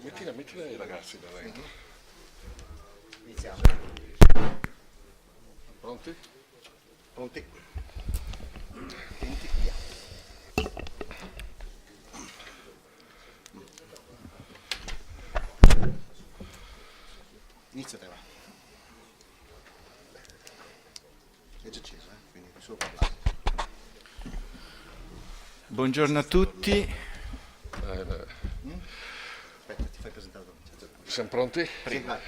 Mettila ai ragazzi da dentro. Iniziamo. Pronti? Pronti? Attenti, via. Inizia te, va. È già acceso, quindi solo parlare. Buongiorno a tutti. Aspetta, ti fai presentare dopo. Siamo pronti? Sì, vai.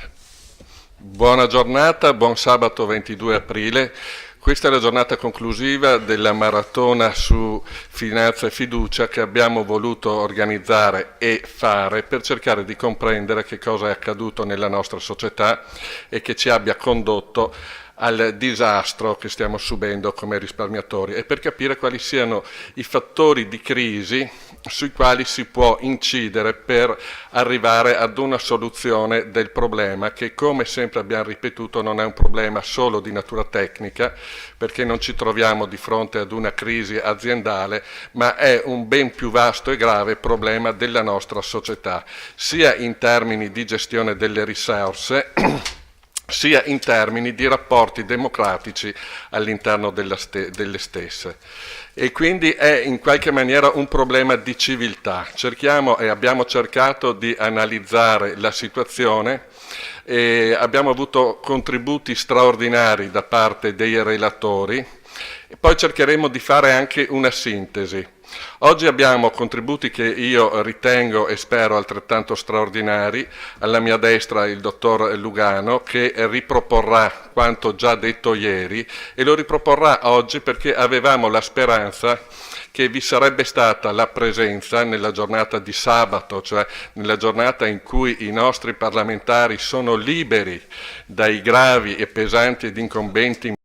Buona giornata, buon sabato 22 aprile. Questa è la giornata conclusiva della maratona su finanza e fiducia che abbiamo voluto organizzare e fare per cercare di comprendere che cosa è accaduto nella nostra società e che ci abbia condotto al disastro che stiamo subendo come risparmiatori e per capire quali siano i fattori di crisi sui quali si può incidere per arrivare ad una soluzione del problema che, come sempre abbiamo ripetuto, non è un problema solo di natura tecnica, perché non ci troviamo di fronte ad una crisi aziendale, ma è un ben più vasto e grave problema della nostra società, sia in termini di gestione delle risorse, sia in termini di rapporti democratici all'interno delle stesse. E quindi è in qualche maniera un problema di civiltà. Cerchiamo e abbiamo cercato di analizzare la situazione e abbiamo avuto contributi straordinari da parte dei relatori e poi cercheremo di fare anche una sintesi. Oggi abbiamo contributi che io ritengo e spero altrettanto straordinari. Alla mia destra il dottor Lugano che riproporrà quanto già detto ieri e lo riproporrà oggi perché avevamo la speranza che vi sarebbe stata la presenza nella giornata di sabato, cioè nella giornata in cui i nostri parlamentari sono liberi dai gravi e pesanti ed incombenti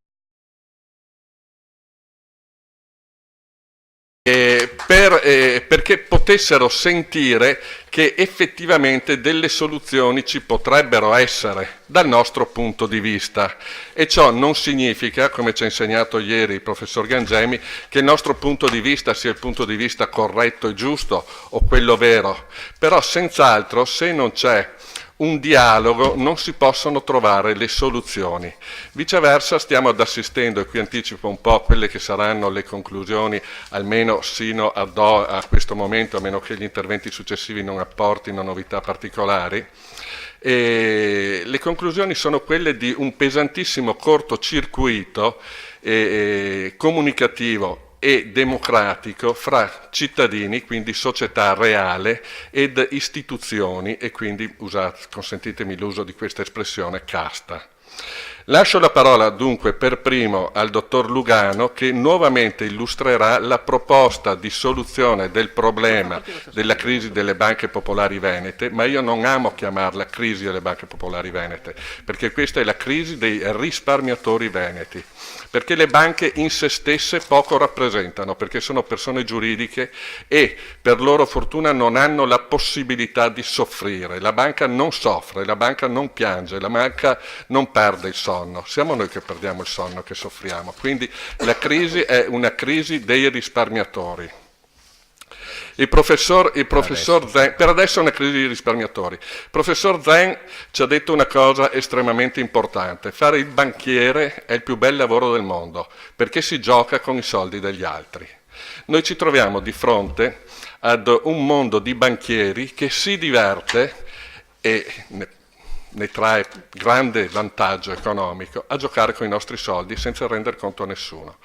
perché potessero sentire che effettivamente delle soluzioni ci potrebbero essere dal nostro punto di vista e ciò non significa, come ci ha insegnato ieri il professor Gangemi, che il nostro punto di vista sia il punto di vista corretto e giusto o quello vero, però senz'altro se non c'è un dialogo non si possono trovare le soluzioni. Viceversa stiamo assistendo, e qui anticipo un po' quelle che saranno le conclusioni, almeno sino a questo momento, a meno che gli interventi successivi non apportino novità particolari. E le conclusioni sono quelle di un pesantissimo cortocircuito comunicativo e democratico fra cittadini, quindi società reale, ed istituzioni e quindi, consentitemi l'uso di questa espressione, casta. Lascio la parola dunque per primo al dottor Lugano che nuovamente illustrerà la proposta di soluzione del problema della crisi delle banche popolari venete, ma io non amo chiamarla crisi delle banche popolari venete, perché questa è la crisi dei risparmiatori veneti, perché le banche in se stesse poco rappresentano, perché sono persone giuridiche e per loro fortuna non hanno la possibilità di soffrire. La banca non soffre, la banca non piange, la banca non perde il sonno. Siamo noi che perdiamo il sonno, che soffriamo. Quindi la crisi è una crisi dei risparmiatori. Il professor Zen, per adesso è una crisi di risparmiatori. Il professor Zen ci ha detto una cosa estremamente importante: fare il banchiere è il più bel lavoro del mondo, perché si gioca con i soldi degli altri. Noi ci troviamo di fronte ad un mondo di banchieri che si diverte e ne trae grande vantaggio economico a giocare con i nostri soldi senza rendere conto a nessuno.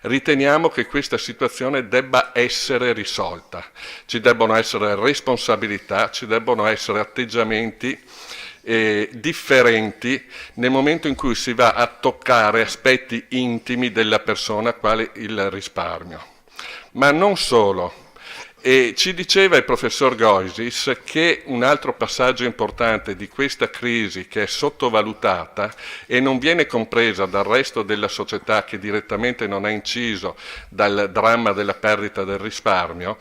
Riteniamo che questa situazione debba essere risolta, ci debbono essere responsabilità, ci debbono essere atteggiamenti differenti nel momento in cui si va a toccare aspetti intimi della persona, quale il risparmio. Ma non solo. E ci diceva il professor Goisis che un altro passaggio importante di questa crisi, che è sottovalutata e non viene compresa dal resto della società, che direttamente non è inciso dal dramma della perdita del risparmio,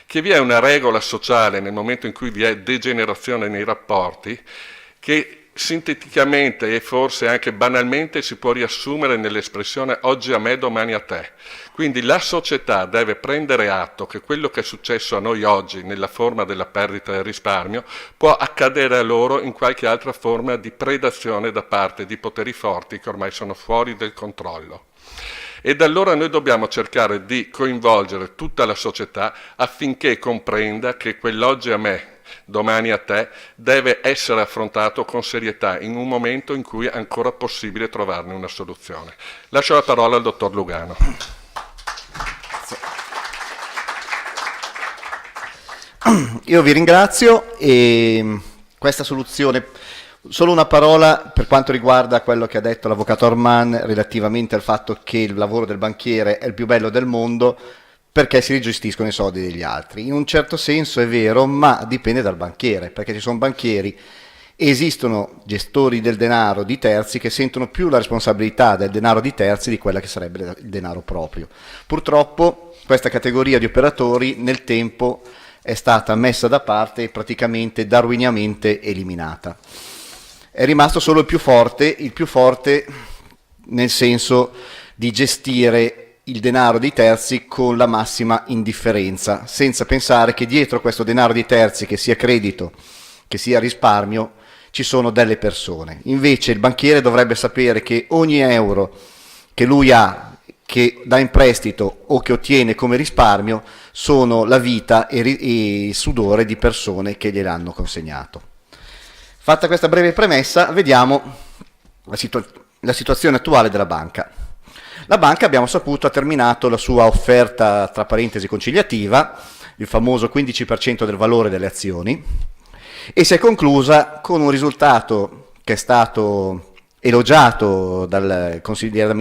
che vi è una regola sociale nel momento in cui vi è degenerazione nei rapporti, che sinteticamente e forse anche banalmente si può riassumere nell'espressione oggi a me, domani a te. Quindi la società deve prendere atto che quello che è successo a noi oggi nella forma della perdita del risparmio può accadere a loro in qualche altra forma di predazione da parte di poteri forti che ormai sono fuori del controllo. Ed allora noi dobbiamo cercare di coinvolgere tutta la società affinché comprenda che quell'oggi a me, domani a te, deve essere affrontato con serietà in un momento in cui è ancora possibile trovarne una soluzione. Lascio la parola al dottor Lugano. Io vi ringrazio e questa soluzione, solo una parola per quanto riguarda quello che ha detto l'avvocato Orman relativamente al fatto che il lavoro del banchiere è il più bello del mondo perché si rigestiscono i soldi degli altri. In un certo senso è vero, ma dipende dal banchiere, perché ci sono banchieri e esistono gestori del denaro di terzi che sentono più la responsabilità del denaro di terzi di quella che sarebbe il denaro proprio. Purtroppo questa categoria di operatori nel tempo è stata messa da parte e praticamente darwiniamente eliminata. È rimasto solo il più forte nel senso di gestire il denaro dei terzi con la massima indifferenza, senza pensare che dietro questo denaro di terzi, che sia credito, che sia risparmio, ci sono delle persone. Invece il banchiere dovrebbe sapere che ogni euro che lui ha, che dà in prestito o che ottiene come risparmio, sono la vita e il sudore di persone che gliel'hanno consegnato. Fatta questa breve premessa, vediamo la situazione attuale della banca. La banca, abbiamo saputo, ha terminato la sua offerta, tra parentesi, conciliativa, il famoso 15% del valore delle azioni, e si è conclusa con un risultato che è stato elogiato dal consigliere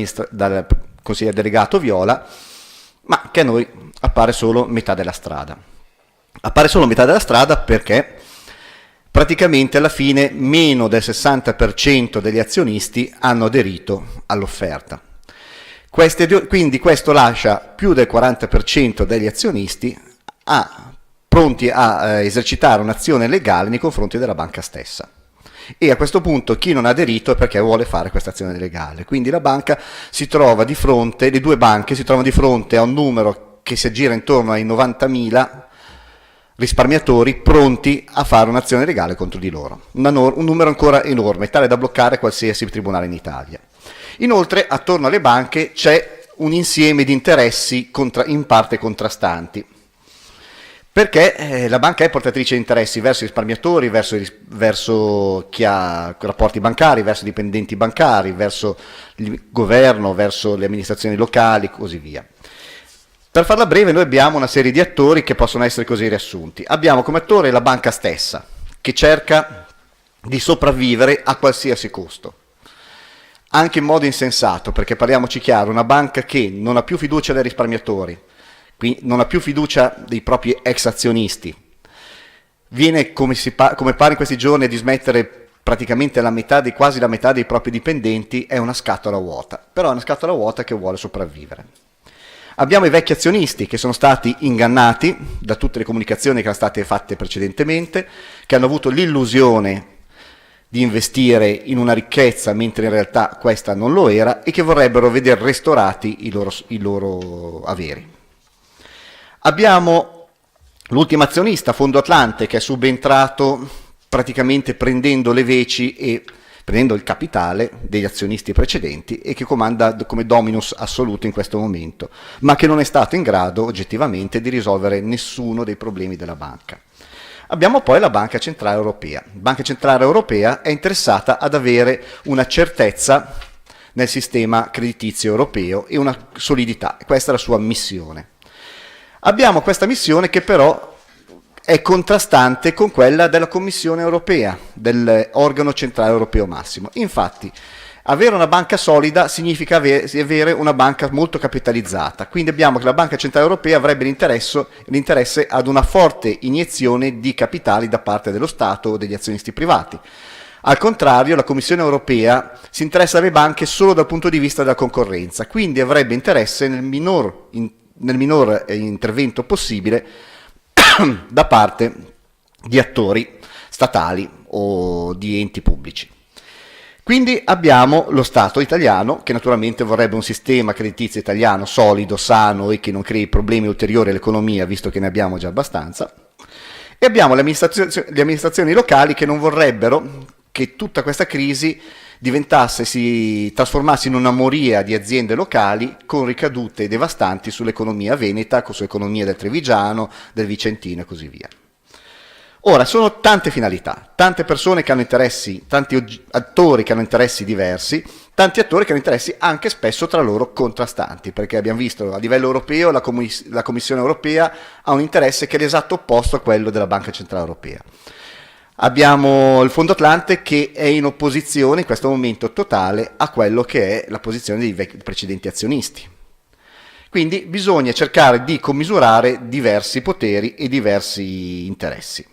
delegato Viola, ma che a noi appare solo metà della strada. Appare solo metà della strada perché praticamente alla fine meno del 60% degli azionisti hanno aderito all'offerta. Quindi questo lascia più del 40% degli azionisti pronti a esercitare un'azione legale nei confronti della banca stessa. E a questo punto chi non ha aderito è perché vuole fare questa azione legale. Quindi la banca si trova di fronte, le due banche si trovano di fronte a un numero che si aggira intorno ai 90.000 risparmiatori pronti a fare un'azione legale contro di loro. Un numero ancora enorme, tale da bloccare qualsiasi tribunale in Italia. Inoltre, attorno alle banche c'è un insieme di interessi in parte contrastanti. Perché la banca è portatrice di interessi verso i risparmiatori, verso chi ha rapporti bancari, verso i dipendenti bancari, verso il governo, verso le amministrazioni locali, così via. Per farla breve, noi abbiamo una serie di attori che possono essere così riassunti. Abbiamo come attore la banca stessa, che cerca di sopravvivere a qualsiasi costo, anche in modo insensato, perché parliamoci chiaro, una banca che non ha più fiducia dei risparmiatori, quindi non ha più fiducia dei propri ex azionisti, viene come pare in questi giorni a dismettere praticamente quasi la metà dei propri dipendenti, è una scatola vuota, però è una scatola vuota che vuole sopravvivere. Abbiamo i vecchi azionisti che sono stati ingannati da tutte le comunicazioni che erano state fatte precedentemente, che hanno avuto l'illusione di investire in una ricchezza mentre in realtà questa non lo era e che vorrebbero vedere ristorati i loro averi. Abbiamo l'ultimo azionista, Fondo Atlante, che è subentrato praticamente prendendo le veci e prendendo il capitale degli azionisti precedenti e che comanda come dominus assoluto in questo momento, ma che non è stato in grado oggettivamente di risolvere nessuno dei problemi della banca. Abbiamo poi la Banca Centrale Europea. La Banca Centrale Europea è interessata ad avere una certezza nel sistema creditizio europeo e una solidità, questa è la sua missione. Abbiamo questa missione che però è contrastante con quella della Commissione europea, dell'organo centrale europeo massimo. Infatti, avere una banca solida significa avere una banca molto capitalizzata, quindi abbiamo che la Banca Centrale Europea avrebbe l'interesse ad una forte iniezione di capitali da parte dello Stato o degli azionisti privati. Al contrario, la Commissione Europea si interessa alle banche solo dal punto di vista della concorrenza, quindi avrebbe interesse nel minor intervento possibile da parte di attori statali o di enti pubblici. Quindi abbiamo lo Stato italiano, che naturalmente vorrebbe un sistema creditizio italiano solido, sano e che non crei problemi ulteriori all'economia, visto che ne abbiamo già abbastanza. E abbiamo le amministrazioni locali che non vorrebbero che tutta questa crisi si trasformasse in una moria di aziende locali con ricadute devastanti sull'economia veneta, sull'economia del Trevigiano, del Vicentino e così via. Ora, sono tante finalità, tante persone che hanno interessi, tanti attori che hanno interessi diversi, tanti attori che hanno interessi anche spesso tra loro contrastanti, perché abbiamo visto a livello europeo la Commissione europea ha un interesse che è l'esatto opposto a quello della Banca Centrale Europea. Abbiamo il Fondo Atlante che è in opposizione in questo momento totale a quello che è la posizione dei precedenti azionisti. Quindi bisogna cercare di commisurare diversi poteri e diversi interessi.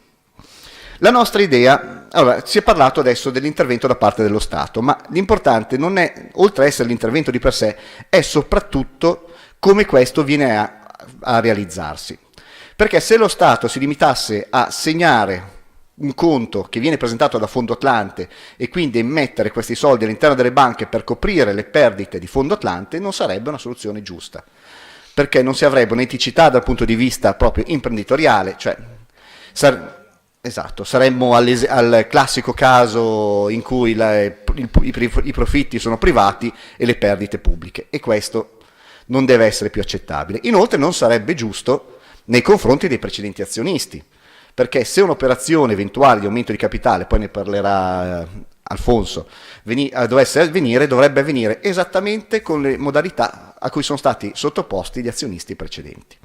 La nostra idea, allora, si è parlato adesso dell'intervento da parte dello Stato, ma l'importante non è, oltre a essere l'intervento di per sé, è soprattutto come questo viene a realizzarsi. Perché se lo Stato si limitasse a segnare un conto che viene presentato da Fondo Atlante e quindi immettere questi soldi all'interno delle banche per coprire le perdite di Fondo Atlante, non sarebbe una soluzione giusta, perché non si avrebbe un'eticità dal punto di vista proprio imprenditoriale, cioè esatto, saremmo al classico caso in cui i profitti sono privati e le perdite pubbliche, e questo non deve essere più accettabile. Inoltre non sarebbe giusto nei confronti dei precedenti azionisti, perché se un'operazione eventuale di aumento di capitale, poi ne parlerà Alfonso, dovesse avvenire, dovrebbe avvenire esattamente con le modalità a cui sono stati sottoposti gli azionisti precedenti.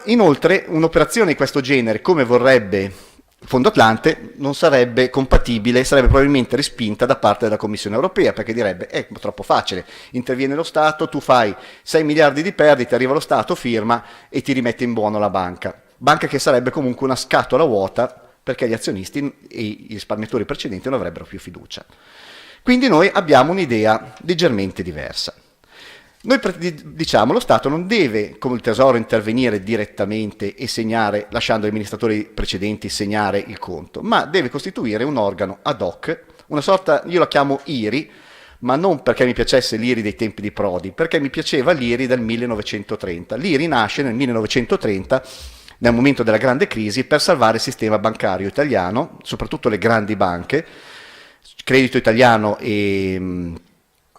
Inoltre un'operazione di questo genere, come vorrebbe Fondo Atlante, non sarebbe compatibile, sarebbe probabilmente respinta da parte della Commissione Europea, perché direbbe è troppo facile, interviene lo Stato, tu fai 6 miliardi di perdite, arriva lo Stato, firma e ti rimette in buono la banca che sarebbe comunque una scatola vuota, perché gli azionisti e i risparmiatori precedenti non avrebbero più fiducia. Quindi noi abbiamo un'idea leggermente diversa. Noi diciamo lo Stato non deve, come il Tesoro, intervenire direttamente e segnare, lasciando agli amministratori precedenti segnare il conto, ma deve costituire un organo ad hoc, una sorta, io la chiamo IRI, ma non perché mi piacesse l'IRI dei tempi di Prodi, perché mi piaceva l'IRI del 1930. L'IRI nasce nel 1930, nel momento della grande crisi, per salvare il sistema bancario italiano, soprattutto le grandi banche, Credito Italiano e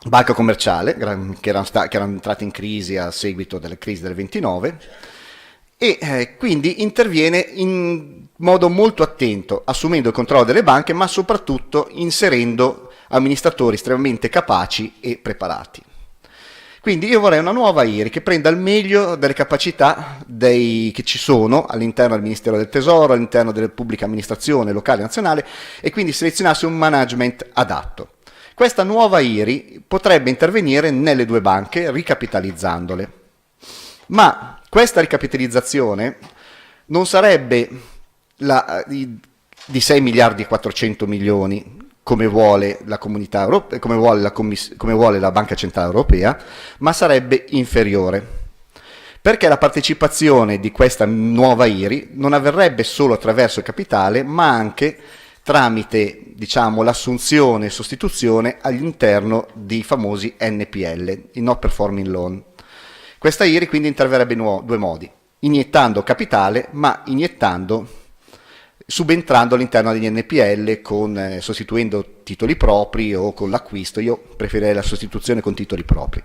Banca Commerciale, che erano entrate in crisi a seguito della crisi del 29, e quindi interviene in modo molto attento, assumendo il controllo delle banche, ma soprattutto inserendo amministratori estremamente capaci e preparati. Quindi io vorrei una nuova IRI che prenda il meglio delle capacità che ci sono all'interno del Ministero del Tesoro, all'interno delle pubbliche amministrazioni locali e nazionali, e quindi selezionasse un management adatto. Questa nuova IRI potrebbe intervenire nelle due banche ricapitalizzandole, ma questa ricapitalizzazione non sarebbe di 6 miliardi e 400 milioni come vuole la Comunità Europea, come vuole la Banca Centrale Europea, ma sarebbe inferiore, perché la partecipazione di questa nuova IRI non avverrebbe solo attraverso il capitale, ma anche tramite, diciamo, l'assunzione e sostituzione all'interno di famosi NPL, i non performing loan. Questa IRI quindi interverrebbe in due modi, iniettando capitale, ma subentrando all'interno degli NPL sostituendo titoli propri o con l'acquisto. Io preferirei la sostituzione con titoli propri.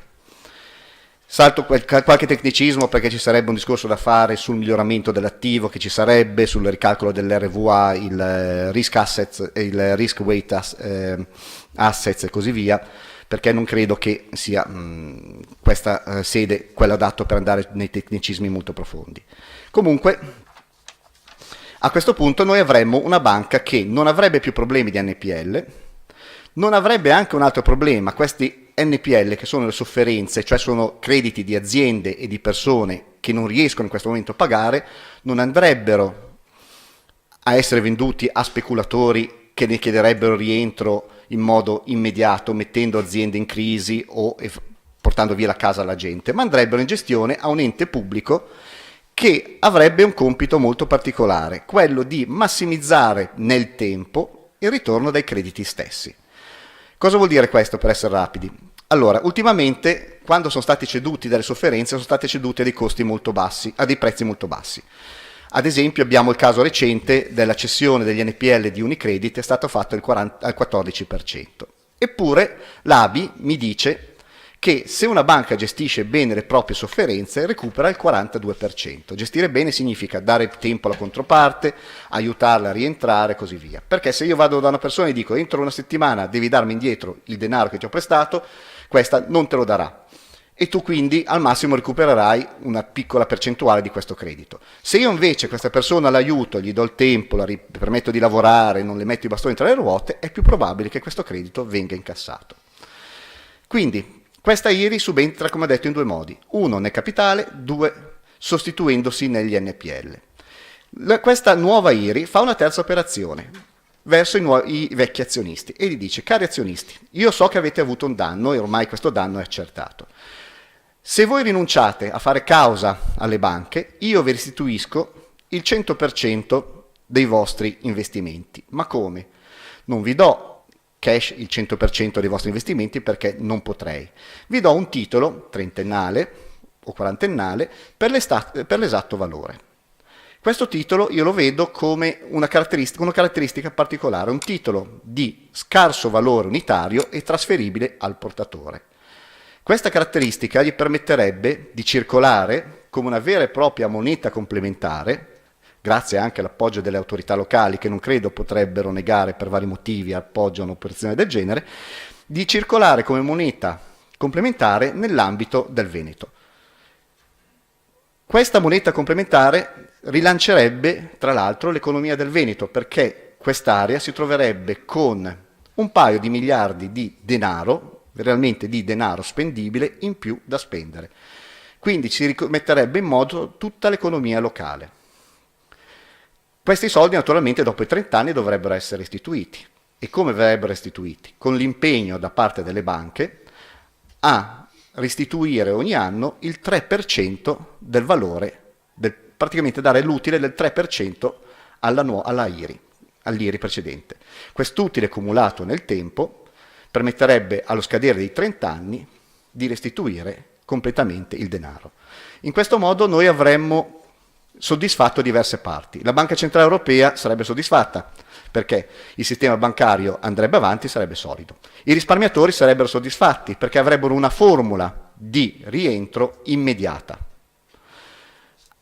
Salto qualche tecnicismo perché ci sarebbe un discorso da fare sul miglioramento dell'attivo che ci sarebbe, sul ricalcolo dell'RWA, il risk weight assets e così via, perché non credo che sia questa sede quella adatta per andare nei tecnicismi molto profondi. Comunque, a questo punto noi avremmo una banca che non avrebbe più problemi di NPL, non avrebbe anche un altro problema, questi NPL che sono le sofferenze, cioè sono crediti di aziende e di persone che non riescono in questo momento a pagare, non andrebbero a essere venduti a speculatori che ne chiederebbero rientro in modo immediato, mettendo aziende in crisi o portando via la casa alla gente, ma andrebbero in gestione a un ente pubblico che avrebbe un compito molto particolare, quello di massimizzare nel tempo il ritorno dai crediti stessi. Cosa vuol dire questo per essere rapidi? Allora, ultimamente, quando sono stati ceduti delle sofferenze, sono state cedute a dei costi molto bassi, a dei prezzi molto bassi. Ad esempio abbiamo il caso recente della cessione degli NPL di Unicredit, è stato fatto al 14%. Eppure l'ABI mi dice che se una banca gestisce bene le proprie sofferenze recupera il 42%. Gestire bene significa dare tempo alla controparte, aiutarla a rientrare e così via. Perché se io vado da una persona e dico entro una settimana devi darmi indietro il denaro che ti ho prestato, questa non te lo darà. E tu quindi al massimo recupererai una piccola percentuale di questo credito. Se io invece questa persona l'aiuto, gli do il tempo, la permetto di lavorare, non le metto i bastoni tra le ruote, è più probabile che questo credito venga incassato. Quindi questa IRI subentra, come ho detto, in due modi. Uno nel capitale, due sostituendosi negli NPL. Questa nuova IRI fa una terza operazione verso i vecchi azionisti e gli dice: cari azionisti, io so che avete avuto un danno e ormai questo danno è accertato. Se voi rinunciate a fare causa alle banche, io vi restituisco il 100% dei vostri investimenti. Ma come? Non vi do cash il 100% dei vostri investimenti perché non potrei. Vi do un titolo trentennale o quarantennale per l'esatto valore. Questo titolo io lo vedo come una caratteristica particolare, un titolo di scarso valore unitario e trasferibile al portatore. Questa caratteristica gli permetterebbe di circolare come una vera e propria moneta complementare, grazie anche all'appoggio delle autorità locali che non credo potrebbero negare per vari motivi appoggio a un'operazione del genere, di circolare come moneta complementare nell'ambito del Veneto. Questa moneta complementare rilancerebbe tra l'altro l'economia del Veneto perché quest'area si troverebbe con un paio di miliardi di denaro, realmente di denaro spendibile in più da spendere. Quindi si rimetterebbe in moto tutta l'economia locale. Questi soldi naturalmente dopo i 30 anni dovrebbero essere restituiti. E come verrebbero restituiti? Con l'impegno da parte delle banche a restituire ogni anno il 3% del valore, praticamente dare l'utile del 3% alla IRI, all'IRI precedente. Quest'utile cumulato nel tempo permetterebbe allo scadere dei 30 anni di restituire completamente il denaro. In questo modo noi avremmo soddisfatto diverse parti. La Banca Centrale Europea sarebbe soddisfatta perché il sistema bancario andrebbe avanti, sarebbe solido. I risparmiatori sarebbero soddisfatti perché avrebbero una formula di rientro immediata,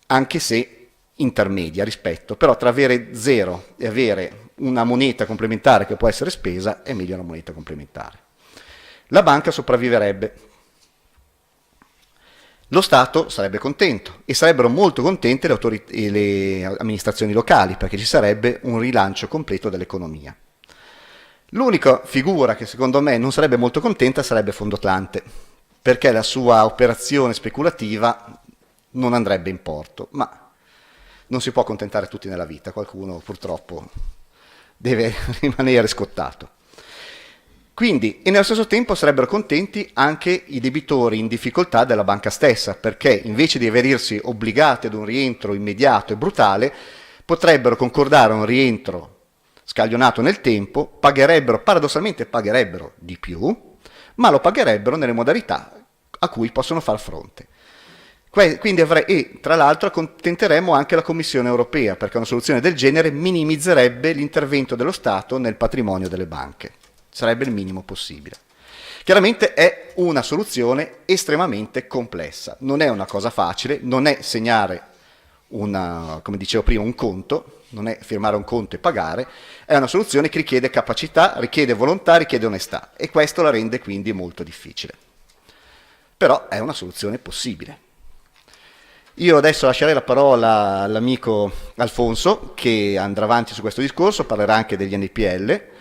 anche se intermedia rispetto, però tra avere zero e avere una moneta complementare che può essere spesa è meglio una moneta complementare. La banca sopravviverebbe. Lo Stato sarebbe contento e sarebbero molto contente le amministrazioni locali perché ci sarebbe un rilancio completo dell'economia. L'unica figura che secondo me non sarebbe molto contenta sarebbe Fondotlante perché la sua operazione speculativa non andrebbe in porto, ma non si può accontentare tutti nella vita, qualcuno purtroppo deve rimanere scottato. Quindi, e nello stesso tempo sarebbero contenti anche i debitori in difficoltà della banca stessa, perché invece di vedersi obbligati ad un rientro immediato e brutale, potrebbero concordare un rientro scaglionato nel tempo, paradossalmente pagherebbero di più, ma lo pagherebbero nelle modalità a cui possono far fronte. Quindi e tra l'altro accontenteremmo anche la Commissione europea, perché una soluzione del genere minimizzerebbe l'intervento dello Stato nel patrimonio delle banche. Sarebbe il minimo possibile. Chiaramente è una soluzione estremamente complessa, non è una cosa facile, non è segnare come dicevo prima, un conto, non è firmare un conto e pagare, è una soluzione che richiede capacità, richiede volontà, richiede onestà e questo la rende quindi molto difficile. Però è una soluzione possibile. Io adesso lascerei la parola all'amico Alfonso che andrà avanti su questo discorso, parlerà anche degli NPL.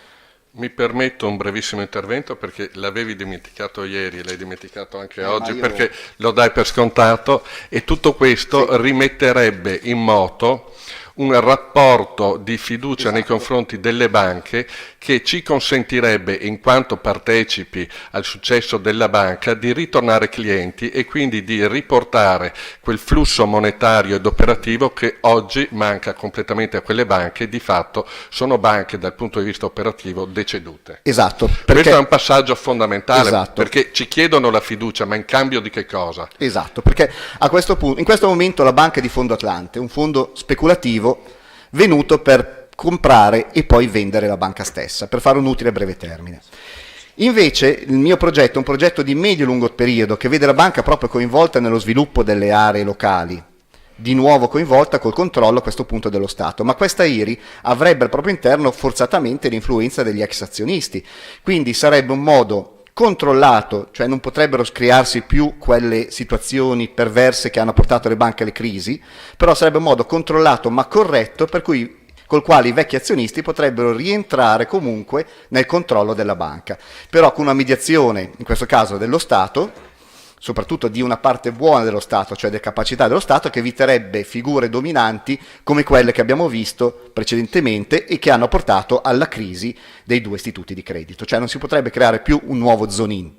Mi permetto un brevissimo intervento perché l'avevi dimenticato ieri, l'hai dimenticato anche oggi perché lo dai per scontato e tutto questo rimetterebbe in moto un rapporto di fiducia nei confronti delle banche che ci consentirebbe, in quanto partecipi al successo della banca, di ritornare clienti e quindi di riportare quel flusso monetario ed operativo che oggi manca completamente a quelle banche. Di fatto sono banche dal punto di vista operativo decedute. Esatto. Questo è un passaggio fondamentale, Esatto. perché ci chiedono la fiducia, ma in cambio di che cosa? Esatto, perché a questo punto, in questo momento la banca è di Fondo Atlante, un fondo speculativo venuto per comprare e poi vendere la banca stessa, per fare un utile a breve termine. Invece il mio progetto è un progetto di medio-lungo periodo che vede la banca proprio coinvolta nello sviluppo delle aree locali, di nuovo coinvolta col controllo a questo punto dello Stato, ma questa IRI avrebbe al proprio interno forzatamente l'influenza degli ex azionisti, quindi sarebbe un modo controllato, cioè non potrebbero crearsi più quelle situazioni perverse che hanno portato le banche alle crisi, però sarebbe un modo controllato ma corretto col quale i vecchi azionisti potrebbero rientrare comunque nel controllo della banca, però con una mediazione, in questo caso dello Stato, soprattutto di una parte buona dello Stato, cioè delle capacità dello Stato, che eviterebbe figure dominanti come quelle che abbiamo visto precedentemente e che hanno portato alla crisi dei due istituti di credito. Cioè non si potrebbe creare più un nuovo zonin,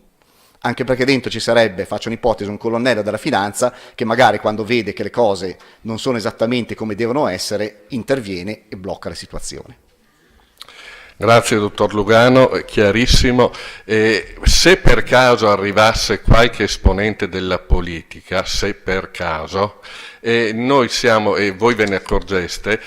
anche perché dentro ci sarebbe, faccio un'ipotesi, un colonnello della finanza che magari quando vede che le cose non sono esattamente come devono essere, interviene e blocca la situazione. Grazie dottor Lugano, chiarissimo. Se per caso arrivasse qualche esponente della politica, se per caso, noi siamo, e voi ve ne accorgeste,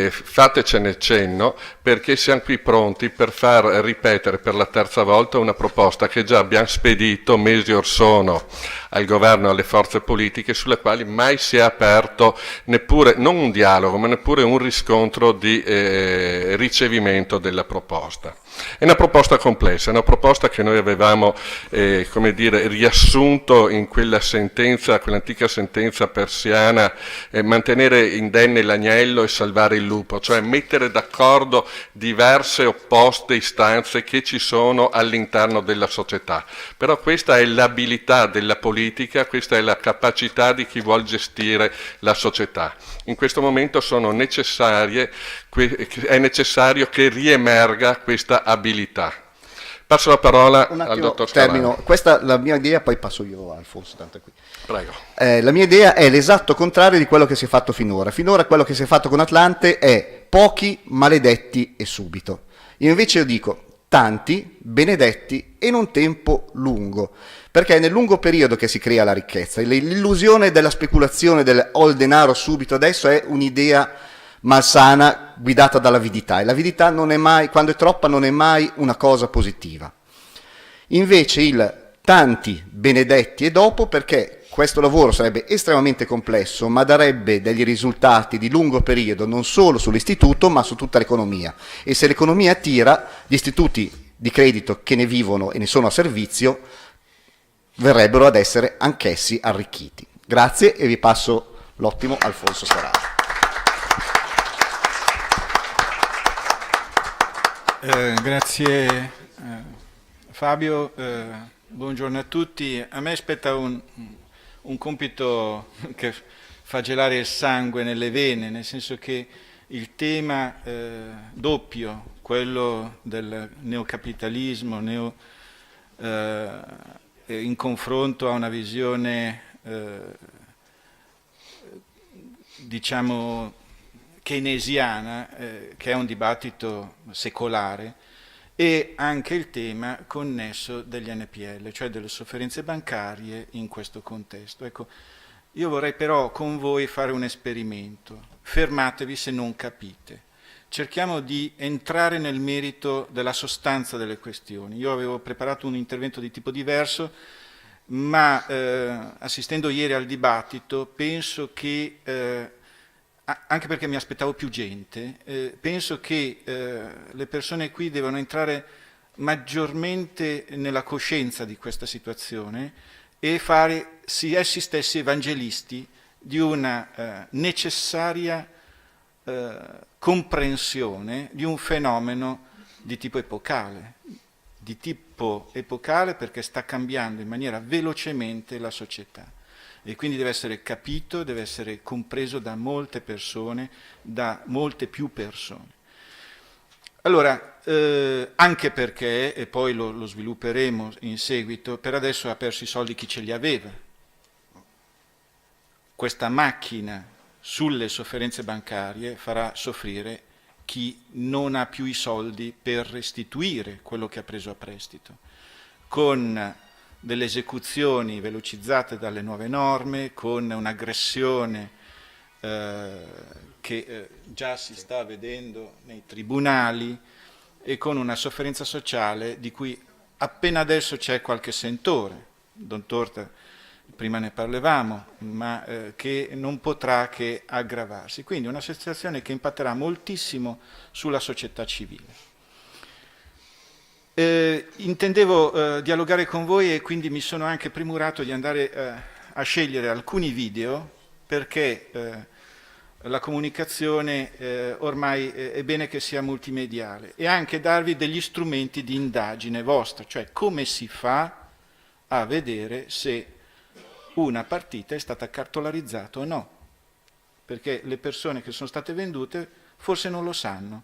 fatecene cenno, perché siamo qui pronti per far ripetere per la terza volta una proposta che già abbiamo spedito mesi or sono al governo e alle forze politiche, sulle quali mai si è aperto neppure, non un dialogo, ma neppure un riscontro di ricevimento della proposta. È una proposta complessa, è una proposta che noi avevamo come dire, riassunto in quella sentenza, quell'antica sentenza persiana, mantenere indenne l'agnello e salvare il lupo, cioè mettere d'accordo diverse opposte istanze che ci sono all'interno della società. Però questa è l'abilità della politica, questa è la capacità di chi vuol gestire la società. In questo momento è necessario che riemerga questa abilità. Passo la parola al dottor Scarano. Questa è la mia idea, poi passo io a Alfonso, tanto è qui. Prego. La mia idea è l'esatto contrario di quello che si è fatto finora. Finora quello che si è fatto con Atlante è pochi, maledetti e subito. Io invece dico tanti, benedetti e in un tempo lungo, perché è nel lungo periodo che si crea la ricchezza. L'illusione della speculazione del ho il denaro subito adesso è un'idea malsana guidata dall'avidità, e l'avidità non è mai, quando è troppa, non è mai una cosa positiva. Invece il tanti, benedetti e dopo, perché questo lavoro sarebbe estremamente complesso, ma darebbe degli risultati di lungo periodo non solo sull'istituto ma su tutta l'economia, e se l'economia tira, gli istituti di credito che ne vivono e ne sono a servizio verrebbero ad essere anch'essi arricchiti. Grazie e vi passo l'ottimo Alfonso Scarano. Grazie Fabio, buongiorno a tutti. A me spetta un compito che fa gelare il sangue nelle vene, nel senso che il tema doppio, quello del neocapitalismo, in confronto a una visione diciamo keynesiana, che è un dibattito secolare, e anche il tema connesso degli NPL, cioè delle sofferenze bancarie in questo contesto. Ecco, io vorrei però con voi fare un esperimento. Fermatevi se non capite. Cerchiamo di entrare nel merito della sostanza delle questioni. Io avevo preparato un intervento di tipo diverso, ma assistendo ieri al dibattito penso che anche perché mi aspettavo più gente, penso che le persone qui devono entrare maggiormente nella coscienza di questa situazione e fare essi stessi evangelisti di una necessaria comprensione di un fenomeno di tipo epocale. Di tipo epocale perché sta cambiando in maniera velocemente la società. e quindi deve essere capito, deve essere compreso da molte persone, da molte più persone. Allora, anche perché, e poi lo svilupperemo in seguito, per adesso ha perso i soldi chi ce li aveva. Questa macchina sulle sofferenze bancarie farà soffrire chi non ha più i soldi per restituire quello che ha preso a prestito, con delle esecuzioni velocizzate dalle nuove norme, con un'aggressione che già si sta vedendo nei tribunali e con una sofferenza sociale di cui appena adesso c'è qualche sentore. Don Torta, prima ne parlavamo, ma che non potrà che aggravarsi. Quindi una situazione che impatterà moltissimo sulla società civile. Intendevo dialogare con voi e quindi mi sono anche premurato di andare a scegliere alcuni video perché la comunicazione ormai è bene che sia multimediale e anche darvi degli strumenti di indagine vostra, cioè come si fa a vedere se una partita è stata cartolarizzata o no, perché le persone che sono state vendute forse non lo sanno.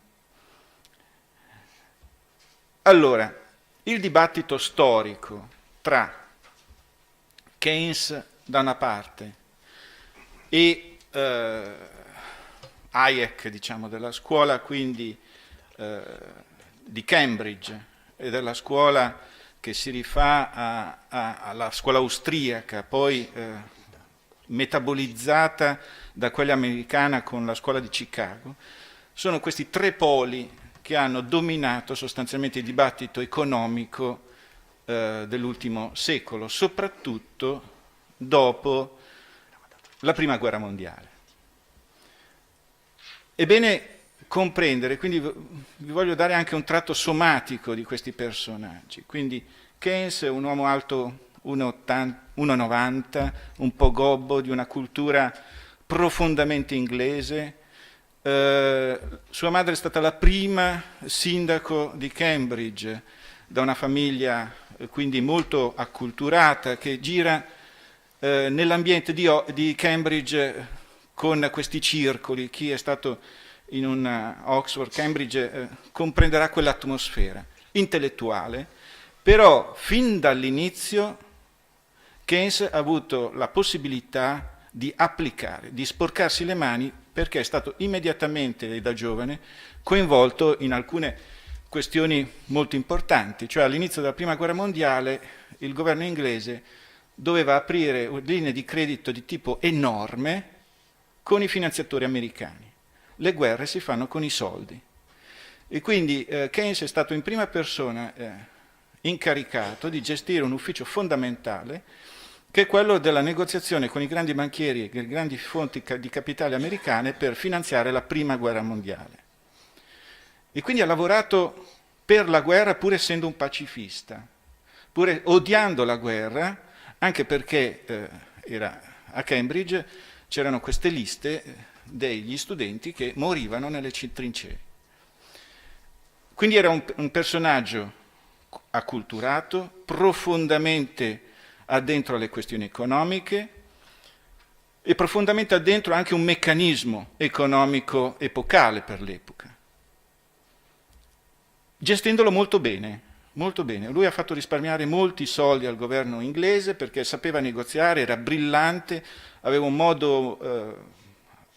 Allora, il dibattito storico tra Keynes da una parte e Hayek, diciamo, della scuola quindi di Cambridge e della scuola che si rifà alla scuola austriaca, poi metabolizzata da quella americana con la scuola di Chicago, sono questi tre poli che hanno dominato sostanzialmente il dibattito economico dell'ultimo secolo, soprattutto dopo la Prima Guerra Mondiale. È bene comprendere, quindi vi voglio dare anche un tratto somatico di questi personaggi. Quindi Keynes è un uomo alto 1,90, un po' gobbo, di una cultura profondamente inglese. Sua madre è stata la prima sindaco di Cambridge, da una famiglia quindi molto acculturata, che gira nell'ambiente di Cambridge con questi circoli. Chi è stato in un Oxford, Cambridge, comprenderà quell'atmosfera intellettuale, però fin dall'inizio Keynes ha avuto la possibilità di applicare, di sporcarsi le mani, perché è stato immediatamente da giovane coinvolto in alcune questioni molto importanti, cioè all'inizio della Prima Guerra Mondiale il governo inglese doveva aprire linee di credito di tipo enorme con i finanziatori americani. Le guerre si fanno con i soldi. E quindi Keynes è stato in prima persona incaricato di gestire un ufficio fondamentale che è quello della negoziazione con i grandi banchieri e le grandi fonti di capitale americane per finanziare la Prima Guerra Mondiale. E quindi ha lavorato per la guerra pur essendo un pacifista, pur odiando la guerra, anche perché a Cambridge c'erano queste liste degli studenti che morivano nelle trincee. Quindi era un personaggio acculturato, profondamente addentro alle questioni economiche e profondamente addentro anche un meccanismo economico epocale per l'epoca, gestendolo molto bene, molto bene. Lui ha fatto risparmiare molti soldi al governo inglese perché sapeva negoziare, era brillante, aveva un modo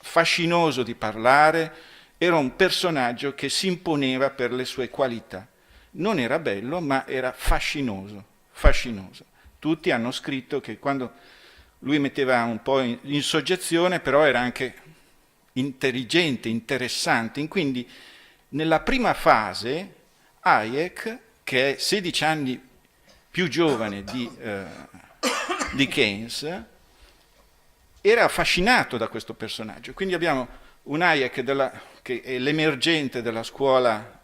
fascinoso di parlare, era un personaggio che si imponeva per le sue qualità. Non era bello, ma era fascinoso, fascinoso. Tutti hanno scritto che quando lui metteva un po' in soggezione, però era anche intelligente, interessante. Quindi nella prima fase Hayek, che è 16 anni più giovane di Keynes, era affascinato da questo personaggio. Quindi abbiamo un Hayek che è l'emergente della scuola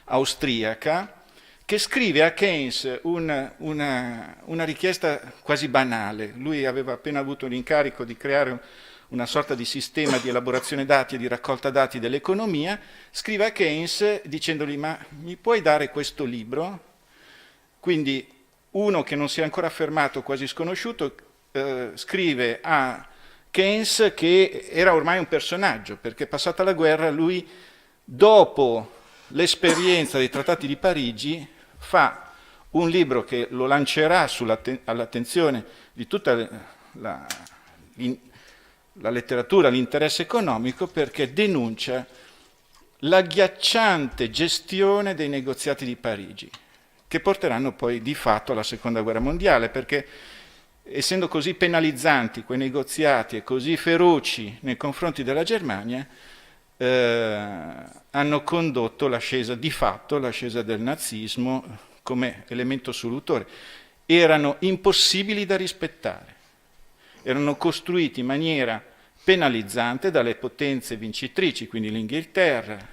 austriaca, che scrive a Keynes una richiesta quasi banale. Lui aveva appena avuto l'incarico di creare una sorta di sistema di elaborazione dati e di raccolta dati dell'economia, scrive a Keynes dicendogli: ma mi puoi dare questo libro? Quindi uno che non si è ancora affermato, quasi sconosciuto, scrive a Keynes che era ormai un personaggio, perché passata la guerra lui, dopo l'esperienza dei trattati di Parigi, fa un libro che lo lancerà all'attenzione di tutta la letteratura, l'interesse economico, perché denuncia l'agghiacciante gestione dei negoziati di Parigi, che porteranno poi di fatto alla Seconda Guerra Mondiale, perché essendo così penalizzanti quei negoziati e così feroci nei confronti della Germania, hanno condotto l'ascesa, di fatto, l'ascesa del nazismo come elemento solutore. Erano impossibili da rispettare, erano costruiti in maniera penalizzante dalle potenze vincitrici, quindi l'Inghilterra,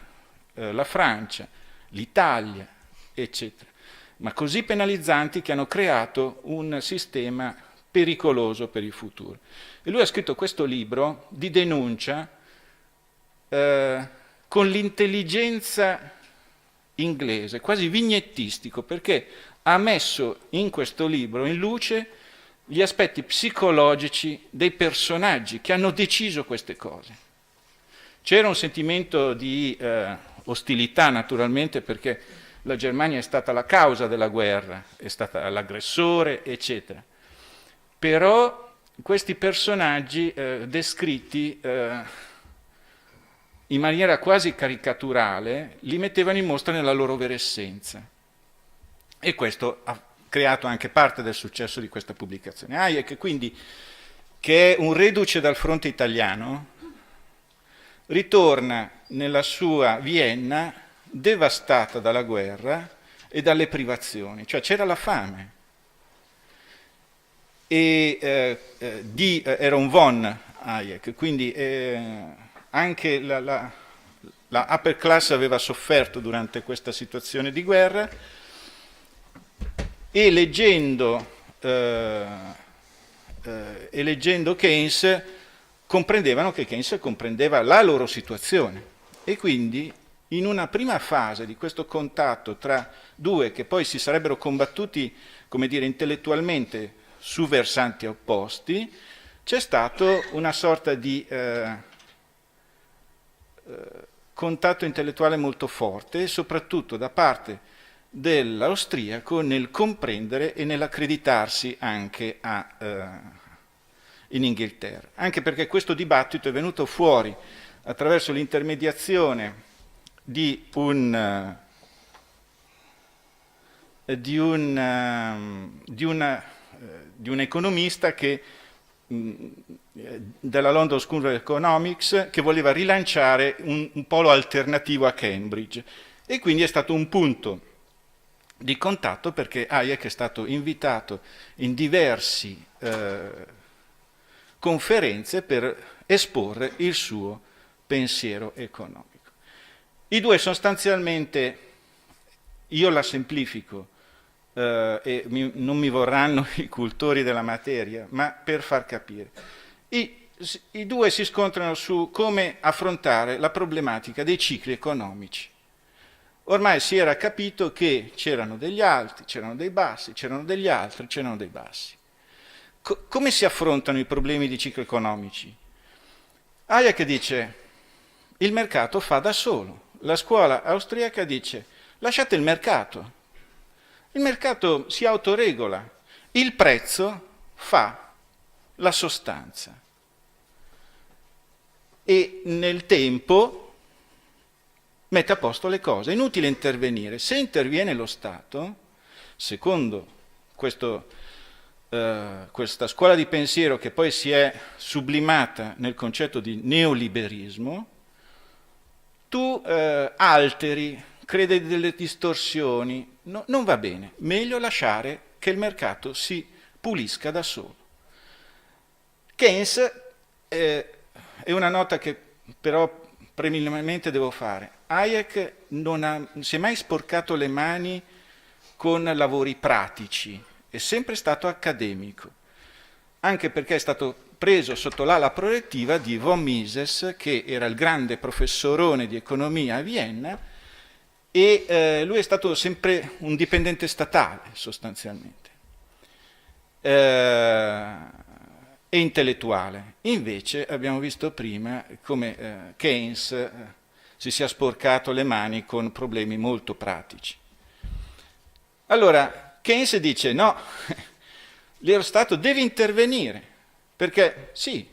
la Francia, l'Italia, eccetera, ma così penalizzanti che hanno creato un sistema pericoloso per il futuro. E lui ha scritto questo libro di denuncia con l'intelligenza inglese, quasi vignettistico, perché ha messo in questo libro in luce gli aspetti psicologici dei personaggi che hanno deciso queste cose. C'era un sentimento di ostilità, naturalmente, perché la Germania è stata la causa della guerra, è stata l'aggressore, eccetera. Però questi personaggi descritti in maniera quasi caricaturale li mettevano in mostra nella loro vera essenza. E questo ha creato anche parte del successo di questa pubblicazione. Hayek, quindi, che è un reduce dal fronte italiano, ritorna nella sua Vienna devastata dalla guerra e dalle privazioni, cioè c'era la fame. E era un von Hayek, quindi anche la upper class aveva sofferto durante questa situazione di guerra, e leggendo Keynes comprendevano che Keynes comprendeva la loro situazione, e quindi in una prima fase di questo contatto tra due che poi si sarebbero combattuti, come dire, intellettualmente su versanti opposti, c'è stato una sorta di contatto intellettuale molto forte, soprattutto da parte dell'austriaco nel comprendere e nell'accreditarsi anche in Inghilterra, anche perché questo dibattito è venuto fuori attraverso l'intermediazione di un economista che della London School of Economics, che voleva rilanciare un polo alternativo a Cambridge, e quindi è stato un punto di contatto, perché Hayek è stato invitato in diversi conferenze per esporre il suo pensiero economico. I due sostanzialmente, io la semplifico, e non mi vorranno i cultori della materia, ma per far capire, i due si scontrano su come affrontare la problematica dei cicli economici. Ormai si era capito che c'erano degli alti, c'erano dei bassi, c'erano degli alti, c'erano dei bassi. Come si affrontano i problemi di cicli economici? Hayek dice: il mercato fa da solo. La scuola austriaca dice: lasciate il mercato si autoregola, il prezzo fa la sostanza. E nel tempo mette a posto le cose, è inutile intervenire. Se interviene lo Stato, secondo questa scuola di pensiero che poi si è sublimata nel concetto di neoliberismo, tu alteri, crei delle distorsioni, non va bene, meglio lasciare che il mercato si pulisca da solo. Keynes, è una nota che però preliminarmente devo fare, Hayek non si è mai sporcato le mani con lavori pratici, è sempre stato accademico, anche perché è stato preso sotto l'ala protettiva di von Mises, che era il grande professorone di economia a Vienna, e lui è stato sempre un dipendente statale, sostanzialmente. e intellettuale. Invece abbiamo visto prima come Keynes si sia sporcato le mani con problemi molto pratici. Allora, Keynes dice no, lo Stato deve intervenire, perché sì,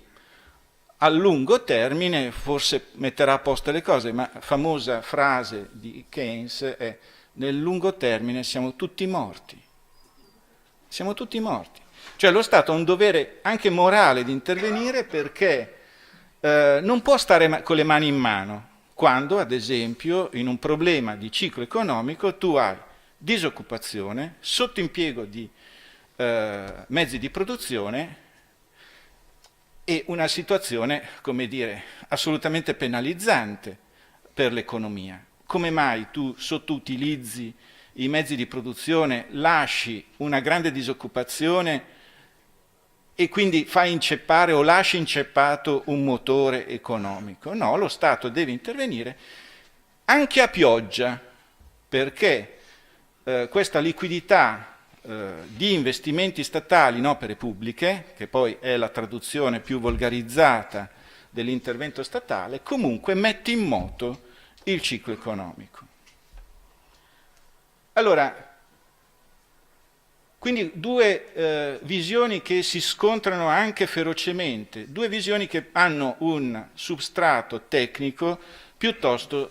a lungo termine forse metterà a posto le cose, ma la famosa frase di Keynes è: nel lungo termine siamo tutti morti. Siamo tutti morti. Cioè lo Stato ha un dovere anche morale di intervenire, perché non può stare con le mani in mano quando, ad esempio, in un problema di ciclo economico tu hai disoccupazione, sottoimpiego di mezzi di produzione e una situazione, come dire, assolutamente penalizzante per l'economia. Come mai tu sottoutilizzi i mezzi di produzione, lasci una grande disoccupazione e quindi fai inceppare o lasci inceppato un motore economico? No, lo Stato deve intervenire anche a pioggia, perché questa liquidità di investimenti statali in opere pubbliche, che poi è la traduzione più volgarizzata dell'intervento statale, comunque mette in moto il ciclo economico. Allora, quindi due visioni che si scontrano anche ferocemente, due visioni che hanno un substrato tecnico piuttosto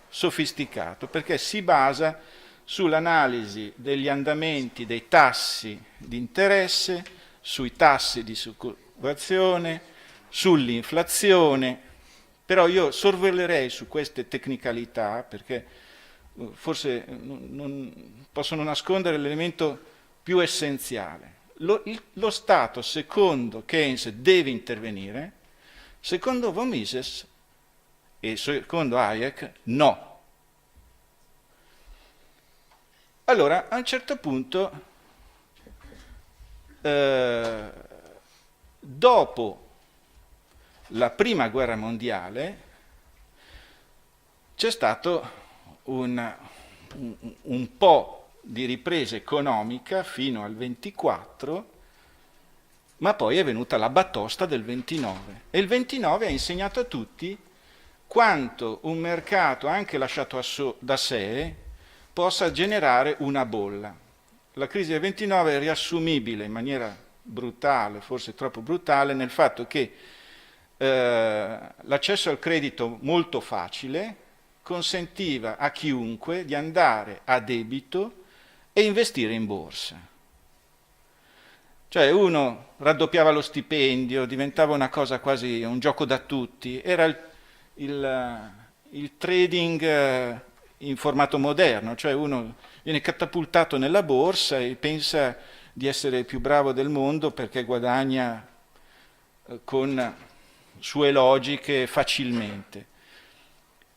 sofisticato, perché si basa sull'analisi degli andamenti dei tassi di interesse, sui tassi di disoccupazione, sull'inflazione. Però io sorvolerei su queste tecnicalità, perché forse possono nascondere l'elemento più essenziale. Lo Stato, secondo Keynes, deve intervenire, secondo von Mises e secondo Hayek no. Allora, a un certo punto, dopo la Prima Guerra Mondiale, c'è stato un po' di ripresa economica fino al 24, ma poi è venuta la batosta del 29. E il 29 ha insegnato a tutti quanto un mercato, anche lasciato da sé, possa generare una bolla. La crisi del 29 è riassumibile in maniera brutale, forse troppo brutale, nel fatto che l'accesso al credito molto facile consentiva a chiunque di andare a debito e investire in borsa. Cioè uno raddoppiava lo stipendio, diventava una cosa quasi un gioco da tutti, era il trading in formato moderno, cioè uno viene catapultato nella borsa e pensa di essere il più bravo del mondo perché guadagna con sue logiche facilmente.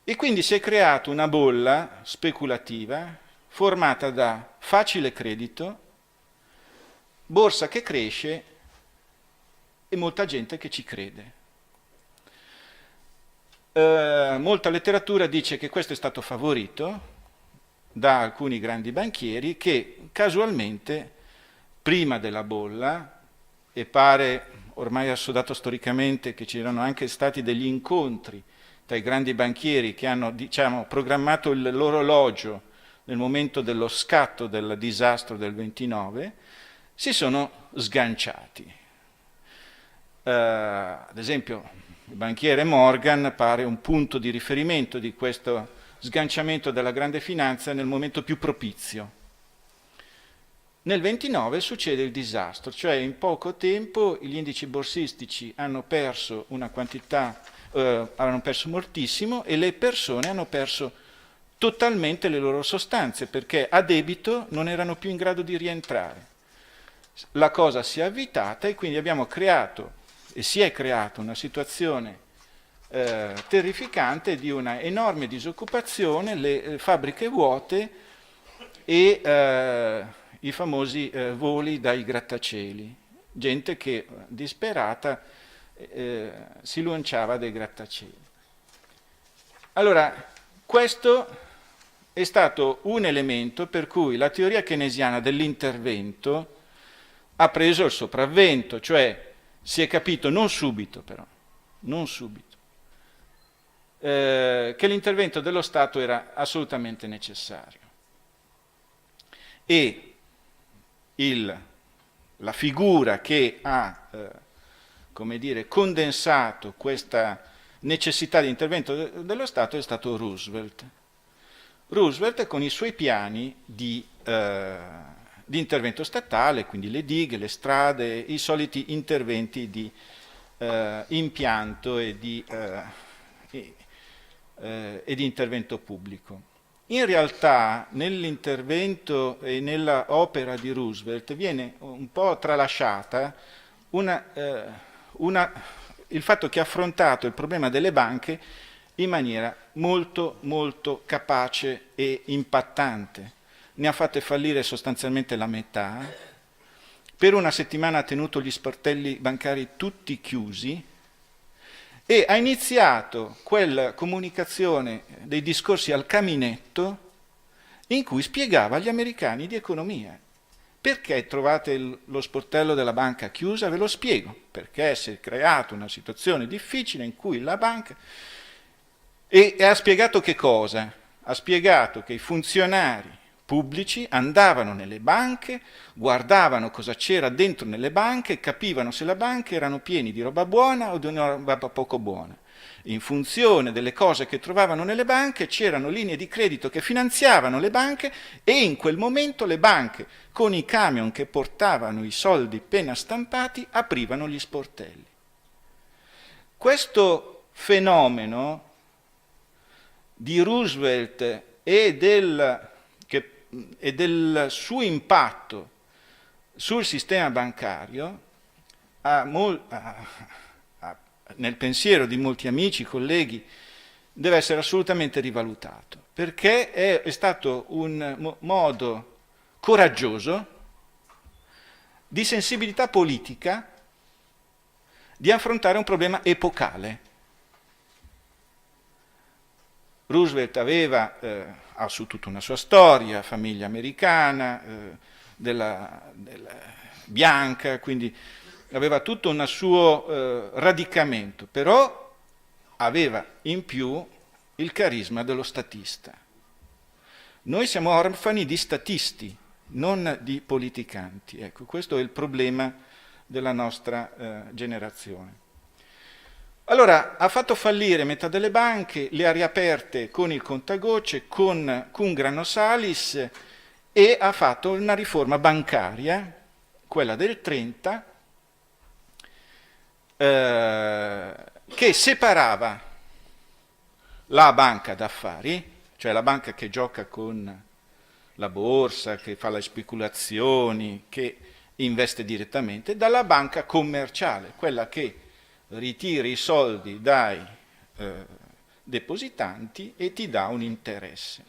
E quindi si è creata una bolla speculativa formata da facile credito, borsa che cresce e molta gente che ci crede. Molta letteratura dice che questo è stato favorito da alcuni grandi banchieri che casualmente prima della bolla, e pare ormai assodato storicamente che ci erano anche stati degli incontri tra i grandi banchieri che hanno, diciamo, programmato l'orologio nel momento dello scatto del disastro del 29, si sono sganciati. Ad esempio, il banchiere Morgan pare un punto di riferimento di questo sganciamento della grande finanza nel momento più propizio. Nel 29 succede il disastro, cioè in poco tempo gli indici borsistici hanno perso una quantità, hanno perso moltissimo e le persone hanno perso totalmente le loro sostanze perché a debito non erano più in grado di rientrare. La cosa si è avvitata e quindi abbiamo creato e si è creata una situazione terrificante di una enorme disoccupazione, le fabbriche vuote e i famosi voli dai grattacieli, gente che disperata si lanciava dai grattacieli. Allora, questo è stato un elemento per cui la teoria keynesiana dell'intervento ha preso il sopravvento, cioè si è capito, non subito però, non subito, che l'intervento dello Stato era assolutamente necessario. E la figura che ha come dire, condensato questa necessità di intervento dello Stato è stato Roosevelt. Roosevelt con i suoi piani di intervento statale, quindi le dighe, le strade, i soliti interventi di impianto e di intervento pubblico. In realtà nell'intervento e nella opera di Roosevelt viene un po' tralasciata il fatto che ha affrontato il problema delle banche in maniera molto molto capace e impattante. Ne ha fatte fallire sostanzialmente la metà, per una settimana ha tenuto gli sportelli bancari tutti chiusi e ha iniziato quella comunicazione dei discorsi al caminetto in cui spiegava agli americani di economia. Perché trovate lo sportello della banca chiusa? Ve lo spiego. Perché si è creata una situazione difficile in cui la banca... E ha spiegato che cosa? Ha spiegato che i funzionari pubblici andavano nelle banche, guardavano cosa c'era dentro nelle banche, capivano se le banche erano piene di roba buona o di una roba poco buona. In funzione delle cose che trovavano nelle banche c'erano linee di credito che finanziavano le banche e in quel momento le banche con i camion che portavano i soldi appena stampati aprivano gli sportelli. Questo fenomeno di Roosevelt e del suo impatto sul sistema bancario nel pensiero di molti amici, colleghi, deve essere assolutamente rivalutato, perché è stato un modo coraggioso, di sensibilità politica, di affrontare un problema epocale. Roosevelt ha su tutta una sua storia, famiglia americana, bianca, quindi aveva tutto un suo radicamento, però aveva in più il carisma dello statista. Noi siamo orfani di statisti, non di politicanti. Ecco, questo è il problema della nostra generazione. Allora, ha fatto fallire metà delle banche, le ha riaperte con il contagocce, con cum grano salis, e ha fatto una riforma bancaria, quella del 30, che separava la banca d'affari, cioè la banca che gioca con la borsa, che fa le speculazioni, che investe direttamente, dalla banca commerciale, quella che ritira i soldi dai depositanti e ti dà un interesse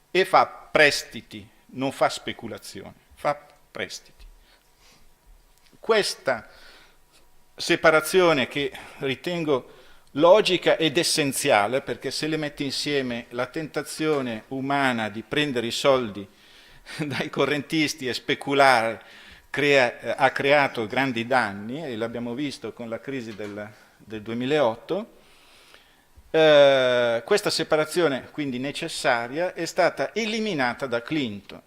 e fa prestiti, non fa speculazione, fa prestiti. Questa separazione, che ritengo logica ed essenziale, perché se le metti insieme la tentazione umana di prendere i soldi dai correntisti e speculare ha creato grandi danni, e l'abbiamo visto con la crisi del 2008, questa separazione quindi necessaria è stata eliminata da Clinton,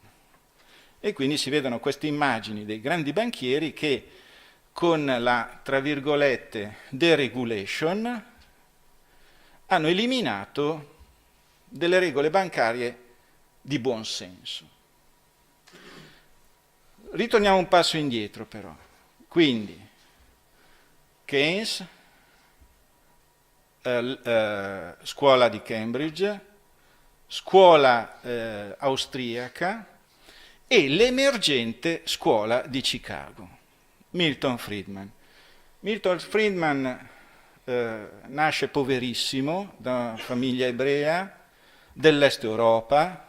e quindi si vedono queste immagini dei grandi banchieri che con la, tra virgolette, deregulation hanno eliminato delle regole bancarie di buon senso. Ritorniamo un passo indietro però. Quindi Keynes, scuola di Cambridge, scuola austriaca e l'emergente scuola di Chicago. Milton Friedman. Milton Friedman nasce poverissimo, da una famiglia ebrea dell'Est Europa,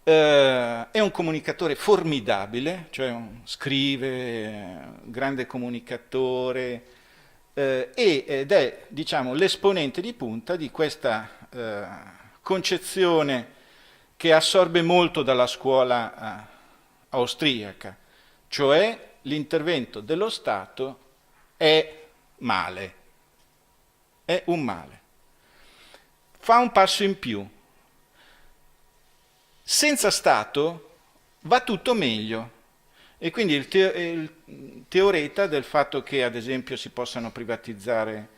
è un comunicatore formidabile, cioè scrive, grande comunicatore, ed è, diciamo, l'esponente di punta di questa concezione che assorbe molto dalla scuola austriaca, cioè l'intervento dello Stato è male, è un male. Fa un passo in più. Senza Stato va tutto meglio. E quindi il teoreta del fatto che ad esempio si possano privatizzare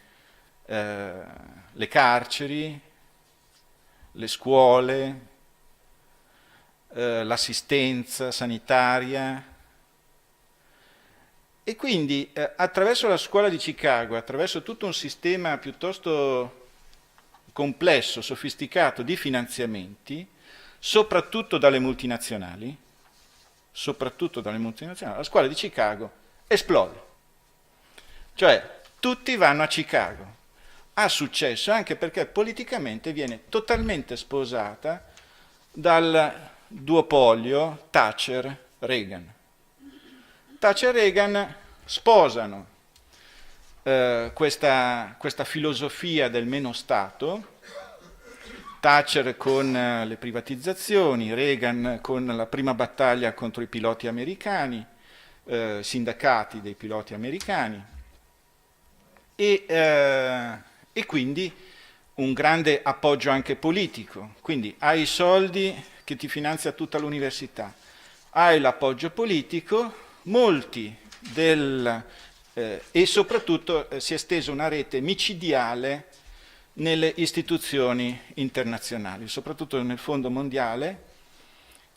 le carceri, le scuole, l'assistenza sanitaria, e quindi attraverso la scuola di Chicago, attraverso tutto un sistema piuttosto complesso, sofisticato di finanziamenti, soprattutto dalle multinazionali, la scuola di Chicago esplode. Cioè, tutti vanno a Chicago. Ha successo anche perché politicamente viene totalmente sposata dal duopolio Thatcher-Reagan. Thatcher-Reagan sposano questa filosofia del meno Stato, Thatcher con le privatizzazioni, Reagan con la prima battaglia contro i piloti americani, sindacati dei piloti americani, e quindi un grande appoggio anche politico. Quindi hai i soldi che ti finanzia tutta l'università, hai l'appoggio politico, molti e soprattutto si è estesa una rete micidiale nelle istituzioni internazionali, soprattutto nel Fondo Mondiale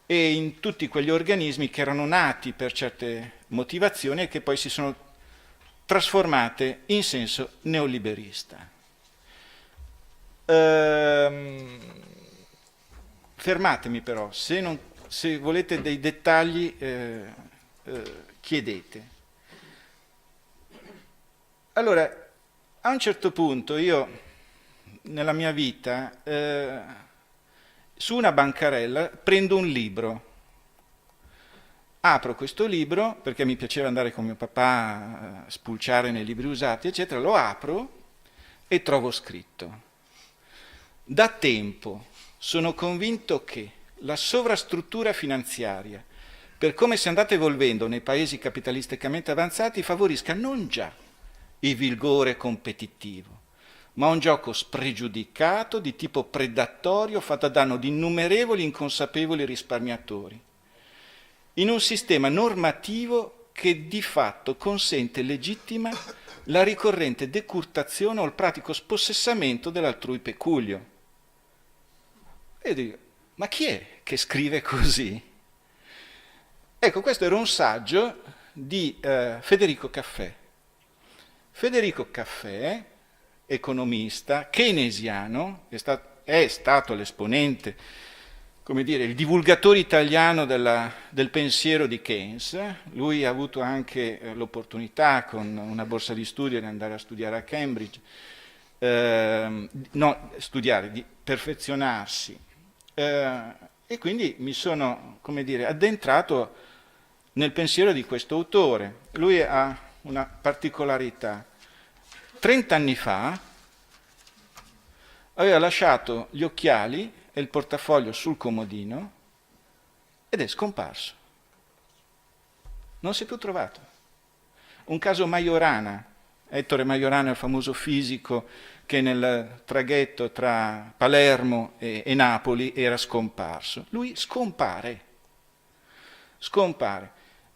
e in tutti quegli organismi che erano nati per certe motivazioni e che poi si sono trasformate in senso neoliberista. Fermatemi però, se volete dei dettagli chiedete. Allora, a un certo punto io nella mia vita su una bancarella prendo un libro, apro questo libro perché mi piaceva andare con mio papà a spulciare nei libri usati, eccetera, lo apro e trovo scritto: da tempo sono convinto che la sovrastruttura finanziaria, per come si è andata evolvendo nei paesi capitalisticamente avanzati, favorisca non già il vigore competitivo, ma un gioco spregiudicato di tipo predatorio fatto a danno di innumerevoli inconsapevoli risparmiatori, in un sistema normativo che di fatto consente e legittima la ricorrente decurtazione o il pratico spossessamento dell'altrui peculio. E io dico, ma chi è che scrive così? Ecco, questo era un saggio di Federico Caffè. Federico Caffè, economista, keynesiano, è stato l'esponente, come dire, il divulgatore italiano del pensiero di Keynes. Lui ha avuto anche l'opportunità, con una borsa di studio, di andare a studiare a Cambridge, di perfezionarsi. E quindi mi sono, come dire, addentrato nel pensiero di questo autore. Lui ha una particolarità. 30 anni fa aveva lasciato gli occhiali e il portafoglio sul comodino ed è scomparso. Non si è più trovato. Un caso Majorana. Ettore Majorana è il famoso fisico che nel traghetto tra Palermo e Napoli era scomparso. Lui scompare.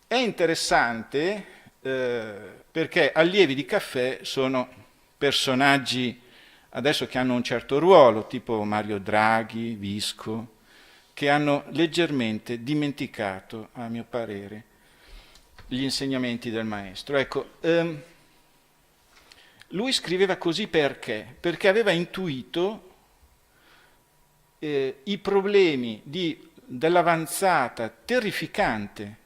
È interessante perché allievi di Caffè sono personaggi adesso che hanno un certo ruolo, tipo Mario Draghi, Visco, che hanno leggermente dimenticato, a mio parere, gli insegnamenti del maestro. Ecco, lui scriveva così perché? Perché aveva intuito i problemi dell'avanzata terrificante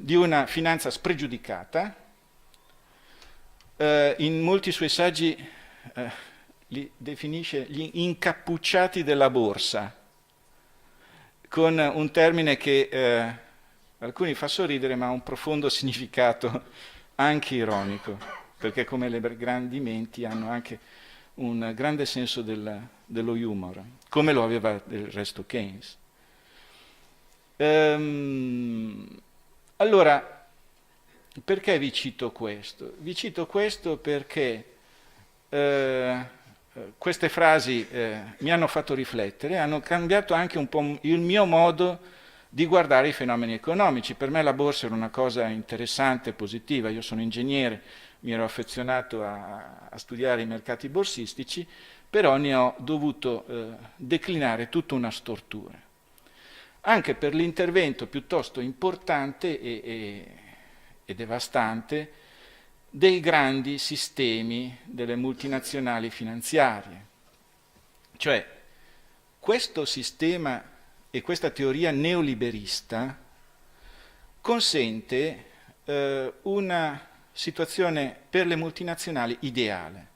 di una finanza spregiudicata. In molti suoi saggi li definisce gli incappucciati della borsa, con un termine che alcuni fa sorridere, ma ha un profondo significato anche ironico, perché come le grandi menti hanno anche un grande senso dello humor, come lo aveva del resto Keynes. Allora, Perché vi cito questo? Vi cito questo perché queste frasi mi hanno fatto riflettere, hanno cambiato anche un po' il mio modo di guardare i fenomeni economici. Per me la borsa era una cosa interessante, positiva. Io sono ingegnere, mi ero affezionato a studiare i mercati borsistici, però ne ho dovuto declinare tutta una stortura, anche per l'intervento piuttosto importante e devastante dei grandi sistemi delle multinazionali finanziarie. Cioè, questo sistema e questa teoria neoliberista consente una situazione per le multinazionali ideale.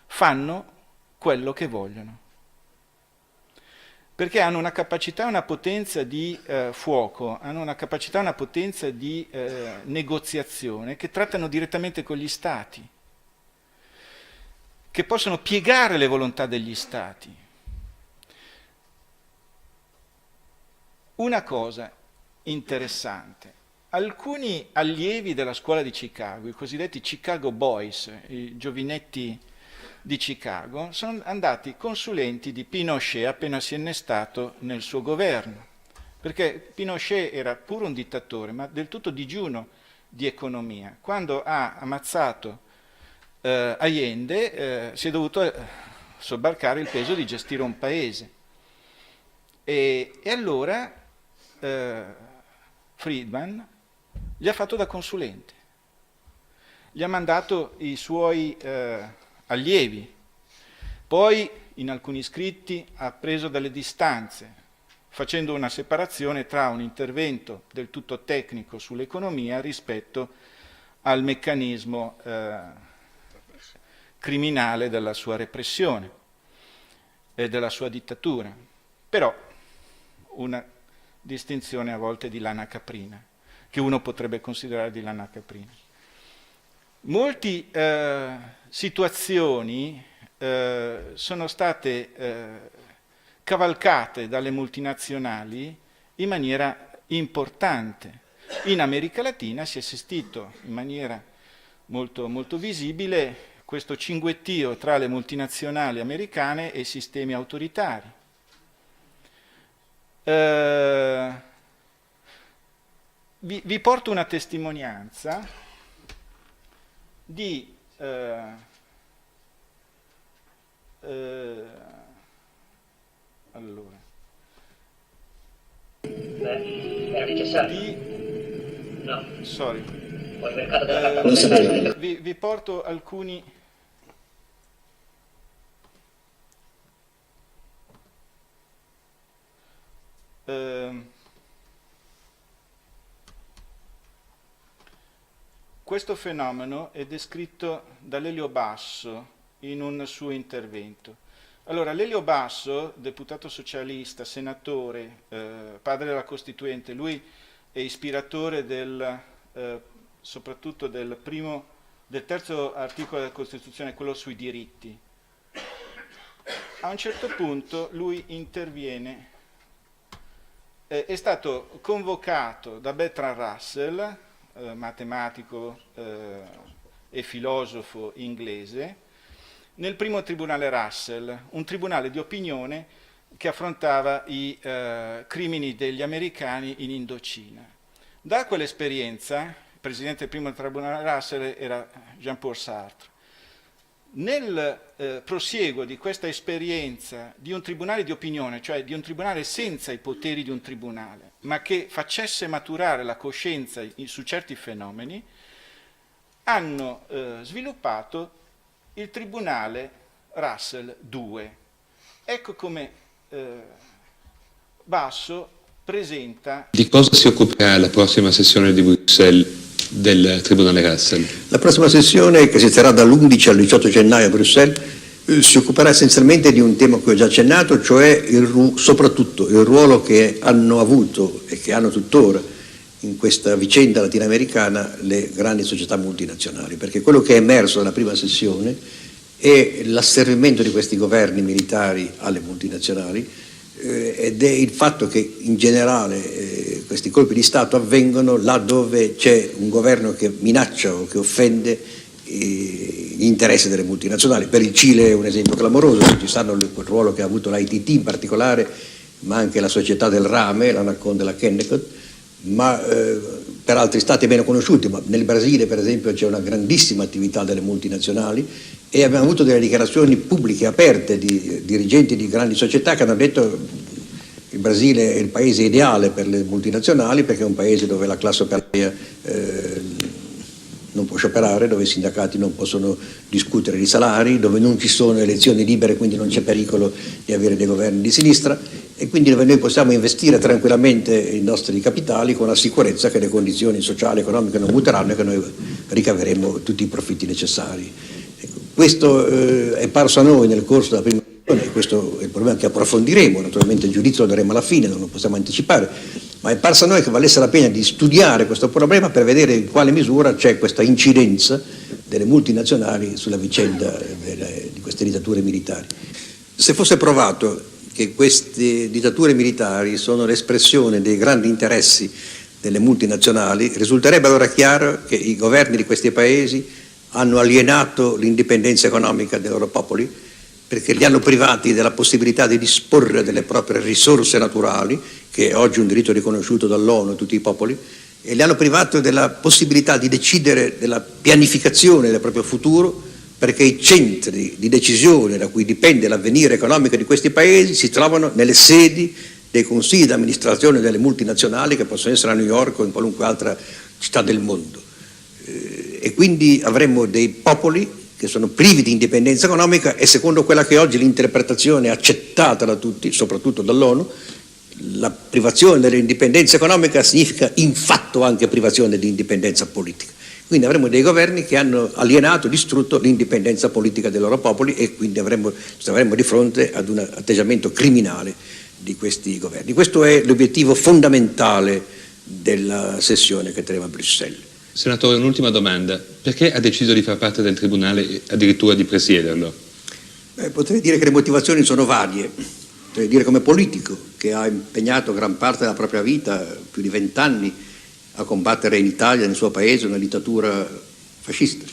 Fanno quello che vogliono, perché hanno una capacità e una potenza di fuoco, hanno una capacità e una potenza di negoziazione che trattano direttamente con gli stati, che possono piegare le volontà degli stati. Una cosa interessante, alcuni allievi della scuola di Chicago, i cosiddetti Chicago Boys, i giovinetti di Chicago, sono andati consulenti di Pinochet appena si è innestato nel suo governo, perché Pinochet era pure un dittatore, ma del tutto digiuno di economia. Quando ha ammazzato Allende si è dovuto sobbarcare il peso di gestire un paese. E allora Friedman gli ha fatto da consulente, gli ha mandato i suoi allievi, poi in alcuni scritti ha preso delle distanze, facendo una separazione tra un intervento del tutto tecnico sull'economia rispetto al meccanismo criminale della sua repressione e della sua dittatura. Però una distinzione a volte di lana caprina, che uno potrebbe considerare di lana caprina. Molte situazioni sono state cavalcate dalle multinazionali in maniera importante. In America Latina si è assistito in maniera molto, molto visibile questo cinguettio tra le multinazionali americane e i sistemi autoritari. Vi porto una testimonianza di allora era necessario? No. Sorry. Il mercato della carta Vi porto alcuni questo fenomeno è descritto da Lelio Basso in un suo intervento. Allora, Lelio Basso, deputato socialista, senatore, padre della Costituente, lui è ispiratore soprattutto del terzo articolo della Costituzione, quello sui diritti. A un certo punto lui interviene, è stato convocato da Bertrand Russell, matematico e filosofo inglese, nel primo tribunale Russell, un tribunale di opinione che affrontava i crimini degli americani in Indocina. Da quell'esperienza, il presidente del primo tribunale Russell era Jean-Paul Sartre. Nel prosieguo di questa esperienza di un tribunale di opinione, cioè di un tribunale senza i poteri di un tribunale, ma che facesse maturare la coscienza su certi fenomeni, hanno sviluppato il tribunale Russell 2. Ecco come Basso presenta... Di cosa si occuperà la prossima sessione di Bruxelles del Tribunale Russell? La prossima sessione, che si terrà dall'11 al 18 gennaio a Bruxelles, si occuperà essenzialmente di un tema che ho già accennato, cioè soprattutto il ruolo che hanno avuto e che hanno tuttora in questa vicenda latinoamericana le grandi società multinazionali, perché quello che è emerso dalla prima sessione è l'asservimento di questi governi militari alle multinazionali ed è il fatto che in generale questi colpi di Stato avvengono laddove c'è un governo che minaccia o che offende gli interessi delle multinazionali. Per il Cile è un esempio clamoroso, ci sanno il ruolo che ha avuto l'ITT in particolare, ma anche la società del rame, l'Anacon della Kennecott, ma per altri stati meno conosciuti, ma nel Brasile per esempio c'è una grandissima attività delle multinazionali e abbiamo avuto delle dichiarazioni pubbliche aperte di dirigenti di grandi società che hanno detto che il Brasile è il paese ideale per le multinazionali perché è un paese dove la classe operaia non può scioperare, dove i sindacati non possono discutere di salari, dove non ci sono elezioni libere, quindi non c'è pericolo di avere dei governi di sinistra e quindi dove noi possiamo investire tranquillamente i nostri capitali con la sicurezza che le condizioni sociali e economiche non muteranno e che noi ricaveremo tutti i profitti necessari. Ecco, questo è parso a noi nel corso della prima sessione, e questo è il problema che approfondiremo, naturalmente il giudizio lo daremo alla fine, non lo possiamo anticipare, ma è parso a noi che valesse la pena di studiare questo problema per vedere in quale misura c'è questa incidenza delle multinazionali sulla vicenda di queste dittature militari. Se fosse provato che queste dittature militari sono l'espressione dei grandi interessi delle multinazionali, risulterebbe allora chiaro che i governi di questi paesi hanno alienato l'indipendenza economica dei loro popoli perché li hanno privati della possibilità di disporre delle proprie risorse naturali, che è oggi un diritto riconosciuto dall'ONU a tutti i popoli, e li hanno privati della possibilità di decidere della pianificazione del proprio futuro, perché i centri di decisione da cui dipende l'avvenire economico di questi paesi si trovano nelle sedi dei consigli di amministrazione delle multinazionali, che possono essere a New York o in qualunque altra città del mondo. E quindi avremmo dei popoli che sono privi di indipendenza economica e secondo quella che oggi l'interpretazione accettata da tutti, soprattutto dall'ONU, la privazione dell'indipendenza economica significa in fatto anche privazione di indipendenza politica. Quindi avremo dei governi che hanno alienato, distrutto l'indipendenza politica dei loro popoli e quindi saremo di fronte ad un atteggiamento criminale di questi governi. Questo è l'obiettivo fondamentale della sessione che terremo a Bruxelles. Senatore, un'ultima domanda. Perché ha deciso di far parte del Tribunale e addirittura di presiederlo? Potrei dire che le motivazioni sono varie. Potrei dire come politico, che ha impegnato gran parte della propria vita, più di 20 anni, a combattere in Italia, nel suo paese, una dittatura fascista.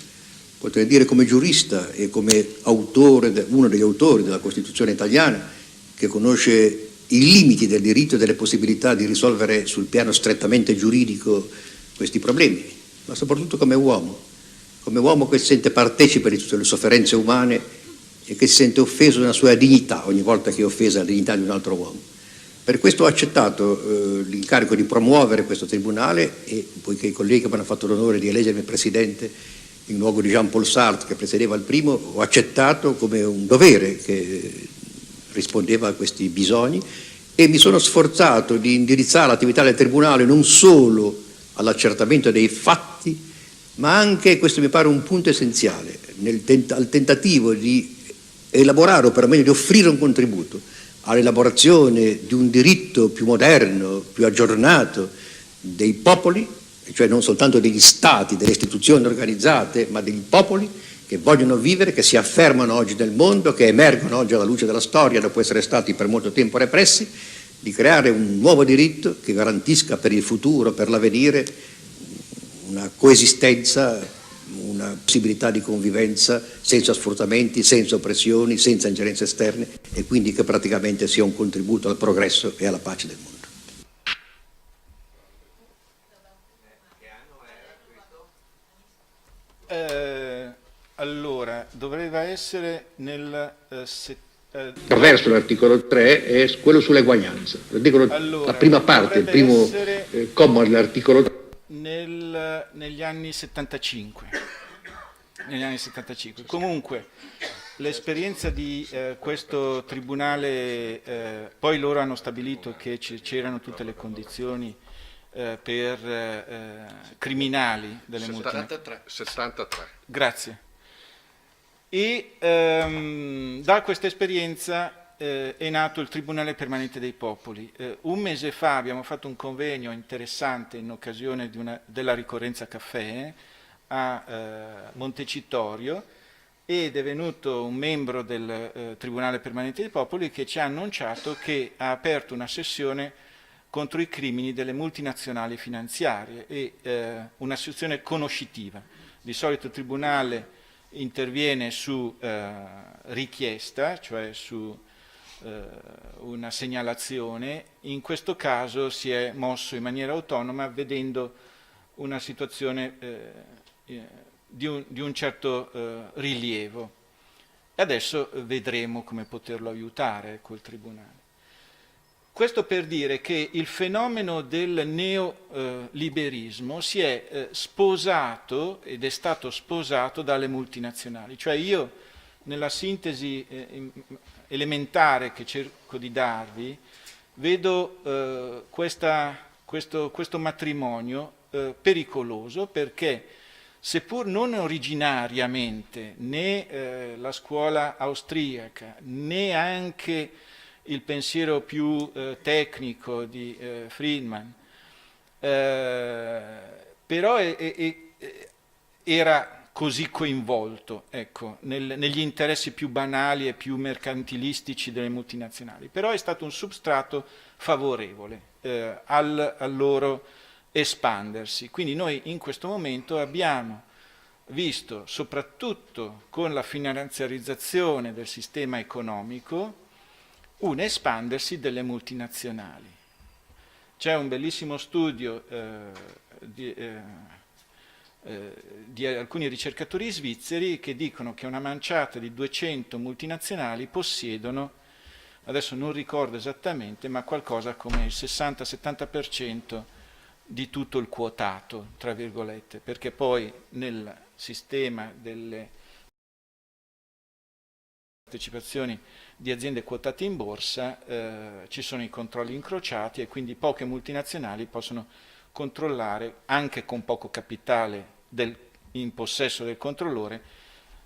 Potrei dire come giurista e come autore, uno degli autori della Costituzione italiana, che conosce i limiti del diritto e delle possibilità di risolvere sul piano strettamente giuridico questi problemi, ma soprattutto come uomo che si sente partecipe di tutte le sofferenze umane e che si sente offeso nella sua dignità ogni volta che è offesa la dignità di un altro uomo. Per questo ho accettato l'incarico di promuovere questo tribunale e poiché i colleghi mi hanno fatto l'onore di eleggermi presidente in luogo di Jean-Paul Sartre che presiedeva il primo, ho accettato come un dovere che rispondeva a questi bisogni e mi sono sforzato di indirizzare l'attività del tribunale non solo all'accertamento dei fatti, ma anche, questo mi pare un punto essenziale, al tentativo di elaborare o perlomeno di offrire un contributo all'elaborazione di un diritto più moderno, più aggiornato dei popoli, cioè non soltanto degli stati, delle istituzioni organizzate, ma dei popoli che vogliono vivere, che si affermano oggi nel mondo, che emergono oggi alla luce della storia dopo essere stati per molto tempo repressi, di creare un nuovo diritto che garantisca per il futuro, per l'avvenire, una coesistenza, una possibilità di convivenza senza sfruttamenti, senza oppressioni, senza ingerenze esterne e quindi che praticamente sia un contributo al progresso e alla pace del mondo. Allora, doveva essere nel Attraverso l'articolo 3 è quello sull'eguaglianza. La prima parte, il primo comma dell'articolo 3. Negli anni 75. Comunque, l'esperienza di questo tribunale, poi loro hanno stabilito che c'erano tutte le condizioni per criminali delle multinazionali. 73. Grazie. E da questa esperienza è nato il Tribunale Permanente dei Popoli. Un mese fa abbiamo fatto un convegno interessante in occasione della ricorrenza caffè a Montecitorio ed è venuto un membro del Tribunale Permanente dei Popoli che ci ha annunciato che ha aperto una sessione contro i crimini delle multinazionali finanziarie e una sessione conoscitiva. Di solito il Tribunale interviene su richiesta, cioè su una segnalazione. In questo caso si è mosso in maniera autonoma vedendo una situazione di un certo rilievo. E adesso vedremo come poterlo aiutare col Tribunale. Questo per dire che il fenomeno del neoliberismo si è sposato ed è stato sposato dalle multinazionali. Cioè io, nella sintesi elementare che cerco di darvi, vedo questo matrimonio pericoloso, perché seppur non originariamente né la scuola austriaca né anche il pensiero più tecnico di Friedman, però era così coinvolto, ecco, negli interessi più banali e più mercantilistici delle multinazionali, però è stato un substrato favorevole al loro espandersi. Quindi noi in questo momento abbiamo visto, soprattutto con la finanziarizzazione del sistema economico, un espandersi delle multinazionali. C'è un bellissimo studio di alcuni ricercatori svizzeri che dicono che una manciata di 200 multinazionali possiedono, adesso non ricordo esattamente, ma qualcosa come il 60-70% di tutto il quotato, tra virgolette, perché poi nel sistema delle partecipazioni di aziende quotate in borsa ci sono i controlli incrociati e quindi poche multinazionali possono controllare, anche con poco capitale in possesso del controllore,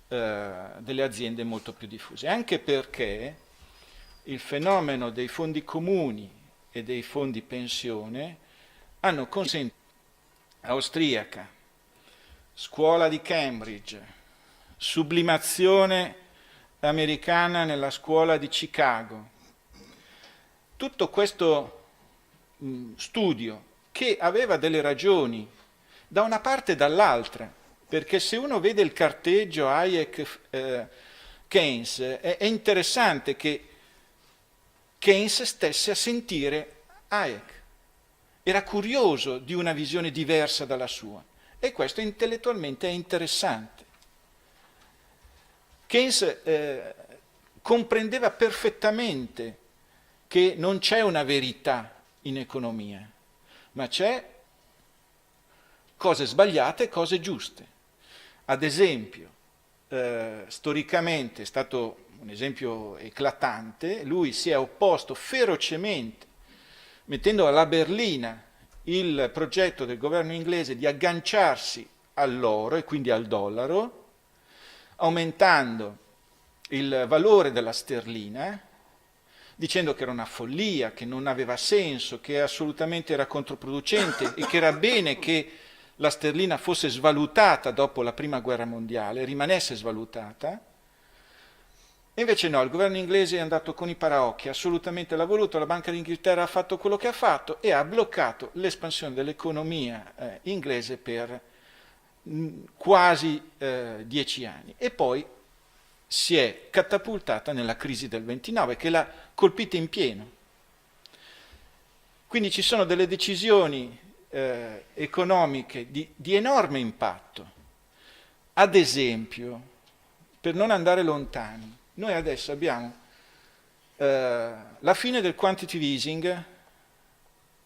delle aziende molto più diffuse. Anche perché il fenomeno dei fondi comuni e dei fondi pensione hanno consentito austriaca, scuola di Cambridge, sublimazione americana nella scuola di Chicago. Tutto questo studio che aveva delle ragioni da una parte e dall'altra, perché se uno vede il carteggio Hayek-Keynes è interessante che Keynes stesse a sentire Hayek, era curioso di una visione diversa dalla sua e questo intellettualmente è interessante. Keynes comprendeva perfettamente che non c'è una verità in economia, ma c'è cose sbagliate e cose giuste. Ad esempio, storicamente è stato un esempio eclatante, lui si è opposto ferocemente, mettendo alla berlina il progetto del governo inglese di agganciarsi all'oro e quindi al dollaro, aumentando il valore della sterlina, dicendo che era una follia, che non aveva senso, che assolutamente era controproducente e che era bene che la sterlina fosse svalutata dopo la prima guerra mondiale, rimanesse svalutata. E invece no, il governo inglese è andato con i paraocchi, assolutamente l'ha voluto, la Banca d'Inghilterra ha fatto quello che ha fatto e ha bloccato l'espansione dell'economia inglese per quasi 10 anni e poi si è catapultata nella crisi del 29 che l'ha colpita in pieno. Quindi ci sono delle decisioni economiche di enorme impatto. Ad esempio, per non andare lontani, noi adesso abbiamo la fine del quantitative easing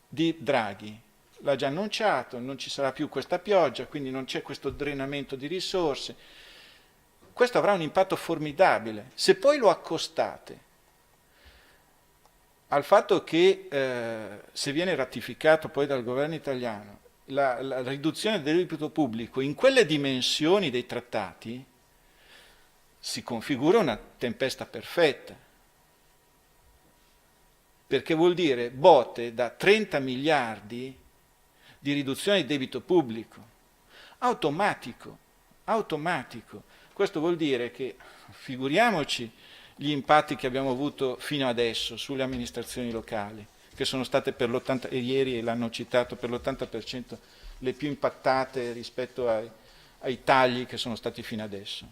di Draghi. L'ha già annunciato, non ci sarà più questa pioggia, quindi non c'è questo drenamento di risorse. Questo avrà un impatto formidabile. Se poi lo accostate al fatto che se viene ratificato poi dal governo italiano la riduzione del debito pubblico in quelle dimensioni dei trattati, si configura una tempesta perfetta. Perché vuol dire botte da 30 miliardi di riduzione di debito pubblico, automatico. Questo vuol dire che, figuriamoci gli impatti che abbiamo avuto fino adesso sulle amministrazioni locali, che sono state per l'80%, e ieri l'hanno citato, per l'80% le più impattate rispetto ai tagli che sono stati fino adesso.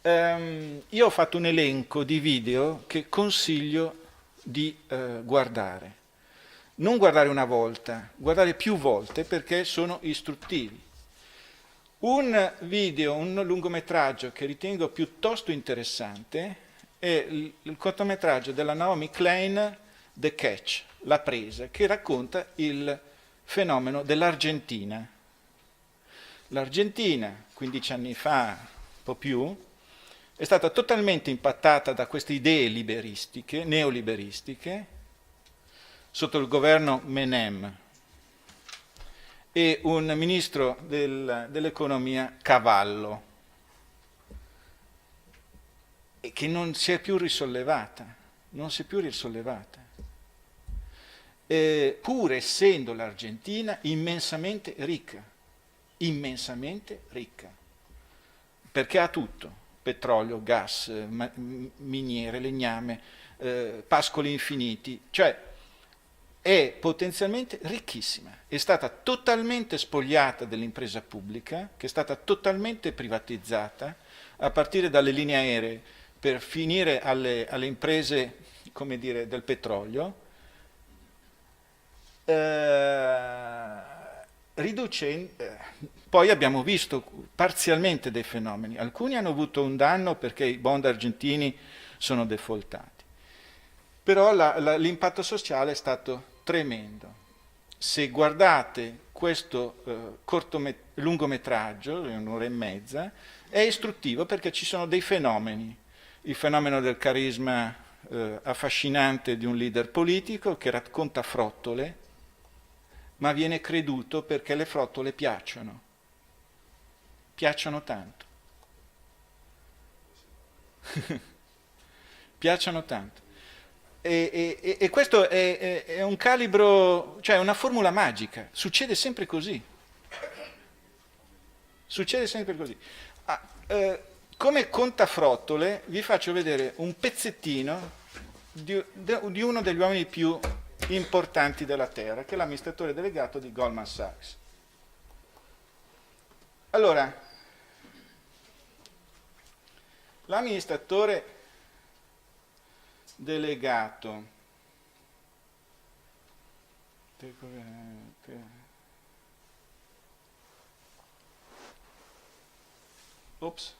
Io ho fatto un elenco di video che consiglio di guardare. Non guardare una volta, guardare più volte perché sono istruttivi. Un video, un lungometraggio che ritengo piuttosto interessante è il cortometraggio della Naomi Klein, The Catch, La presa, che racconta il fenomeno dell'Argentina. L'Argentina, 15 anni fa, un po' più, è stata totalmente impattata da queste idee liberistiche, neoliberistiche, sotto il governo Menem e un ministro dell'economia Cavallo, e che non si è più risollevata, pur essendo l'Argentina immensamente ricca, perché ha tutto, petrolio, gas, miniere, legname, pascoli infiniti, cioè è potenzialmente ricchissima, è stata totalmente spogliata dell'impresa pubblica, che è stata totalmente privatizzata, a partire dalle linee aeree per finire alle imprese, come dire, del petrolio, poi abbiamo visto parzialmente dei fenomeni, alcuni hanno avuto un danno perché i bond argentini sono defaultati, però l'impatto sociale è stato tremendo. Se guardate questo lungometraggio, di un'ora e mezza, è istruttivo perché ci sono dei fenomeni, il fenomeno del carisma affascinante di un leader politico che racconta frottole, ma viene creduto perché le frottole piacciono tanto. Piacciono tanto. E questo è un calibro, cioè una formula magica, succede sempre così. Come contafrottole vi faccio vedere un pezzettino di uno degli uomini più importanti della Terra, che è l'amministratore delegato di Goldman Sachs. Allora, l'amministratore delegato ops,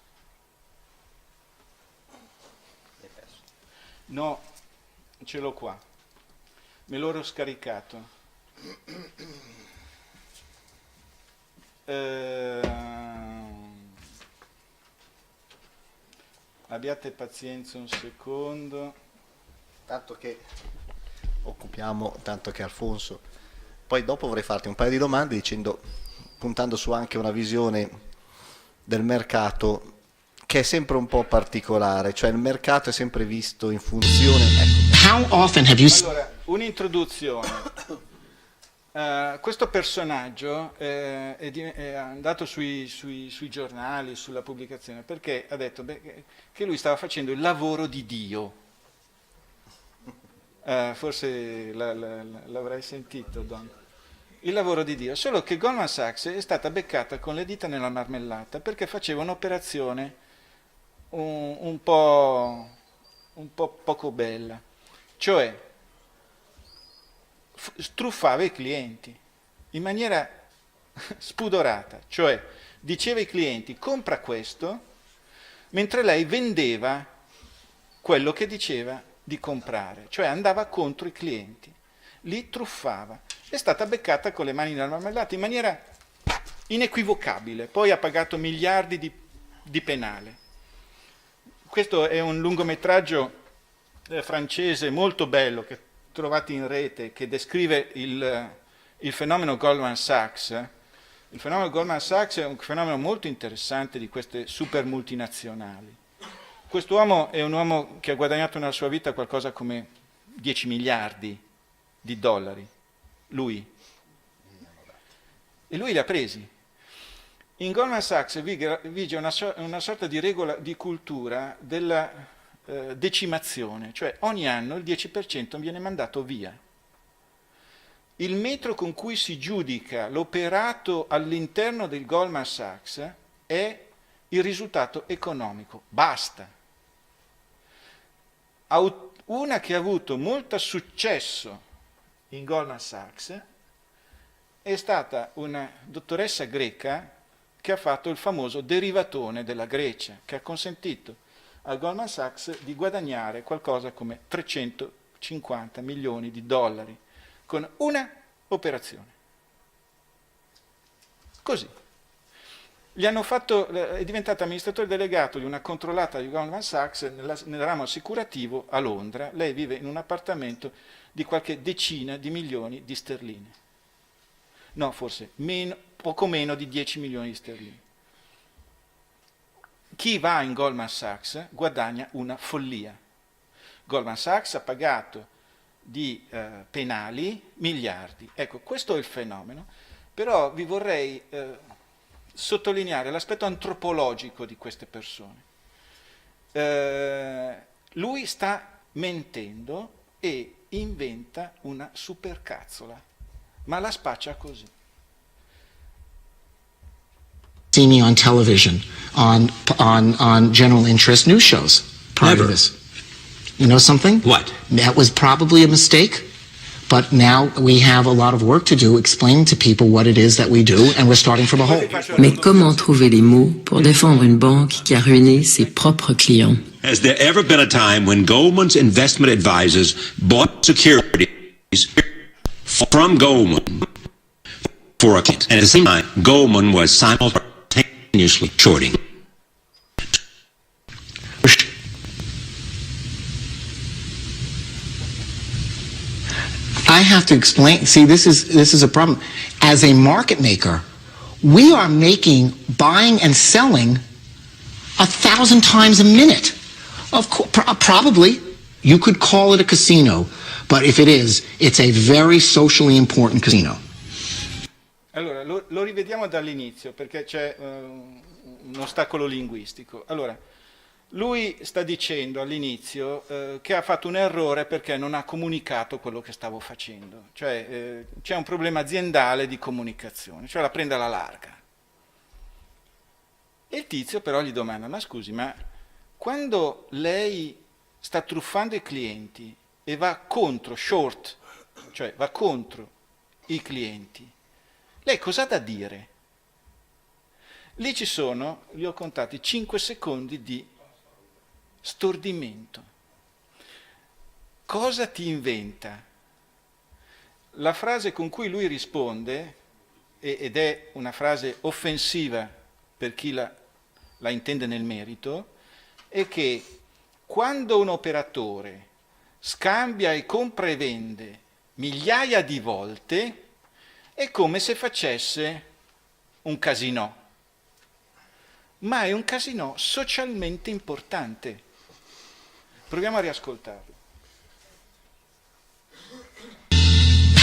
no, ce l'ho qua, me l'ho scaricato. Abbiate pazienza un secondo. Tanto che Alfonso, poi dopo vorrei farti un paio di domande puntando su anche una visione del mercato che è sempre un po' particolare, cioè il mercato è sempre visto in funzione. Allora, un'introduzione. Questo personaggio è andato sui giornali, sulla pubblicazione, perché ha detto che lui stava facendo il lavoro di Dio. Forse l'avrai sentito, Don. Il lavoro di Dio, solo che Goldman Sachs è stata beccata con le dita nella marmellata perché faceva un'operazione un po' poco bella, cioè truffava i clienti in maniera spudorata, cioè diceva ai clienti compra questo, mentre lei vendeva quello che diceva di comprare, cioè andava contro i clienti, li truffava. È stata beccata con le mani nella marmellata in maniera inequivocabile, poi ha pagato miliardi di penale. Questo è un lungometraggio francese molto bello che trovate in rete, che descrive il fenomeno Goldman Sachs. Il fenomeno Goldman Sachs è un fenomeno molto interessante di queste super multinazionali. Quest'uomo è un uomo che ha guadagnato nella sua vita qualcosa come 10 miliardi di dollari, lui. E lui li ha presi. In Goldman Sachs vige una sorta di regola di cultura della decimazione, cioè ogni anno il 10% viene mandato via. Il metro con cui si giudica l'operato all'interno del Goldman Sachs è il risultato economico, basta. Una che ha avuto molto successo in Goldman Sachs è stata una dottoressa greca che ha fatto il famoso derivatone della Grecia, che ha consentito al Goldman Sachs di guadagnare qualcosa come 350 milioni di dollari con una operazione. Così. È diventato amministratore delegato di una controllata di Goldman Sachs nel ramo assicurativo a Londra. Lei vive in un appartamento di qualche decina di milioni di sterline. No, forse poco meno di 10 milioni di sterline. Chi va in Goldman Sachs guadagna una follia. Goldman Sachs ha pagato di penali miliardi. Ecco, questo è il fenomeno, però vi vorrei sottolineare l'aspetto antropologico di queste persone. Lui sta mentendo e inventa una supercazzola, ma la spaccia così. See me on television, on general interest news shows prior to this. You know something? What? That was probably a mistake, but now we have a lot of work to do explaining to people what it is that we do, and we're starting from a whole. Mais comment trouver les mots pour défendre une banque qui a ruiné ses propres clients? Has there ever been a time when Goldman's investment advisors bought securities from Goldman for a client, and at the same time, Goldman was simultaneously shorting? I have to explain. See, this is a problem. As a market maker, we are making buying and selling 1,000 times a minute. Probably, you could call it a casino, but if it is, it's a very socially important casino. Allora, lo rivediamo dall'inizio perché c'è un ostacolo linguistico. Allora, lui sta dicendo all'inizio che ha fatto un errore perché non ha comunicato quello che stavo facendo, cioè c'è un problema aziendale di comunicazione, cioè la prende alla larga. E il tizio però gli domanda, ma scusi, ma quando lei sta truffando i clienti e va contro, short, cioè va contro i clienti, lei cosa ha da dire? Lì ci sono, li ho contati, 5 secondi di stordimento. Cosa ti inventa? La frase con cui lui risponde, ed è una frase offensiva per chi la intende nel merito, è che quando un operatore scambia e compra e vende migliaia di volte, è come se facesse un casinò, ma è un casinò socialmente importante. Proviamo a riascoltarlo.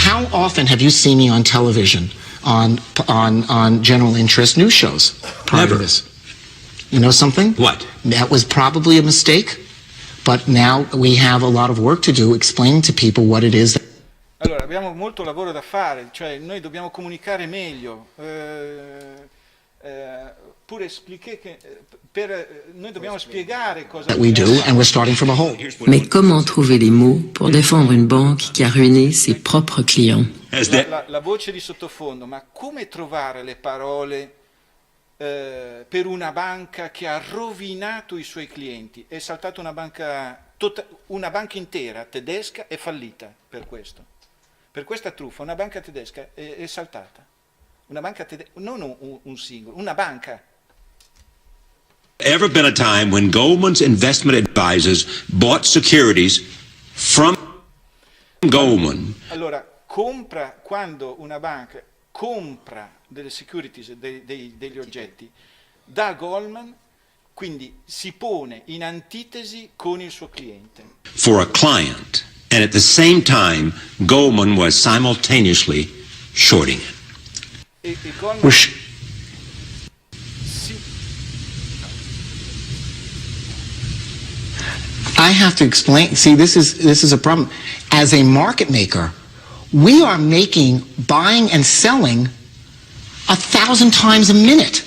How often have you seen me on television, on general interest news shows prior to this? You know something? What? That was probably a mistake, but now we have a lot of work to do explaining to people what it is. Allora, abbiamo molto lavoro da fare, cioè noi dobbiamo comunicare meglio. Noi dobbiamo spiegare cosa That we do, and we're starting from a whole. Mais comment trouver les mots pour défendre une banque qui a ruiné ses propres clients? La voce di sottofondo, ma come trovare le parole per una banca che ha rovinato i suoi clienti? È saltata una banca intera tedesca è fallita per questo. Per questa truffa una banca tedesca è saltata. Una banca tedesca, non un singolo, una banca. Ever been a time when Goldman's investment advisors bought securities from Goldman? Allora, quando una banca compra delle securities, degli oggetti da Goldman, quindi si pone in antitesi con il suo cliente. For a client, and at the same time, Goldman was simultaneously shorting it. E Goldman I have to explain, see, this is a problem. As a market maker, we are making buying and selling 1,000 times a minute.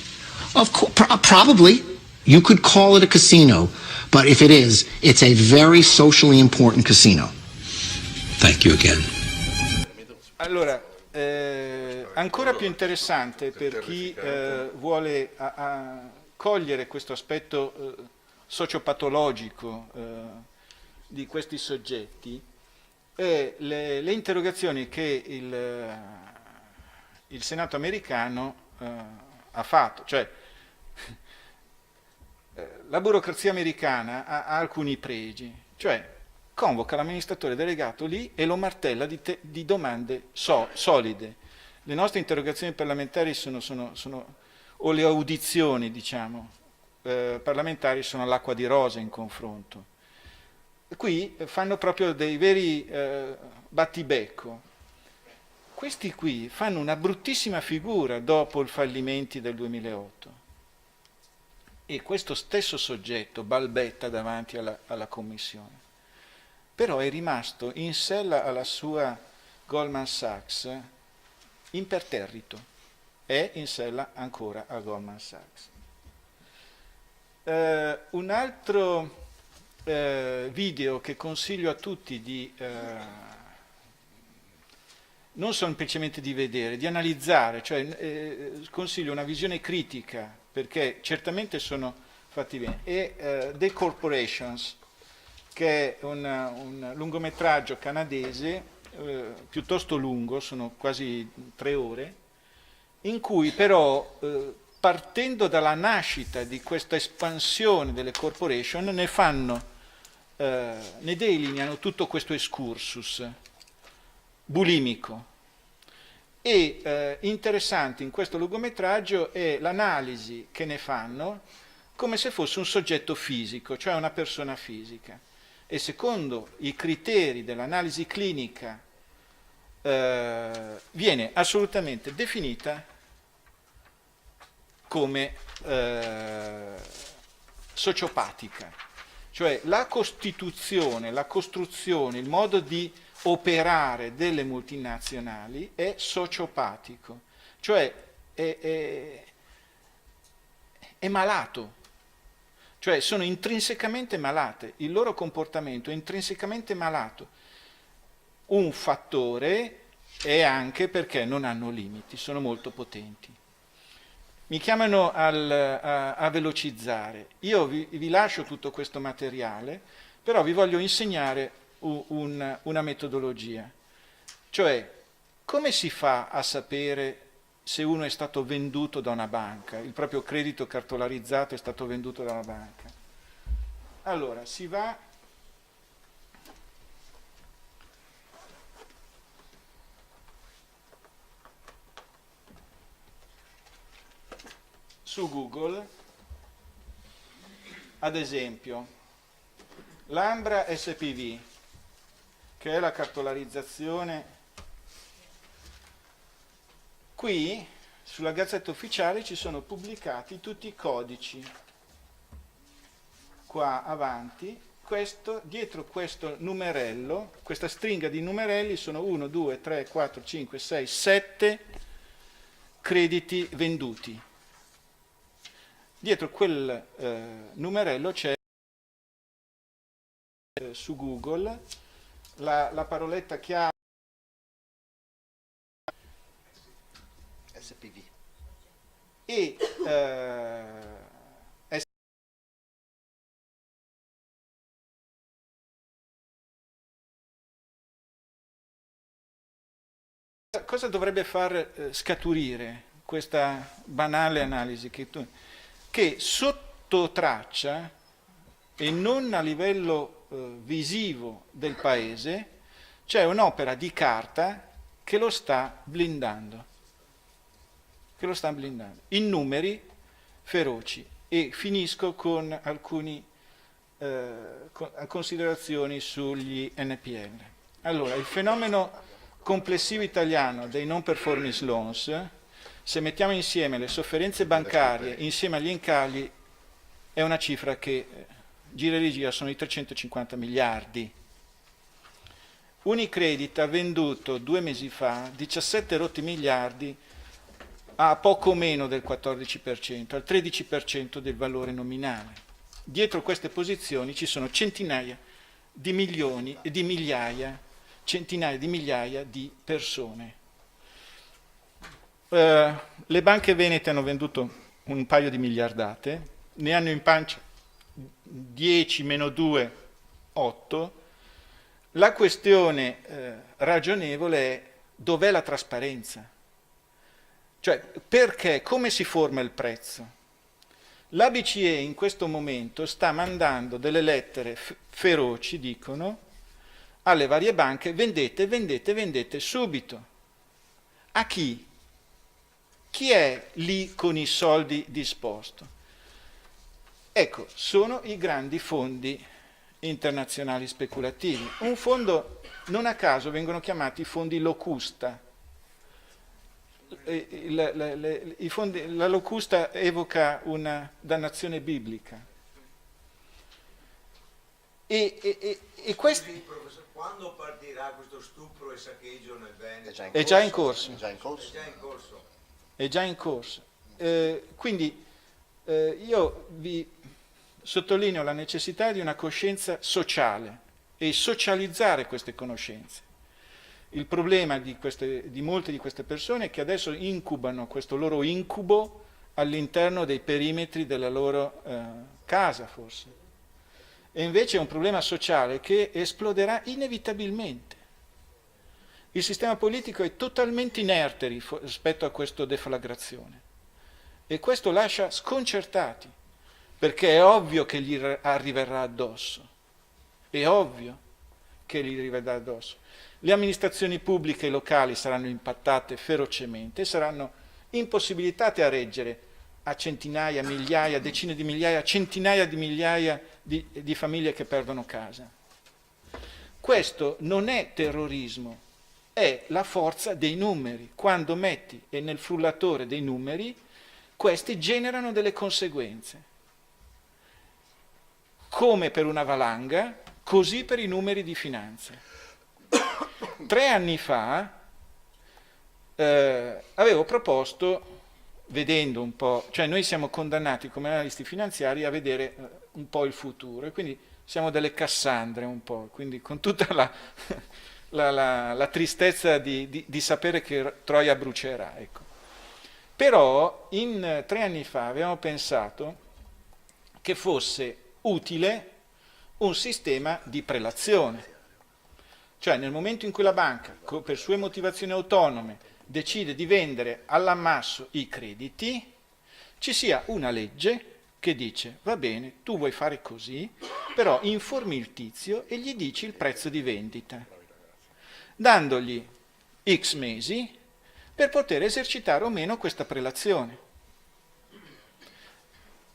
Probably, you could call it a casino, but if it is, it's a very socially important casino. Thank you again. Allora, ancora più interessante per chi vuole cogliere questo aspetto sociopatologico di questi soggetti è le interrogazioni che il Senato americano ha fatto. Cioè, la burocrazia americana ha alcuni pregi, cioè convoca l'amministratore delegato lì e lo martella di domande solide. Le nostre interrogazioni parlamentari o le audizioni, diciamo, parlamentari sono l'acqua di rosa in confronto. Qui fanno proprio dei veri battibecco. Questi qui fanno una bruttissima figura dopo i fallimenti del 2008. E questo stesso soggetto balbetta davanti alla Commissione. Però è rimasto in sella alla sua Goldman Sachs imperterrito, è in sella ancora a Goldman Sachs. Un altro video che consiglio a tutti non semplicemente di vedere, di analizzare, cioè consiglio una visione critica, perché certamente sono fatti bene, è The Corporations, che è un lungometraggio canadese piuttosto lungo, sono quasi 3 ore, in cui però partendo dalla nascita di questa espansione delle corporation ne delineano tutto questo excursus bulimico. E interessante in questo lungometraggio è l'analisi che ne fanno come se fosse un soggetto fisico, cioè una persona fisica. E secondo i criteri dell'analisi clinica viene assolutamente definita come sociopatica, cioè la costituzione, la costruzione, il modo di operare delle multinazionali è sociopatico, cioè è malato. Cioè sono intrinsecamente malate, il loro comportamento è intrinsecamente malato. Un fattore è anche perché non hanno limiti, sono molto potenti. Mi chiamano a velocizzare. Io vi lascio tutto questo materiale, però vi voglio insegnare una metodologia. Cioè, come si fa a sapere se uno è stato venduto da una banca, il proprio credito cartolarizzato è stato venduto da una banca? Allora, si va su Google, ad esempio, Lambra SPV, che è la cartolarizzazione. Qui, sulla Gazzetta Ufficiale, ci sono pubblicati tutti i codici. Qua avanti, dietro questo numerello, questa stringa di numerelli sono 1, 2, 3, 4, 5, 6, 7 crediti venduti. Dietro quel numerello c'è su Google la paroletta chiave SPV e cosa dovrebbe far scaturire questa banale analisi che sotto traccia e non a livello visivo del paese c'è un'opera di carta che lo sta blindando, in numeri feroci. E finisco con alcune considerazioni sugli NPL. Allora, il fenomeno complessivo italiano dei non performance loans, se mettiamo insieme le sofferenze bancarie insieme agli incagli, è una cifra che gira e rigira sono i 350 miliardi. Unicredit ha venduto 2 mesi fa 17 rotti miliardi a poco meno del 14%, al 13% del valore nominale. Dietro queste posizioni ci sono centinaia di milioni e di migliaia, centinaia di migliaia di persone. Le banche venete hanno venduto un paio di miliardate, ne hanno in pancia 10 meno 2, 8. La questione ragionevole è dov'è la trasparenza? Cioè, perché, come si forma il prezzo? La BCE in questo momento sta mandando delle lettere feroci, dicono, alle varie banche: vendete, vendete, vendete subito. A chi? Chi è lì con i soldi disposti? Ecco, sono i grandi fondi internazionali speculativi. Un fondo, non a caso vengono chiamati fondi locusta. La locusta evoca una dannazione biblica. E questi... Quando partirà questo stupro e saccheggio nel Veneto? È già in corso. È già in corso. È già in corso. Quindi io vi sottolineo la necessità di una coscienza sociale e socializzare queste conoscenze. Il problema di molte di queste persone è che adesso incubano questo loro incubo all'interno dei perimetri della loro casa, forse. E invece è un problema sociale che esploderà inevitabilmente. Il sistema politico è totalmente inerte rispetto a questa deflagrazione e questo lascia sconcertati, perché è ovvio che gli arriverà addosso. È ovvio che gli arriverà addosso. Le amministrazioni pubbliche e locali saranno impattate ferocemente, saranno impossibilitate a reggere a centinaia, migliaia, decine di migliaia, centinaia di migliaia di famiglie che perdono casa. Questo non è terrorismo, è la forza dei numeri. Quando metti nel frullatore dei numeri, questi generano delle conseguenze. Come per una valanga, così per i numeri di finanza. 3 anni fa avevo proposto, vedendo un po', cioè noi siamo condannati come analisti finanziari a vedere un po' il futuro, e quindi siamo delle Cassandre un po', quindi con tutta la tristezza di sapere che Troia brucerà. Ecco. Però 3 anni fa avevamo pensato che fosse utile un sistema di prelazione. Cioè nel momento in cui la banca, per sue motivazioni autonome, decide di vendere all'ammasso i crediti, ci sia una legge che dice: va bene, tu vuoi fare così, però informi il tizio e gli dici il prezzo di vendita, dandogli X mesi per poter esercitare o meno questa prelazione.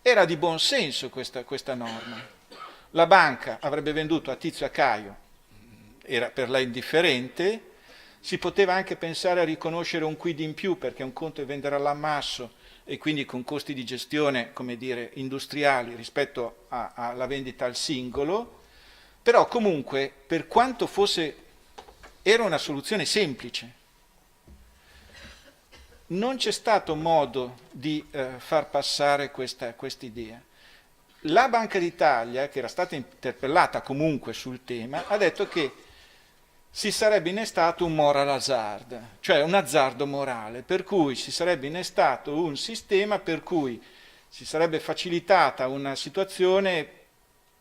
Era di buon senso questa norma. La banca avrebbe venduto a Tizio e a Caio, era per lei indifferente, si poteva anche pensare a riconoscere un quid in più, perché un conto è vendere all'ammasso e quindi con costi di gestione, come dire, industriali rispetto alla vendita al singolo, però comunque, per quanto fosse, era una soluzione semplice. Non c'è stato modo di far passare questa idea. La Banca d'Italia, che era stata interpellata comunque sul tema, ha detto che si sarebbe innestato un moral hazard, cioè un azzardo morale, per cui si sarebbe innestato un sistema per cui si sarebbe facilitata una situazione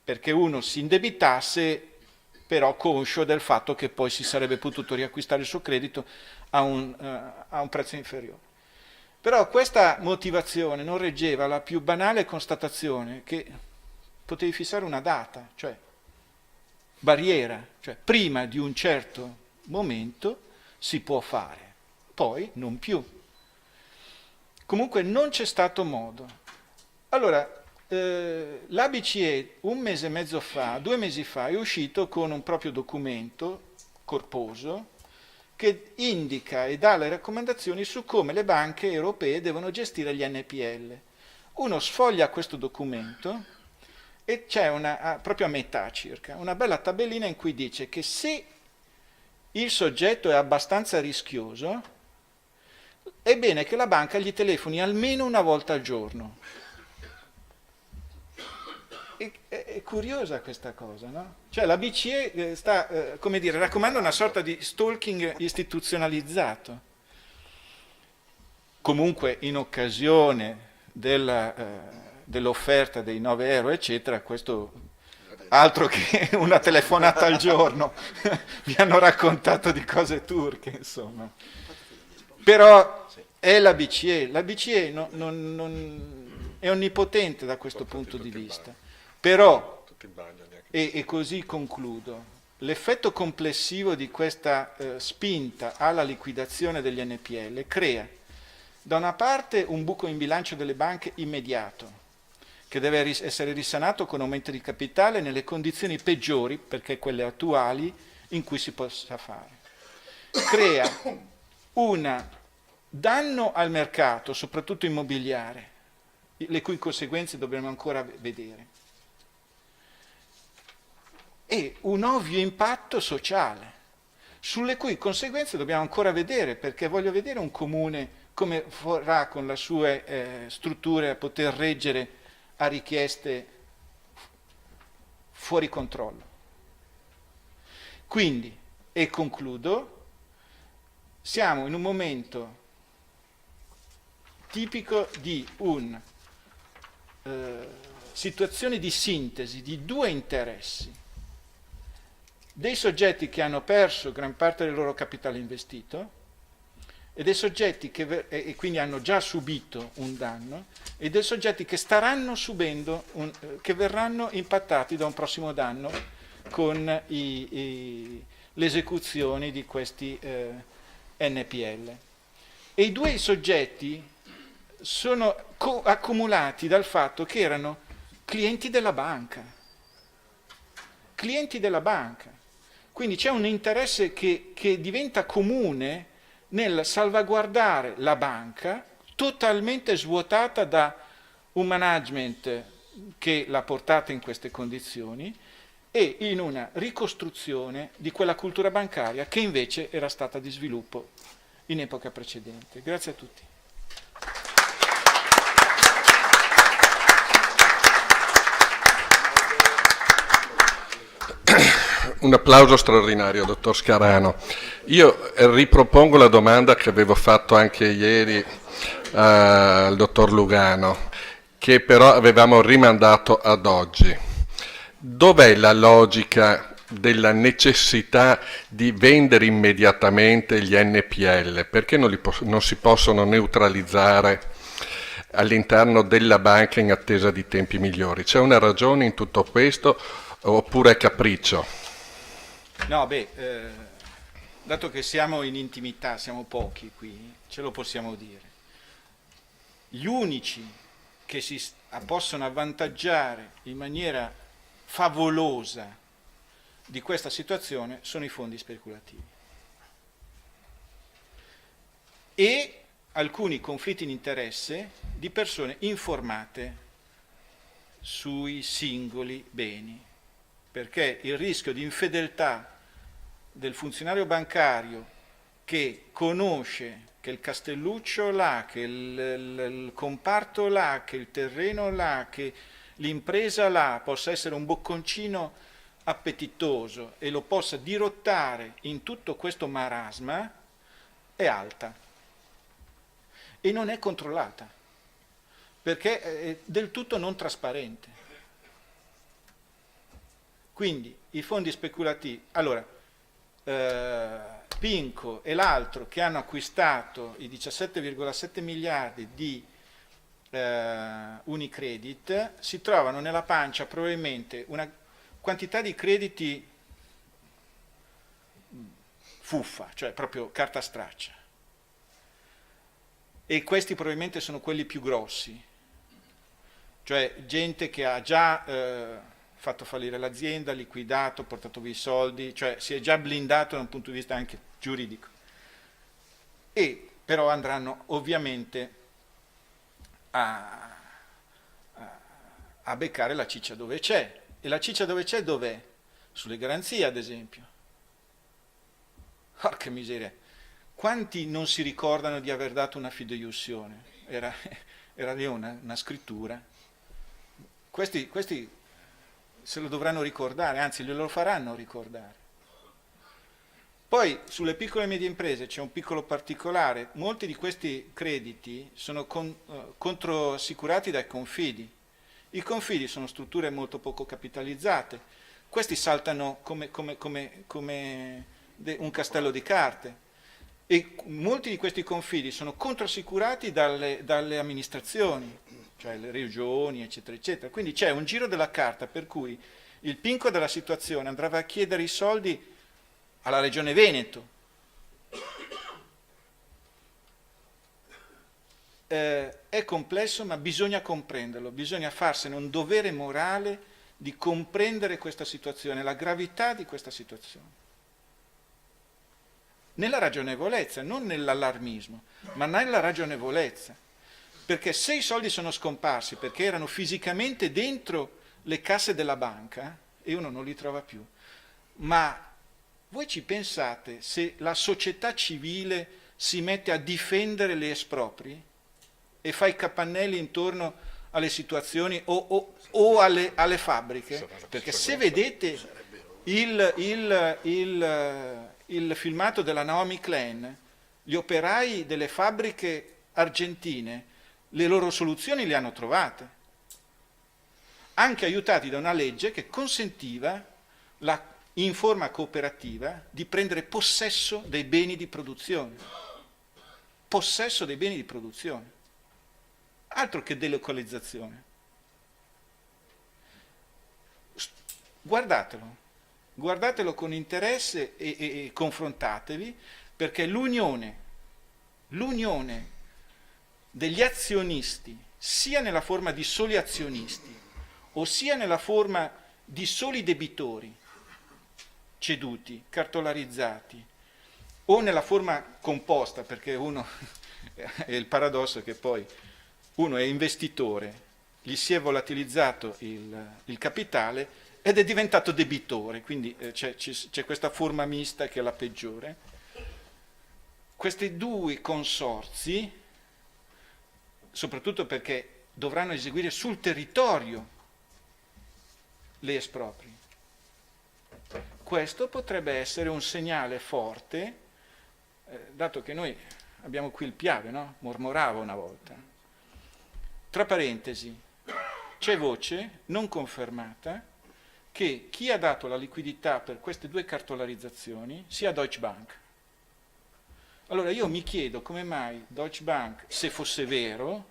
perché uno si indebitasse, però conscio del fatto che poi si sarebbe potuto riacquistare il suo credito a un prezzo inferiore. Però questa motivazione non reggeva la più banale constatazione che potevi fissare una data, cioè barriera, cioè prima di un certo momento si può fare, poi non più. Comunque non c'è stato modo. Allora, la BCE 1 mese e mezzo fa, 2 mesi fa, è uscito con un proprio documento corposo che indica e dà le raccomandazioni su come le banche europee devono gestire gli NPL. Uno sfoglia questo documento E c'è proprio a metà circa, una bella tabellina in cui dice che se il soggetto è abbastanza rischioso, è bene che la banca gli telefoni almeno una volta al giorno. È curiosa questa cosa, no? Cioè la BCE sta, come dire, raccomanda una sorta di stalking istituzionalizzato. Comunque in occasione dell'offerta dei 9 euro, eccetera, questo altro che una telefonata al giorno, mi hanno raccontato di cose turche, insomma. Però è la BCE è onnipotente da questo punto di vista. Però, e così concludo, l'effetto complessivo di questa spinta alla liquidazione degli NPL crea da una parte un buco in bilancio delle banche immediato, che deve essere risanato con aumento di capitale nelle condizioni peggiori, perché quelle attuali, in cui si possa fare. Crea un danno al mercato, soprattutto immobiliare, le cui conseguenze dobbiamo ancora vedere, e un ovvio impatto sociale, sulle cui conseguenze dobbiamo ancora vedere, perché voglio vedere un comune come vorrà con le sue strutture a poter reggere a richieste fuori controllo. Quindi, e concludo, siamo in un momento tipico di una situazione di sintesi di due interessi, dei soggetti che hanno perso gran parte del loro capitale investito e dei soggetti che e quindi hanno già subito un danno, e dei soggetti che staranno subendo, che verranno impattati da un prossimo danno con le esecuzioni di questi NPL. E i due soggetti sono accumulati dal fatto che erano clienti della banca. Clienti della banca. Quindi c'è un interesse che diventa comune nel salvaguardare la banca, totalmente svuotata da un management che l'ha portata in queste condizioni, e in una ricostruzione di quella cultura bancaria che invece era stata di sviluppo in epoca precedente. Grazie a tutti. Un applauso straordinario, dottor Scarano. Io ripropongo la domanda che avevo fatto anche ieri al dottor Lugano, che però avevamo rimandato ad oggi. Dov'è la logica della necessità di vendere immediatamente gli NPL? Perché non si possono neutralizzare all'interno della banca in attesa di tempi migliori? C'è una ragione in tutto questo oppure è capriccio? No, dato che siamo in intimità, siamo pochi qui, ce lo possiamo dire. Gli unici che si possono avvantaggiare in maniera favolosa di questa situazione sono i fondi speculativi e alcuni conflitti di interesse di persone informate sui singoli beni, perché il rischio di infedeltà del funzionario bancario che conosce che il castelluccio là, che il comparto là, che il terreno là, che l'impresa là possa essere un bocconcino appetitoso e lo possa dirottare in tutto questo marasma è alta e non è controllata, perché è del tutto non trasparente. Quindi i fondi speculativi, allora Pinco e l'altro che hanno acquistato i 17,7 miliardi di Unicredit si trovano nella pancia probabilmente una quantità di crediti fuffa, cioè proprio carta straccia, e questi probabilmente sono quelli più grossi, cioè gente che ha già fatto fallire l'azienda, liquidato, portato via i soldi, cioè si è già blindato da un punto di vista anche giuridico, e però andranno ovviamente a a beccare la ciccia dove c'è. E la ciccia dove c'è dov'è? Sulle garanzie, ad esempio. Porca miseria. Quanti non si ricordano di aver dato una fideiussione? Era lì una scrittura. Questi se lo dovranno ricordare, anzi glielo faranno ricordare. Poi sulle piccole e medie imprese c'è un piccolo particolare: molti di questi crediti sono controassicurati dai confidi. I confidi sono strutture molto poco capitalizzate, questi saltano come un castello di carte, e molti di questi confidi sono controassicurati dalle amministrazioni, cioè le regioni, eccetera, eccetera. Quindi c'è un giro della carta per cui il pinco della situazione andrà a chiedere i soldi alla Regione Veneto. È complesso, ma bisogna comprenderlo, bisogna farsene un dovere morale di comprendere questa situazione, la gravità di questa situazione. Nella ragionevolezza, non nell'allarmismo, ma nella ragionevolezza. Perché se i soldi sono scomparsi perché erano fisicamente dentro le casse della banca e uno non li trova più, ma voi ci pensate se la società civile si mette a difendere gli espropri e fa i capannelli intorno alle situazioni o alle fabbriche? Perché se vedete il filmato della Naomi Klein, gli operai delle fabbriche argentine le loro soluzioni le hanno trovate, anche aiutati da una legge che consentiva in forma cooperativa di prendere possesso dei beni di produzione. Possesso dei beni di produzione. Altro che delocalizzazione. Guardatelo con interesse e confrontatevi, perché l'unione degli azionisti, sia nella forma di soli azionisti, o sia nella forma di soli debitori, ceduti, cartolarizzati, o nella forma composta, perché uno è il paradosso che poi uno è investitore, gli si è volatilizzato il capitale ed è diventato debitore, quindi c'è questa forma mista che è la peggiore. Questi due consorzi, soprattutto perché dovranno eseguire sul territorio le espropri, questo potrebbe essere un segnale forte, dato che noi abbiamo qui il Piave, no? Mormorava una volta. Tra parentesi, c'è voce non confermata che chi ha dato la liquidità per queste due cartolarizzazioni sia Deutsche Bank. Allora io mi chiedo come mai Deutsche Bank, se fosse vero,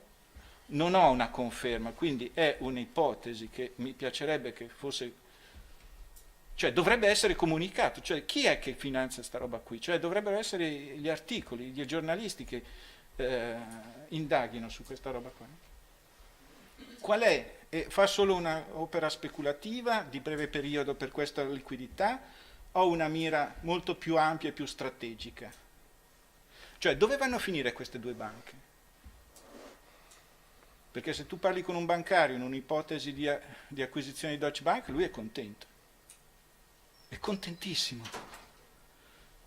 non ho una conferma, quindi è un'ipotesi che mi piacerebbe che fosse, cioè dovrebbe essere comunicato, cioè chi è che finanzia sta roba qui? Cioè dovrebbero essere gli articoli, gli giornalisti che indaghino su questa roba qua. Qual è? Fa solo un'opera speculativa di breve periodo per questa liquidità o una mira molto più ampia e più strategica? Cioè dove vanno a finire queste due banche? Perché se tu parli con un bancario in un'ipotesi di acquisizione di Deutsche Bank, lui è contento. È contentissimo.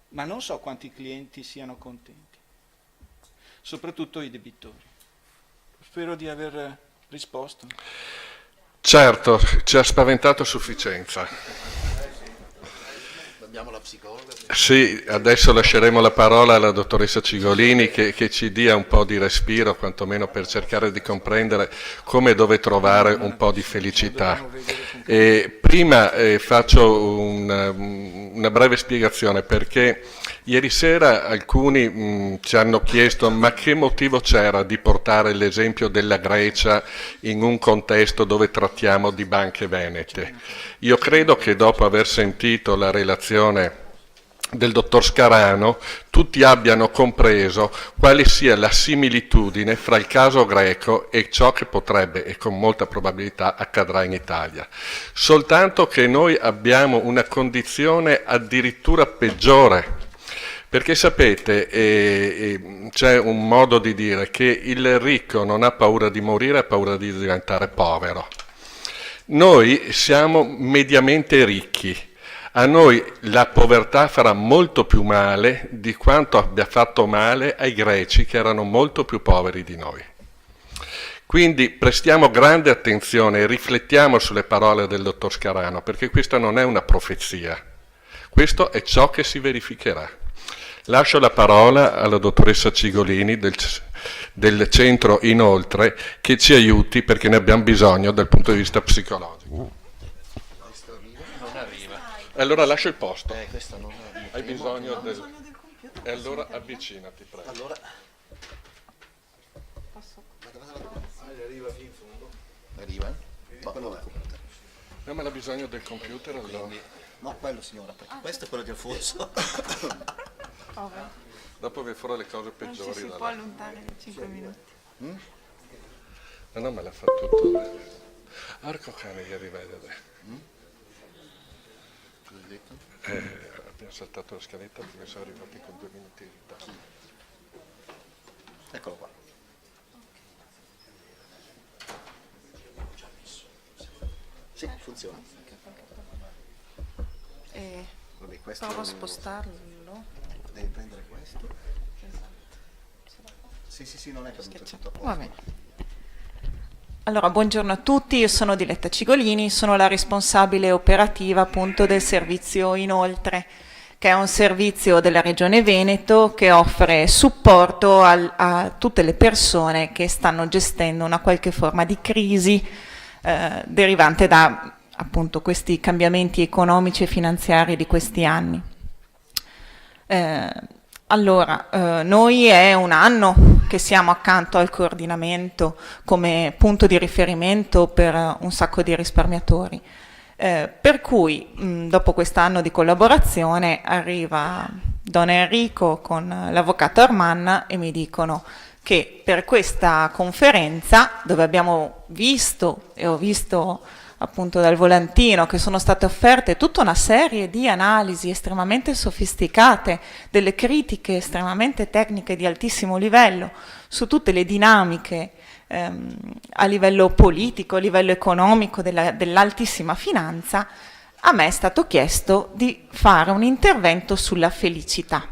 Ma non so quanti clienti siano contenti. Soprattutto i debitori. Spero di aver risposto. Certo, ci ha spaventato a sufficienza. Abbiamo la psicologa. Sì, adesso lasceremo la parola alla dottoressa Cigolini che ci dia un po' di respiro, quantomeno per cercare di comprendere come e dove trovare un po' di felicità. Prima faccio una breve spiegazione, perché ieri sera alcuni ci hanno chiesto ma che motivo c'era di portare l'esempio della Grecia in un contesto dove trattiamo di banche venete. Io credo che dopo aver sentito la relazione del dottor Scarano tutti abbiano compreso quale sia la similitudine fra il caso greco e ciò che potrebbe e con molta probabilità accadrà in Italia. Soltanto che noi abbiamo una condizione addirittura peggiore. Perché sapete, c'è un modo di dire che il ricco non ha paura di morire, ha paura di diventare povero. Noi siamo mediamente ricchi. A noi la povertà farà molto più male di quanto abbia fatto male ai greci, che erano molto più poveri di noi. Quindi prestiamo grande attenzione e riflettiamo sulle parole del dottor Scarano, perché questa non è una profezia, questo è ciò che si verificherà. Lascio la parola alla dottoressa Cigolini del centro Inoltre, che ci aiuti perché ne abbiamo bisogno dal punto di vista psicologico. Non arriva. Allora lascio il posto. Hai bisogno del computer. E allora avvicinati, prego. Allora. Arriva fin in fondo. Arriva? Ma quello è. No, ma ha bisogno del computer allora. No, quello signora, perché questo è quello di Alfonso. Dopo vi farò le cose peggiori. Non ci si può allungare 5 minuti. No, me l'ha fatto tutto. Arco cane che rivede. Cosa hai detto? Abbiamo saltato la scaletta perché sono arrivati con 2 minuti di ritardo. Eccolo qua. Sì, funziona. Vabbè, questo Provo a spostarlo. Devi prendere questo. Sì, non è caduto tutto a posto. Va bene. Allora, buongiorno a tutti, io sono Diletta Cigolini, sono la responsabile operativa appunto del servizio Inoltre, che è un servizio della Regione Veneto che offre supporto a tutte le persone che stanno gestendo una qualche forma di crisi derivante da appunto questi cambiamenti economici e finanziari di questi anni. Noi è un anno che siamo accanto al coordinamento come punto di riferimento per un sacco di risparmiatori, per cui dopo quest'anno di collaborazione arriva Don Enrico con l'avvocato Arman e mi dicono che per questa conferenza, dove abbiamo visto e ho visto appunto dal volantino che sono state offerte tutta una serie di analisi estremamente sofisticate, delle critiche estremamente tecniche di altissimo livello su tutte le dinamiche a livello politico, a livello economico dell'altissima finanza, a me è stato chiesto di fare un intervento sulla felicità.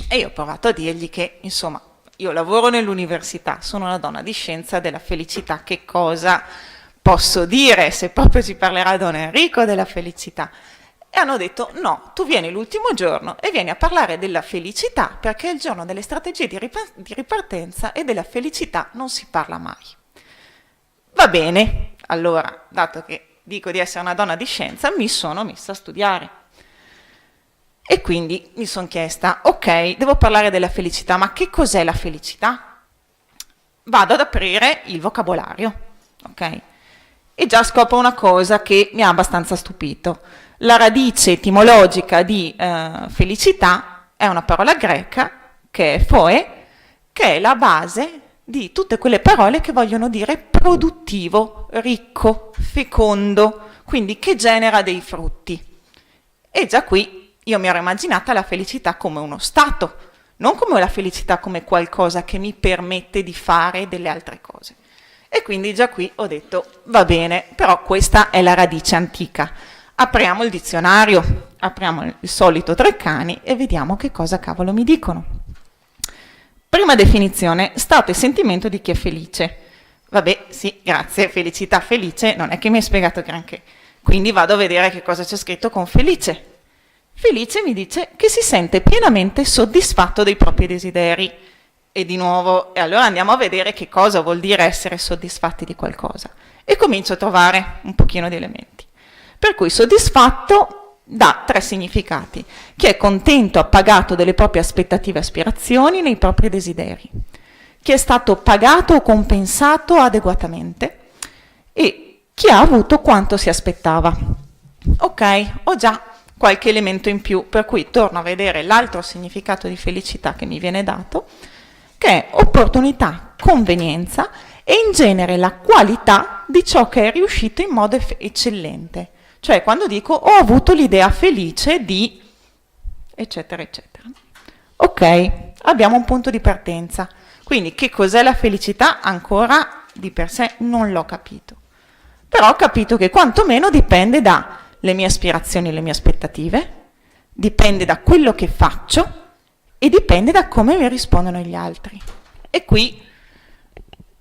E io ho provato a dirgli che, insomma, io lavoro nell'università, sono una donna di scienza della felicità, che cosa posso dire se proprio ci parlerà Don Enrico della felicità? E hanno detto no, tu vieni l'ultimo giorno e vieni a parlare della felicità perché è il giorno delle strategie di ripartenza e della felicità non si parla mai. Va bene, allora, dato che dico di essere una donna di scienza, mi sono messa a studiare. E quindi mi sono chiesta, ok, devo parlare della felicità, ma che cos'è la felicità? Vado ad aprire il vocabolario, ok? E già scopro una cosa che mi ha abbastanza stupito. La radice etimologica di felicità è una parola greca, che è phoe, che è la base di tutte quelle parole che vogliono dire produttivo, ricco, fecondo, quindi che genera dei frutti. E già qui io mi ero immaginata la felicità come uno stato, non come la felicità come qualcosa che mi permette di fare delle altre cose. E quindi già qui ho detto, va bene, però questa è la radice antica. Apriamo il dizionario, apriamo il solito Treccani e vediamo che cosa cavolo mi dicono. Prima definizione, stato e sentimento di chi è felice. Vabbè, sì, grazie, felicità, felice, non è che mi hai spiegato granché. Quindi vado a vedere che cosa c'è scritto con felice. Felice mi dice che si sente pienamente soddisfatto dei propri desideri. E di nuovo, e allora andiamo a vedere che cosa vuol dire essere soddisfatti di qualcosa. E comincio a trovare un pochino di elementi. Per cui soddisfatto dà 3 significati. Chi è contento, appagato delle proprie aspettative e aspirazioni nei propri desideri. Chi è stato pagato o compensato adeguatamente. E chi ha avuto quanto si aspettava. Ok, ho già qualche elemento in più, per cui torno a vedere l'altro significato di felicità che mi viene dato, che è opportunità, convenienza e in genere la qualità di ciò che è riuscito in modo eccellente. Cioè quando dico ho avuto l'idea felice di eccetera eccetera. Ok, abbiamo un punto di partenza. Quindi che cos'è la felicità? Ancora di per sé non l'ho capito. Però ho capito che quantomeno dipende dalle mie aspirazioni e le mie aspettative, dipende da quello che faccio e dipende da come mi rispondono gli altri. E qui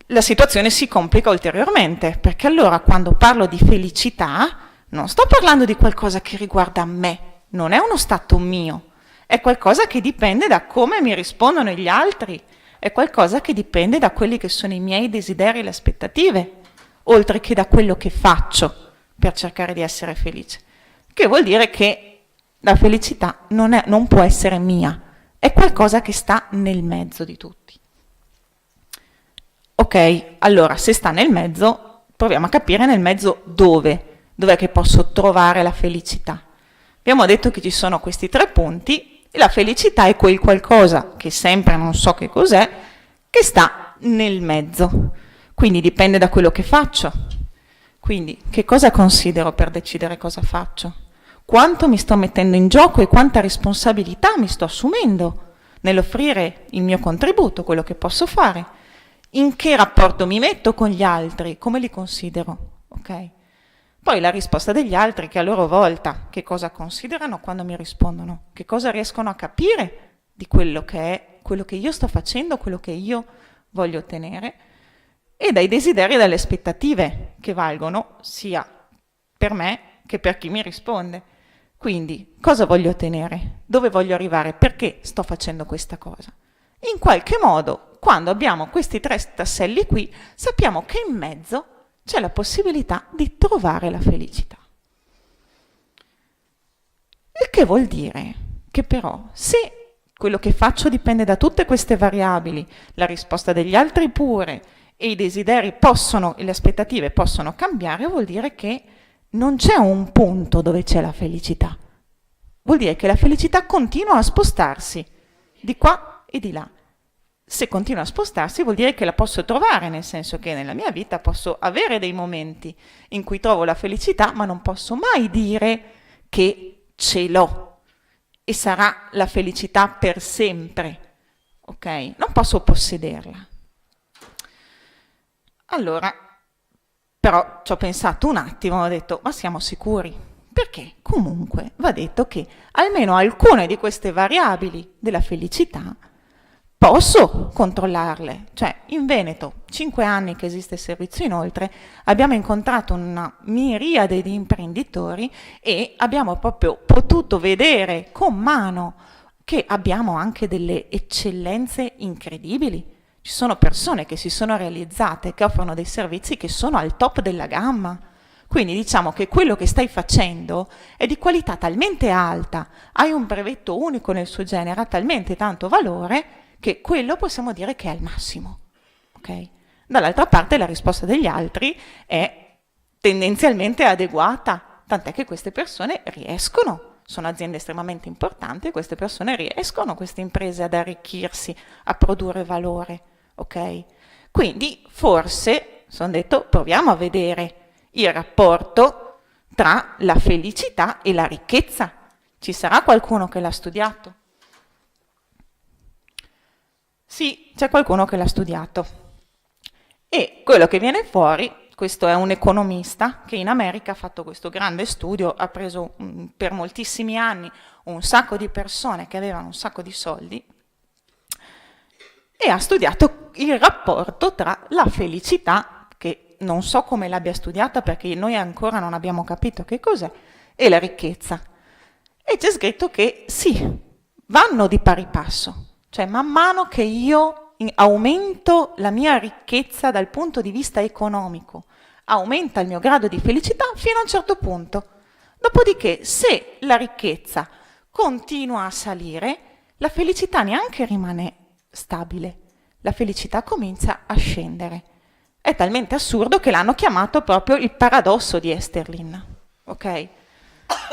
la situazione si complica ulteriormente, perché allora quando parlo di felicità non sto parlando di qualcosa che riguarda me, non è uno stato mio, è qualcosa che dipende da come mi rispondono gli altri, è qualcosa che dipende da quelli che sono i miei desideri e le aspettative, oltre che da quello che faccio per cercare di essere felice. Che vuol dire che la felicità non può essere mia, è qualcosa che sta nel mezzo di tutti. Ok, allora se sta nel mezzo, proviamo a capire nel mezzo dov'è che posso trovare la felicità. Abbiamo detto che ci sono questi 3 punti e la felicità è quel qualcosa che sempre non so che cos'è, che sta nel mezzo. Quindi dipende da quello che faccio. Quindi che cosa considero per decidere cosa faccio? Quanto mi sto mettendo in gioco e quanta responsabilità mi sto assumendo nell'offrire il mio contributo, quello che posso fare. In che rapporto mi metto con gli altri? Come li considero? Ok? Poi la risposta degli altri che a loro volta che cosa considerano quando mi rispondono, che cosa riescono a capire di quello che è, quello che io sto facendo, quello che io voglio ottenere, e dai desideri e dalle aspettative che valgono sia per me che per chi mi risponde. Quindi cosa voglio ottenere? Dove voglio arrivare? Perché sto facendo questa cosa? In qualche modo, quando abbiamo questi 3 tasselli qui, sappiamo che in mezzo c'è la possibilità di trovare la felicità. Il che vuol dire che però se quello che faccio dipende da tutte queste variabili, la risposta degli altri pure, e i desideri e le aspettative possono cambiare, vuol dire che non c'è un punto dove c'è la felicità. Vuol dire che la felicità continua a spostarsi di qua e di là. Se continua a spostarsi vuol dire che la posso trovare, nel senso che nella mia vita posso avere dei momenti in cui trovo la felicità, ma non posso mai dire che ce l'ho e sarà la felicità per sempre, ok? Non posso possederla. Allora, però ci ho pensato un attimo, ho detto, ma siamo sicuri? Perché comunque va detto che almeno alcune di queste variabili della felicità posso controllarle. Cioè, in Veneto, 5 anni che esiste il servizio inoltre, abbiamo incontrato una miriade di imprenditori e abbiamo proprio potuto vedere con mano che abbiamo anche delle eccellenze incredibili. Ci sono persone che si sono realizzate, che offrono dei servizi che sono al top della gamma. Quindi diciamo che quello che stai facendo è di qualità talmente alta, hai un brevetto unico nel suo genere, ha talmente tanto valore, che quello possiamo dire che è il massimo. Okay? Dall'altra parte la risposta degli altri è tendenzialmente adeguata, tant'è che queste persone riescono, sono aziende estremamente importanti, queste persone riescono, queste imprese, ad arricchirsi, a produrre valore. Okay? Quindi forse, sono detto, proviamo a vedere il rapporto tra la felicità e la ricchezza. Ci sarà qualcuno che l'ha studiato? Sì, c'è qualcuno che l'ha studiato. E quello che viene fuori, questo è un economista che in America ha fatto questo grande studio, ha preso per moltissimi anni un sacco di persone che avevano un sacco di soldi e ha studiato il rapporto tra la felicità, che non so come l'abbia studiata perché noi ancora non abbiamo capito che cos'è, e la ricchezza. E c'è scritto che sì, vanno di pari passo. Cioè, man mano che io aumento la mia ricchezza dal punto di vista economico, aumenta il mio grado di felicità fino a un certo punto. Dopodiché, se la ricchezza continua a salire, la felicità neanche rimane stabile, la felicità comincia a scendere. È talmente assurdo che l'hanno chiamato proprio il paradosso di Esterlin. Ok?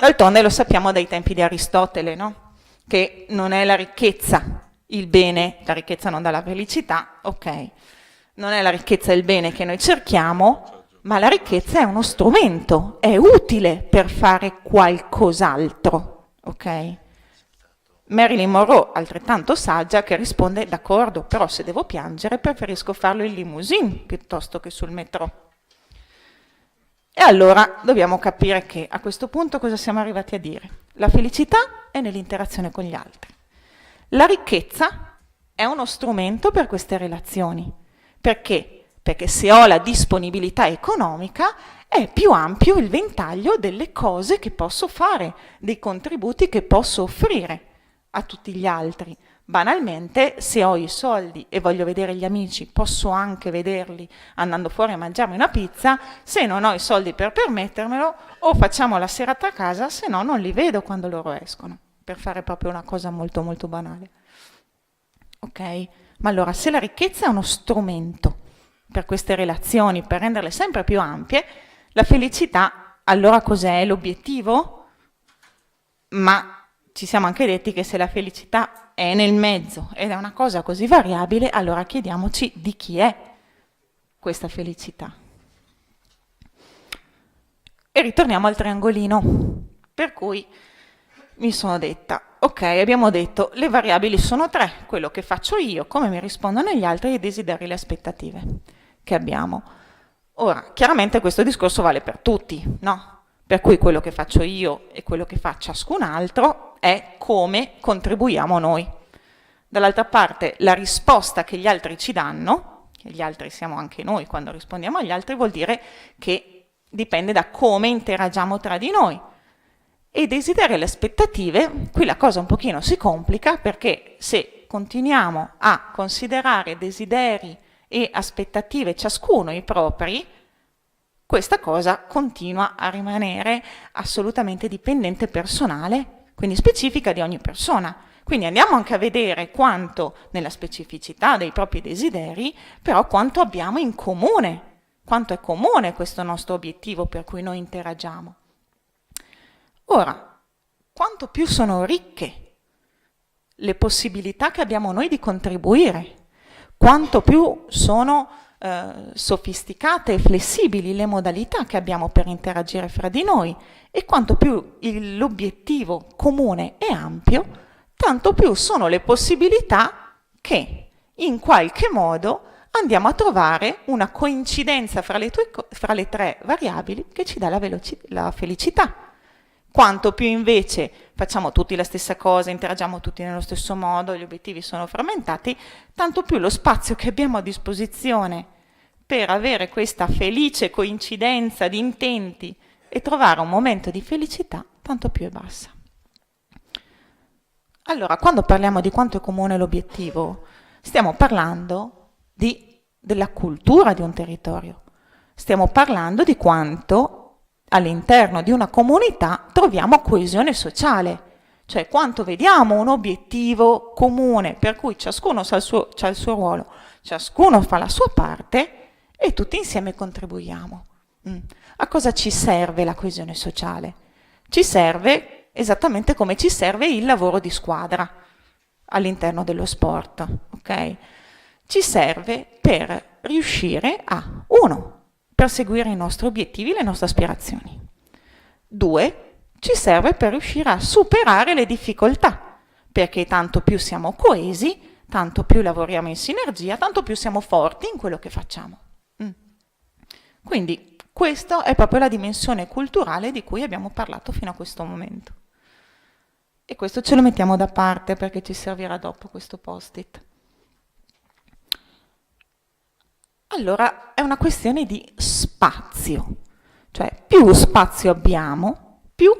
D'altronde lo sappiamo dai tempi di Aristotele, no? Che non è la ricchezza il bene, la ricchezza non dà la felicità, ok, non è la ricchezza il bene che noi cerchiamo, ma la ricchezza è uno strumento, è utile per fare qualcos'altro, ok? Marilyn Monroe, altrettanto saggia, che risponde, d'accordo, però se devo piangere preferisco farlo in limousine piuttosto che sul metro. E allora dobbiamo capire che a questo punto cosa siamo arrivati a dire? La felicità è nell'interazione con gli altri. La ricchezza è uno strumento per queste relazioni. Perché? Perché se ho la disponibilità economica è più ampio il ventaglio delle cose che posso fare, dei contributi che posso offrire a tutti gli altri. Banalmente, se ho i soldi e voglio vedere gli amici, posso anche vederli andando fuori a mangiarmi una pizza. Se non ho i soldi per permettermelo, o facciamo la serata a casa, se no non li vedo quando loro escono, per fare proprio una cosa molto molto banale. Ok? Ma allora, se la ricchezza è uno strumento per queste relazioni, per renderle sempre più ampie, la felicità, allora cos'è? L'obiettivo? Ma ci siamo anche detti che se la felicità è nel mezzo ed è una cosa così variabile, allora chiediamoci di chi è questa felicità. E ritorniamo al triangolino, per cui mi sono detta, ok, abbiamo detto le variabili sono 3, quello che faccio io, come mi rispondono gli altri e i desideri, le aspettative che abbiamo. Ora, chiaramente questo discorso vale per tutti, no? Per cui quello che faccio io e quello che fa ciascun altro è come contribuiamo noi. Dall'altra parte, la risposta che gli altri ci danno, e gli altri siamo anche noi quando rispondiamo agli altri, vuol dire che dipende da come interagiamo tra di noi. E i desideri e le aspettative, qui la cosa un pochino si complica, perché se continuiamo a considerare desideri e aspettative ciascuno i propri, questa cosa continua a rimanere assolutamente dipendente, personale, quindi specifica di ogni persona. Quindi andiamo anche a vedere quanto nella specificità dei propri desideri, però quanto abbiamo in comune, quanto è comune questo nostro obiettivo per cui noi interagiamo. Ora, quanto più sono ricche le possibilità che abbiamo noi di contribuire, quanto più sono sofisticate e flessibili le modalità che abbiamo per interagire fra di noi e quanto più l'obiettivo comune è ampio, tanto più sono le possibilità che in qualche modo andiamo a trovare una coincidenza fra le 3 variabili che ci dà la felicità. Quanto più invece facciamo tutti la stessa cosa, interagiamo tutti nello stesso modo, gli obiettivi sono frammentati, tanto più lo spazio che abbiamo a disposizione per avere questa felice coincidenza di intenti e trovare un momento di felicità, tanto più è bassa. Allora, quando parliamo di quanto è comune l'obiettivo, stiamo parlando della cultura di un territorio, stiamo parlando di quanto all'interno di una comunità troviamo coesione sociale, cioè quanto vediamo un obiettivo comune per cui ciascuno ha il suo ruolo, ciascuno fa la sua parte e tutti insieme contribuiamo. A cosa ci serve la coesione sociale? Ci serve esattamente come ci serve il lavoro di squadra all'interno dello sport, ok? Ci serve per riuscire a, 1, perseguire i nostri obiettivi, le nostre aspirazioni. 2, ci serve per riuscire a superare le difficoltà, perché tanto più siamo coesi, tanto più lavoriamo in sinergia, tanto più siamo forti in quello che facciamo. Quindi questa è proprio la dimensione culturale di cui abbiamo parlato fino a questo momento. E questo ce lo mettiamo da parte perché ci servirà dopo questo post-it. Allora, è una questione di spazio, cioè più spazio abbiamo, più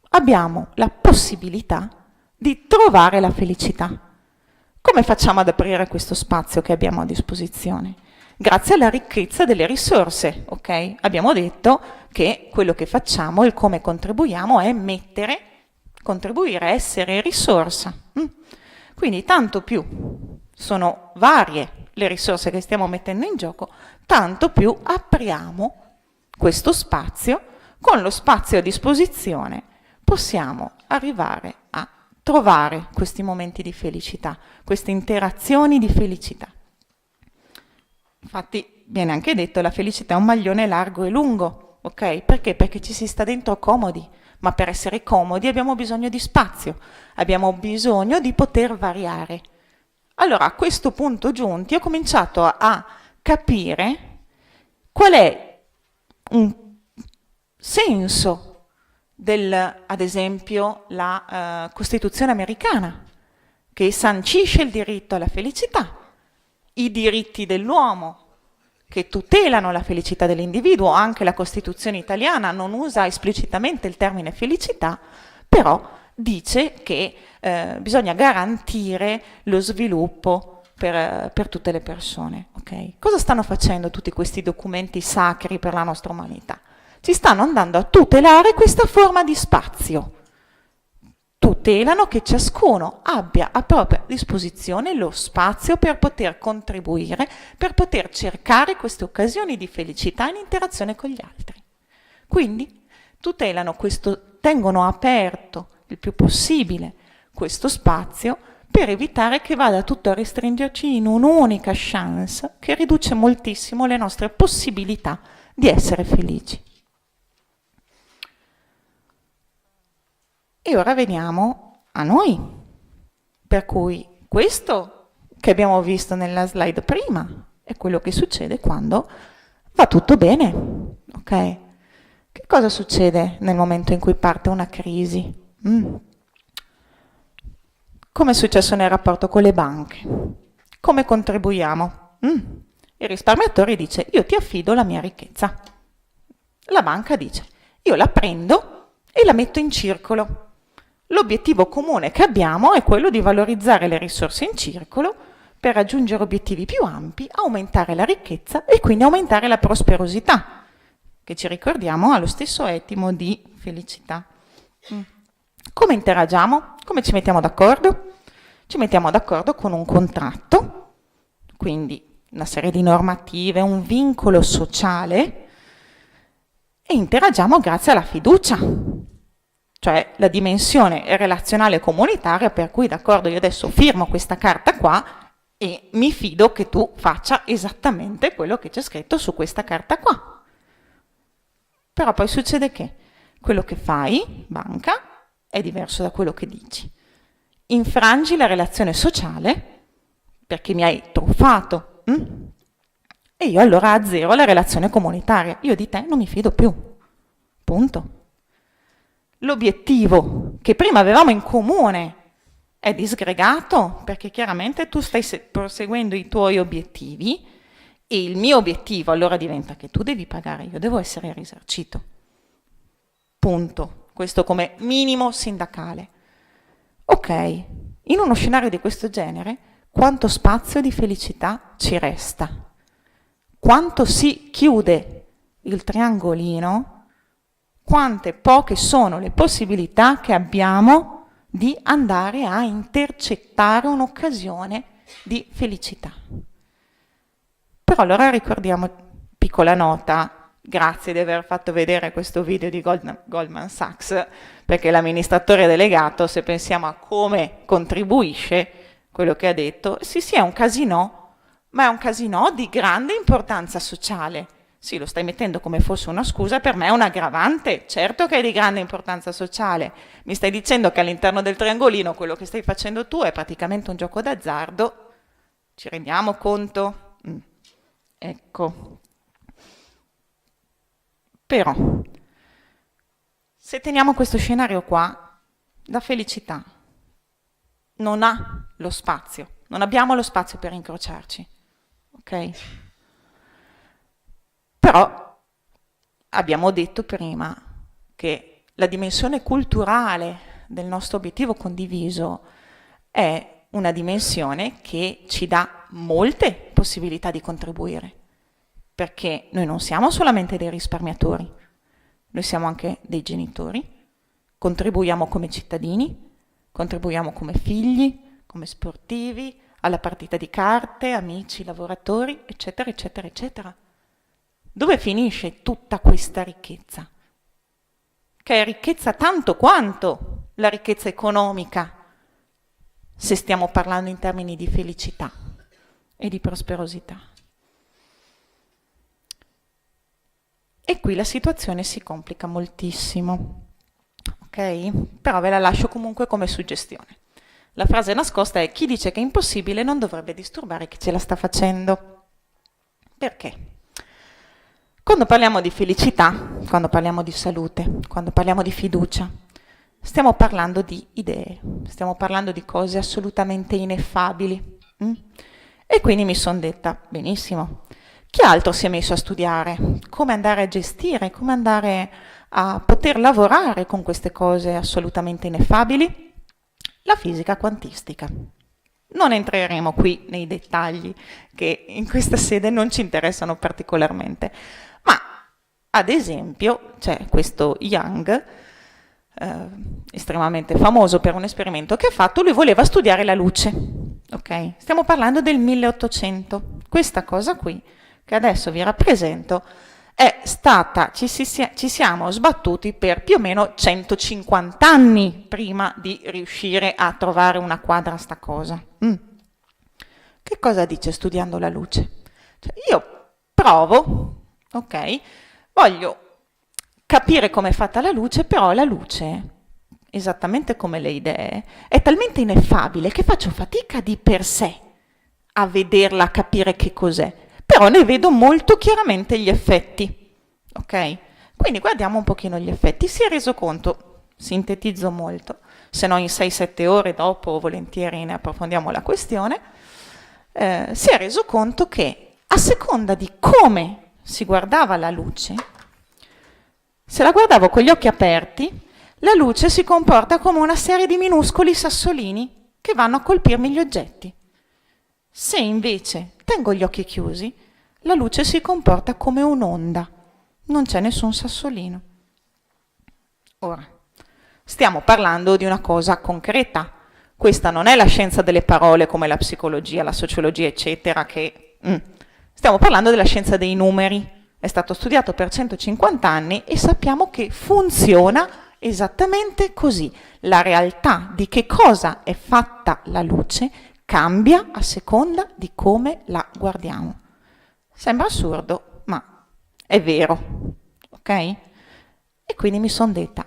abbiamo la possibilità di trovare la felicità. Come facciamo ad aprire questo spazio che abbiamo a disposizione? Grazie alla ricchezza delle risorse, ok? Abbiamo detto che quello che facciamo, il come contribuiamo, è contribuire, essere risorsa. Quindi tanto più sono varie le risorse che stiamo mettendo in gioco, tanto più apriamo questo spazio. Con lo spazio a disposizione possiamo arrivare a trovare questi momenti di felicità, queste interazioni di felicità. Infatti viene anche detto la felicità è un maglione largo e lungo, ok? Perché? Perché ci si sta dentro comodi, ma per essere comodi abbiamo bisogno di spazio, abbiamo bisogno di poter variare. Allora, a questo punto giunti, ho cominciato a capire qual è senso ad esempio, la Costituzione americana, che sancisce il diritto alla felicità, i diritti dell'uomo, che tutelano la felicità dell'individuo. Anche la Costituzione italiana non usa esplicitamente il termine felicità, però dice che bisogna garantire lo sviluppo per tutte le persone. Okay? Cosa stanno facendo tutti questi documenti sacri per la nostra umanità? Ci stanno andando a tutelare questa forma di spazio. Tutelano che ciascuno abbia a propria disposizione lo spazio per poter contribuire, per poter cercare queste occasioni di felicità in interazione con gli altri. Quindi tutelano questo, tengono aperto il più possibile questo spazio per evitare che vada tutto a restringerci in un'unica chance che riduce moltissimo le nostre possibilità di essere felici. E ora veniamo a noi, per cui questo che abbiamo visto nella slide prima è quello che succede quando va tutto bene, ok? Che cosa succede nel momento in cui parte una crisi? Come è successo nel rapporto con le banche? Come contribuiamo? Il risparmiatore dice: io ti affido la mia ricchezza. La banca dice: io la prendo e la metto in circolo. L'obiettivo comune che abbiamo è quello di valorizzare le risorse in circolo per raggiungere obiettivi più ampi, aumentare la ricchezza e quindi aumentare la prosperosità, che ci ricordiamo ha lo stesso etimo di felicità. Come interagiamo? Come ci mettiamo d'accordo? Ci mettiamo d'accordo con un contratto, quindi una serie di normative, un vincolo sociale, e interagiamo grazie alla fiducia. Cioè la dimensione relazionale comunitaria per cui, d'accordo, io adesso firmo questa carta qua e mi fido che tu faccia esattamente quello che c'è scritto su questa carta qua. Però poi succede che quello che fai, banca, è diverso da quello che dici. Infrangi la relazione sociale perché mi hai truffato. E io allora azzero la relazione comunitaria. Io di te non mi fido più. Punto. L'obiettivo che prima avevamo in comune è disgregato perché chiaramente tu stai proseguendo i tuoi obiettivi e il mio obiettivo allora diventa che tu devi pagare, io devo essere risarcito. Punto. Questo come minimo sindacale. Ok, in uno scenario di questo genere, quanto spazio di felicità ci resta? Quanto si chiude il triangolino? Quante poche sono le possibilità che abbiamo di andare a intercettare un'occasione di felicità. Però allora ricordiamo, piccola nota, grazie di aver fatto vedere questo video di Goldman Sachs, perché l'amministratore delegato, se pensiamo a come contribuisce, quello che ha detto, sì è un casinò, ma è un casinò di grande importanza sociale. Sì, lo stai mettendo come fosse una scusa, per me è un aggravante, certo che è di grande importanza sociale. Mi stai dicendo che all'interno del triangolino quello che stai facendo tu è praticamente un gioco d'azzardo. Ci rendiamo conto? Ecco. Però, se teniamo questo scenario qua, la felicità non ha lo spazio, non abbiamo lo spazio per incrociarci, ok? Però abbiamo detto prima che la dimensione culturale del nostro obiettivo condiviso è una dimensione che ci dà molte possibilità di contribuire, perché noi non siamo solamente dei risparmiatori, noi siamo anche dei genitori, contribuiamo come cittadini, contribuiamo come figli, come sportivi, alla partita di carte, amici, lavoratori, eccetera, eccetera, eccetera. Dove finisce tutta questa ricchezza? Che è ricchezza tanto quanto la ricchezza economica, se stiamo parlando in termini di felicità e di prosperosità. E qui la situazione si complica moltissimo, ok? Però ve la lascio comunque come suggestione. La frase nascosta è: chi dice che è impossibile non dovrebbe disturbare chi ce la sta facendo. Perché? Quando parliamo di felicità, quando parliamo di salute, quando parliamo di fiducia, stiamo parlando di idee, stiamo parlando di cose assolutamente ineffabili. E quindi mi sono detta, benissimo, chi altro si è messo a studiare come andare a gestire, come andare a poter lavorare con queste cose assolutamente ineffabili? La fisica quantistica. Non entreremo qui nei dettagli che in questa sede non ci interessano particolarmente, ma ad esempio c'è questo Young, estremamente famoso per un esperimento che ha fatto. Lui voleva studiare la luce, ok? Stiamo parlando del 1800. Questa cosa qui, che adesso vi rappresento, è stata, ci siamo sbattuti per più o meno 150 anni prima di riuscire a trovare una quadra a sta cosa. Che cosa dice studiando la luce? Cioè, io provo, ok, voglio capire come è fatta la luce, però la luce, esattamente come le idee, è talmente ineffabile che faccio fatica di per sé a vederla, a capire che cos'è. Però ne vedo molto chiaramente gli effetti, ok? Quindi guardiamo un pochino gli effetti. Si è reso conto, sintetizzo molto, se no in 6-7 ore dopo volentieri ne approfondiamo la questione, si è reso conto che a seconda di come si guardava la luce, se la guardavo con gli occhi aperti, la luce si comporta come una serie di minuscoli sassolini che vanno a colpirmi gli oggetti. Se invece tengo gli occhi chiusi, la luce si comporta come un'onda, non c'è nessun sassolino. Ora, stiamo parlando di una cosa concreta. Questa non è la scienza delle parole come la psicologia, la sociologia, eccetera, stiamo parlando della scienza dei numeri. È stato studiato per 150 anni e sappiamo che funziona esattamente così. La realtà di che cosa è fatta la luce cambia a seconda di come la guardiamo. Sembra assurdo, ma è vero, ok? E quindi mi sono detta,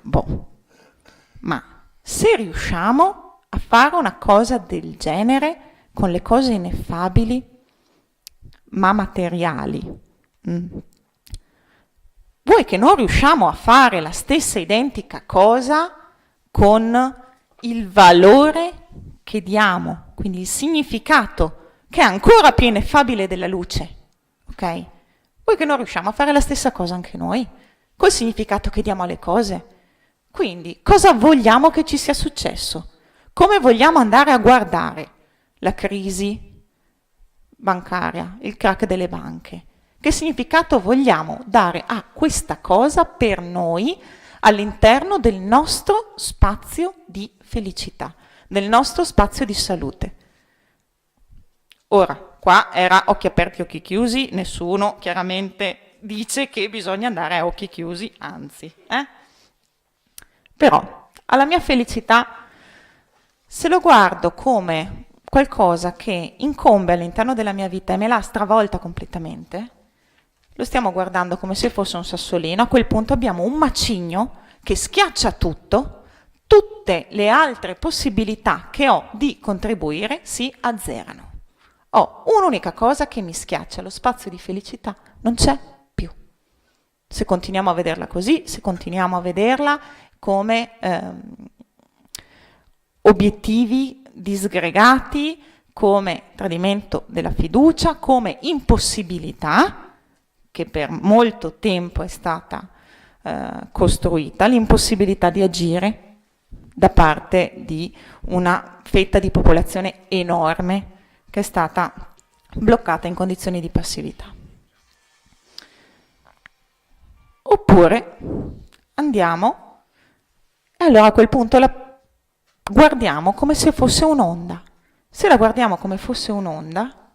ma se riusciamo a fare una cosa del genere con le cose ineffabili ma materiali, vuoi che non riusciamo a fare la stessa identica cosa con il valore che diamo, quindi il significato che è ancora più ineffabile della luce, ok? Vuoi che non riusciamo a fare la stessa cosa anche noi, col significato che diamo alle cose? Quindi, cosa vogliamo che ci sia successo? Come vogliamo andare a guardare la crisi bancaria, il crack delle banche? Che significato vogliamo dare a questa cosa per noi all'interno del nostro spazio di felicità, del nostro spazio di salute? Ora, qua era occhi aperti, occhi chiusi, nessuno chiaramente dice che bisogna andare a occhi chiusi, anzi. Però, alla mia felicità, se lo guardo come qualcosa che incombe all'interno della mia vita e me l'ha stravolta completamente, lo stiamo guardando come se fosse un sassolino. A quel punto abbiamo un macigno che schiaccia tutto, tutte le altre possibilità che ho di contribuire si azzerano. Ho un'unica cosa che mi schiaccia, lo spazio di felicità non c'è più. Se continuiamo a vederla così, se continuiamo a vederla come obiettivi disgregati, come tradimento della fiducia, come impossibilità, che per molto tempo è stata costruita, l'impossibilità di agire da parte di una fetta di popolazione enorme che è stata bloccata in condizioni di passività. Oppure andiamo e allora a quel punto la guardiamo come se fosse un'onda. Se la guardiamo come fosse un'onda,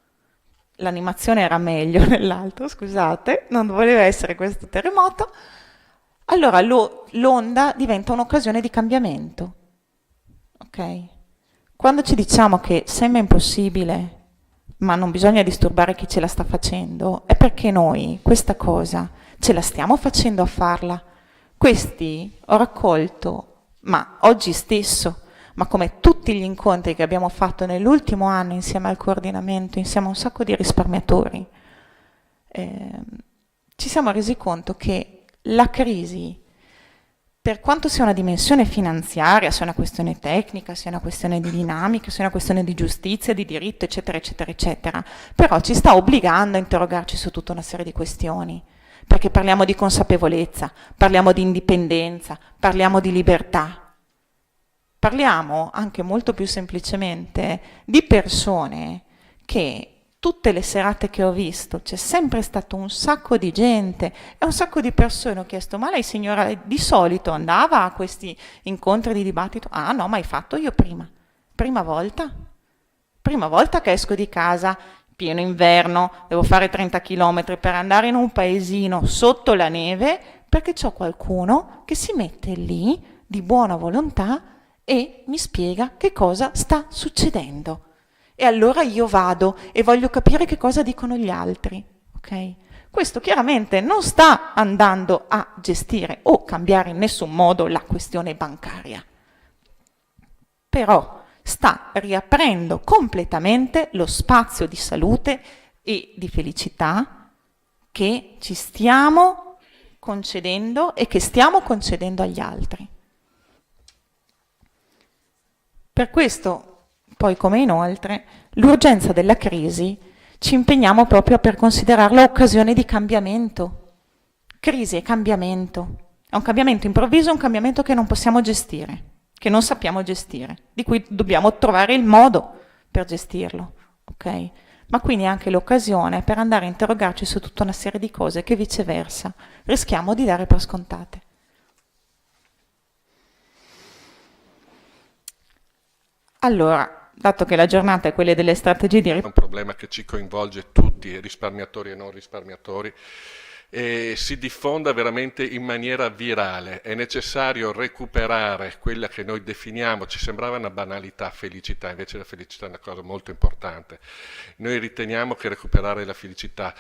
l'animazione era meglio nell'altro, scusate, non voleva essere questo terremoto, allora l'onda diventa un'occasione di cambiamento. Ok? Quando ci diciamo che sembra impossibile, ma non bisogna disturbare chi ce la sta facendo, è perché noi questa cosa ce la stiamo facendo a farla. Questi ho raccolto, ma oggi stesso, ma come tutti gli incontri che abbiamo fatto nell'ultimo anno insieme al coordinamento, insieme a un sacco di risparmiatori, ci siamo resi conto che la crisi, per quanto sia una dimensione finanziaria, sia una questione tecnica, sia una questione di dinamica, sia una questione di giustizia, di diritto, eccetera, eccetera, eccetera, però ci sta obbligando a interrogarci su tutta una serie di questioni, perché parliamo di consapevolezza, parliamo di indipendenza, parliamo di libertà, parliamo anche molto più semplicemente di persone che tutte le serate che ho visto c'è sempre stato un sacco di gente e un sacco di persone. Ho chiesto: ma lei signora di solito andava a questi incontri di dibattito? Ah no, mai fatto io prima volta che esco di casa, pieno inverno, devo fare 30 km per andare in un paesino sotto la neve, perché c'ho qualcuno che si mette lì di buona volontà e mi spiega che cosa sta succedendo. E allora io vado e voglio capire che cosa dicono gli altri, ok? Questo chiaramente non sta andando a gestire o cambiare in nessun modo la questione bancaria, però sta riaprendo completamente lo spazio di salute e di felicità che ci stiamo concedendo e che stiamo concedendo agli altri. Per questo, poi come inoltre, l'urgenza della crisi ci impegniamo proprio per considerarla occasione di cambiamento. Crisi e cambiamento. È un cambiamento improvviso, un cambiamento che non possiamo gestire, che non sappiamo gestire, di cui dobbiamo trovare il modo per gestirlo, ok? Ma quindi è anche l'occasione per andare a interrogarci su tutta una serie di cose che viceversa rischiamo di dare per scontate. Allora, dato che la giornata è quella delle strategie di È un problema che ci coinvolge tutti, risparmiatori e non risparmiatori, e si diffonda veramente in maniera virale. È necessario recuperare quella che noi definiamo, ci sembrava una banalità, felicità, invece la felicità è una cosa molto importante. Noi riteniamo che recuperare la felicità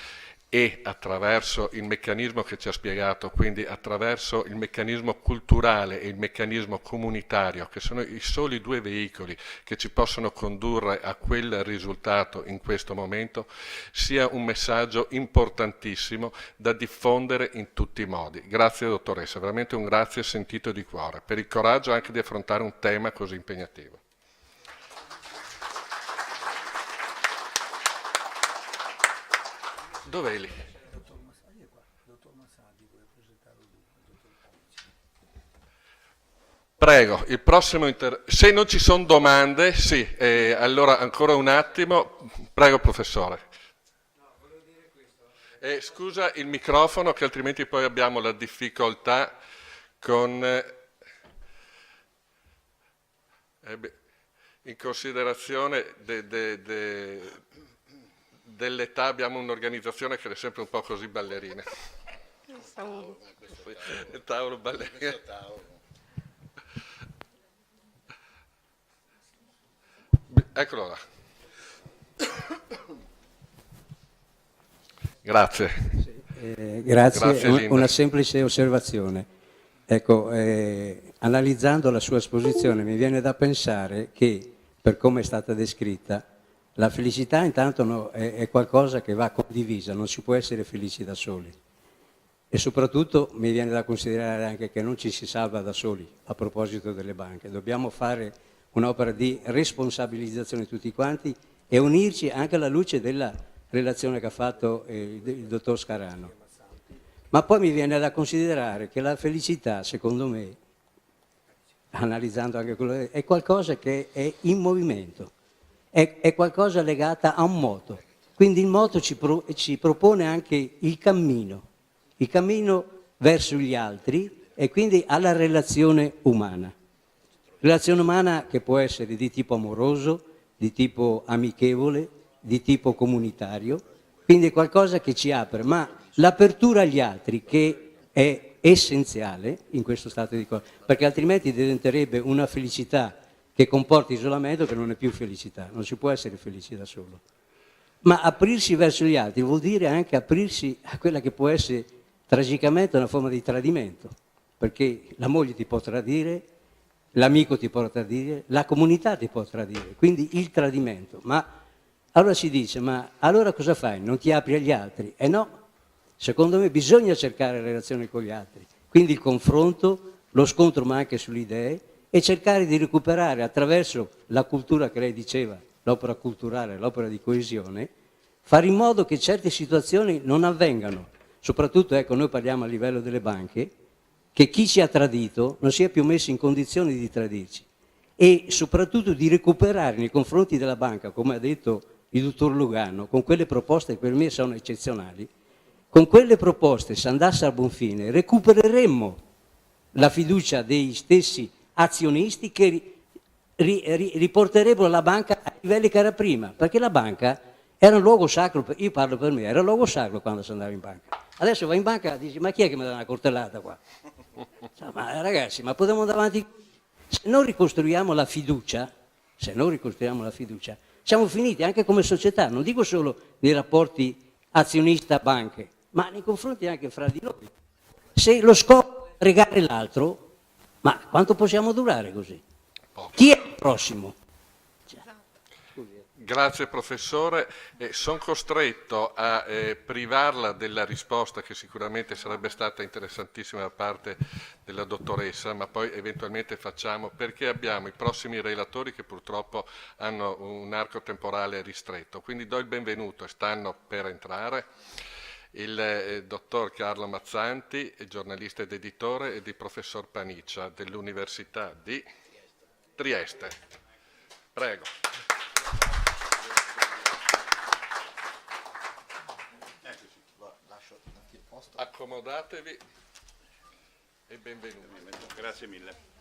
e attraverso il meccanismo che ci ha spiegato, quindi attraverso il meccanismo culturale e il meccanismo comunitario, che sono i soli due veicoli che ci possono condurre a quel risultato in questo momento, sia un messaggio importantissimo da diffondere in tutti i modi. Grazie dottoressa, veramente un grazie sentito di cuore, per il coraggio anche di affrontare un tema così impegnativo. Dov'è lì? Prego, il prossimo se non ci sono domande, sì, allora ancora un attimo, prego professore. Scusa il microfono che altrimenti poi abbiamo la difficoltà con... in considerazione dell'età abbiamo un'organizzazione che è sempre un po' così ballerina. Il tavolo ballerina. Eccolo là. Grazie. Grazie una semplice osservazione. Ecco, analizzando la sua esposizione mi viene da pensare che, per come è stata descritta, la felicità intanto è qualcosa che va condivisa, non si può essere felici da soli. E soprattutto mi viene da considerare anche che non ci si salva da soli, a proposito delle banche. Dobbiamo fare un'opera di responsabilizzazione tutti quanti e unirci anche alla luce della relazione che ha fatto il dottor Scarano. Ma poi mi viene da considerare che la felicità, secondo me, analizzando anche quello, è qualcosa che è in movimento. È qualcosa legata a un moto. Quindi il moto ci propone anche il cammino verso gli altri e quindi alla relazione umana. Relazione umana che può essere di tipo amoroso, di tipo amichevole, di tipo comunitario, quindi è qualcosa che ci apre, ma l'apertura agli altri che è essenziale in questo stato di cose, perché altrimenti diventerebbe una felicità che comporta isolamento, che non è più felicità, non si può essere felici da solo. Ma aprirsi verso gli altri vuol dire anche aprirsi a quella che può essere tragicamente una forma di tradimento, perché la moglie ti può tradire, l'amico ti può tradire, la comunità ti può tradire, quindi il tradimento. Ma allora si dice, ma allora cosa fai? Non ti apri agli altri? No, Secondo me bisogna cercare relazioni con gli altri, quindi il confronto, lo scontro ma anche sulle idee, e cercare di recuperare attraverso la cultura che lei diceva, l'opera culturale, l'opera di coesione, fare in modo che certe situazioni non avvengano. Soprattutto, ecco, noi parliamo a livello delle banche, che chi ci ha tradito non sia più messo in condizioni di tradirci, e soprattutto di recuperare nei confronti della banca, come ha detto il dottor Lugano, con quelle proposte che per me sono eccezionali. Con quelle proposte, se andasse a buon fine, recupereremmo la fiducia dei stessi azionisti che riporterebbero la banca ai livelli che era prima, perché la banca era un luogo sacro, io parlo per me, era un luogo sacro quando si andava in banca. Adesso vai in banca e dici, ma chi è che mi dà una coltellata qua? Ma ragazzi, ma potremmo andare avanti? Se non ricostruiamo la fiducia, siamo finiti anche come società, non dico solo nei rapporti azionista-banche, ma nei confronti anche fra di noi. Se lo scopo è regare l'altro, ma quanto possiamo durare così? Chi è il prossimo? Grazie professore, sono costretto a privarla della risposta che sicuramente sarebbe stata interessantissima da parte della dottoressa, ma poi eventualmente facciamo, perché abbiamo i prossimi relatori che purtroppo hanno un arco temporale ristretto, quindi do il benvenuto e stanno per entrare il dottor Carlo Mazzanti, giornalista ed editore, ed il professor Paniccia dell'Università di Trieste. Prego. Accomodatevi e benvenuti. Grazie mille.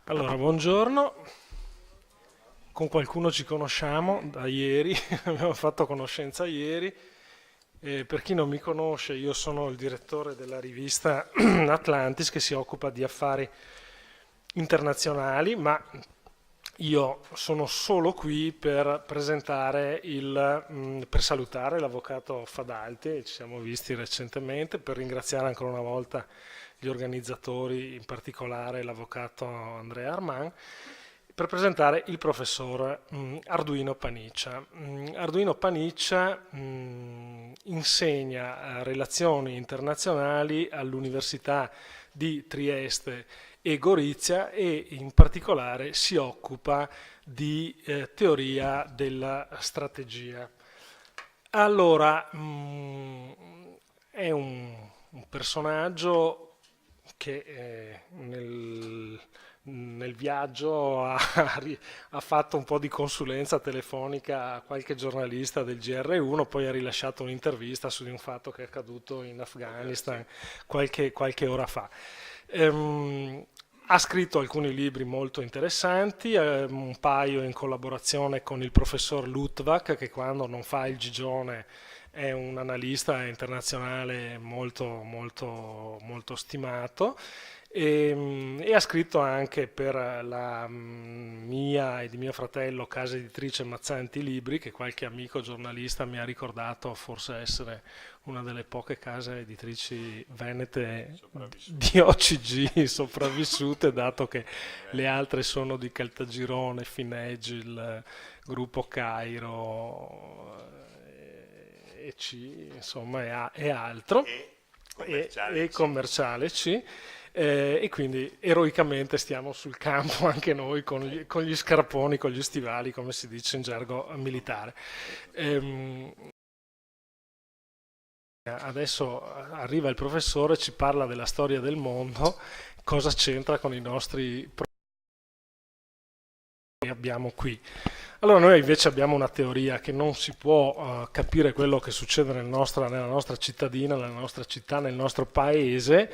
Allora, buongiorno. Con qualcuno ci conosciamo da ieri, abbiamo fatto conoscenza ieri. Per chi non mi conosce, io sono il direttore della rivista Atlantis che si occupa di affari internazionali, ma io sono solo qui per presentare per salutare l'avvocato Fadalti, ci siamo visti recentemente, per ringraziare ancora una volta gli organizzatori, in particolare l'avvocato Andrea Arman, per presentare il professor Arduino Paniccia. Arduino Paniccia insegna relazioni internazionali all'Università di Trieste e Gorizia e in particolare si occupa di teoria della strategia. Allora, è un personaggio che nel viaggio ha fatto un po' di consulenza telefonica a qualche giornalista del GR1, poi ha rilasciato un'intervista su un fatto che è accaduto in Afghanistan qualche ora fa. Ha scritto alcuni libri molto interessanti, un paio in collaborazione con il professor Luttwak, che quando non fa il gigione è un analista internazionale molto stimato. E ha scritto anche per la mia e di mio fratello casa editrice Mazzanti Libri, che qualche amico giornalista mi ha ricordato forse essere una delle poche case editrici venete di OCG sopravvissute, dato che le altre sono di Caltagirone, Fineggil, Gruppo Cairo EC, insomma, e altro, e Commerciale C. E quindi eroicamente stiamo sul campo anche noi con gli scarponi, con gli stivali, come si dice in gergo militare. Adesso arriva il professore, ci parla della storia del mondo, cosa c'entra con i nostri problemi che abbiamo qui. Allora noi invece abbiamo una teoria che non si può capire quello che succede nella nostra cittadina, nella nostra città, nel nostro paese,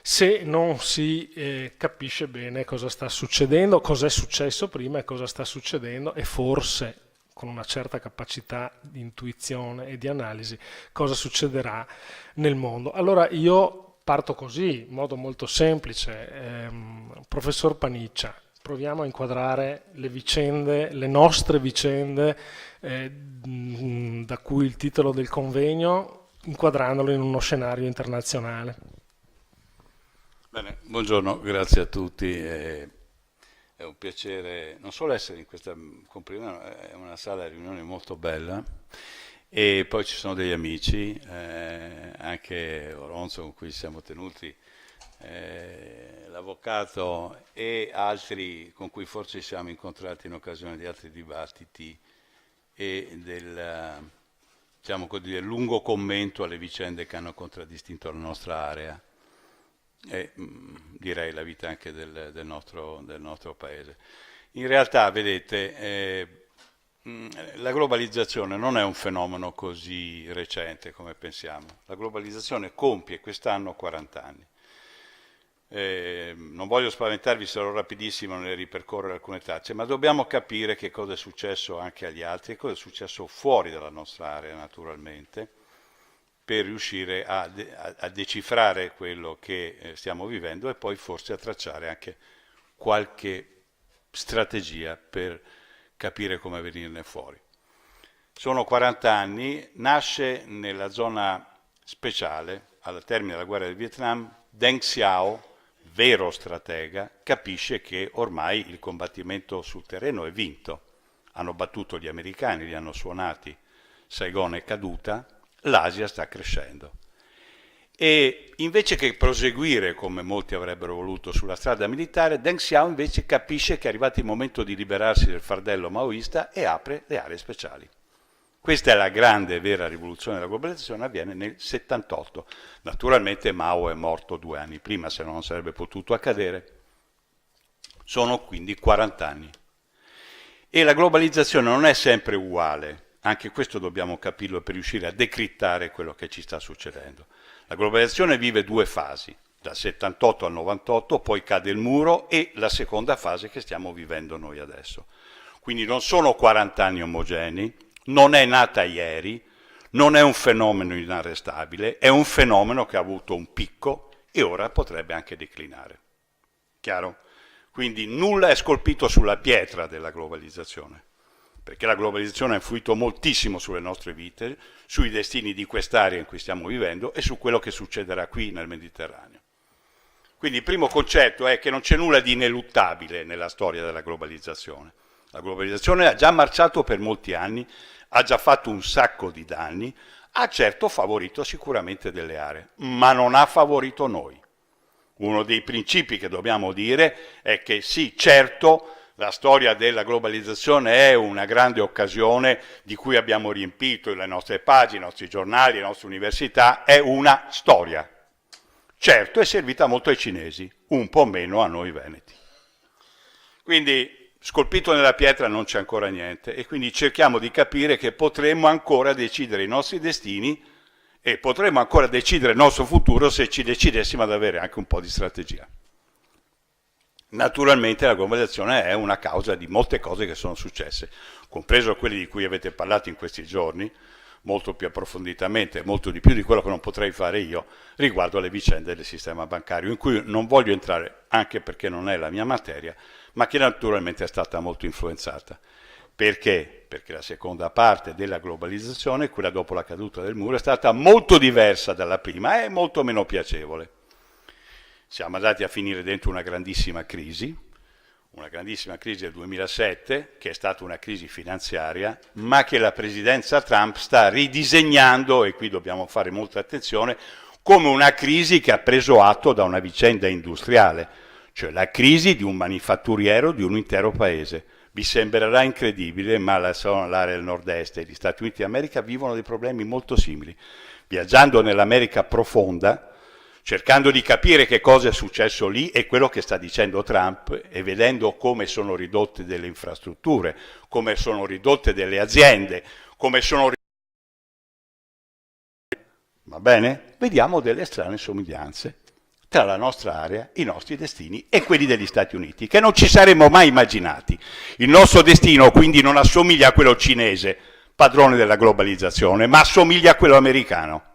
se non si capisce bene cosa sta succedendo, cosa è successo prima e cosa sta succedendo, e forse con una certa capacità di intuizione e di analisi cosa succederà nel mondo. Allora io parto così, in modo molto semplice. Professor Paniccia, proviamo a inquadrare le nostre vicende da cui il titolo del convegno, inquadrandolo in uno scenario internazionale. Bene, buongiorno, grazie a tutti. È un piacere non solo essere in questa è una sala di riunione molto bella, e poi ci sono degli amici, anche Oronzo con cui siamo tenuti, l'avvocato e altri con cui forse siamo incontrati in occasione di altri dibattiti e del lungo commento alle vicende che hanno contraddistinto la nostra area e direi la vita anche del nostro paese. In realtà, vedete, la globalizzazione non è un fenomeno così recente come pensiamo. La globalizzazione compie quest'anno 40 anni. Non voglio spaventarvi, sarò rapidissimo nel ripercorrere alcune tracce, ma dobbiamo capire che cosa è successo anche agli altri e cosa è successo fuori dalla nostra area, naturalmente, per riuscire a decifrare quello che stiamo vivendo e poi forse a tracciare anche qualche strategia per capire come venirne fuori. Sono 40 anni, nasce nella zona speciale, al termine della guerra del Vietnam, Deng Xiao, vero stratega, capisce che ormai il combattimento sul terreno è vinto. Hanno battuto gli americani, li hanno suonati, Saigon è caduta, l'Asia sta crescendo. E invece che proseguire, come molti avrebbero voluto, sulla strada militare, Deng Xiao invece capisce che è arrivato il momento di liberarsi del fardello maoista e apre le aree speciali. Questa è la grande e vera rivoluzione della globalizzazione, avviene nel 78. Naturalmente Mao è morto 2 anni prima, se no non sarebbe potuto accadere. Sono quindi 40 anni. E la globalizzazione non è sempre uguale. Anche questo dobbiamo capirlo per riuscire a decrittare quello che ci sta succedendo. La globalizzazione vive 2 fasi, dal 78 al 98, poi cade il muro e la seconda fase che stiamo vivendo noi adesso. Quindi non sono 40 anni omogenei, non è nata ieri, non è un fenomeno inarrestabile, è un fenomeno che ha avuto un picco e ora potrebbe anche declinare. Chiaro? Quindi nulla è scolpito sulla pietra della globalizzazione, perché la globalizzazione ha influito moltissimo sulle nostre vite, sui destini di quest'area in cui stiamo vivendo e su quello che succederà qui nel Mediterraneo. Quindi il primo concetto è che non c'è nulla di ineluttabile nella storia della globalizzazione. La globalizzazione ha già marciato per molti anni, ha già fatto un sacco di danni, ha certo favorito sicuramente delle aree, ma non ha favorito noi. Uno dei principi che dobbiamo dire è che sì, certo, la storia della globalizzazione è una grande occasione di cui abbiamo riempito le nostre pagine, i nostri giornali, le nostre università, è una storia. Certo, è servita molto ai cinesi, un po' meno a noi veneti. Quindi scolpito nella pietra non c'è ancora niente e quindi cerchiamo di capire che potremmo ancora decidere i nostri destini e potremmo ancora decidere il nostro futuro se ci decidessimo ad avere anche un po' di strategia. Naturalmente la globalizzazione è una causa di molte cose che sono successe, compreso quelli di cui avete parlato in questi giorni, molto più approfonditamente, molto di più di quello che non potrei fare io, riguardo alle vicende del sistema bancario, in cui non voglio entrare, anche perché non è la mia materia, ma che naturalmente è stata molto influenzata. Perché? Perché la seconda parte della globalizzazione, quella dopo la caduta del muro, è stata molto diversa dalla prima e molto meno piacevole. Siamo andati a finire dentro una grandissima crisi del 2007, che è stata una crisi finanziaria, ma che la presidenza Trump sta ridisegnando, e qui dobbiamo fare molta attenzione, come una crisi che ha preso atto da una vicenda industriale, cioè la crisi di un manifatturiero di un intero paese. Vi sembrerà incredibile, ma l'area del nord-est e gli Stati Uniti d'America vivono dei problemi molto simili. Viaggiando nell'America profonda, cercando di capire che cosa è successo lì e quello che sta dicendo Trump e vedendo come sono ridotte delle infrastrutture, come sono ridotte delle aziende, come sono va bene? Vediamo delle strane somiglianze tra la nostra area, i nostri destini e quelli degli Stati Uniti, che non ci saremmo mai immaginati. Il nostro destino quindi non assomiglia a quello cinese, padrone della globalizzazione, ma assomiglia a quello americano.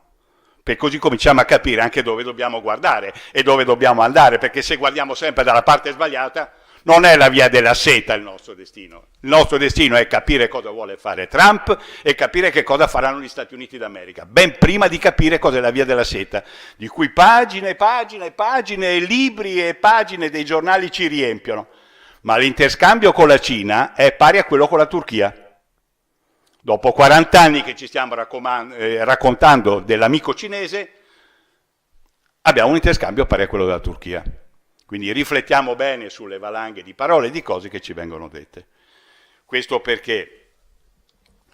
Per così cominciamo a capire anche dove dobbiamo guardare e dove dobbiamo andare, perché se guardiamo sempre dalla parte sbagliata Non è la via della seta il nostro destino. Il nostro destino è capire cosa vuole fare Trump e capire che cosa faranno gli Stati Uniti d'America, ben prima di capire cos'è la via della seta, di cui pagine e pagine e pagine e libri e pagine dei giornali ci riempiono. Ma l'interscambio con la Cina è pari a quello con la Turchia. Dopo 40 anni che ci stiamo raccontando dell'amico cinese, abbiamo un interscambio pari a quello della Turchia. Quindi riflettiamo bene sulle valanghe di parole e di cose che ci vengono dette. Questo perché?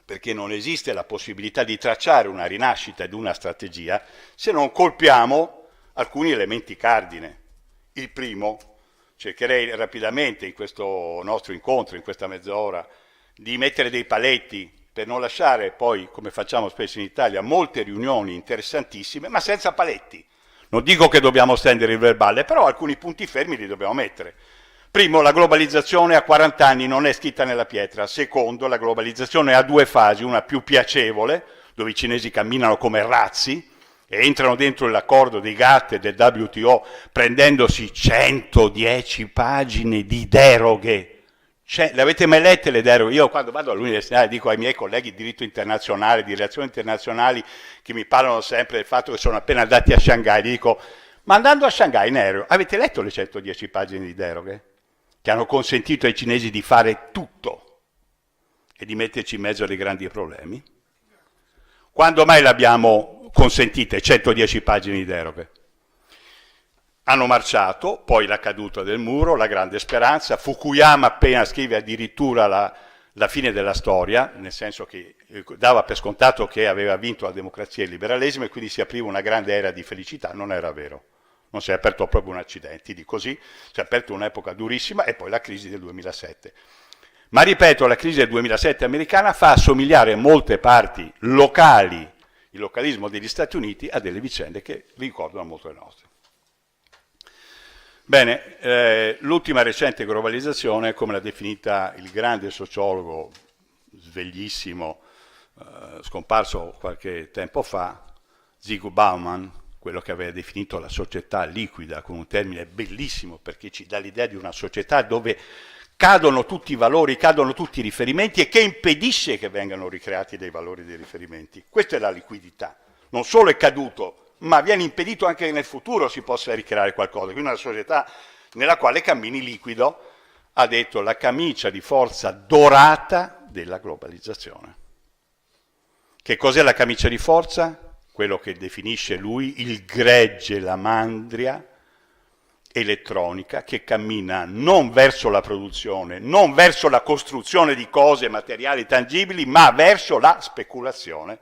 Perché non esiste la possibilità di tracciare una rinascita ed una strategia se non colpiamo alcuni elementi cardine. Il primo, cercherei rapidamente in questo nostro incontro, in questa mezz'ora, di mettere dei paletti per non lasciare poi, come facciamo spesso in Italia, molte riunioni interessantissime, ma senza paletti. Non dico che dobbiamo stendere il verbale, però alcuni punti fermi li dobbiamo mettere. Primo, la globalizzazione a 40 anni non è scritta nella pietra. Secondo, la globalizzazione ha due fasi, una più piacevole, dove i cinesi camminano come razzi e entrano dentro l'accordo dei GATT e del WTO prendendosi 110 pagine di deroghe. Le avete mai lette le deroghe? Io quando vado all'università dico ai miei colleghi di diritto internazionale, di relazioni internazionali, che mi parlano sempre del fatto che sono appena andati a Shanghai, dico, ma andando a Shanghai in aereo, avete letto le 110 pagine di deroghe? Che hanno consentito ai cinesi di fare tutto e di metterci in mezzo a dei grandi problemi? Quando mai l'abbiamo consentite 110 pagine di deroghe? Hanno marciato, poi la caduta del muro, la grande speranza, Fukuyama appena scrive addirittura la fine della storia, nel senso che dava per scontato che aveva vinto la democrazia e il liberalismo e quindi si apriva una grande era di felicità, non era vero, non si è aperto proprio un accidente, di così si è aperta un'epoca durissima e poi la crisi del 2007. Ma ripeto, la crisi del 2007 americana fa assomigliare molte parti locali, il localismo degli Stati Uniti, a delle vicende che ricordano molto le nostre. Bene, l'ultima recente globalizzazione, come l'ha definita il grande sociologo sveglissimo, scomparso qualche tempo fa, Zygmunt Bauman, quello che aveva definito la società liquida, con un termine bellissimo perché ci dà l'idea di una società dove cadono tutti i valori, cadono tutti i riferimenti e che impedisce che vengano ricreati dei valori e dei riferimenti. Questa è la liquidità. Non solo è caduto, ma viene impedito anche che nel futuro si possa ricreare qualcosa. Quindi una società nella quale cammini liquido, ha detto, la camicia di forza dorata della globalizzazione. Che cos'è la camicia di forza? Quello che definisce lui il gregge, la mandria elettronica che cammina non verso la produzione, non verso la costruzione di cose materiali tangibili, ma verso la speculazione.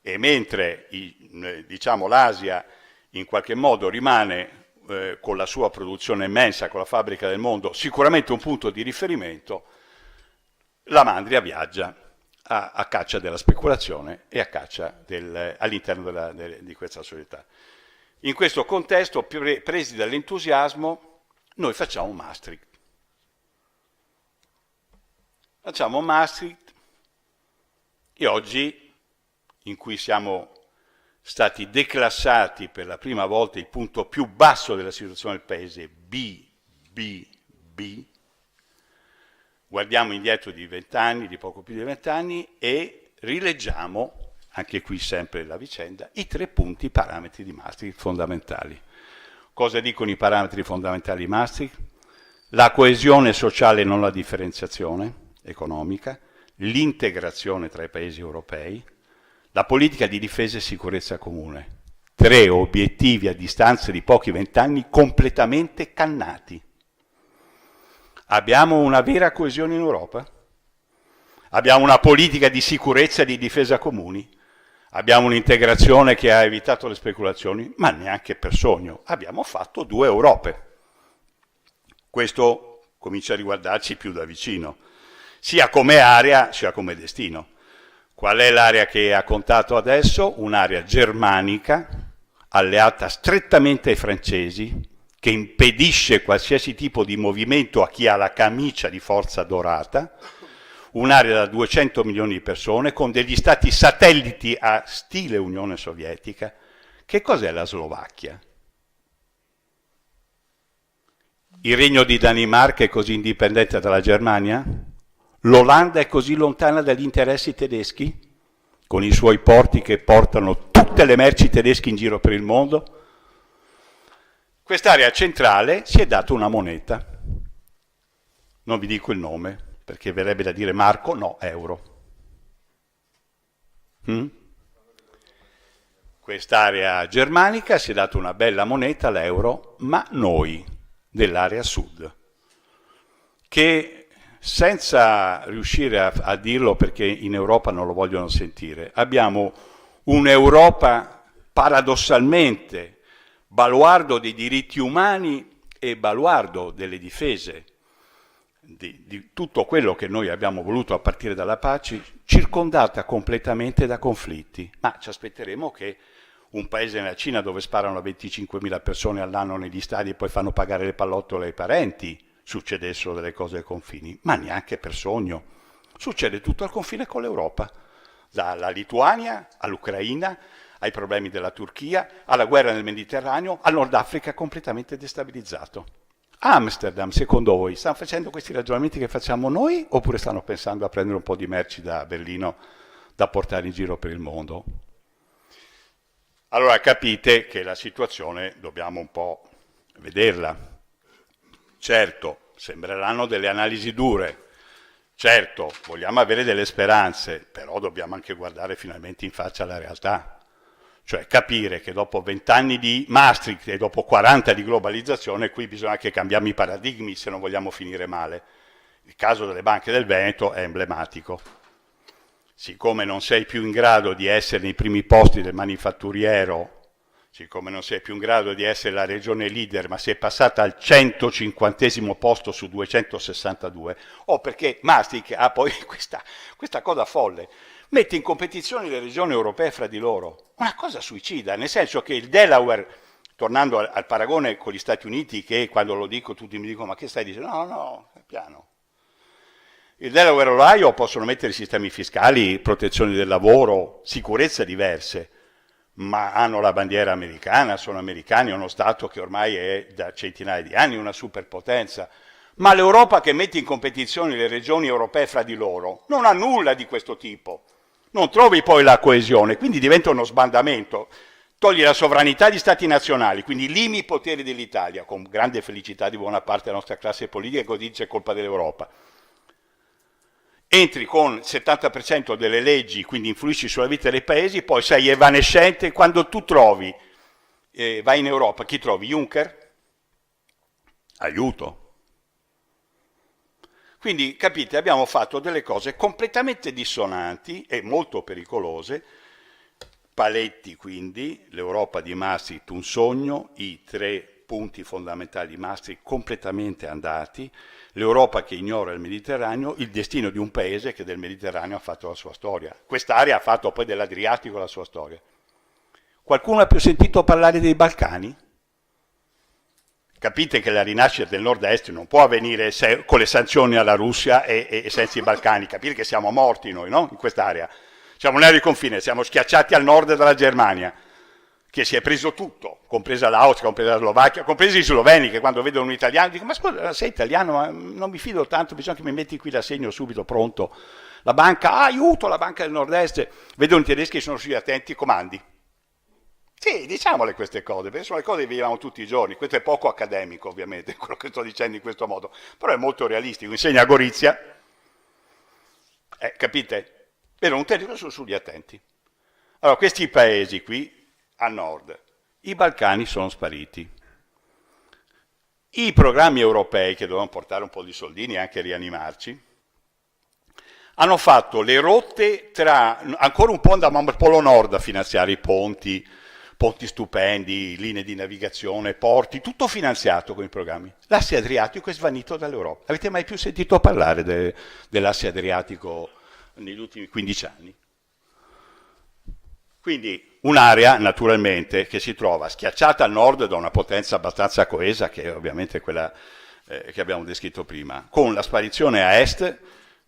E mentre diciamo, l'Asia in qualche modo rimane con la sua produzione immensa, con la fabbrica del mondo, sicuramente un punto di riferimento, la mandria viaggia a caccia della speculazione e a caccia all'interno di questa società. In questo contesto, presi dall'entusiasmo, noi facciamo Maastricht. Facciamo Maastricht e oggi, in cui siamo stati declassati per la prima volta, il punto più basso della situazione del paese, B, guardiamo indietro di 20 anni, di poco più di 20 anni, e rileggiamo, anche qui sempre la vicenda, i 3 punti parametri di Maastricht fondamentali. Cosa dicono i parametri fondamentali di Maastricht? La coesione sociale e non la differenziazione economica, l'integrazione tra i paesi europei, la politica di difesa e sicurezza comune. 3 obiettivi a distanza di pochi 20 anni completamente cannati. Abbiamo una vera coesione in Europa? Abbiamo una politica di sicurezza e di difesa comuni? Abbiamo un'integrazione che ha evitato le speculazioni? Ma neanche per sogno. Abbiamo fatto 2 Europe. Questo comincia a riguardarci più da vicino, sia come area, sia come destino. Qual è l'area che ha contato adesso? Un'area germanica, alleata strettamente ai francesi, che impedisce qualsiasi tipo di movimento a chi ha la camicia di forza dorata, un'area da 200 milioni di persone, con degli stati satelliti a stile Unione Sovietica. Che cos'è la Slovacchia? Il Regno di Danimarca è così indipendente dalla Germania? L'Olanda è così lontana dagli interessi tedeschi, con i suoi porti che portano tutte le merci tedesche in giro per il mondo? Quest'area centrale si è data una moneta. Non vi dico il nome, perché verrebbe da dire marco, no, euro. Quest'area germanica si è data una bella moneta, l'euro, ma noi, dell'area sud, che senza riuscire a dirlo perché in Europa non lo vogliono sentire, abbiamo un'Europa paradossalmente baluardo dei diritti umani e baluardo delle difese di tutto quello che noi abbiamo voluto a partire dalla pace, circondata completamente da conflitti. Ma ci aspetteremo che un paese nella Cina dove sparano a 25.000 persone all'anno negli stadi e poi fanno pagare le pallottole ai parenti succedessero delle cose ai confini, ma neanche per sogno. Succede tutto al confine con l'Europa, dalla Lituania all'Ucraina, ai problemi della Turchia, alla guerra nel Mediterraneo, al Nord Africa completamente destabilizzato. Amsterdam, secondo voi, stanno facendo questi ragionamenti che facciamo noi oppure stanno pensando a prendere un po' di merci da Berlino da portare in giro per il mondo? Allora capite che la situazione dobbiamo un po' vederla. Certo, sembreranno delle analisi dure, certo, vogliamo avere delle speranze, però dobbiamo anche guardare finalmente in faccia alla realtà. Cioè capire che dopo 20 anni di Maastricht e dopo 40 di globalizzazione qui bisogna che cambiamo i paradigmi se non vogliamo finire male. Il caso delle banche del Veneto è emblematico. Siccome non sei più in grado di essere nei primi posti del manifatturiero, siccome non sei più in grado di essere la regione leader, ma sei passata al 150° posto su 262, perché Maastricht ha poi questa cosa folle, mette in competizione le regioni europee fra di loro. Una cosa suicida, nel senso che il Delaware, tornando al paragone con gli Stati Uniti, che quando lo dico tutti mi dicono ma che stai dicendo? No, è piano. Il Delaware e l'Ohio possono mettere sistemi fiscali, protezioni del lavoro, sicurezza diverse, ma hanno la bandiera americana, sono americani, è uno Stato che ormai è da centinaia di anni una superpotenza. Ma l'Europa che mette in competizione le regioni europee fra di loro non ha nulla di questo tipo. Non trovi poi la coesione, quindi diventa uno sbandamento. Togli la sovranità di stati nazionali, quindi limiti i poteri dell'Italia, con grande felicità di buona parte della nostra classe politica, così dice colpa dell'Europa. Entri con il 70% delle leggi, quindi influisci sulla vita dei paesi, poi sei evanescente. Quando tu trovi, vai in Europa, chi trovi? Juncker? Aiuto. Quindi, capite, abbiamo fatto delle cose completamente dissonanti e molto pericolose. Paletti, quindi, l'Europa di Maastricht, un sogno, i 3 punti fondamentali di Maastricht completamente andati, l'Europa che ignora il Mediterraneo, il destino di un paese che del Mediterraneo ha fatto la sua storia. Quest'area ha fatto poi dell'Adriatico la sua storia. Qualcuno ha più sentito parlare dei Balcani? Capite che la rinascita del nord-est non può avvenire con le sanzioni alla Russia e senza i Balcani. Capite che siamo morti noi, no? In quest'area. Siamo un'area di confine, siamo schiacciati al nord dalla Germania, che si è preso tutto, compresa l'Austria, compresa la Slovacchia, compresi i sloveni, che quando vedono un italiano dicono ma scusa, sei italiano, ma non mi fido tanto, bisogna che mi metti qui l'assegno subito, pronto. La banca, aiuto, la banca del nord-est. Vedono i tedeschi che sono sugli attenti, comandi. Sì, diciamole queste cose, perché sono le cose che viviamo tutti i giorni. Questo è poco accademico, ovviamente, quello che sto dicendo in questo modo, però è molto realistico. Insegna a Gorizia, capite? Vedono un tedesco, sono sugli attenti. Allora, questi paesi qui, a nord, i Balcani sono spariti. I programmi europei, che dovevano portare un po' di soldini e anche rianimarci, hanno fatto le rotte tra, ancora un po' andavamo al Polo Nord a finanziare i ponti stupendi, linee di navigazione, porti, tutto finanziato con i programmi. L'asse Adriatico è svanito dall'Europa. Avete mai più sentito parlare dell'asse Adriatico negli ultimi 15 anni? Quindi un'area, naturalmente, che si trova schiacciata al nord da una potenza abbastanza coesa, che è ovviamente quella che abbiamo descritto prima, con la sparizione a est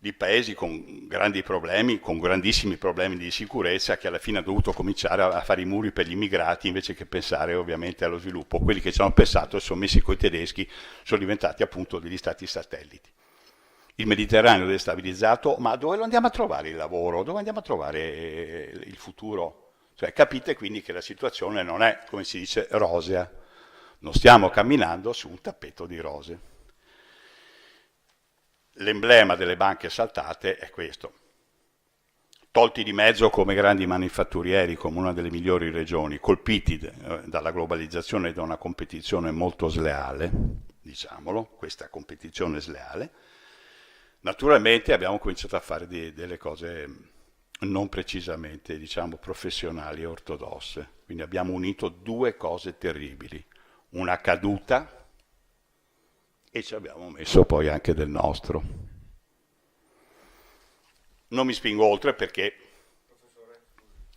di paesi con grandi problemi, con grandissimi problemi di sicurezza, che alla fine hanno dovuto cominciare a fare i muri per gli immigrati invece che pensare ovviamente allo sviluppo. Quelli che ci hanno pensato si sono messi coi tedeschi, sono diventati appunto degli stati satelliti. Il Mediterraneo è destabilizzato, ma dove lo andiamo a trovare il lavoro? Dove andiamo a trovare il futuro? Cioè, capite quindi che la situazione non è, come si dice, rosea. Non stiamo camminando su un tappeto di rose. L'emblema delle banche saltate è questo. Tolti di mezzo come grandi manifatturieri, come una delle migliori regioni, colpiti dalla globalizzazione e da una competizione molto sleale, diciamolo, questa competizione sleale, naturalmente abbiamo cominciato a fare delle cose non precisamente, diciamo, professionali e ortodosse. Quindi abbiamo unito due cose terribili, una caduta e ci abbiamo messo poi anche del nostro. Non mi spingo oltre perché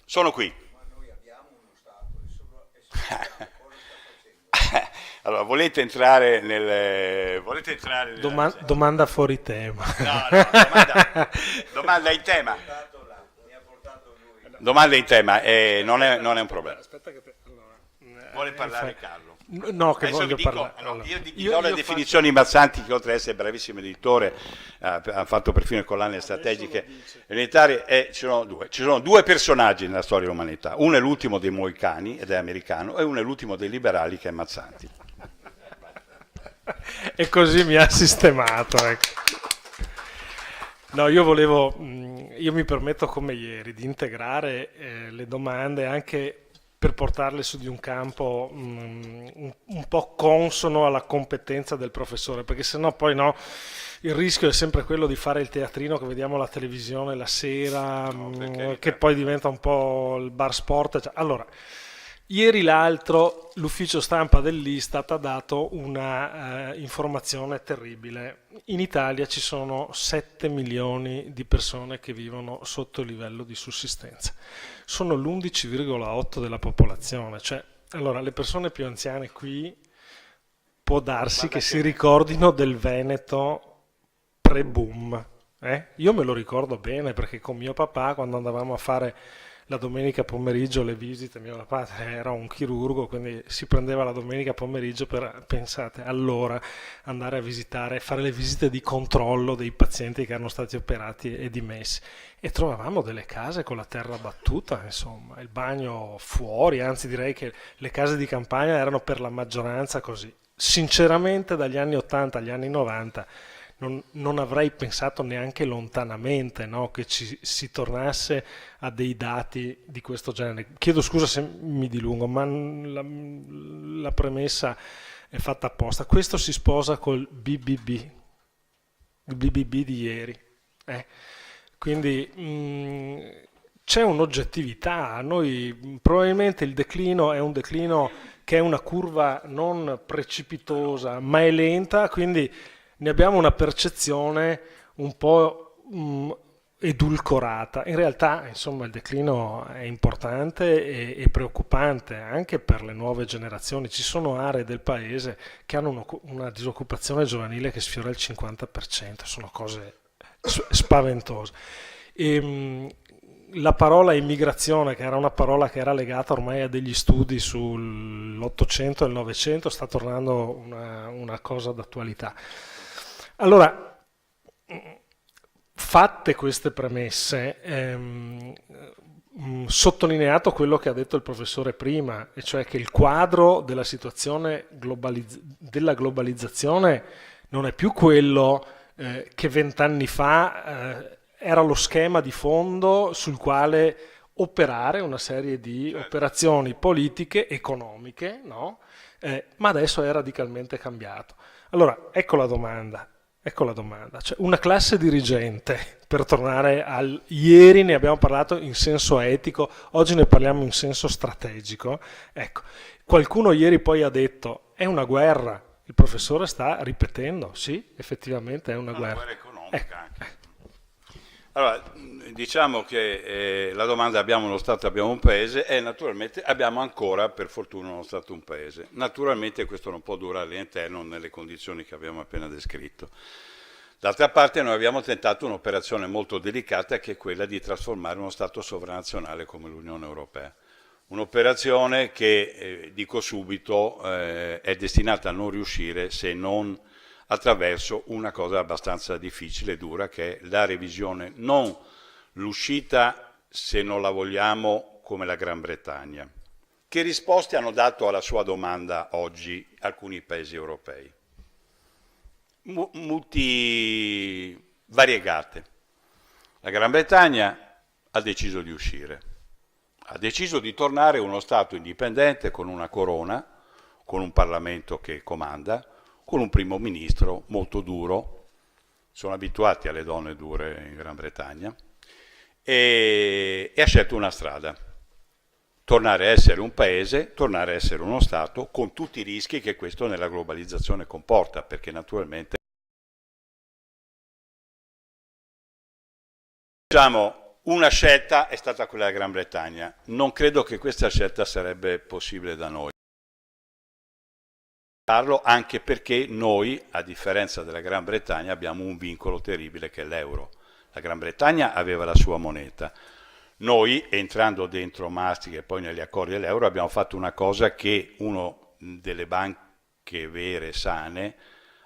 sono qui. Ma noi abbiamo uno Stato e cosa sta facendo? Allora, volete entrare nel... Domanda fuori tema. No, domanda in tema. Domanda in tema, non è un problema. Vuole parlare Carlo? No, che voglio parlare. Allora, io do le definizioni Mazzanti, che oltre ad essere bravissimo editore, ha fatto perfino le collane strategiche unitarie, e ci sono due personaggi nella storia dell'umanità. Uno è l'ultimo dei Moicani, ed è americano, e uno è l'ultimo dei liberali, che è Mazzanti. E così mi ha sistemato, ecco. No, io mi permetto come ieri di integrare le domande anche per portarle su di un campo un po' consono alla competenza del professore, perché sennò poi no, il rischio è sempre quello di fare il teatrino che vediamo alla televisione la sera, che poi diventa un po' il bar sport. Allora, ieri l'altro l'ufficio stampa dell'Istat ha dato una informazione terribile. In Italia ci sono 7 milioni di persone che vivono sotto il livello di sussistenza. Sono l'11,8 della popolazione. Cioè, allora, le persone più anziane qui può darsi che si ricordino del Veneto pre-boom. Io me lo ricordo bene perché con mio papà, quando andavamo a fare la domenica pomeriggio le visite, mio papà era un chirurgo, quindi si prendeva la domenica pomeriggio per, pensate, allora andare a visitare, fare le visite di controllo dei pazienti che erano stati operati e dimessi, e trovavamo delle case con la terra battuta, insomma, il bagno fuori, anzi direi che le case di campagna erano per la maggioranza così. Sinceramente dagli anni 80 agli anni 90 non avrei pensato neanche lontanamente, no, che si tornasse a dei dati di questo genere. Chiedo scusa se mi dilungo, ma la premessa è fatta apposta. Questo si sposa col BBB, il BBB di ieri. Quindi c'è un'oggettività. Noi probabilmente il declino è un declino che è una curva non precipitosa, ma è lenta, quindi ne abbiamo una percezione un po' edulcorata. In realtà, insomma, il declino è importante e preoccupante anche per le nuove generazioni. Ci sono aree del paese che hanno una disoccupazione giovanile che sfiora il 50%, sono cose spaventose. La parola immigrazione, che era una parola che era legata ormai a degli studi sull'800 e il 900, sta tornando una cosa d'attualità. Allora, fatte queste premesse, sottolineato quello che ha detto il professore prima, e cioè che il quadro della situazione della globalizzazione non è più quello che 20 anni fa era lo schema di fondo sul quale operare una serie di operazioni politiche, economiche, no? Ma adesso è radicalmente cambiato. Allora, ecco la domanda. Cioè, una classe dirigente, per tornare al ieri ne abbiamo parlato in senso etico, oggi ne parliamo in senso strategico. Ecco, qualcuno ieri poi ha detto è una guerra, il professore sta ripetendo, sì, effettivamente è una guerra economica anche. Allora, diciamo che la domanda abbiamo uno Stato, abbiamo un paese, e naturalmente abbiamo ancora, per fortuna, uno Stato, un paese. Naturalmente questo non può durare all'interno nelle condizioni che abbiamo appena descritto. D'altra parte noi abbiamo tentato un'operazione molto delicata che è quella di trasformare uno Stato sovranazionale come l'Unione Europea. Un'operazione che, dico subito, è destinata a non riuscire se non attraverso una cosa abbastanza difficile e dura, che è la revisione, non l'uscita, se non la vogliamo, come la Gran Bretagna. Che risposte hanno dato alla sua domanda oggi alcuni paesi europei? Variegate. La Gran Bretagna ha deciso di uscire, ha deciso di tornare uno Stato indipendente con una corona, con un Parlamento che comanda, con un primo ministro molto duro, sono abituati alle donne dure in Gran Bretagna, e ha scelto una strada. Tornare a essere un paese, tornare a essere uno Stato, con tutti i rischi che questo nella globalizzazione comporta, perché naturalmente diciamo, una scelta è stata quella della Gran Bretagna. Non credo che questa scelta sarebbe possibile da noi. Anche perché noi, a differenza della Gran Bretagna, abbiamo un vincolo terribile che è l'euro. La Gran Bretagna aveva la sua moneta. Noi, entrando dentro Maastricht e poi negli accordi dell'euro, abbiamo fatto una cosa che uno delle banche vere, sane,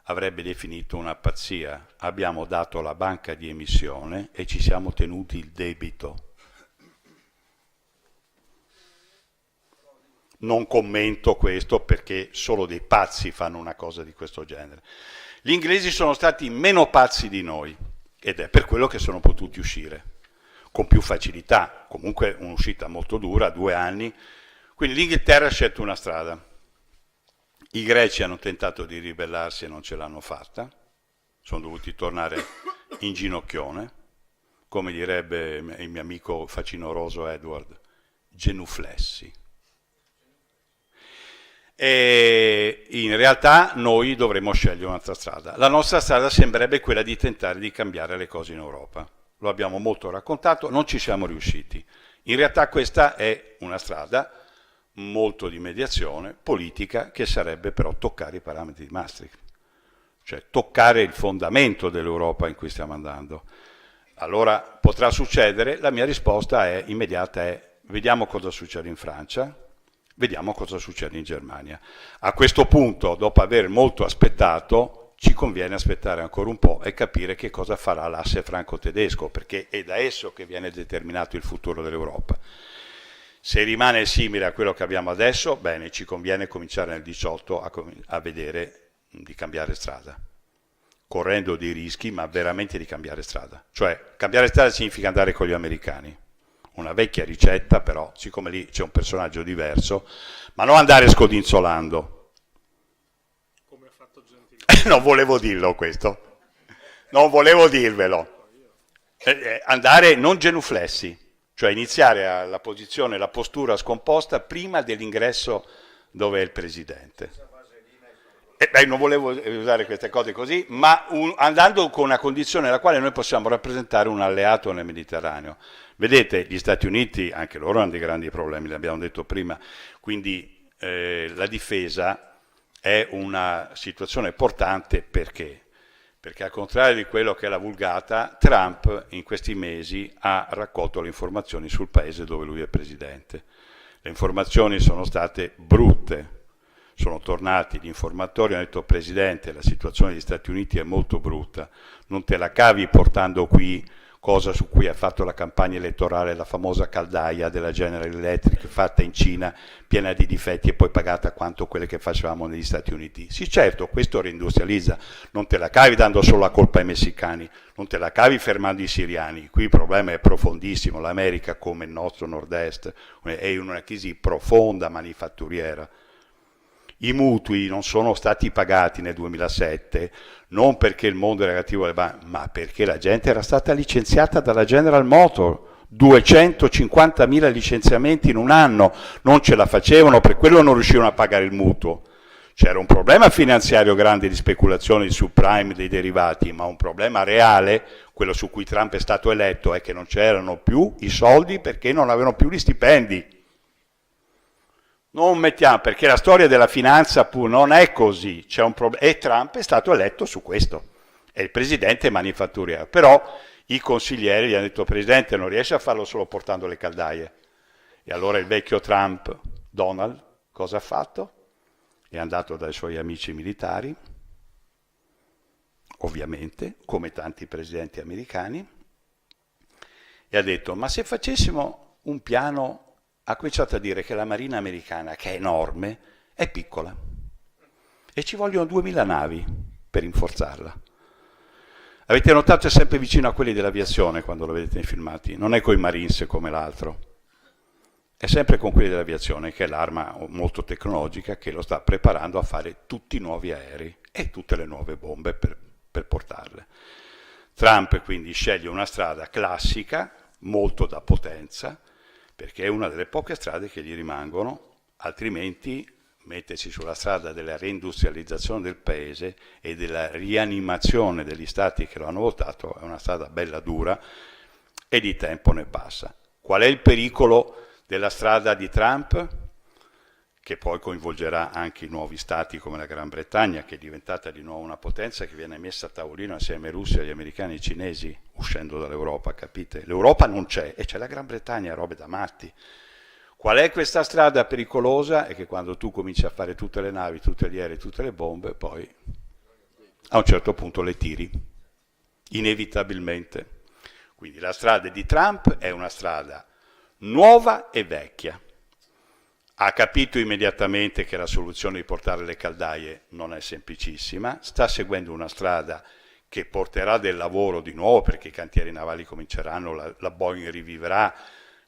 avrebbe definito una pazzia. Abbiamo dato la banca di emissione e ci siamo tenuti il debito. Non commento questo perché solo dei pazzi fanno una cosa di questo genere. Gli inglesi sono stati meno pazzi di noi ed è per quello che sono potuti uscire con più facilità, comunque un'uscita molto dura, 2 anni. Quindi l'Inghilterra ha scelto una strada. I greci hanno tentato di ribellarsi e non ce l'hanno fatta, sono dovuti tornare in ginocchione, come direbbe il mio amico facinoroso Edward, genuflessi. E in realtà noi dovremmo scegliere un'altra strada. La nostra strada sembrerebbe quella di tentare di cambiare le cose in Europa. Lo abbiamo molto raccontato, non ci siamo riusciti. In realtà questa è una strada molto di mediazione politica che sarebbe però toccare i parametri di Maastricht, cioè toccare il fondamento dell'Europa in cui stiamo andando. Allora potrà succedere, la mia risposta è immediata, è vediamo cosa succede in Francia, vediamo cosa succede in Germania. A questo punto, dopo aver molto aspettato, ci conviene aspettare ancora un po' e capire che cosa farà l'asse franco-tedesco, perché è da esso che viene determinato il futuro dell'Europa. Se rimane simile a quello che abbiamo adesso, bene, ci conviene cominciare nel 18 a vedere di cambiare strada, correndo dei rischi, ma veramente di cambiare strada. Cioè, cambiare strada significa andare con gli americani. Una vecchia ricetta, però, siccome lì c'è un personaggio diverso, ma non andare scodinzolando. Come ha fatto Gentiloni. Non volevo dirlo questo, non volevo dirvelo. Andare non genuflessi, cioè iniziare la posizione, la postura scomposta prima dell'ingresso dove è il presidente. Non volevo usare queste cose così, ma andando con una condizione nella quale noi possiamo rappresentare un alleato nel Mediterraneo. Vedete, gli Stati Uniti, anche loro hanno dei grandi problemi, l'abbiamo detto prima, quindi la difesa è una situazione importante perché? Perché al contrario di quello che è la vulgata, Trump in questi mesi ha raccolto le informazioni sul paese dove lui è presidente. Le informazioni sono state brutte. Sono tornati gli informatori e hanno detto: Presidente, la situazione degli Stati Uniti è molto brutta, non te la cavi portando qui cosa su cui ha fatto la campagna elettorale, la famosa caldaia della General Electric fatta in Cina, piena di difetti e poi pagata quanto quelle che facevamo negli Stati Uniti. Sì, certo, questo reindustrializza, non te la cavi dando solo la colpa ai messicani, non te la cavi fermando i siriani, qui il problema è profondissimo, l'America come il nostro nord-est è in una crisi profonda manifatturiera. I mutui non sono stati pagati nel 2007 non perché il mondo era cattivo alle banche, ma perché la gente era stata licenziata dalla General Motors. 250.000 licenziamenti in un anno, non ce la facevano, per quello non riuscivano a pagare il mutuo. C'era un problema finanziario grande di speculazione di subprime dei derivati, ma un problema reale, quello su cui Trump è stato eletto, è che non c'erano più i soldi perché non avevano più gli stipendi. Non mettiamo, perché la storia della finanza pur non è così, c'è un problema, e Trump è stato eletto su questo. e il presidente manifatturiero. Però i consiglieri gli hanno detto: Presidente, non riesce a farlo solo portando le caldaie. E allora il vecchio Trump, Donald, cosa ha fatto? È andato dai suoi amici militari, ovviamente, come tanti presidenti americani, e ha detto: ma se facessimo un piano, ha cominciato a dire che la marina americana, che è enorme, è piccola e ci vogliono 2000 navi per rinforzarla. Avete notato, è sempre vicino a quelli dell'aviazione quando lo vedete nei filmati, non è coi Marines come l'altro, è sempre con quelli dell'aviazione, che è l'arma molto tecnologica che lo sta preparando a fare tutti i nuovi aerei e tutte le nuove bombe per portarle. Trump quindi sceglie una strada classica, molto da potenza, perché è una delle poche strade che gli rimangono, altrimenti mettersi sulla strada della reindustrializzazione del paese e della rianimazione degli stati che lo hanno votato è una strada bella dura e di tempo ne passa. Qual è il pericolo della strada di Trump? Che poi coinvolgerà anche i nuovi stati come la Gran Bretagna, che è diventata di nuovo una potenza che viene messa a tavolino assieme ai russi, agli americani e ai cinesi, uscendo dall'Europa, capite? L'Europa non c'è e c'è la Gran Bretagna, robe da matti. Qual è questa strada pericolosa? È che quando tu cominci a fare tutte le navi, tutti gli aerei, tutte le bombe, poi a un certo punto le tiri, inevitabilmente. Quindi la strada di Trump è una strada nuova e vecchia. Ha capito immediatamente che la soluzione di portare le caldaie non è semplicissima, sta seguendo una strada che porterà del lavoro di nuovo, perché i cantieri navali cominceranno, la Boeing rivivrà,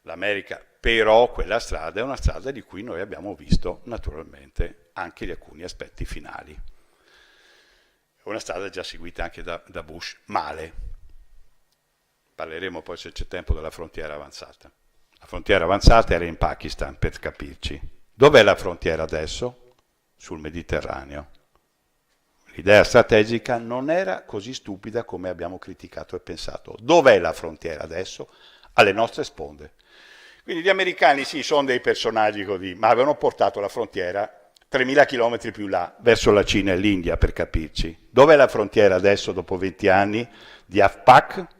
l'America, però quella strada è una strada di cui noi abbiamo visto naturalmente anche gli alcuni aspetti finali. È una strada già seguita anche da Bush, male. Parleremo poi, se c'è tempo, della frontiera avanzata. La frontiera avanzata era in Pakistan, per capirci. Dov'è la frontiera adesso? Sul Mediterraneo. L'idea strategica non era così stupida come abbiamo criticato e pensato. Dov'è la frontiera adesso? Alle nostre sponde. Quindi gli americani sì, sono dei personaggi così, ma avevano portato la frontiera 3.000 chilometri più là, verso la Cina e l'India, per capirci. Dov'è la frontiera adesso, dopo 20 anni di AFPAC?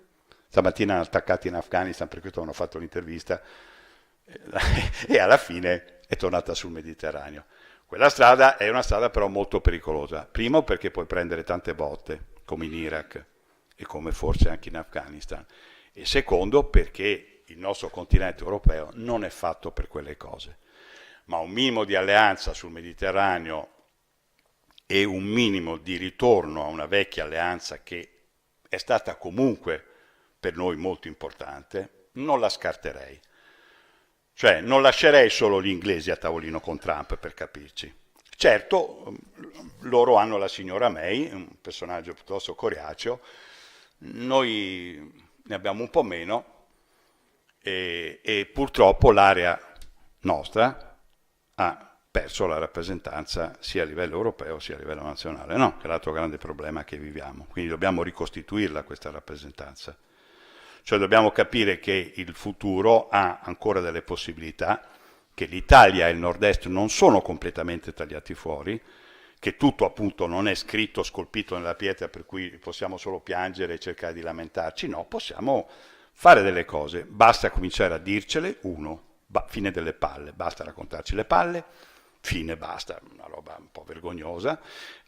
Stamattina hanno attaccato in Afghanistan, per questo hanno fatto l'intervista, e alla fine è tornata sul Mediterraneo. Quella strada è una strada però molto pericolosa. Primo, perché puoi prendere tante botte, come in Iraq e come forse anche in Afghanistan. E secondo, perché il nostro continente europeo non è fatto per quelle cose. Ma un minimo di alleanza sul Mediterraneo e un minimo di ritorno a una vecchia alleanza che è stata comunque per noi molto importante, non la scarterei. Cioè, non lascerei solo gli inglesi a tavolino con Trump, per capirci. Certo, loro hanno la signora May, un personaggio piuttosto coriaceo, noi ne abbiamo un po' meno, e purtroppo l'area nostra ha perso la rappresentanza sia a livello europeo sia a livello nazionale, no? Che è l'altro grande problema che viviamo. Quindi dobbiamo ricostituirla questa rappresentanza. Cioè dobbiamo capire che il futuro ha ancora delle possibilità, che l'Italia e il nord-est non sono completamente tagliati fuori, che tutto appunto non è scritto, scolpito nella pietra, per cui possiamo solo piangere e cercare di lamentarci. No, possiamo fare delle cose, basta cominciare a dircele, fine delle palle, basta raccontarci le palle, fine, basta, una roba un po' vergognosa,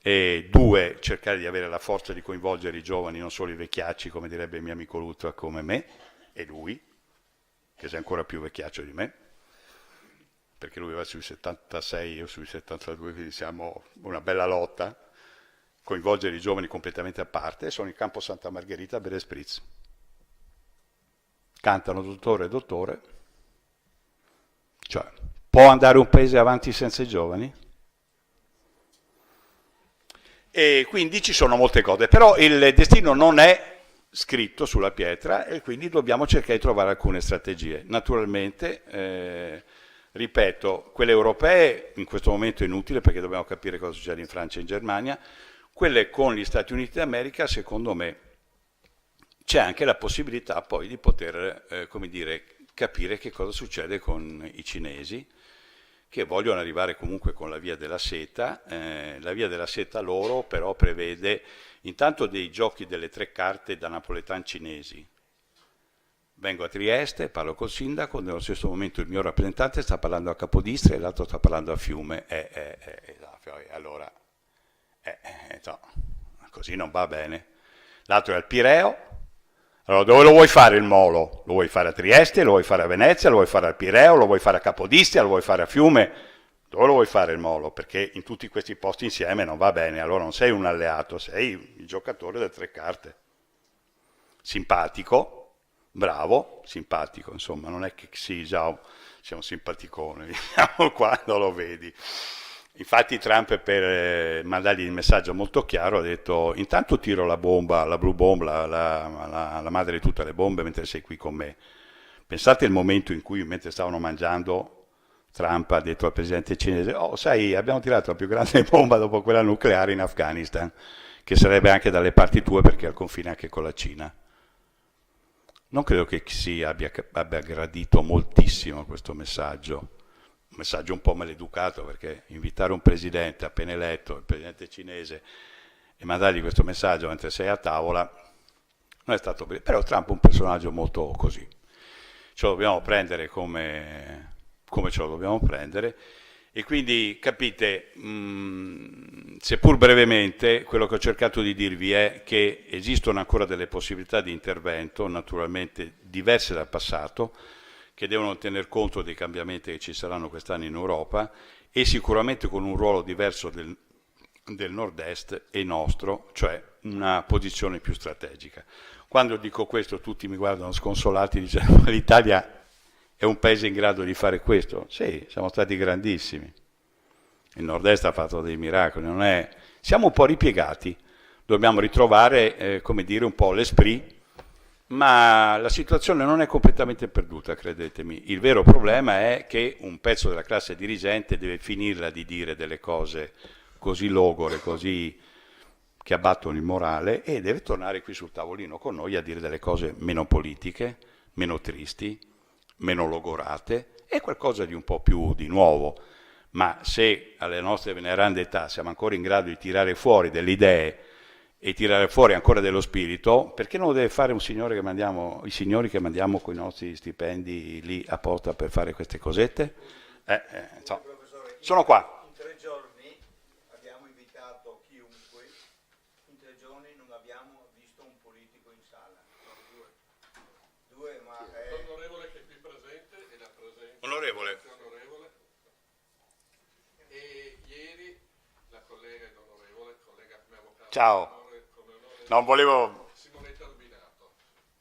e 2, cercare di avere la forza di coinvolgere i giovani, non solo i vecchiacci, come direbbe il mio amico Lutra, come me, e lui, che sei ancora più vecchiaccio di me, perché lui va sui 76, io sui 72, quindi siamo una bella lotta, coinvolgere i giovani completamente a parte, e sono in campo Santa Margherita a bere spritz. Cantano dottore, dottore, cioè, può andare un paese avanti senza i giovani? E quindi ci sono molte cose, però il destino non è scritto sulla pietra e quindi dobbiamo cercare di trovare alcune strategie. Naturalmente, ripeto, quelle europee in questo momento è inutile perché dobbiamo capire cosa succede in Francia e in Germania, quelle con gli Stati Uniti d'America, secondo me, c'è anche la possibilità poi di poter, come dire, capire che cosa succede con i cinesi, che vogliono arrivare comunque con la via della seta. La via della seta loro però prevede intanto dei giochi delle 3 carte da napoletan cinesi. Vengo a Trieste, parlo col sindaco, nello stesso momento il mio rappresentante sta parlando a Capodistria e l'altro sta parlando a Fiume. Allora, no, così non va bene. L'altro è al Pireo. Allora, dove lo vuoi fare il molo? Lo vuoi fare a Trieste, lo vuoi fare a Venezia, lo vuoi fare al Pireo, lo vuoi fare a Capodistria, lo vuoi fare a Fiume? Dove lo vuoi fare il molo? Perché in tutti questi posti insieme non va bene. Allora non sei un alleato, sei il giocatore delle 3 carte. Simpatico. Bravo, simpatico, insomma, non è che sì, già siamo simpaticone, vediamo quando lo vedi. Infatti Trump, per mandargli il messaggio molto chiaro, ha detto: intanto tiro la bomba, la blue bomb, la madre di tutte le bombe mentre sei qui con me. Pensate il momento in cui, mentre stavano mangiando, Trump ha detto al presidente cinese: oh, sai, abbiamo tirato la più grande bomba dopo quella nucleare in Afghanistan, che sarebbe anche dalle parti tue perché è al confine anche con la Cina. Non credo che Xi abbia gradito moltissimo questo messaggio, un messaggio un po' maleducato, perché invitare un presidente appena eletto, il presidente cinese, e mandargli questo messaggio mentre sei a tavola, non è stato bene. Però Trump è un personaggio molto così, ce lo dobbiamo prendere come ce lo dobbiamo prendere. E quindi capite, seppur brevemente, quello che ho cercato di dirvi è che esistono ancora delle possibilità di intervento, naturalmente diverse dal passato, che devono tener conto dei cambiamenti che ci saranno quest'anno in Europa e sicuramente con un ruolo diverso del nord-est e nostro, cioè una posizione più strategica. Quando dico questo tutti mi guardano sconsolati dicendo: l'Italia è un paese in grado di fare questo? Sì, siamo stati grandissimi. Il nord-est ha fatto dei miracoli, non è... Siamo un po' ripiegati, dobbiamo ritrovare, come dire, un po' l'esprit, ma la situazione non è completamente perduta, credetemi. Il vero problema è che un pezzo della classe dirigente deve finirla di dire delle cose così logore, così che abbattono il morale, e deve tornare qui sul tavolino con noi a dire delle cose meno politiche, meno tristi, meno logorate, e qualcosa di un po' più di nuovo. Ma se alle nostre venerande età siamo ancora in grado di tirare fuori delle idee e tirare fuori ancora dello spirito, perché non lo deve fare un signore che mandiamo, i signori che mandiamo con i nostri stipendi lì apposta per fare queste cosette? So. Sono qua. In 3 giorni abbiamo invitato chiunque, in 3 giorni non abbiamo visto un politico in sala. No, due, ma l'onorevole che è qui presente e la presente. Onorevole. E ieri la collega ed onorevole, collega come avvocato. Ciao. Non volevo... Simonetta Rubinato.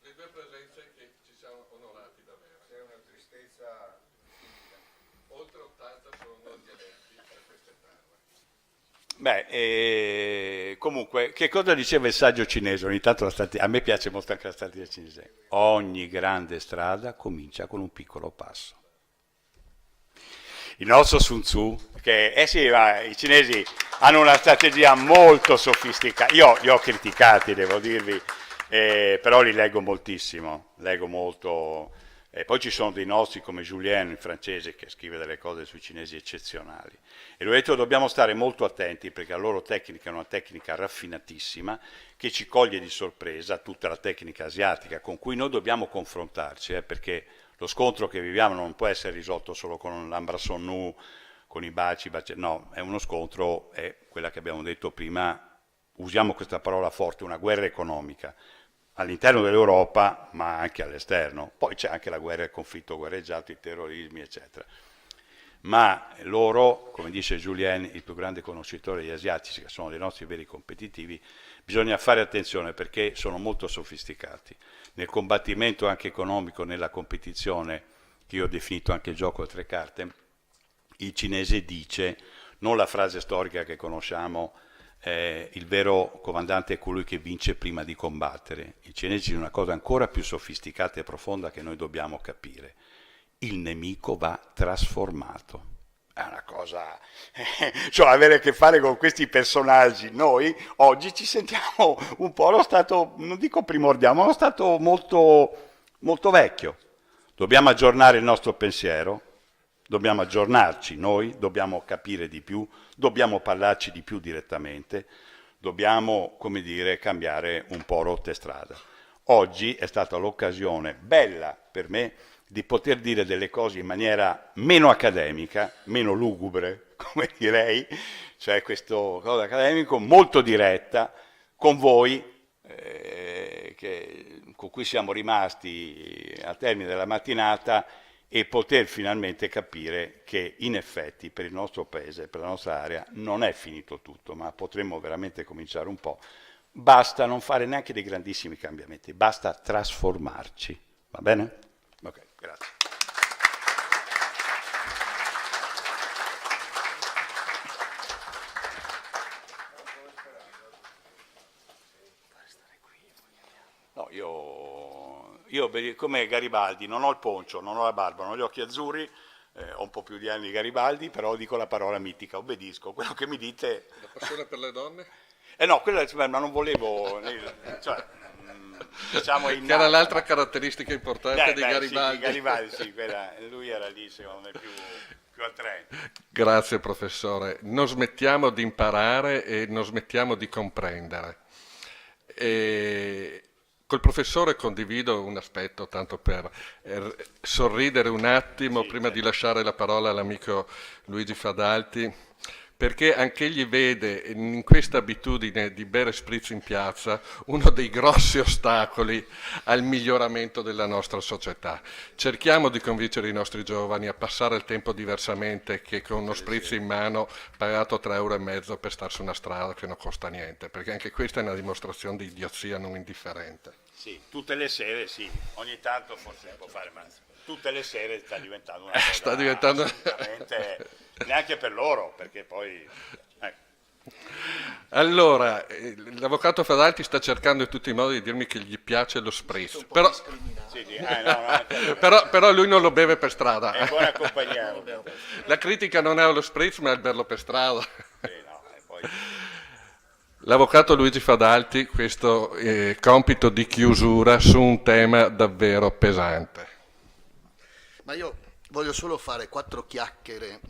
Le 2 presenze che ci siamo onorati davvero. C'è una tristezza infinita. Oltre 80 sono gli eletti per queste terre. Beh, comunque, che cosa diceva il saggio cinese? Ogni tanto a me piace molto anche la strategia cinese. Ogni grande strada comincia con un piccolo passo. Il nostro Sun Tzu, che sì, i cinesi hanno una strategia molto sofisticata. Io li ho criticati, devo dirvi, però li leggo moltissimo, leggo molto. Poi ci sono dei nostri come Julien, il francese, che scrive delle cose sui cinesi eccezionali. E l'ho detto, dobbiamo stare molto attenti perché la loro tecnica è una tecnica raffinatissima che ci coglie di sorpresa, tutta la tecnica asiatica con cui noi dobbiamo confrontarci, perché lo scontro che viviamo non può essere risolto solo con l'embrassons nous, con i baci, no, è uno scontro, è quella che abbiamo detto prima, usiamo questa parola forte, una guerra economica, all'interno dell'Europa, ma anche all'esterno. Poi c'è anche la guerra, il conflitto guerreggiato, i terrorismi, eccetera. Ma loro, come dice Julien, il più grande conoscitore degli asiatici, che sono dei nostri veri competitivi, bisogna fare attenzione perché sono molto sofisticati. Nel combattimento anche economico, nella competizione, che io ho definito anche il gioco a 3 carte, il cinese dice, non la frase storica che conosciamo, il vero comandante è colui che vince prima di combattere. Il cinese dice una cosa ancora più sofisticata e profonda che noi dobbiamo capire. Il nemico va trasformato. È una cosa, cioè avere a che fare con questi personaggi, noi oggi ci sentiamo un po' allo stato, non dico primordiale, ma allo stato molto, molto vecchio. Dobbiamo aggiornare il nostro pensiero, Dobbiamo aggiornarci noi, dobbiamo capire di più, dobbiamo parlarci di più direttamente, dobbiamo, come dire, cambiare un po' rotta e strada. Oggi è stata l'occasione bella per me di poter dire delle cose in maniera meno accademica, meno lugubre, come direi, cioè questo cosa accademico, molto diretta, con voi, con cui siamo rimasti al termine della mattinata, e poter finalmente capire che in effetti per il nostro paese, per la nostra area, non è finito tutto, ma potremmo veramente cominciare un po'. Basta non fare neanche dei grandissimi cambiamenti, basta trasformarci, va bene? Ok, grazie. No, io come Garibaldi non ho il poncio, non ho la barba, non ho gli occhi azzurri, ho un po' più di anni di Garibaldi, però dico la parola mitica, obbedisco. Quello che mi dite... La passione per le donne? No, quella ma non volevo... Cioè, diciamo che era l'altra caratteristica importante di Sì, Garibaldi. di Garibaldi, sì, lui era lì secondo me più attraente. Grazie professore, non smettiamo di imparare e non smettiamo di comprendere. Col professore condivido un aspetto, tanto per sorridere un attimo prima di lasciare la parola all'amico Luigi Fadalti, perché anche egli vede in questa abitudine di bere spritz in piazza uno dei grossi ostacoli al miglioramento della nostra società. Cerchiamo di convincere i nostri giovani a passare il tempo diversamente che con uno spritz in mano pagato 3,5 € per stare su una strada che non costa niente, perché anche questa è una dimostrazione di idiozia non indifferente. Sì, tutte le sere sì, ogni tanto forse può fare, ma tutte le sere sta diventando una cosa sta diventando assolutamente, neanche per loro, perché poi... Allora, l'avvocato Fadalti sta cercando in tutti i modi di dirmi che gli piace lo spritz, però lui non lo beve per strada. È buona compagnia. La critica non è allo spritz, ma al berlo per strada. L'avvocato Luigi Fadalti, questo compito di chiusura su un tema davvero pesante. Ma io voglio solo fare 4 chiacchiere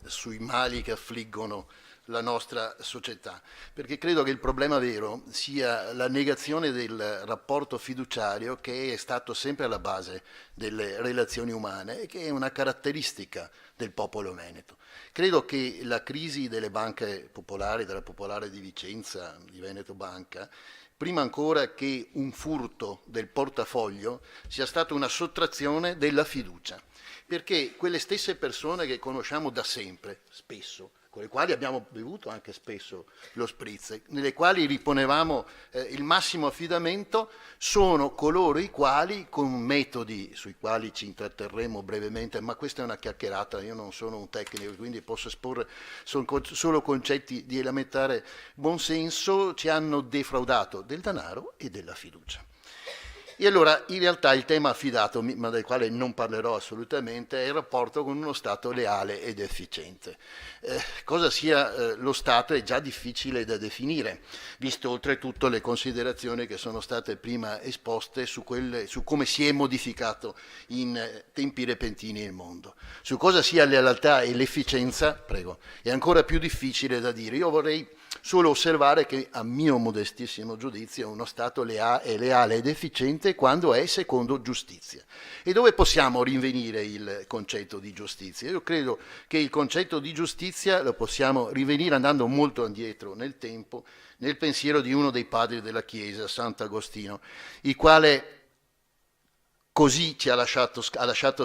sui mali che affliggono la nostra società, perché credo che il problema vero sia la negazione del rapporto fiduciario, che è stato sempre alla base delle relazioni umane e che è una caratteristica del popolo veneto. Credo che la crisi delle banche popolari, della Popolare di Vicenza, di Veneto Banca, prima ancora che un furto del portafoglio, sia stata una sottrazione della fiducia, perché quelle stesse persone che conosciamo da sempre, spesso, con le quali abbiamo bevuto anche spesso lo spritz, nelle quali riponevamo il massimo affidamento, sono coloro i quali, con metodi sui quali ci intratterremo brevemente, ma questa è una chiacchierata, io non sono un tecnico, quindi posso esporre solo concetti di elementare buonsenso, ci hanno defraudato del denaro e della fiducia. E allora in realtà il tema affidato, ma del quale non parlerò assolutamente, è il rapporto con uno Stato leale ed efficiente. Cosa sia lo Stato è già difficile da definire, visto oltretutto le considerazioni che sono state prima esposte su come si è modificato in tempi repentini il mondo. Su cosa sia la lealtà e l'efficienza, prego, è ancora più difficile da dire. Io vorrei solo osservare che, a mio modestissimo giudizio, uno Stato è leale ed efficiente quando è secondo giustizia. E dove possiamo rinvenire il concetto di giustizia? Io credo che il concetto di giustizia lo possiamo rinvenire andando molto indietro nel tempo, nel pensiero di uno dei padri della Chiesa, Sant'Agostino, il quale così ci ha lasciato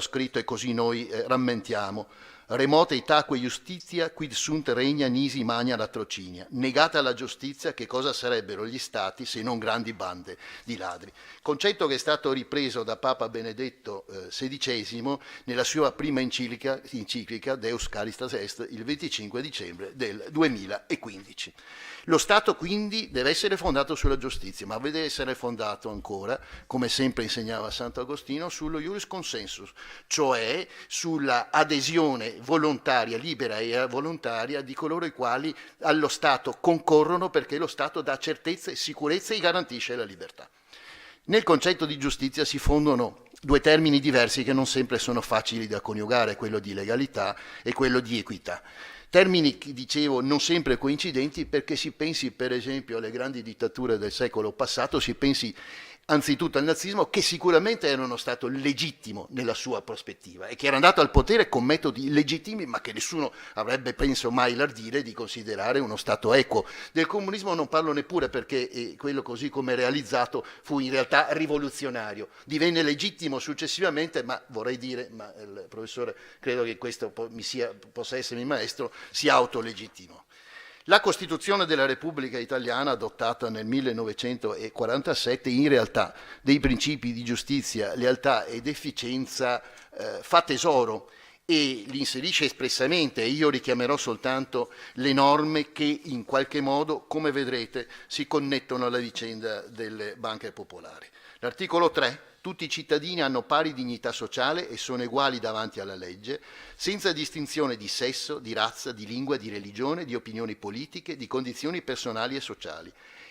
scritto, e così noi rammentiamo: remota itaque justitia quid sunt regna nisi magna latrocinia. Negata la giustizia, che cosa sarebbero gli stati se non grandi bande di ladri? Concetto che è stato ripreso da Papa Benedetto XVI nella sua prima enciclica Deus Caritas Est il 25 dicembre del 2015. Lo Stato quindi deve essere fondato sulla giustizia, ma deve essere fondato ancora, come sempre insegnava Sant'Agostino, sullo iuris consensus, cioè sulla adesione volontaria, libera e volontaria di coloro i quali allo Stato concorrono, perché lo Stato dà certezze, sicurezze e garantisce la libertà. Nel concetto di giustizia si fondono due termini diversi che non sempre sono facili da coniugare, quello di legalità e quello di equità. Termini che dicevo non sempre coincidenti, perché si pensi per esempio alle grandi dittature del secolo passato, si pensi anzitutto al nazismo, che sicuramente era uno Stato legittimo nella sua prospettiva e che era andato al potere con metodi legittimi, ma che nessuno avrebbe, penso, mai l'ardire di considerare uno Stato equo. Del comunismo non parlo neppure, perché quello così come realizzato fu in realtà rivoluzionario. Divenne legittimo successivamente, ma vorrei dire, ma il professore credo che questo possa essermi maestro, si autolegittimò. La Costituzione della Repubblica Italiana, adottata nel 1947, in realtà dei principi di giustizia, lealtà ed efficienza fa tesoro e li inserisce espressamente, e io richiamerò soltanto le norme che in qualche modo, come vedrete, si connettono alla vicenda delle banche popolari. L'articolo 3. Tutti i cittadini hanno pari dignità sociale e sono uguali davanti alla legge, senza distinzione di sesso, di razza, di lingua, di religione, di opinioni politiche, di condizioni personali e sociali.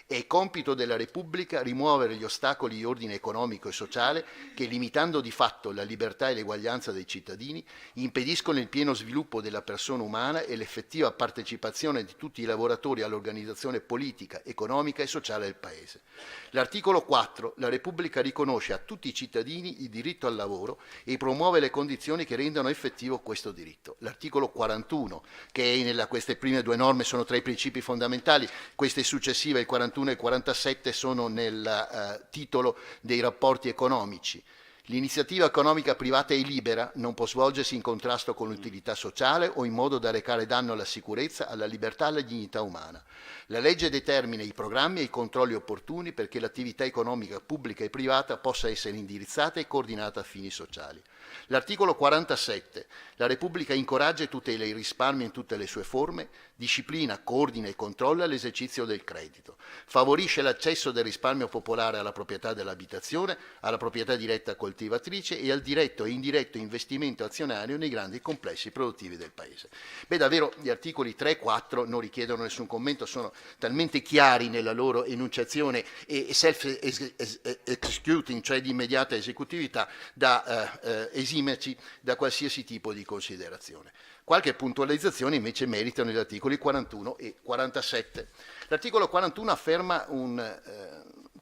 È compito della Repubblica rimuovere gli ostacoli di ordine economico e sociale che, limitando di fatto la libertà e l'eguaglianza dei cittadini, impediscono il pieno sviluppo della persona umana e l'effettiva partecipazione di tutti i lavoratori all'organizzazione politica, economica e sociale del Paese. L'articolo 4. La Repubblica riconosce a tutti i cittadini il diritto al lavoro e promuove le condizioni che rendano effettivo questo diritto. L'articolo 41, che queste prime due norme sono tra i principi fondamentali, queste successive, il 41 e il 47, sono nel titolo dei rapporti economici. L'iniziativa economica privata è libera, non può svolgersi in contrasto con l'utilità sociale o in modo da recare danno alla sicurezza, alla libertà e alla dignità umana. La legge determina i programmi e i controlli opportuni perché l'attività economica pubblica e privata possa essere indirizzata e coordinata a fini sociali. L'articolo 47. La Repubblica incoraggia e tutela il risparmio in tutte le sue forme, disciplina, coordina e controlla l'esercizio del credito, favorisce l'accesso del risparmio popolare alla proprietà dell'abitazione, alla proprietà diretta coltivatrice e al diretto e indiretto investimento azionario nei grandi complessi produttivi del Paese. Beh, davvero gli articoli 3 e 4 non richiedono nessun commento, sono talmente chiari nella loro enunciazione e self-executing, cioè di immediata esecutività, da esimerci da qualsiasi tipo di considerazione. Qualche puntualizzazione invece meritano gli articoli 41 e 47. L'articolo 41 afferma un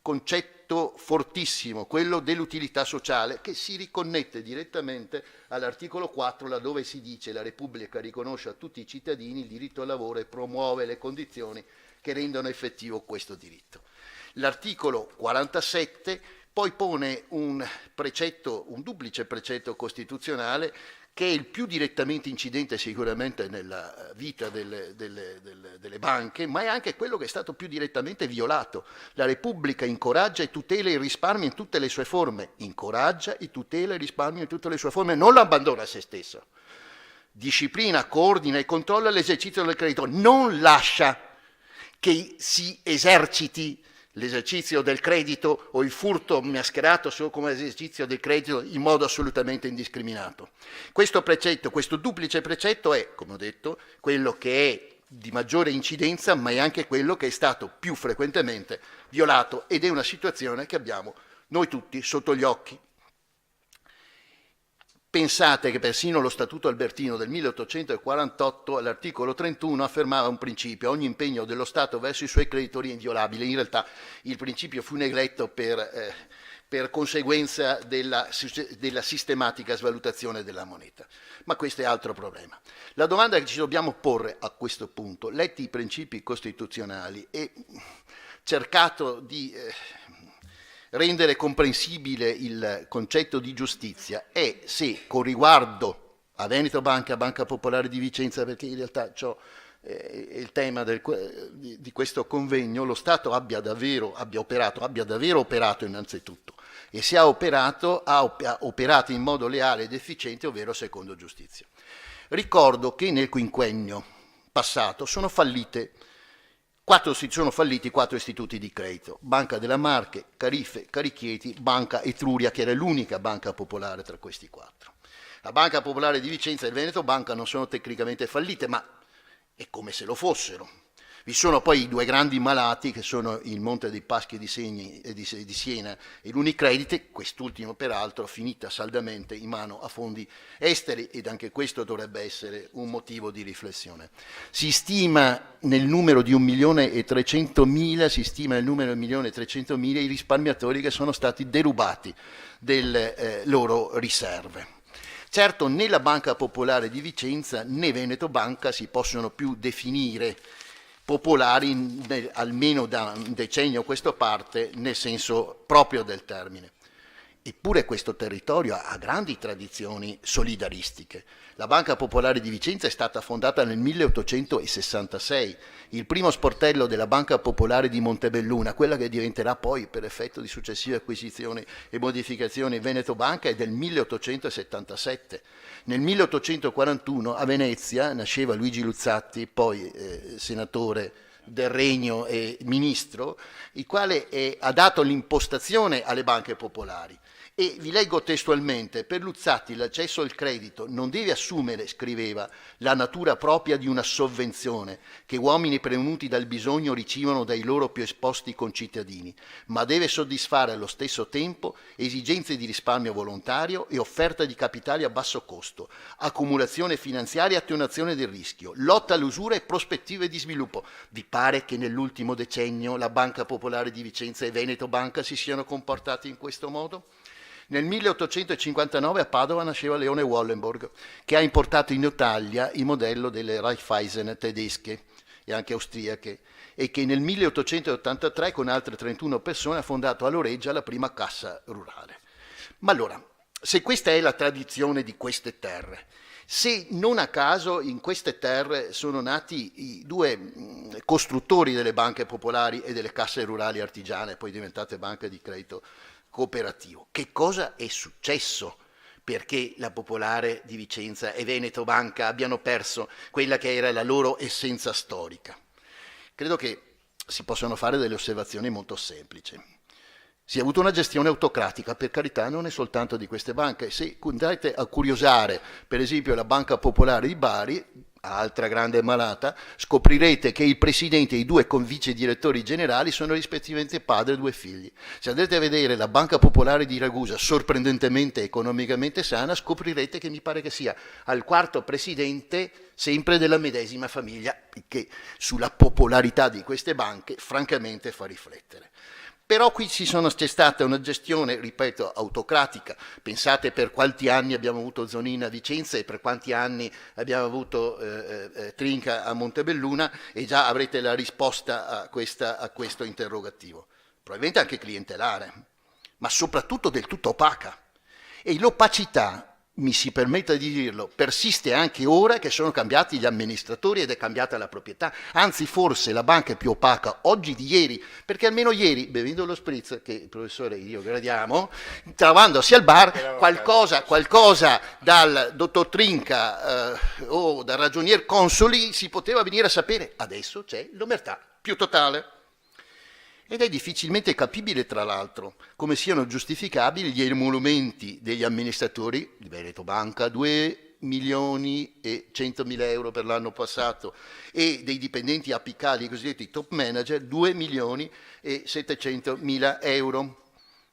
concetto fortissimo, quello dell'utilità sociale, che si riconnette direttamente all'articolo 4, laddove si dice: la Repubblica riconosce a tutti i cittadini il diritto al lavoro e promuove le condizioni che rendono effettivo questo diritto. L'articolo 47 poi pone un duplice precetto costituzionale, che è il più direttamente incidente sicuramente nella vita delle banche, ma è anche quello che è stato più direttamente violato. La Repubblica incoraggia e tutela il risparmio in tutte le sue forme, incoraggia e tutela il risparmio in tutte le sue forme, non lo abbandona a se stesso. Disciplina, coordina e controlla l'esercizio del credito, non lascia che si eserciti l'esercizio del credito o il furto mascherato solo come esercizio del credito in modo assolutamente indiscriminato. Questo precetto, questo duplice precetto è, come ho detto, quello che è di maggiore incidenza, ma è anche quello che è stato più frequentemente violato, ed è una situazione che abbiamo noi tutti sotto gli occhi. Pensate che persino lo Statuto Albertino del 1848, all'articolo 31, affermava un principio: ogni impegno dello Stato verso i suoi creditori è inviolabile. In realtà il principio fu negletto per conseguenza della sistematica svalutazione della moneta. Ma questo è altro problema. La domanda che ci dobbiamo porre a questo punto, letti i principi costituzionali e cercato di rendere comprensibile il concetto di giustizia, è se, con riguardo a Veneto Banca, Banca Popolare di Vicenza, perché in realtà il tema di questo convegno, lo Stato abbia davvero operato innanzitutto, e se ha operato in modo leale ed efficiente, ovvero secondo giustizia. Ricordo che nel quinquennio passato sono falliti 4 istituti di credito: Banca della Marche, Carife, Carichieti, Banca Etruria, che era l'unica banca popolare tra questi 4. La Banca Popolare di Vicenza e il Veneto Banca non sono tecnicamente fallite, ma è come se lo fossero, Vi sono poi i due grandi malati che sono il Monte dei Paschi di Siena e l'Unicredit, quest'ultimo peraltro finita saldamente in mano a fondi esteri, ed anche questo dovrebbe essere un motivo di riflessione. Si stima nel numero di 1.300.000 i risparmiatori che sono stati derubati delle loro riserve. Certo, né la Banca Popolare di Vicenza né Veneto Banca si possono più definire popolari, almeno da un decennio a questa parte, nel senso proprio del termine. Eppure questo territorio ha grandi tradizioni solidaristiche. La Banca Popolare di Vicenza è stata fondata nel 1866, il primo sportello della Banca Popolare di Montebelluna, quella che diventerà poi, per effetto di successive acquisizioni e modificazioni, Veneto Banca, è del 1877. Nel 1841 a Venezia nasceva Luigi Luzzatti, poi senatore del Regno e ministro, il quale ha dato l'impostazione alle banche popolari. E vi leggo testualmente: per Luzzatti l'accesso al credito non deve assumere, scriveva, la natura propria di una sovvenzione che uomini premuti dal bisogno ricevono dai loro più esposti concittadini, ma deve soddisfare allo stesso tempo esigenze di risparmio volontario e offerta di capitali a basso costo, accumulazione finanziaria e attenuazione del rischio, lotta all'usura e prospettive di sviluppo. Vi pare che nell'ultimo decennio la Banca Popolare di Vicenza e Veneto Banca si siano comportati in questo modo? Nel 1859 a Padova nasceva Leone Wallenburg, che ha importato in Italia il modello delle Raiffeisen tedesche e anche austriache, e che nel 1883 con altre 31 persone ha fondato a Loreggia la prima cassa rurale. Ma allora, se questa è la tradizione di queste terre, se non a caso in queste terre sono nati i due costruttori delle banche popolari e delle casse rurali artigiane, poi diventate banche di credito cooperativo, che cosa è successo perché la Popolare di Vicenza e Veneto Banca abbiano perso quella che era la loro essenza storica? Credo che si possano fare delle osservazioni molto semplici. Si è avuto una gestione autocratica, per carità, non è soltanto di queste banche. Se andate a curiosare, per esempio, la Banca Popolare di Bari, altra grande malata, scoprirete che il presidente e i due vice direttori generali sono rispettivamente padre e due figli. Se andrete a vedere la Banca Popolare di Ragusa, sorprendentemente economicamente sana, scoprirete che mi pare che sia al quarto presidente sempre della medesima famiglia, che sulla popolarità di queste banche francamente fa riflettere. Però qui c'è stata una gestione, ripeto, autocratica. Pensate per quanti anni abbiamo avuto Zonina a Vicenza e per quanti anni abbiamo avuto Trinca a Montebelluna, e già avrete la risposta a questo interrogativo. Probabilmente anche clientelare, ma soprattutto del tutto opaca. E l'opacità, mi si permetta di dirlo, persiste anche ora che sono cambiati gli amministratori ed è cambiata la proprietà. Anzi, forse la banca è più opaca oggi di ieri, perché almeno ieri, bevendo lo spritz, che il professore e io gradiamo, trovandosi al bar, qualcosa dal dottor Trinca o dal ragionier Consoli si poteva venire a sapere. Adesso c'è l'omertà più totale. Ed è difficilmente capibile, tra l'altro, come siano giustificabili gli emolumenti degli amministratori di Veneto Banca, 2.100.000 euro per l'anno passato, e dei dipendenti apicali, i cosiddetti top manager, 2.700.000 euro.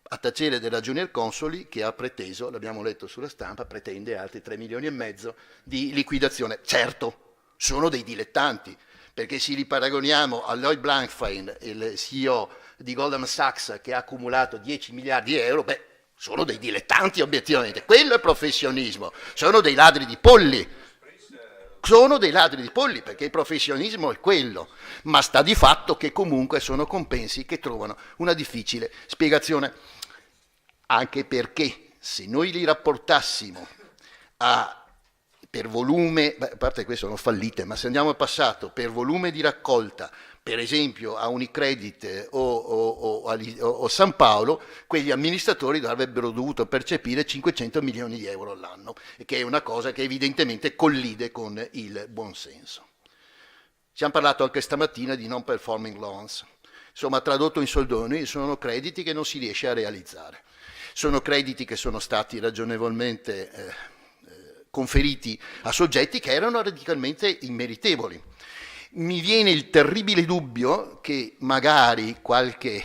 A tacere del ragionier Consoli, che ha preteso, l'abbiamo letto sulla stampa, pretende altri 3,5 milioni di liquidazione. Certo, sono dei dilettanti, perché se li paragoniamo a Lloyd Blankfein, il CEO di Goldman Sachs, che ha accumulato 10 miliardi di euro, sono dei dilettanti obiettivamente. Quello è professionismo, sono dei ladri di polli. Sono dei ladri di polli, perché il professionismo è quello, ma sta di fatto che comunque sono compensi che trovano una difficile spiegazione. Anche perché se noi li rapportassimo per volume, a parte questo sono fallite, ma se andiamo al passato, per volume di raccolta, per esempio a Unicredit o San Paolo, quegli amministratori avrebbero dovuto percepire 500 milioni di euro all'anno, che è una cosa che evidentemente collide con il buonsenso. Ci hanno parlato anche stamattina di non performing loans. Insomma, tradotto in soldoni, sono crediti che non si riesce a realizzare. Sono crediti che sono stati ragionevolmente conferiti a soggetti che erano radicalmente immeritevoli. Mi viene il terribile dubbio che magari qualche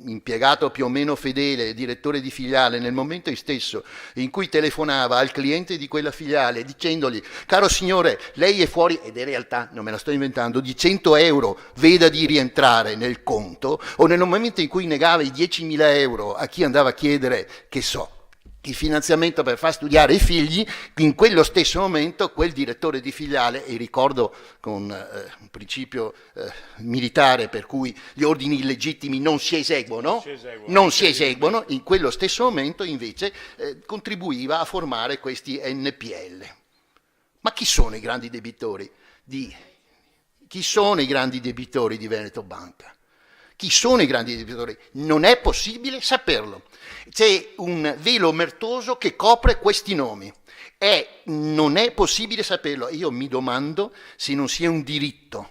impiegato più o meno fedele, direttore di filiale, nel momento stesso in cui telefonava al cliente di quella filiale dicendogli: caro signore, lei è fuori, ed in realtà non me la sto inventando, di 100 euro, veda di rientrare nel conto, o nel momento in cui negava i 10.000 euro a chi andava a chiedere, che so, il finanziamento per far studiare i figli, in quello stesso momento quel direttore di filiale, e ricordo con un principio militare per cui gli ordini illegittimi non si eseguono, in quello stesso momento invece contribuiva a formare questi NPL. Ma chi sono i grandi debitori di Veneto Banca? Chi sono i grandi debitori? Non è possibile saperlo. C'è un velo omertoso che copre questi nomi e non è possibile saperlo. Io mi domando se non sia un diritto,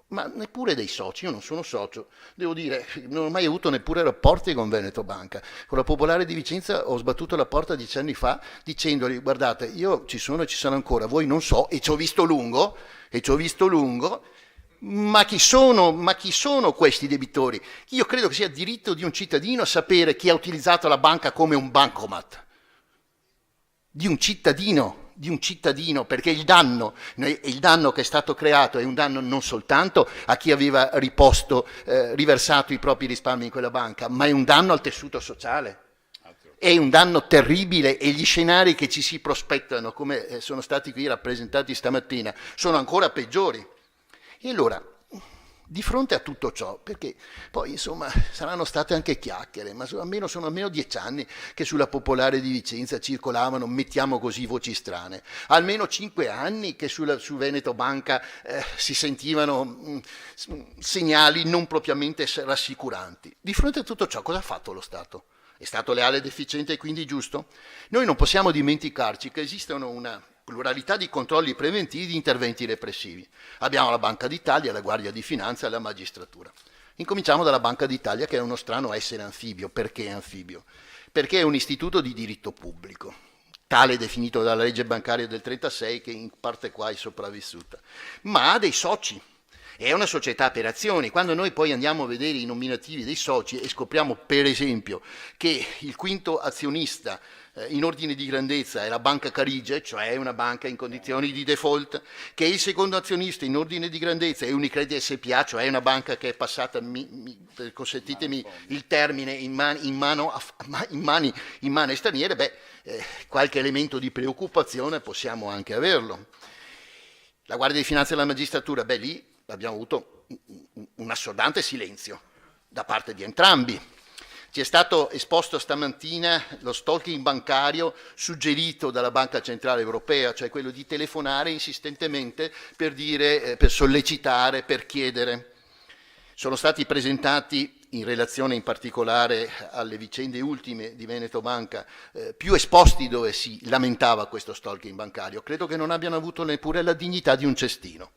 ma neppure dei soci. Io non sono socio, devo dire, non ho mai avuto neppure rapporti con Veneto Banca. Con la Popolare di Vicenza ho sbattuto la porta 10 anni fa dicendogli: guardate, io ci sono e ci sarò ancora, voi non so, e ci ho visto lungo, ma chi sono questi debitori? Io credo che sia diritto di un cittadino sapere chi ha utilizzato la banca come un bancomat. Di un cittadino, perché il danno che è stato creato è un danno non soltanto a chi aveva riversato i propri risparmi in quella banca, ma è un danno al tessuto sociale. È un danno terribile, e gli scenari che ci si prospettano, come sono stati qui rappresentati stamattina, sono ancora peggiori. E allora, di fronte a tutto ciò, perché poi insomma saranno state anche chiacchiere, ma sono almeno 10 anni che sulla Popolare di Vicenza circolavano, mettiamo così, voci strane, almeno 5 anni che su Veneto Banca si sentivano segnali non propriamente rassicuranti. Di fronte a tutto ciò cosa ha fatto lo Stato? È stato leale ed efficiente e quindi giusto? Noi non possiamo dimenticarci che esistono una pluralità di controlli preventivi e di interventi repressivi. Abbiamo la Banca d'Italia, la Guardia di Finanza e la magistratura. Incominciamo dalla Banca d'Italia, che è uno strano essere anfibio. Perché è anfibio? Perché è un istituto di diritto pubblico, tale definito dalla legge bancaria del 1936, che in parte qua è sopravvissuta, ma ha dei soci. È una società per azioni. Quando noi poi andiamo a vedere i nominativi dei soci e scopriamo per esempio che il quinto azionista in ordine di grandezza è la Banca Carige, cioè una banca in condizioni di default, che il secondo azionista in ordine di grandezza è Unicredit SPA, cioè una banca che è passata, consentitemi il termine, in mani straniere, qualche elemento di preoccupazione possiamo anche averlo. La Guardia di Finanza e la magistratura, lì abbiamo avuto un assordante silenzio da parte di entrambi. Ci è stato esposto stamattina lo stalking bancario suggerito dalla Banca Centrale Europea, cioè quello di telefonare insistentemente per sollecitare, per chiedere. Sono stati presentati, in relazione in particolare alle vicende ultime di Veneto Banca, più esposti dove si lamentava questo stalking bancario. Credo che non abbiano avuto neppure la dignità di un cestino.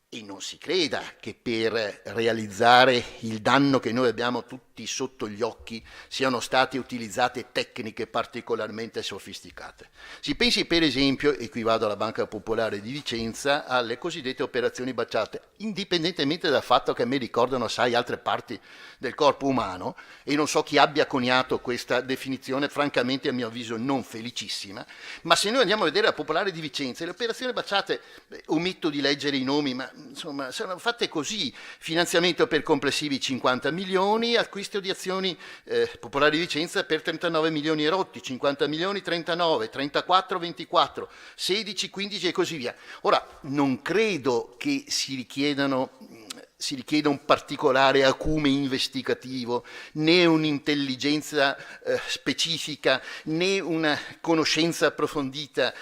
E non si creda che per realizzare il danno che noi abbiamo tutti sotto gli occhi siano state utilizzate tecniche particolarmente sofisticate. Si pensi per esempio, e qui vado alla Banca Popolare di Vicenza, alle cosiddette operazioni baciate, indipendentemente dal fatto che a me ricordano assai altre parti del corpo umano, e non so chi abbia coniato questa definizione, francamente a mio avviso non felicissima, ma se noi andiamo a vedere la Popolare di Vicenza, le operazioni baciate, ometto di leggere i nomi, ma insomma sono fatte così: finanziamento per complessivi 50 milioni, acquisto di azioni Popolare di Vicenza per 39 milioni e rotti, 50 milioni 39, 34 24, 16 15 e così via. Ora, non credo che si richieda un particolare acume investigativo, né un'intelligenza specifica, né una conoscenza approfondita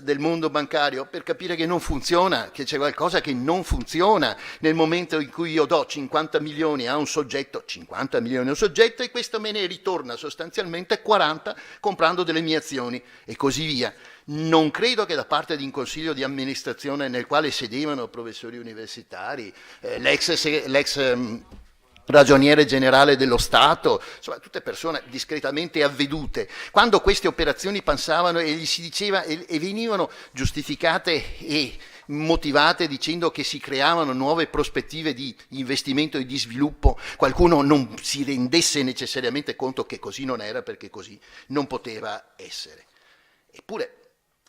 del mondo bancario per capire che non funziona, che c'è qualcosa che non funziona nel momento in cui io do 50 milioni a un soggetto, e questo me ne ritorna sostanzialmente 40 comprando delle mie azioni e così via. Non credo che da parte di un consiglio di amministrazione nel quale sedevano professori universitari, l'ex ragioniere generale dello Stato, insomma tutte persone discretamente avvedute, quando queste operazioni passavano e gli si diceva e venivano giustificate e motivate dicendo che si creavano nuove prospettive di investimento e di sviluppo, qualcuno non si rendesse necessariamente conto che così non era, perché così non poteva essere. Eppure,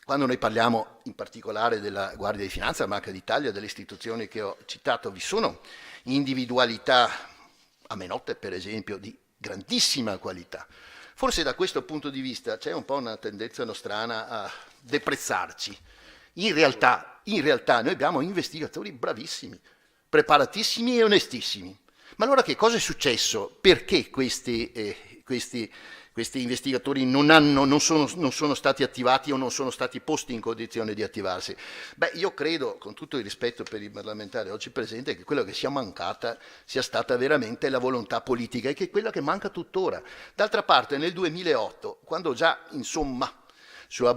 quando noi parliamo in particolare della Guardia di Finanza, della Banca d'Italia, delle istituzioni che ho citato, vi sono individualità, a me note per esempio, di grandissima qualità. Forse da questo punto di vista c'è un po' una tendenza nostrana a deprezzarci. In realtà noi abbiamo investigatori bravissimi, preparatissimi e onestissimi. Ma allora che cosa è successo? Perché questi investigatori non sono stati attivati o non sono stati posti in condizione di attivarsi? Beh, io credo, con tutto il rispetto per i parlamentari oggi presenti, che quello che sia mancata sia stata veramente la volontà politica, e che è quella che manca tuttora. D'altra parte, nel 2008, quando già, insomma, sulla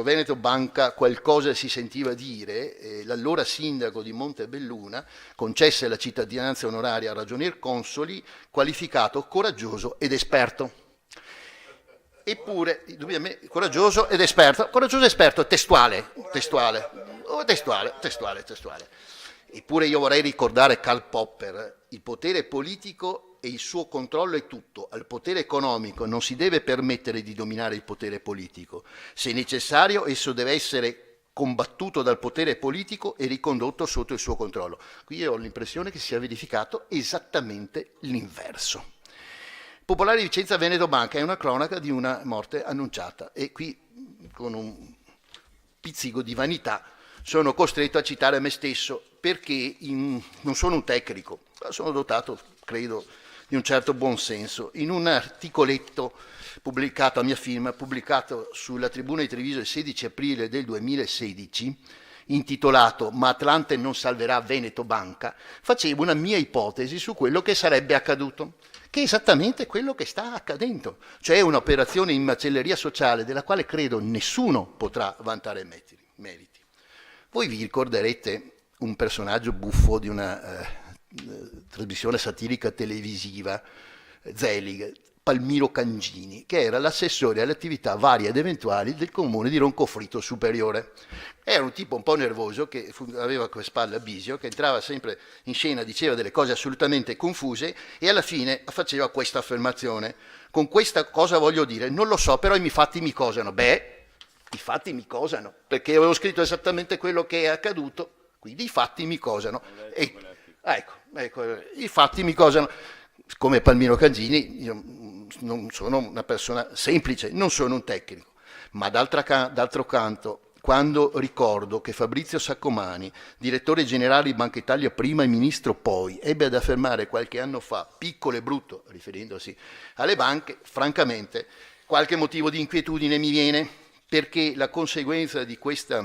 Veneto Banca qualcosa si sentiva dire, l'allora sindaco di Montebelluna concesse la cittadinanza onoraria a ragionier consoli, qualificato testuale, Eppure io vorrei ricordare Karl Popper: il potere politico e il suo controllo è tutto, al potere economico non si deve permettere di dominare il potere politico, se necessario esso deve essere combattuto dal potere politico e ricondotto sotto il suo controllo. Qui ho l'impressione che sia verificato esattamente l'inverso. Popolare di Vicenza Veneto Banca è una cronaca di una morte annunciata, e qui, con un pizzico di vanità, sono costretto a citare me stesso, perché non sono un tecnico, ma sono dotato, credo, di un certo buonsenso. In un articoletto pubblicato a mia firma, pubblicato sulla Tribuna di Treviso il 16 aprile del 2016, intitolato "Ma Atlante non salverà Veneto Banca", facevo una mia ipotesi su quello che sarebbe accaduto, che è esattamente quello che sta accadendo, cioè un'operazione in macelleria sociale della quale credo nessuno potrà vantare meriti. Voi vi ricorderete un personaggio buffo di una trasmissione satirica televisiva, Zelig, Palmiro Cangini, che era l'assessore alle attività varie ed eventuali del comune di Roncofritto Superiore. Era un tipo un po' nervoso, che aveva alle spalle Bisio, che entrava sempre in scena, diceva delle cose assolutamente confuse e alla fine faceva questa affermazione: con questa cosa voglio dire, non lo so, però i miei fatti mi cosano. Beh, i fatti mi cosano, perché avevo scritto esattamente quello che è accaduto, quindi i fatti mi cosano. Ecco, i fatti mi cosano. Come Palmiro Cangini, io non sono una persona semplice, non sono un tecnico, ma d'altro canto, quando ricordo che Fabrizio Saccomani, direttore generale di Banca Italia prima e ministro poi, ebbe ad affermare qualche anno fa, piccolo e brutto, riferendosi alle banche, francamente qualche motivo di inquietudine mi viene, perché la conseguenza di questa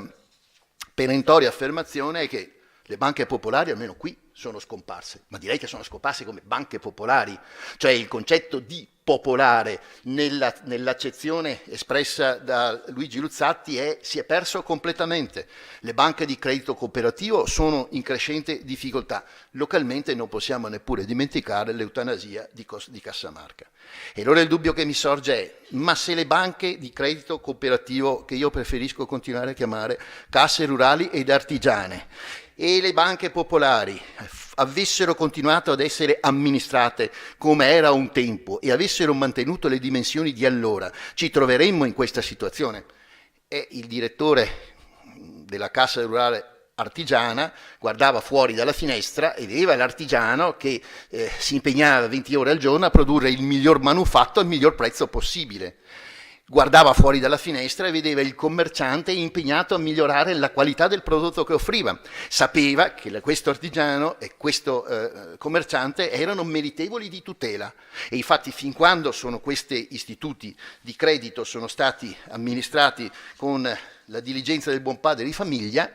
perentoria affermazione è che le banche popolari, almeno qui, sono scomparse, ma direi che sono scomparse come banche popolari, cioè il concetto di popolare nell'accezione espressa da Luigi Luzzatti si è perso completamente. Le banche di credito cooperativo sono in crescente difficoltà. Localmente non possiamo neppure dimenticare l'eutanasia di Cassamarca. E allora il dubbio che mi sorge è: ma se le banche di credito cooperativo, che io preferisco continuare a chiamare casse rurali ed artigiane, e le banche popolari avessero continuato ad essere amministrate come era un tempo e avessero mantenuto le dimensioni di allora, ci troveremmo in questa situazione? E il direttore della Cassa Rurale Artigiana guardava fuori dalla finestra e vedeva l'artigiano che si impegnava 20 ore al giorno a produrre il miglior manufatto al miglior prezzo possibile. Guardava fuori dalla finestra e vedeva il commerciante impegnato a migliorare la qualità del prodotto che offriva. Sapeva che questo artigiano e questo commerciante erano meritevoli di tutela, e infatti fin quando questi istituti di credito sono stati amministrati con la diligenza del buon padre di famiglia,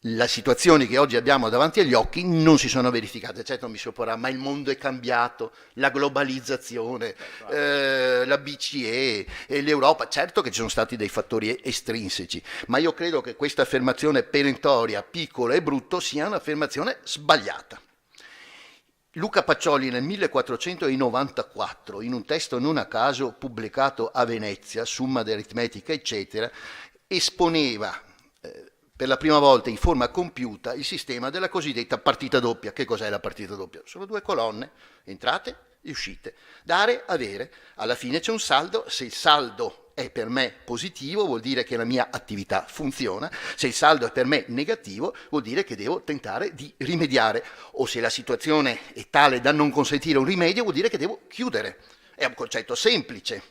le situazioni che oggi abbiamo davanti agli occhi non si sono verificate. Certo, non mi si opporrà, ma il mondo è cambiato, la globalizzazione, la BCE, l'Europa, certo che ci sono stati dei fattori estrinseci, ma io credo che questa affermazione perentoria, piccolo e brutto, sia un'affermazione sbagliata. Luca Pacioli nel 1494, in un testo non a caso pubblicato a Venezia, Summa de Aritmetica, eccetera, esponeva per la prima volta in forma compiuta il sistema della cosiddetta partita doppia. Che cos'è la partita doppia? Sono due colonne, entrate e uscite, dare, avere, alla fine c'è un saldo, se il saldo è per me positivo vuol dire che la mia attività funziona, se il saldo è per me negativo vuol dire che devo tentare di rimediare, o se la situazione è tale da non consentire un rimedio vuol dire che devo chiudere. È un concetto semplice,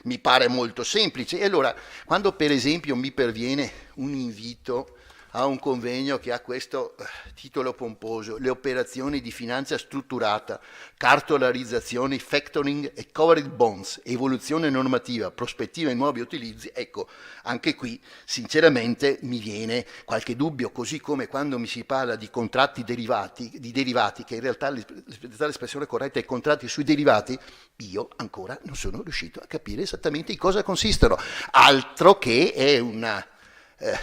mi pare molto semplice. E allora, quando per esempio mi perviene un invito a un convegno che ha questo titolo pomposo, le operazioni di finanza strutturata, cartolarizzazioni, factoring e covered bonds, evoluzione normativa, prospettiva e nuovi utilizzi, ecco, anche qui sinceramente mi viene qualche dubbio, così come quando mi si parla di contratti derivati, di derivati, che in realtà l'espressione corretta è contratti sui derivati, io ancora non sono riuscito a capire esattamente in cosa consistono, altro che è una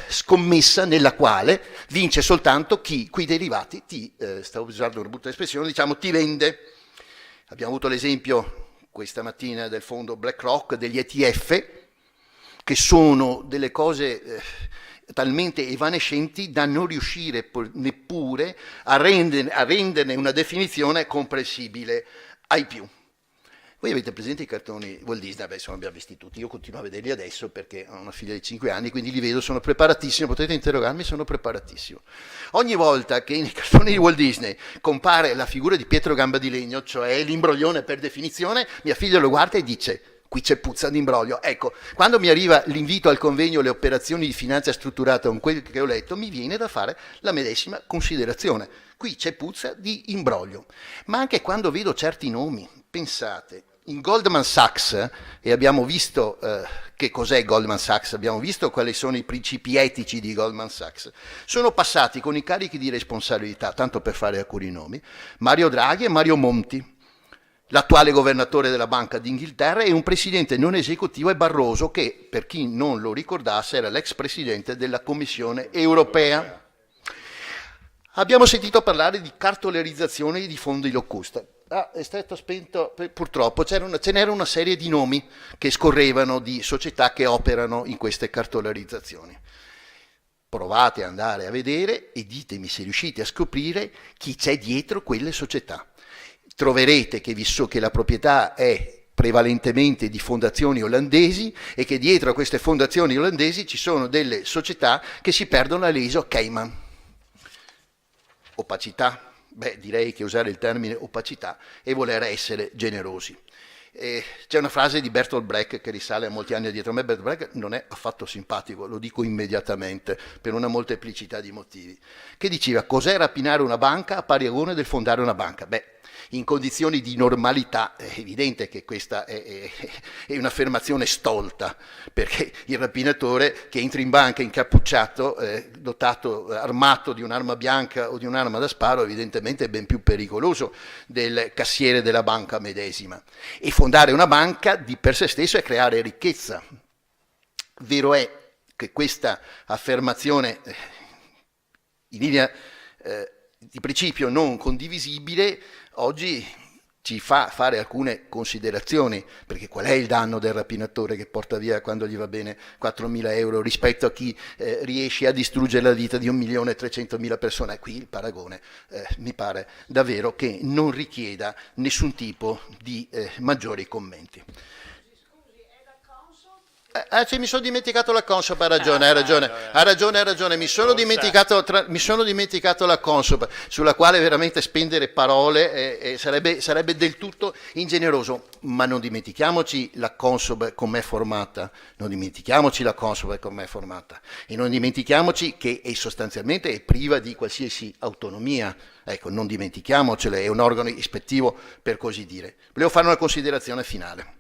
scommessa nella quale vince soltanto chi quei derivati stavo usando una brutta espressione, diciamo ti vende. Abbiamo avuto l'esempio questa mattina del fondo BlackRock, degli ETF, che sono delle cose talmente evanescenti da non riuscire neppure a renderne una definizione comprensibile ai più. Voi avete presente i cartoni Walt Disney? Beh, insomma, abbiamo visti tutti, io continuo a vederli adesso perché ho una figlia di 5 anni, quindi li vedo, sono preparatissimo, potete interrogarmi, sono preparatissimo. Ogni volta che nei cartoni di Walt Disney compare la figura di Pietro Gamba di Legno, cioè l'imbroglione per definizione, mia figlia lo guarda e dice: qui c'è puzza di imbroglio. Ecco, quando mi arriva l'invito al convegno le operazioni di finanza strutturata con quel che ho letto, mi viene da fare la medesima considerazione. Qui c'è puzza di imbroglio. Ma anche quando vedo certi nomi, pensate, in Goldman Sachs, e abbiamo visto che cos'è Goldman Sachs, abbiamo visto quali sono i principi etici di Goldman Sachs, sono passati con i carichi di responsabilità, tanto per fare alcuni nomi, Mario Draghi e Mario Monti, l'attuale governatore della Banca d'Inghilterra, e un presidente non esecutivo è Barroso, che per chi non lo ricordasse era l'ex presidente della Commissione europea. Abbiamo sentito parlare di cartolarizzazione di fondi low cost. È stato spento, purtroppo ce n'era una serie di nomi che scorrevano di società che operano in queste cartolarizzazioni. Provate ad andare a vedere e ditemi se riuscite a scoprire chi c'è dietro quelle società. Troverete che la proprietà è prevalentemente di fondazioni olandesi e che dietro a queste fondazioni olandesi ci sono delle società che si perdono all'ISO Cayman. Opacità? Beh, direi che usare il termine opacità è voler essere generosi. C'è una frase di Bertolt Brecht che risale a molti anni addietro. A me Bertolt Brecht non è affatto simpatico, lo dico immediatamente, per una molteplicità di motivi, che diceva: cos'è rapinare una banca a paragone del fondare una banca? Beh, in condizioni di normalità è evidente che questa è un'affermazione stolta, perché il rapinatore che entra in banca incappucciato, dotato, armato di un'arma bianca o di un'arma da sparo, evidentemente è ben più pericoloso del cassiere della banca medesima. E fondare una banca di per sé stesso è creare ricchezza. Vero è che questa affermazione in linea di principio non condivisibile oggi ci fa fare alcune considerazioni, perché qual è il danno del rapinatore che porta via, quando gli va bene, 4.000 euro rispetto a chi riesce a distruggere la vita di 1.300.000 persone? Qui il paragone mi pare davvero che non richieda nessun tipo di maggiori commenti. Mi sono dimenticato la Consob, ha ragione, mi sono dimenticato la Consob, sulla quale veramente spendere parole sarebbe del tutto ingeneroso, ma non dimentichiamoci la Consob com'è formata, e non dimentichiamoci che sostanzialmente è priva di qualsiasi autonomia. Ecco, non dimentichiamocelo, è un organo ispettivo, per così dire. Volevo fare una considerazione finale.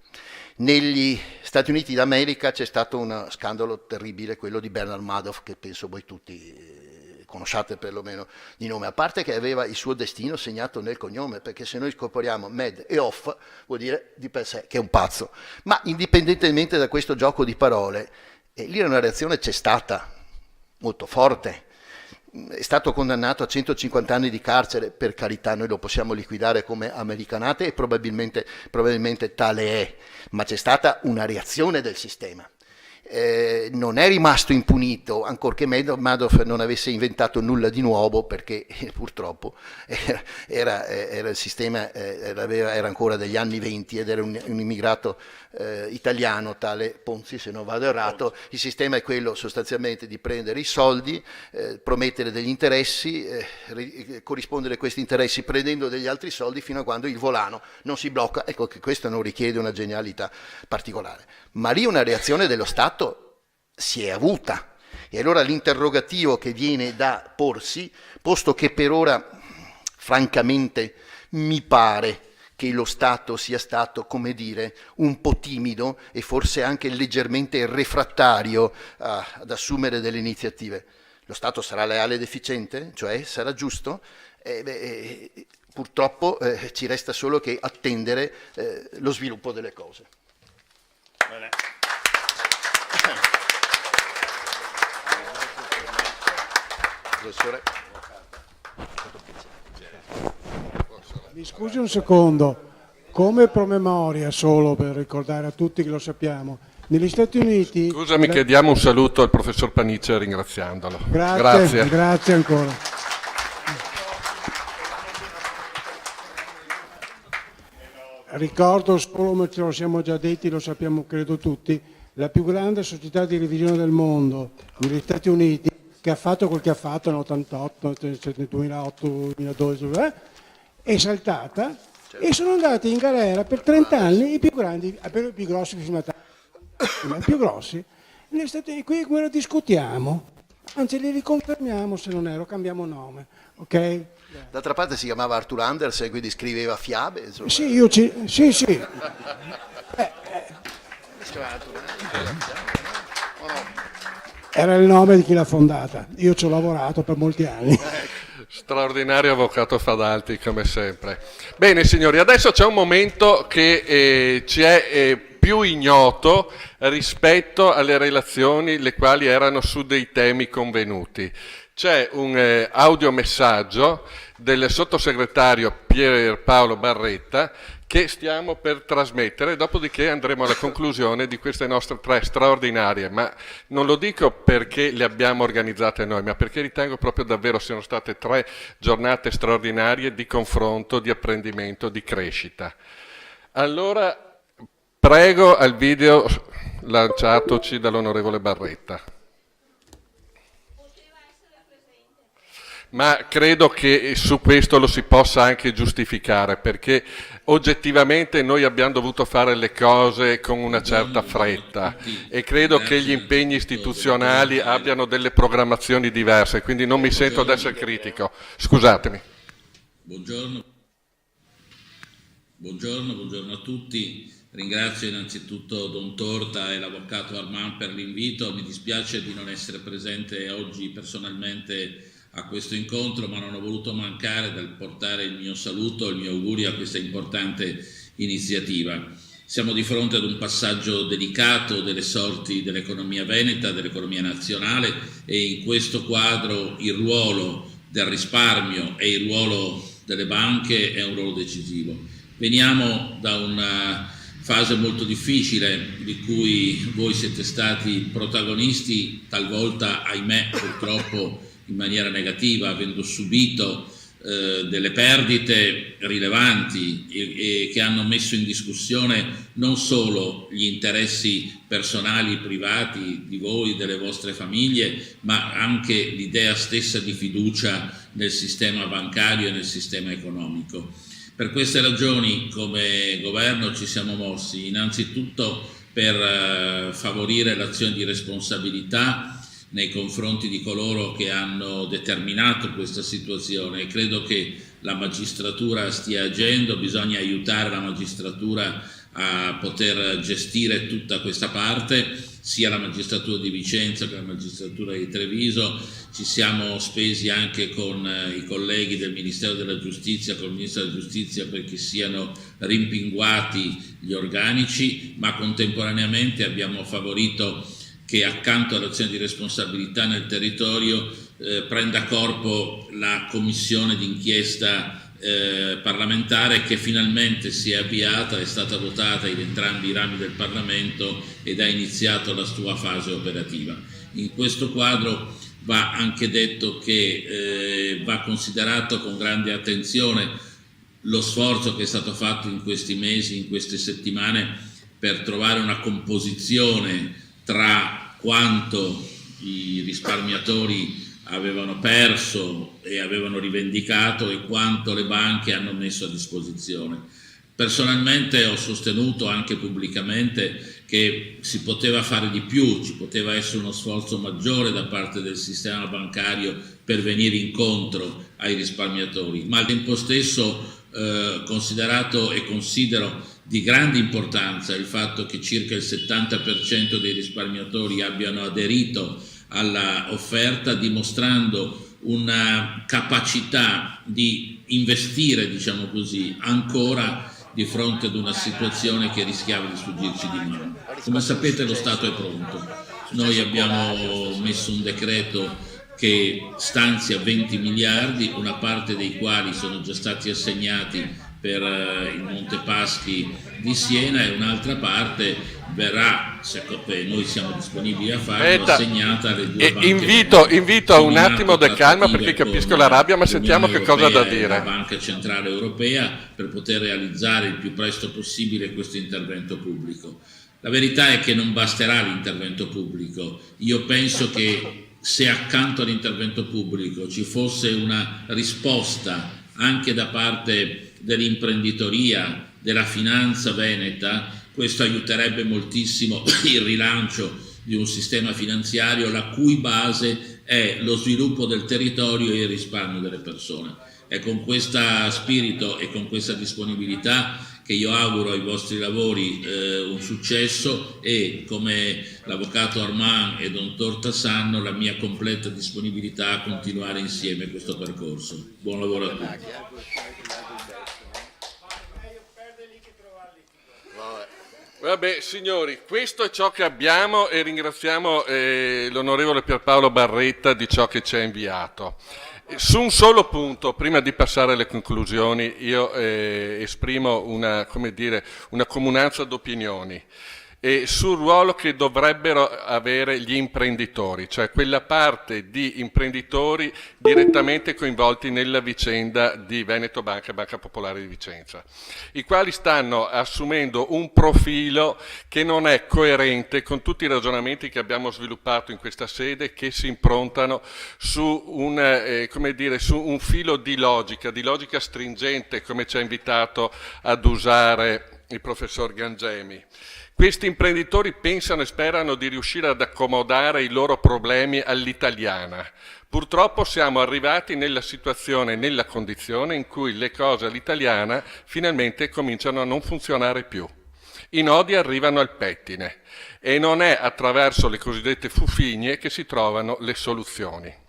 Negli Stati Uniti d'America c'è stato uno scandalo terribile, quello di Bernard Madoff, che penso voi tutti conosciate perlomeno di nome, a parte che aveva il suo destino segnato nel cognome, perché se noi scopriamo Mad e Off vuol dire di per sé che è un pazzo. Ma indipendentemente da questo gioco di parole, lì una reazione c'è stata, molto forte. È stato condannato a 150 anni di carcere, per carità, noi lo possiamo liquidare come americanate e probabilmente tale è, ma c'è stata una reazione del sistema. non è rimasto impunito, ancorché Madoff non avesse inventato nulla di nuovo, perché purtroppo il sistema era ancora degli anni 20 ed era un immigrato italiano, tale Ponzi, se non vado errato. Il sistema è quello sostanzialmente di prendere i soldi, promettere degli interessi, corrispondere a questi interessi prendendo degli altri soldi fino a quando il volano non si blocca. Ecco che questo non richiede una genialità particolare, ma lì una reazione dello Stato si è avuta, e allora l'interrogativo che viene da porsi, posto che per ora francamente mi pare che lo Stato sia stato, come dire, un po' timido e forse anche leggermente refrattario ad assumere delle iniziative. Lo Stato sarà leale ed efficiente? Cioè sarà giusto? Purtroppo ci resta solo che attendere lo sviluppo delle cose. Bene. Professore. Mi scusi un secondo, come promemoria, solo per ricordare a tutti che lo sappiamo, negli Stati Uniti... Scusami che diamo un saluto al professor Panice ringraziandolo. Grazie ancora. Ricordo solo, ma ce lo siamo già detti, lo sappiamo credo tutti, la più grande società di revisione del mondo, negli Stati Uniti, che ha fatto quel che ha fatto nell'88, 2008, 2012, è saltata e sono andati in galera per 30 anni i più grandi, i più grossi firmatari, i più grossi. Negli Stati Uniti, qui come lo discutiamo, anzi li riconfermiamo, se non ero, cambiamo nome, ok? D'altra parte si chiamava Arthur Andersen, quindi scriveva fiabe. Insomma. Sì. Era il nome di chi l'ha fondata. Io ci ho lavorato per molti anni. Straordinario avvocato Fadalti, come sempre. Bene signori, adesso c'è un momento che ci è più ignoto rispetto alle relazioni le quali erano su dei temi convenuti. C'è un audiomessaggio del sottosegretario Pier Paolo Barretta che stiamo per trasmettere, dopodiché andremo alla conclusione di queste nostre 3 straordinarie, ma non lo dico perché le abbiamo organizzate noi, ma perché ritengo proprio davvero siano state 3 giornate straordinarie di confronto, di apprendimento, di crescita. Allora, prego al video lanciatoci dall'onorevole Barretta. Ma credo che su questo lo si possa anche giustificare, perché oggettivamente noi abbiamo dovuto fare le cose con una certa fretta e credo che gli impegni istituzionali abbiano delle programmazioni diverse, quindi non mi sento ad essere critico. Scusatemi. Buongiorno a tutti. Ringrazio innanzitutto Don Torta e l'avvocato Armand per l'invito. Mi dispiace di non essere presente oggi personalmente a questo incontro, ma non ho voluto mancare dal portare il mio saluto, il mio augurio a questa importante iniziativa. Siamo di fronte ad un passaggio delicato delle sorti dell'economia veneta, dell'economia nazionale, e in questo quadro il ruolo del risparmio e il ruolo delle banche è un ruolo decisivo. Veniamo da una fase molto difficile di cui voi siete stati protagonisti, talvolta, ahimè, purtroppo in maniera negativa, avendo subito delle perdite rilevanti e che hanno messo in discussione non solo gli interessi personali, privati di voi, delle vostre famiglie, ma anche l'idea stessa di fiducia nel sistema bancario e nel sistema economico. Per queste ragioni, come governo, ci siamo mossi innanzitutto per favorire l'azione di responsabilità nei confronti di coloro che hanno determinato questa situazione, e credo che la magistratura stia agendo. Bisogna aiutare la magistratura a poter gestire tutta questa parte, sia la magistratura di Vicenza che la magistratura di Treviso. Ci siamo spesi anche con i colleghi del Ministero della Giustizia, con il Ministro della Giustizia, perché siano rimpinguati gli organici, ma contemporaneamente abbiamo favorito che accanto all'azione di responsabilità nel territorio prenda corpo la commissione d'inchiesta parlamentare che finalmente si è avviata, è stata votata in entrambi i rami del Parlamento ed ha iniziato la sua fase operativa. In questo quadro va anche detto che va considerato con grande attenzione lo sforzo che è stato fatto in questi mesi, in queste settimane, per trovare una composizione tra quanto i risparmiatori avevano perso e avevano rivendicato e quanto le banche hanno messo a disposizione. Personalmente ho sostenuto anche pubblicamente che si poteva fare di più, ci poteva essere uno sforzo maggiore da parte del sistema bancario per venire incontro ai risparmiatori, ma al tempo stesso considerato e considero di grande importanza il fatto che circa il 70% dei risparmiatori abbiano aderito alla offerta, dimostrando una capacità di investire, diciamo così, ancora di fronte ad una situazione che rischiava di sfuggirci di mano. Come sapete lo Stato è pronto. Noi abbiamo messo un decreto che stanzia 20 miliardi, una parte dei quali sono già stati assegnati per il Monte Paschi di Siena e un'altra parte verrà, se noi siamo disponibili a farlo, assegnata alle due banche. Invito un attimo di calma perché capisco la rabbia, ma sentiamo che cosa ha da dire. La Banca Centrale Europea per poter realizzare il più presto possibile questo intervento pubblico. La verità è che non basterà l'intervento pubblico. Io penso che se accanto all'intervento pubblico ci fosse una risposta anche da parte dell'imprenditoria, della finanza veneta, questo aiuterebbe moltissimo il rilancio di un sistema finanziario la cui base è lo sviluppo del territorio e il risparmio delle persone. È con questo spirito e con questa disponibilità che io auguro ai vostri lavori un successo e, come l'avvocato Armand e Don Torta sanno, la mia completa disponibilità a continuare insieme questo percorso. Buon lavoro a tutti. Vabbè signori, questo è ciò che abbiamo e ringraziamo l'onorevole Pierpaolo Barretta di ciò che ci ha inviato. Su un solo punto, prima di passare alle conclusioni, io esprimo una comunanza d'opinioni sul ruolo che dovrebbero avere gli imprenditori, cioè quella parte di imprenditori direttamente coinvolti nella vicenda di Veneto Banca e Banca Popolare di Vicenza, i quali stanno assumendo un profilo che non è coerente con tutti i ragionamenti che abbiamo sviluppato in questa sede, che si improntano su un filo di logica stringente, come ci ha invitato ad usare il professor Gangemi. Questi imprenditori pensano e sperano di riuscire ad accomodare i loro problemi all'italiana. Purtroppo siamo arrivati nella situazione, nella condizione in cui le cose all'italiana finalmente cominciano a non funzionare più. I nodi arrivano al pettine e non è attraverso le cosiddette fufigne che si trovano le soluzioni.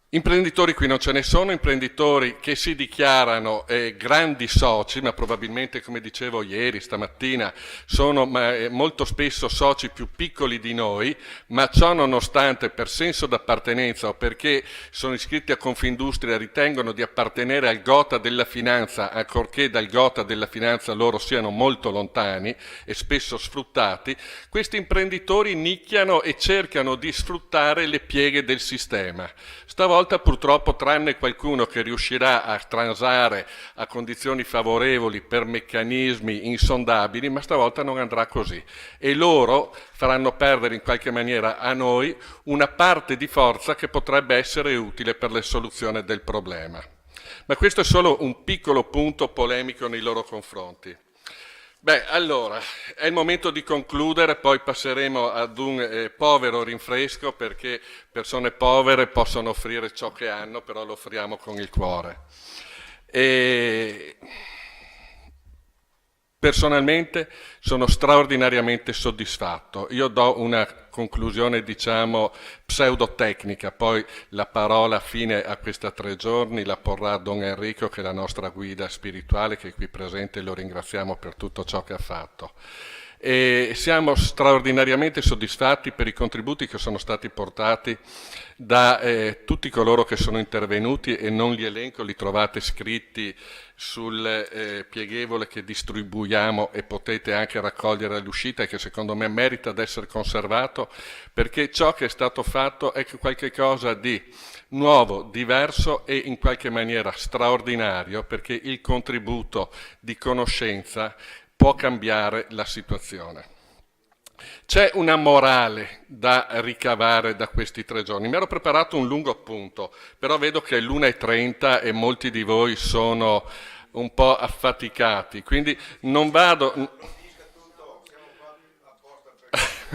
Imprenditori qui non ce ne sono, imprenditori che si dichiarano grandi soci, ma probabilmente, come dicevo ieri, stamattina, sono molto spesso soci più piccoli di noi, ma ciò nonostante per senso d'appartenenza o perché sono iscritti a Confindustria ritengono di appartenere al gotha della finanza, ancorché dal gotha della finanza loro siano molto lontani e spesso sfruttati. Questi imprenditori nicchiano e cercano di sfruttare le pieghe del sistema. Stavolta purtroppo, tranne qualcuno che riuscirà a transare a condizioni favorevoli per meccanismi insondabili, ma stavolta non andrà così. E loro faranno perdere in qualche maniera a noi una parte di forza che potrebbe essere utile per la soluzione del problema. Ma questo è solo un piccolo punto polemico nei loro confronti. Beh, allora, è il momento di concludere, poi passeremo ad un povero rinfresco, perché persone povere possono offrire ciò che hanno, però lo offriamo con il cuore. Personalmente sono straordinariamente soddisfatto. Io do una conclusione, diciamo, pseudotecnica, poi la parola fine a questa 3 giorni la porrà Don Enrico, che è la nostra guida spirituale, che è qui presente e lo ringraziamo per tutto ciò che ha fatto. e siamo straordinariamente soddisfatti per i contributi che sono stati portati da tutti coloro che sono intervenuti, e non li elenco, li trovate scritti sul pieghevole che distribuiamo e potete anche raccogliere all'uscita, e che secondo me merita di essere conservato, perché ciò che è stato fatto è qualche cosa di nuovo, diverso e in qualche maniera straordinario, perché il contributo di conoscenza può cambiare la situazione. C'è una morale da ricavare da questi 3 giorni. Mi ero preparato un lungo appunto, però vedo che è l'1:30 e molti di voi sono un po' affaticati, quindi non vado...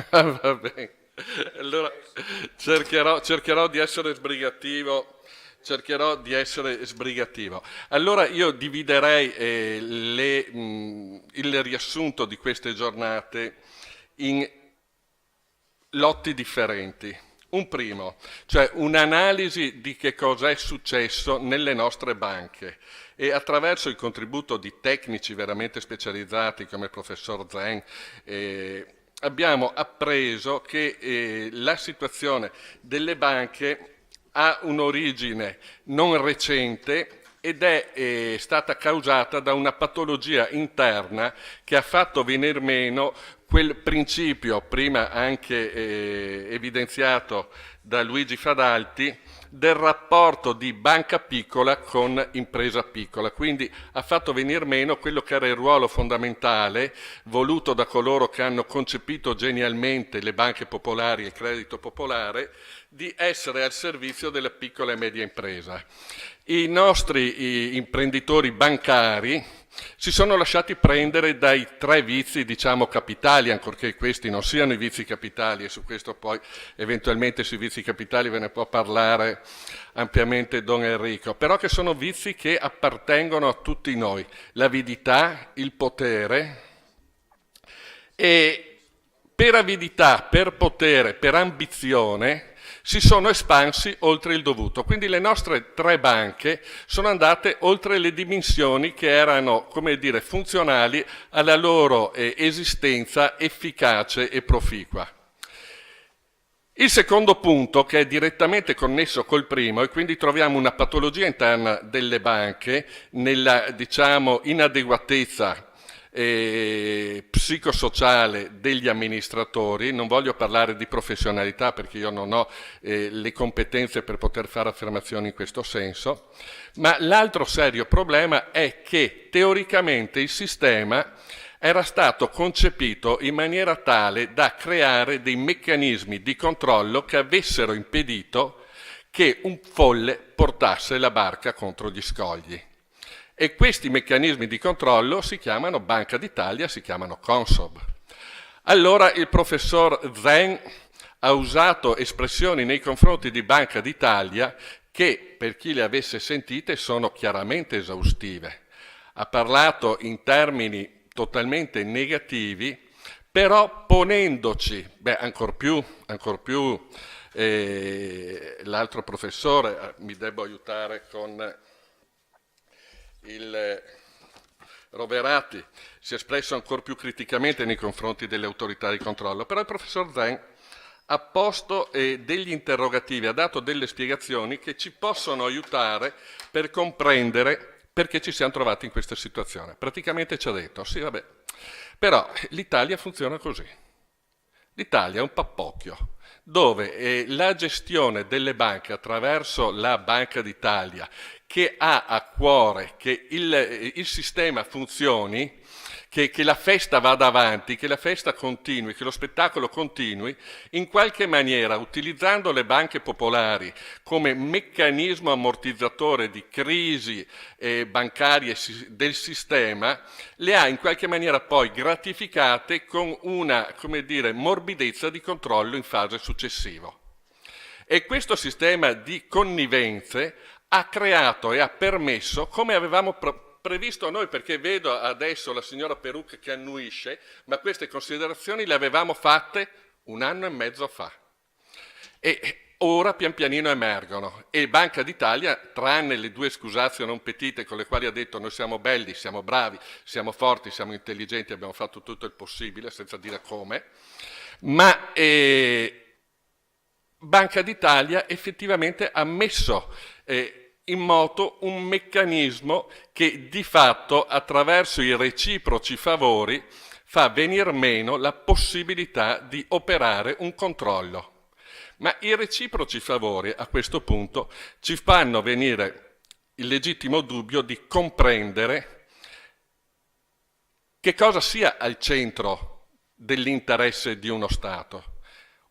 Va bene. Allora cercherò di essere sbrigativo. Allora io dividerei il riassunto di queste giornate in lotti differenti. Un primo, cioè un'analisi di che cosa è successo nelle nostre banche, e attraverso il contributo di tecnici veramente specializzati come il professor Zen abbiamo appreso che la situazione delle banche ha un'origine non recente ed è stata causata da una patologia interna che ha fatto venir meno quel principio, prima anche evidenziato da Luigi Fadalti, del rapporto di banca piccola con impresa piccola. Quindi ha fatto venir meno quello che era il ruolo fondamentale voluto da coloro che hanno concepito genialmente le banche popolari e il credito popolare, di essere al servizio della piccola e media impresa. I nostri imprenditori bancari si sono lasciati prendere dai 3 vizi, diciamo, capitali, ancorché questi non siano i vizi capitali, e su questo poi eventualmente sui vizi capitali ve ne può parlare ampiamente Don Enrico, però che sono vizi che appartengono a tutti noi: l'avidità, il potere, e per avidità, per potere, per ambizione si sono espansi oltre il dovuto. Quindi le nostre 3 banche sono andate oltre le dimensioni che erano, come dire, funzionali alla loro esistenza efficace e proficua. Il secondo punto, che è direttamente connesso col primo, e quindi troviamo una patologia interna delle banche nella, diciamo, inadeguatezza psicosociale degli amministratori. Non voglio parlare di professionalità perché io non ho le competenze per poter fare affermazioni in questo senso, ma l'altro serio problema è che teoricamente il sistema era stato concepito in maniera tale da creare dei meccanismi di controllo che avessero impedito che un folle portasse la barca contro gli scogli. E questi meccanismi di controllo si chiamano Banca d'Italia, si chiamano Consob. Allora il professor Zen ha usato espressioni nei confronti di Banca d'Italia che, per chi le avesse sentite, sono chiaramente esaustive. Ha parlato in termini totalmente negativi, però ponendoci, ancor più l'altro professore, mi devo aiutare con il Roverati, si è espresso ancora più criticamente nei confronti delle autorità di controllo, però il professor Zen ha posto degli interrogativi, ha dato delle spiegazioni che ci possono aiutare per comprendere perché ci siamo trovati in questa situazione. Praticamente ci ha detto, sì vabbè, però l'Italia funziona così. L'Italia è un pappocchio, dove la gestione delle banche attraverso la Banca d'Italia, che ha a cuore che il sistema funzioni, che la festa vada avanti, che la festa continui, che lo spettacolo continui, in qualche maniera, utilizzando le banche popolari come meccanismo ammortizzatore di crisi bancarie del sistema, le ha in qualche maniera poi gratificate con una, come dire, morbidezza di controllo in fase successiva. E questo sistema di connivenze ha creato e ha permesso, come avevamo previsto noi, perché vedo adesso la signora Perucca che annuisce, ma queste considerazioni le avevamo fatte 1 anno e mezzo fa. E ora pian pianino emergono e Banca d'Italia, tranne le due scusazio non petite con le quali ha detto noi siamo belli, siamo bravi, siamo forti, siamo intelligenti, abbiamo fatto tutto il possibile senza dire come, ma Banca d'Italia effettivamente ha messo in moto un meccanismo che di fatto attraverso i reciproci favori fa venir meno la possibilità di operare un controllo. Ma i reciproci favori a questo punto ci fanno venire il legittimo dubbio di comprendere che cosa sia al centro dell'interesse di uno Stato.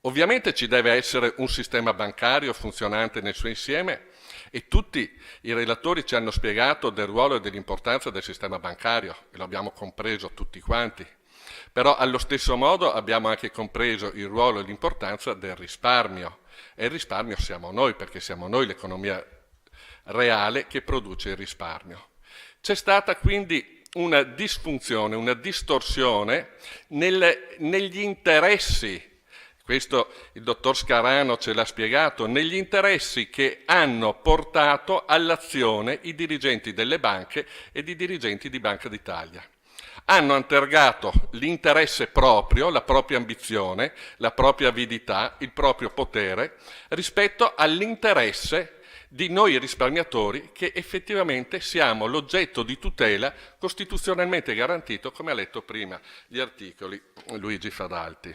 Ovviamente ci deve essere un sistema bancario funzionante nel suo insieme e tutti i relatori ci hanno spiegato del ruolo e dell'importanza del sistema bancario e lo abbiamo compreso tutti quanti. Però allo stesso modo abbiamo anche compreso il ruolo e l'importanza del risparmio. E il risparmio siamo noi, perché siamo noi l'economia reale che produce il risparmio. C'è stata quindi una disfunzione, una distorsione negli interessi. Questo il dottor Scarano ce l'ha spiegato, negli interessi che hanno portato all'azione i dirigenti delle banche ed i dirigenti di Banca d'Italia. Hanno antergato l'interesse proprio, la propria ambizione, la propria avidità, il proprio potere rispetto all'interesse di noi risparmiatori che effettivamente siamo l'oggetto di tutela costituzionalmente garantito, come ha letto prima gli articoli Luigi Fadalti.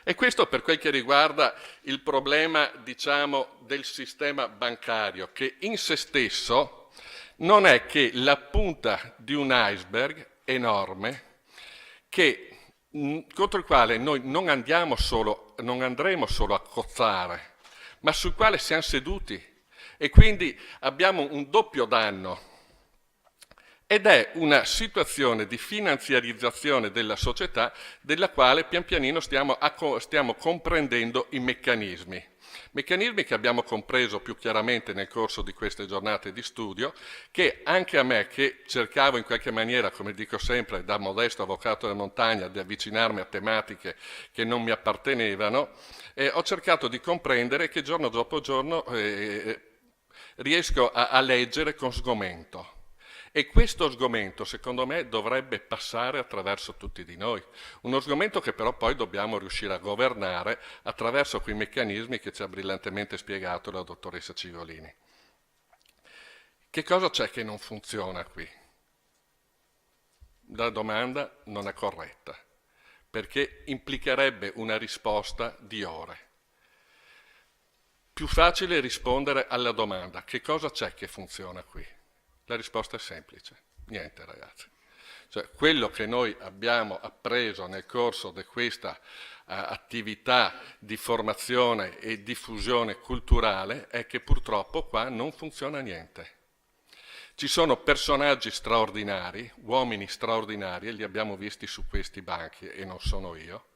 E questo per quel che riguarda il problema, diciamo, del sistema bancario, che in se stesso non è che la punta di un iceberg enorme contro il quale noi non andremo solo a cozzare, ma sul quale siamo seduti e quindi abbiamo un doppio danno. Ed è una situazione di finanziarizzazione della società della quale pian pianino stiamo comprendendo i meccanismi. Meccanismi che abbiamo compreso più chiaramente nel corso di queste giornate di studio, che anche a me, che cercavo in qualche maniera, come dico sempre, da modesto avvocato della montagna, di avvicinarmi a tematiche che non mi appartenevano, ho cercato di comprendere che giorno dopo giorno riesco a leggere con sgomento. E questo sgomento, secondo me, dovrebbe passare attraverso tutti di noi. Uno sgomento che però poi dobbiamo riuscire a governare attraverso quei meccanismi che ci ha brillantemente spiegato la dottoressa Cigolini. Che cosa c'è che non funziona qui? La domanda non è corretta, perché implicherebbe una risposta di ore. Più facile rispondere alla domanda: che cosa c'è che funziona qui? La risposta è semplice: niente, ragazzi. Cioè, quello che noi abbiamo appreso nel corso di questa attività di formazione e diffusione culturale è che purtroppo qua non funziona niente. Ci sono personaggi straordinari, uomini straordinari, e li abbiamo visti su questi banchi, e non sono io,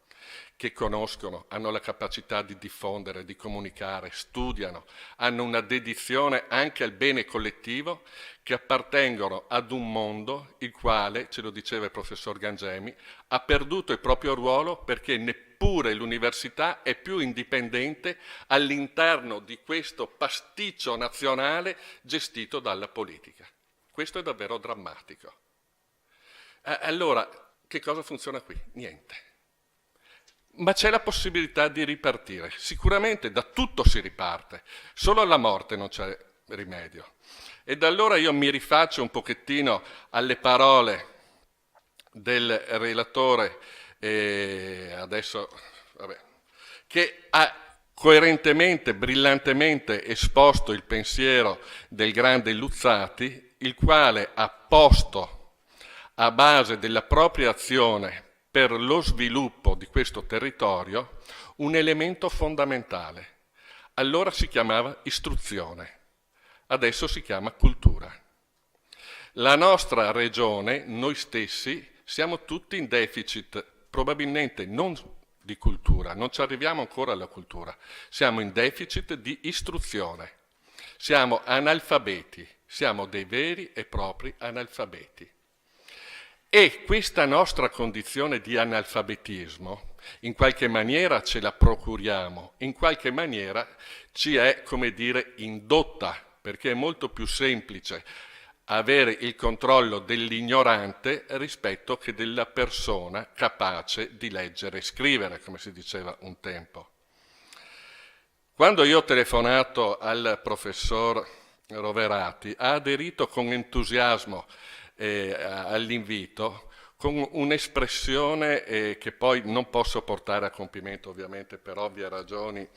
che conoscono, hanno la capacità di diffondere, di comunicare, studiano, hanno una dedizione anche al bene collettivo, che appartengono ad un mondo il quale, ce lo diceva il professor Gangemi, ha perduto il proprio ruolo perché neppure l'università è più indipendente all'interno di questo pasticcio nazionale gestito dalla politica. Questo è davvero drammatico. Allora, che cosa funziona qui? Niente. Ma c'è la possibilità di ripartire. Sicuramente da tutto si riparte, solo alla morte non c'è rimedio. Ed allora io mi rifaccio un pochettino alle parole del relatore, che ha coerentemente, brillantemente esposto il pensiero del grande Luzzati, il quale ha posto a base della propria azione per lo sviluppo di questo territorio un elemento fondamentale. Allora si chiamava istruzione, adesso si chiama cultura. La nostra regione, noi stessi, siamo tutti in deficit, probabilmente non di cultura, non ci arriviamo ancora alla cultura, siamo in deficit di istruzione, siamo analfabeti, siamo dei veri e propri analfabeti. E questa nostra condizione di analfabetismo in qualche maniera ce la procuriamo, in qualche maniera ci è, come dire, indotta, perché è molto più semplice avere il controllo dell'ignorante rispetto che della persona capace di leggere e scrivere, come si diceva un tempo. Quando io ho telefonato al professor Roverati, ha aderito con entusiasmo all'invito, con un'espressione che poi non posso portare a compimento ovviamente per ovvie ragioni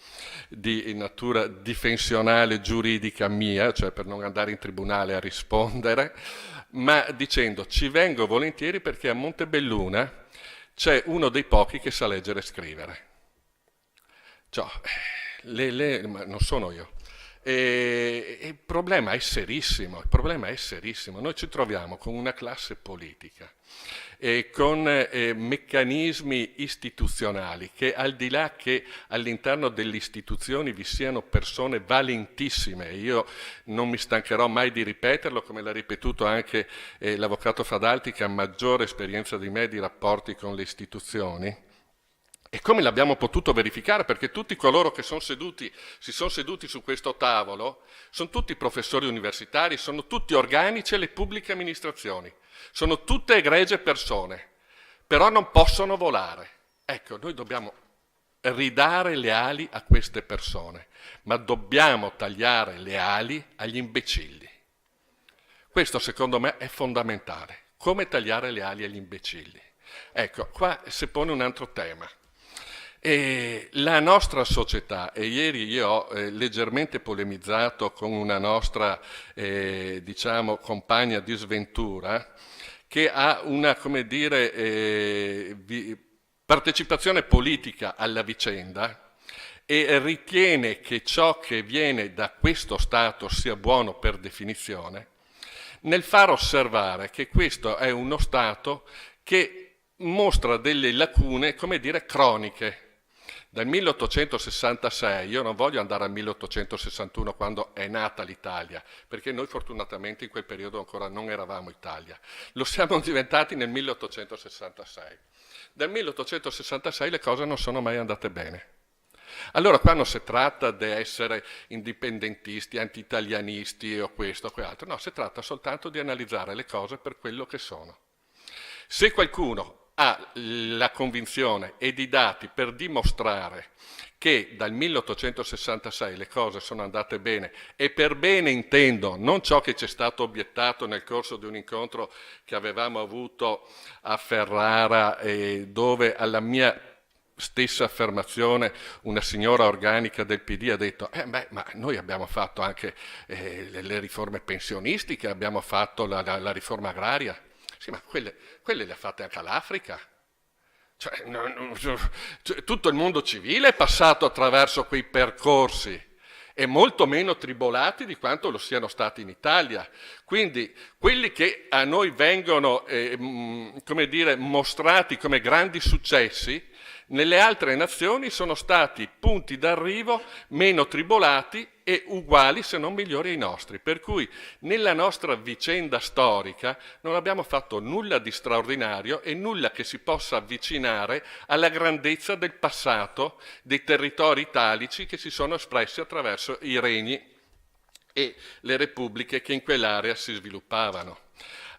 di natura difensionale giuridica mia, cioè per non andare in tribunale a rispondere, ma dicendo ci vengo volentieri perché a Montebelluna c'è uno dei pochi che sa leggere e scrivere. Cioè, ma non sono io. E il problema è serissimo, Noi ci troviamo con una classe politica e con meccanismi istituzionali che, al di là che all'interno delle istituzioni vi siano persone valentissime, io non mi stancherò mai di ripeterlo, come l'ha ripetuto anche l'avvocato Fadalti, che ha maggiore esperienza di me di rapporti con le istituzioni. E come l'abbiamo potuto verificare? Perché tutti coloro che si sono seduti su questo tavolo sono tutti professori universitari, sono tutti organici alle pubbliche amministrazioni, sono tutte egregie persone, però non possono volare. Ecco, noi dobbiamo ridare le ali a queste persone, ma dobbiamo tagliare le ali agli imbecilli. Questo secondo me è fondamentale. Come tagliare le ali agli imbecilli? Ecco, qua si pone un altro tema. E la nostra società, e ieri io ho leggermente polemizzato con una nostra diciamo compagna di sventura che ha una, come dire, partecipazione politica alla vicenda e ritiene che ciò che viene da questo Stato sia buono per definizione, nel far osservare che questo è uno Stato che mostra delle lacune, come dire, croniche. Dal 1866, io non voglio andare al 1861 quando è nata l'Italia, perché noi fortunatamente in quel periodo ancora non eravamo Italia, lo siamo diventati nel 1866. Dal 1866 le cose non sono mai andate bene. Allora qua non si tratta di essere indipendentisti, anti-italianisti o questo o quell'altro, no, si tratta soltanto di analizzare le cose per quello che sono. Se qualcuno ha la convinzione ed i dati per dimostrare che dal 1866 le cose sono andate bene, e per bene intendo non ciò che ci è stato obiettato nel corso di un incontro che avevamo avuto a Ferrara, dove alla mia stessa affermazione una signora organica del PD ha detto ma noi abbiamo fatto anche le riforme pensionistiche, abbiamo fatto la riforma agraria. Sì, ma quelle le ha fatte anche all'Africa. Cioè, tutto il mondo civile è passato attraverso quei percorsi e molto meno tribolati di quanto lo siano stati in Italia. Quindi quelli che a noi vengono come dire, mostrati come grandi successi, nelle altre nazioni sono stati punti d'arrivo meno tribolati e uguali se non migliori ai nostri, per cui nella nostra vicenda storica non abbiamo fatto nulla di straordinario e nulla che si possa avvicinare alla grandezza del passato dei territori italici che si sono espressi attraverso i regni e le repubbliche che in quell'area si sviluppavano.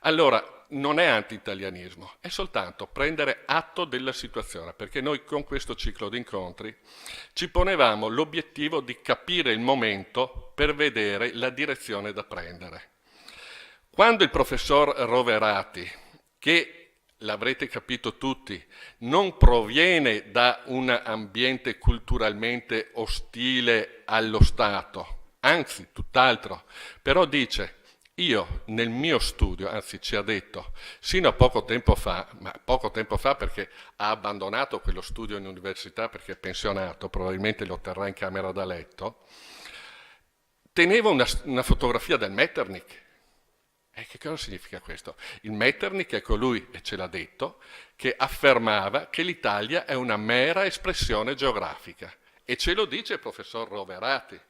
Allora, non è anti-italianismo, è soltanto prendere atto della situazione, perché noi con questo ciclo di incontri ci ponevamo l'obiettivo di capire il momento per vedere la direzione da prendere. Quando il professor Roverati, che l'avrete capito tutti, non proviene da un ambiente culturalmente ostile allo Stato, anzi tutt'altro, però dice: io nel mio studio, anzi ci ha detto, sino a poco tempo fa, ma poco tempo fa perché ha abbandonato quello studio in università perché è pensionato, probabilmente lo terrà in camera da letto, tenevo una fotografia del Metternich. E che cosa significa questo? Il Metternich è colui, e ce l'ha detto, che affermava che l'Italia è una mera espressione geografica. E ce lo dice il professor Roverati.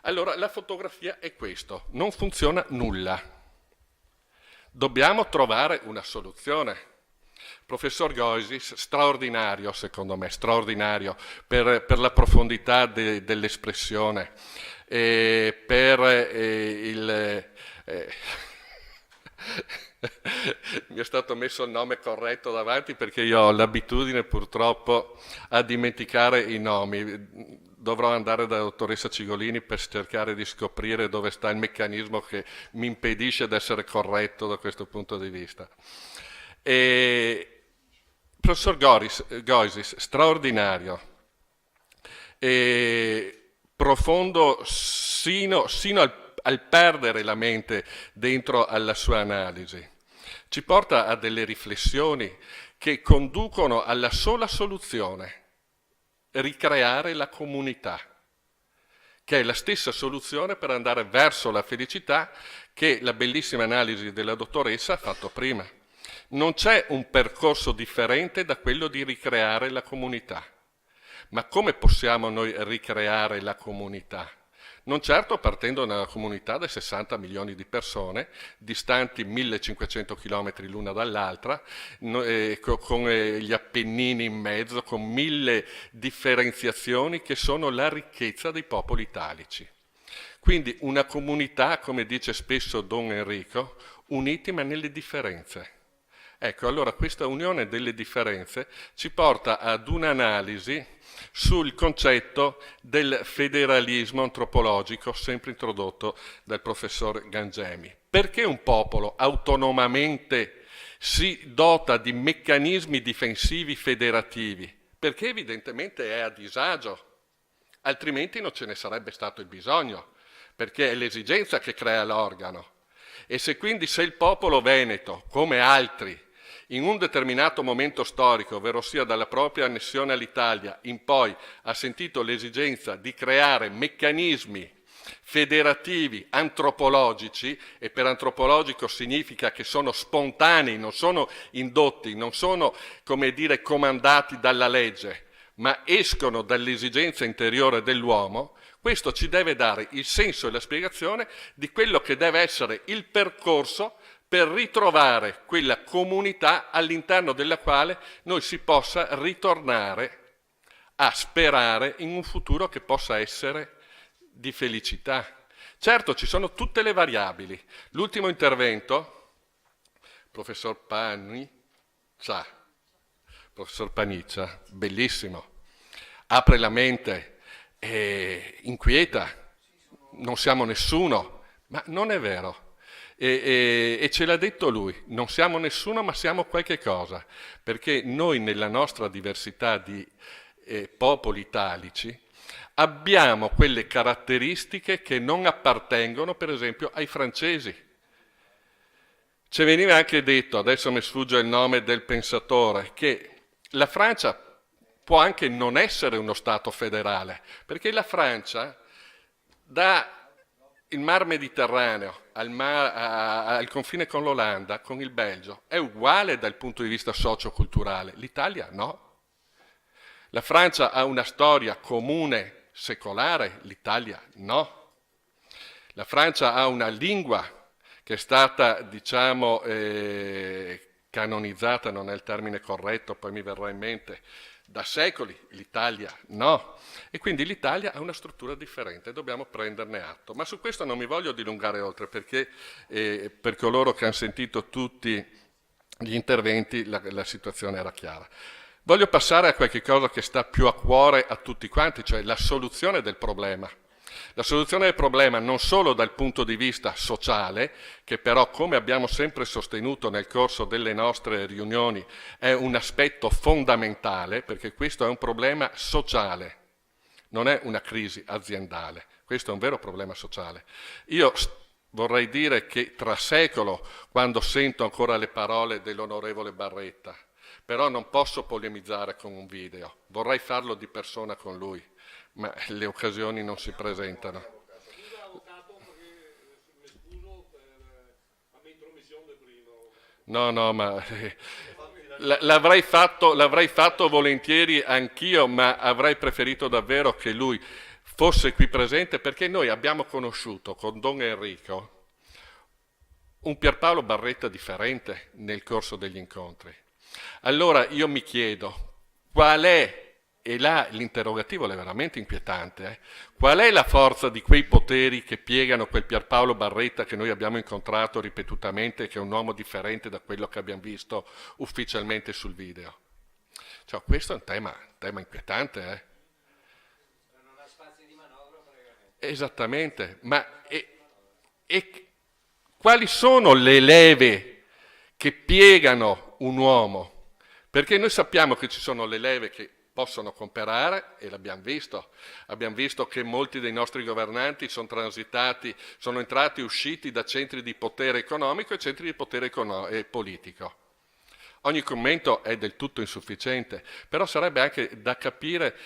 Allora, la fotografia è questo, non funziona nulla. Dobbiamo trovare una soluzione. Professor Goisis, straordinario secondo me, straordinario per la profondità dell'espressione, per il... mi è stato messo il nome corretto davanti perché io ho l'abitudine purtroppo a dimenticare i nomi. Dovrò andare dalla dottoressa Cigolini per cercare di scoprire dove sta il meccanismo che mi impedisce di essere corretto da questo punto di vista. Professor Goisis, straordinario, profondo sino al perdere la mente dentro alla sua analisi. Ci porta a delle riflessioni che conducono alla sola soluzione: ricreare la comunità, che è la stessa soluzione per andare verso la felicità che la bellissima analisi della dottoressa ha fatto prima. Non c'è un percorso differente da quello di ricreare la comunità. Ma come possiamo noi ricreare la comunità? Non certo partendo da una comunità di 60 milioni di persone, distanti 1500 chilometri l'una dall'altra, con gli Appennini in mezzo, con 1000 differenziazioni che sono la ricchezza dei popoli italici. Quindi una comunità, come dice spesso Don Enrico, uniti ma nelle differenze. Ecco, allora questa unione delle differenze ci porta ad un'analisi sul concetto del federalismo antropologico, sempre introdotto dal professor Gangemi. Perché un popolo autonomamente si dota di meccanismi difensivi federativi? Perché evidentemente è a disagio, altrimenti non ce ne sarebbe stato il bisogno, perché è l'esigenza che crea l'organo. E se il popolo veneto, come altri, in un determinato momento storico, ovvero sia dalla propria annessione all'Italia in poi, ha sentito l'esigenza di creare meccanismi federativi antropologici, e per antropologico significa che sono spontanei, non sono indotti, non sono, come dire, comandati dalla legge, ma escono dall'esigenza interiore dell'uomo, questo ci deve dare il senso e la spiegazione di quello che deve essere il percorso per ritrovare quella comunità all'interno della quale noi si possa ritornare a sperare in un futuro che possa essere di felicità. Certo, ci sono tutte le variabili. L'ultimo intervento, professor Paniccia, bellissimo, apre la mente e inquieta, non siamo nessuno, ma non è vero. E ce l'ha detto lui, non siamo nessuno ma siamo qualche cosa, perché noi nella nostra diversità di popoli italici abbiamo quelle caratteristiche che non appartengono per esempio ai francesi. Ci veniva anche detto, adesso mi sfugge il nome del pensatore, che la Francia può anche non essere uno Stato federale, perché la Francia da il Mar Mediterraneo al confine con l'Olanda, con il Belgio, è uguale dal punto di vista socioculturale. L'Italia no. La Francia ha una storia comune secolare, l'Italia no. La Francia ha una lingua che è stata, diciamo, canonizzata, non è il termine corretto, poi mi verrà in mente, da secoli, l'Italia no. E quindi l'Italia ha una struttura differente, dobbiamo prenderne atto. Ma su questo non mi voglio dilungare oltre, perché per coloro che hanno sentito tutti gli interventi la situazione era chiara. Voglio passare a qualche cosa che sta più a cuore a tutti quanti, cioè la soluzione del problema. La soluzione del problema non solo dal punto di vista sociale, che però, come abbiamo sempre sostenuto nel corso delle nostre riunioni, è un aspetto fondamentale, perché questo è un problema sociale, non è una crisi aziendale, questo è un vero problema sociale. Io vorrei dire che tra secolo, quando sento ancora le parole dell'onorevole Barretta, però non posso polemizzare con un video, vorrei farlo di persona con lui, ma le occasioni non si presentano. No, ma l'avrei fatto volentieri anch'io, ma avrei preferito davvero che lui fosse qui presente, perché noi abbiamo conosciuto con Don Enrico un Pierpaolo Barretta differente nel corso degli incontri. Allora io mi chiedo, qual è, e là l'interrogativo è veramente inquietante, qual è la forza di quei poteri che piegano quel Pierpaolo Barretta che noi abbiamo incontrato ripetutamente, che è un uomo differente da quello che abbiamo visto ufficialmente sul video? Cioè, questo è un tema inquietante, Non ha spazio di manovra praticamente. Esattamente, ma e quali sono le leve che piegano un uomo? Perché noi sappiamo che ci sono le leve che possono comprare, e l'abbiamo visto. Abbiamo visto che molti dei nostri governanti sono entrati e usciti da centri di potere economico e centri di potere politico. Ogni commento è del tutto insufficiente, però sarebbe anche da capire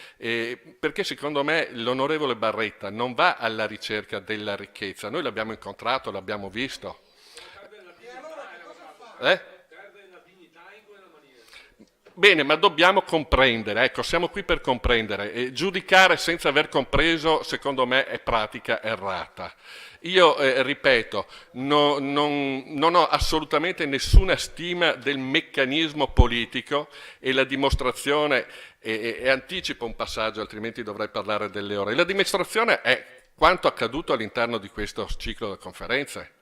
perché secondo me l'onorevole Barretta non va alla ricerca della ricchezza. Noi l'abbiamo incontrato, l'abbiamo visto. Bene, ma dobbiamo comprendere, ecco, siamo qui per comprendere. Giudicare senza aver compreso, secondo me, è pratica errata. Io, ripeto, non ho assolutamente nessuna stima del meccanismo politico e la dimostrazione, e anticipo un passaggio, altrimenti dovrei parlare delle ore. La dimostrazione è quanto accaduto all'interno di questo ciclo di conferenze.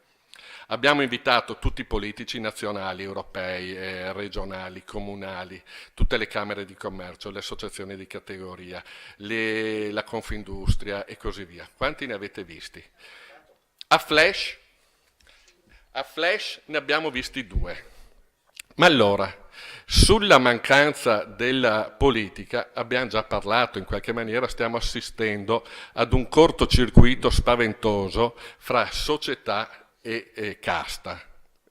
Abbiamo invitato tutti i politici nazionali, europei, regionali, comunali, tutte le camere di commercio, le associazioni di categoria, la Confindustria e così via. Quanti ne avete visti? A flash ne abbiamo visti 2. Ma allora, sulla mancanza della politica abbiamo già parlato, in qualche maniera stiamo assistendo ad un cortocircuito spaventoso fra società e casta,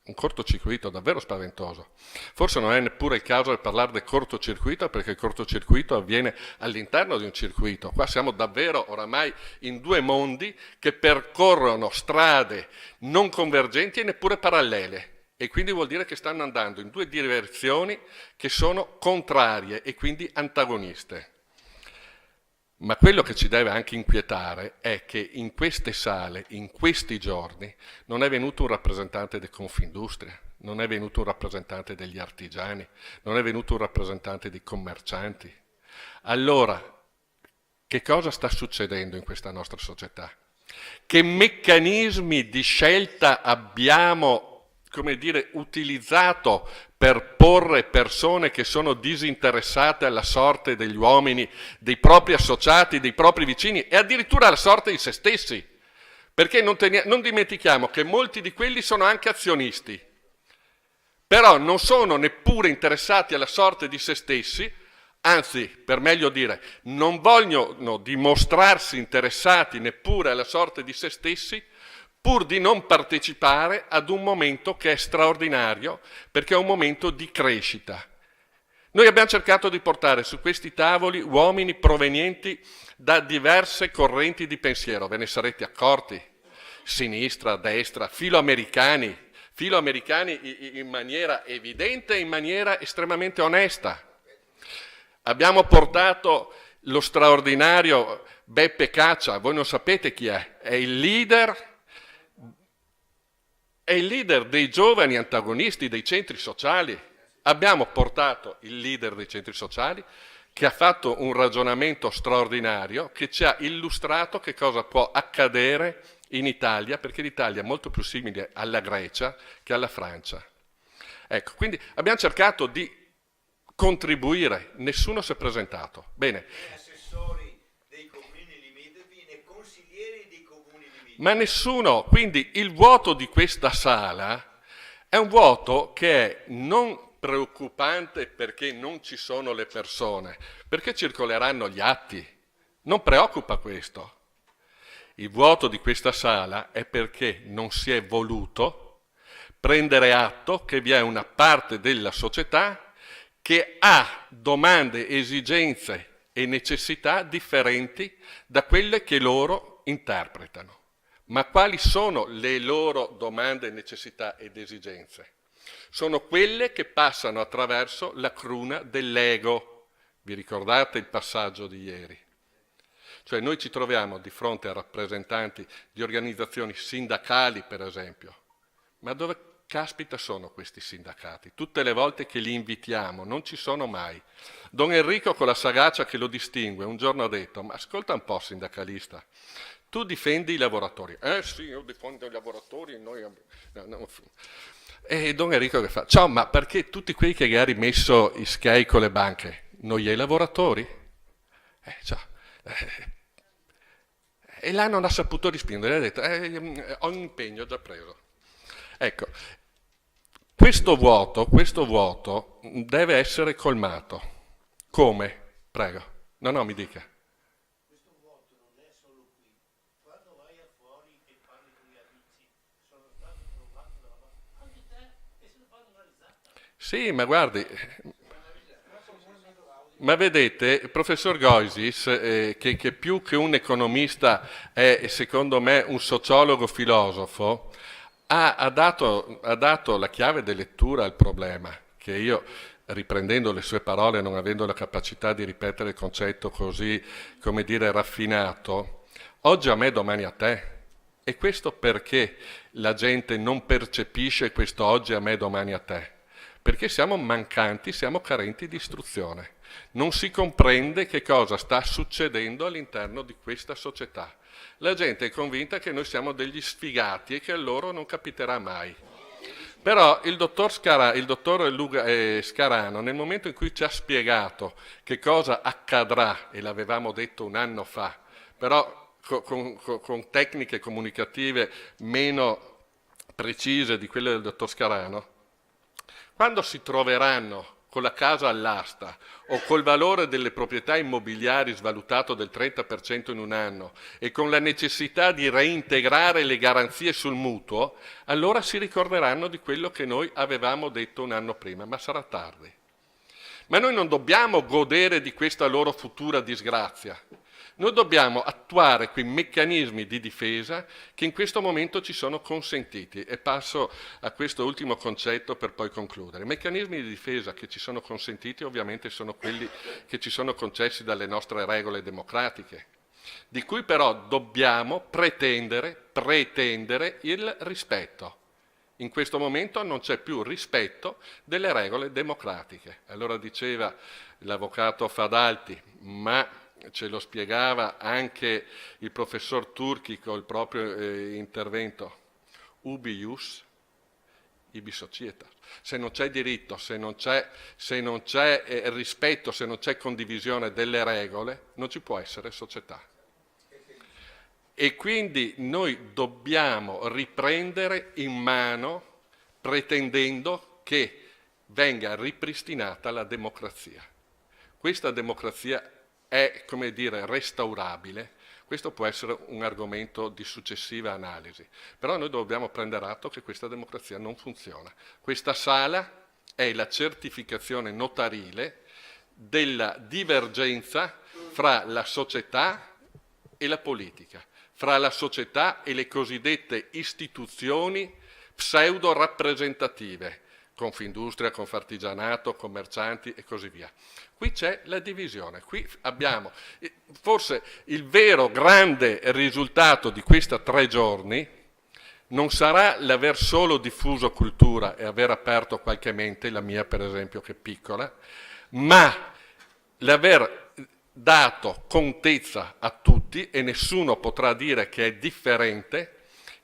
un cortocircuito davvero spaventoso. Forse non è neppure il caso di parlare del cortocircuito, perché il cortocircuito avviene all'interno di un circuito. Qua siamo davvero oramai in 2 mondi che percorrono strade non convergenti e neppure parallele, e quindi vuol dire che stanno andando in 2 direzioni che sono contrarie e quindi antagoniste. Ma quello che ci deve anche inquietare è che in queste sale, in questi giorni, non è venuto un rappresentante di Confindustria, non è venuto un rappresentante degli artigiani, non è venuto un rappresentante dei commercianti. Allora, che cosa sta succedendo in questa nostra società? Che meccanismi di scelta abbiamo, utilizzato per porre persone che sono disinteressate alla sorte degli uomini, dei propri associati, dei propri vicini e addirittura alla sorte di se stessi? Perché non dimentichiamo che molti di quelli sono anche azionisti, però non sono neppure interessati alla sorte di se stessi, anzi, per meglio dire, non vogliono dimostrarsi interessati neppure alla sorte di se stessi, pur di non partecipare ad un momento che è straordinario, perché è un momento di crescita. Noi abbiamo cercato di portare su questi tavoli uomini provenienti da diverse correnti di pensiero, ve ne sarete accorti, sinistra, destra, filoamericani in maniera evidente e in maniera estremamente onesta. Abbiamo portato lo straordinario Beppe Caccia, voi non sapete chi è il leader dei giovani antagonisti dei centri sociali. Abbiamo portato il leader dei centri sociali che ha fatto un ragionamento straordinario, che ci ha illustrato che cosa può accadere in Italia, perché l'Italia è molto più simile alla Grecia che alla Francia. Ecco, quindi abbiamo cercato di contribuire, nessuno si è presentato. Bene. Ma nessuno, quindi il vuoto di questa sala è un vuoto che è non preoccupante perché non ci sono le persone, perché circoleranno gli atti, non preoccupa questo. Il vuoto di questa sala è perché non si è voluto prendere atto che vi è una parte della società che ha domande, esigenze e necessità differenti da quelle che loro interpretano. Ma quali sono le loro domande, necessità ed esigenze? Sono quelle che passano attraverso la cruna dell'ego. Vi ricordate il passaggio di ieri? Cioè noi ci troviamo di fronte a rappresentanti di organizzazioni sindacali, per esempio. Ma dove caspita sono questi sindacati? Tutte le volte che li invitiamo non ci sono mai. Don Enrico, con la sagacia che lo distingue, un giorno ha detto: ma ascolta un po', sindacalista, tu difendi i lavoratori. Sì, io difendo i lavoratori, noi... No. E Don Enrico che fa: ciao, ma perché tutti quelli che hai rimesso i SKEI con le banche, non gli hai lavoratori? E là non ha saputo rispondere, ha detto: ho un impegno già preso. Ecco, questo vuoto deve essere colmato. Come? Prego. No, mi dica. Questo vuoto non è solo qui. Quando vai fuori e parli con gli amici, sono stati trovati anche te e se ne fanno una risata. Sì, ma guardi... Ma vedete, il professor Goisis, che più che un economista è secondo me un sociologo filosofo, ha dato la chiave di lettura al problema, che io, riprendendo le sue parole, non avendo la capacità di ripetere il concetto così, come dire, raffinato, oggi a me, domani a te. E questo perché la gente non percepisce questo oggi a me, domani a te? Perché siamo mancanti, siamo carenti di istruzione. Non si comprende che cosa sta succedendo all'interno di questa società. La gente è convinta che noi siamo degli sfigati e che a loro non capiterà mai. Però il dottor Scarano, nel momento in cui ci ha spiegato che cosa accadrà, e l'avevamo detto un anno fa, però con tecniche comunicative meno precise di quelle del dottor Scarano, quando si troveranno con la casa all'asta o col valore delle proprietà immobiliari svalutato del 30% in un anno e con la necessità di reintegrare le garanzie sul mutuo, allora si ricorderanno di quello che noi avevamo detto un anno prima, ma sarà tardi. Ma noi non dobbiamo godere di questa loro futura disgrazia. Noi dobbiamo attuare quei meccanismi di difesa che in questo momento ci sono consentiti. E passo a questo ultimo concetto per poi concludere. I meccanismi di difesa che ci sono consentiti ovviamente sono quelli che ci sono concessi dalle nostre regole democratiche, di cui però dobbiamo pretendere il rispetto. In questo momento non c'è più rispetto delle regole democratiche. Allora diceva l'avvocato Fadalti, ma ce lo spiegava anche il professor Turchi col proprio intervento, ubi ius, ibi societas. Se non c'è diritto, se non c'è rispetto, se non c'è condivisione delle regole, non ci può essere società. E quindi noi dobbiamo riprendere in mano pretendendo che venga ripristinata la democrazia. Questa democrazia è, come dire, restaurabile. Questo può essere un argomento di successiva analisi, però noi dobbiamo prendere atto che questa democrazia non funziona. Questa sala è la certificazione notarile della divergenza fra la società e la politica, fra la società e le cosiddette istituzioni pseudo-rappresentative, Confindustria, Confartigianato, commercianti e così via. Qui c'è la divisione, qui abbiamo forse il vero grande risultato di questi 3 giorni non sarà l'aver solo diffuso cultura e aver aperto qualche mente, la mia per esempio che è piccola, ma l'aver dato contezza a tutti e nessuno potrà dire che è differente,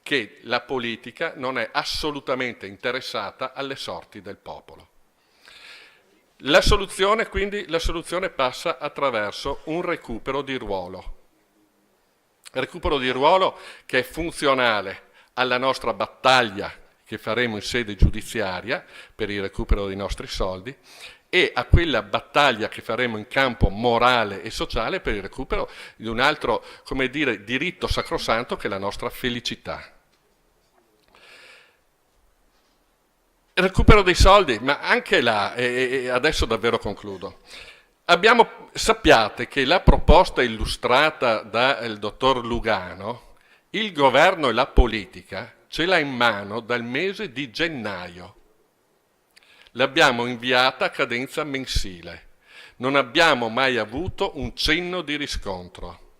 che la politica non è assolutamente interessata alle sorti del popolo. La soluzione passa attraverso un recupero di ruolo. Recupero di ruolo che è funzionale alla nostra battaglia che faremo in sede giudiziaria per il recupero dei nostri soldi e a quella battaglia che faremo in campo morale e sociale per il recupero di un altro, come dire, diritto sacrosanto che è la nostra felicità. Recupero dei soldi, ma anche là, e adesso davvero concludo, sappiate che la proposta illustrata dal dottor Lugano, il governo e la politica ce l'ha in mano dal mese di gennaio. L'abbiamo inviata a cadenza mensile, non abbiamo mai avuto un cenno di riscontro.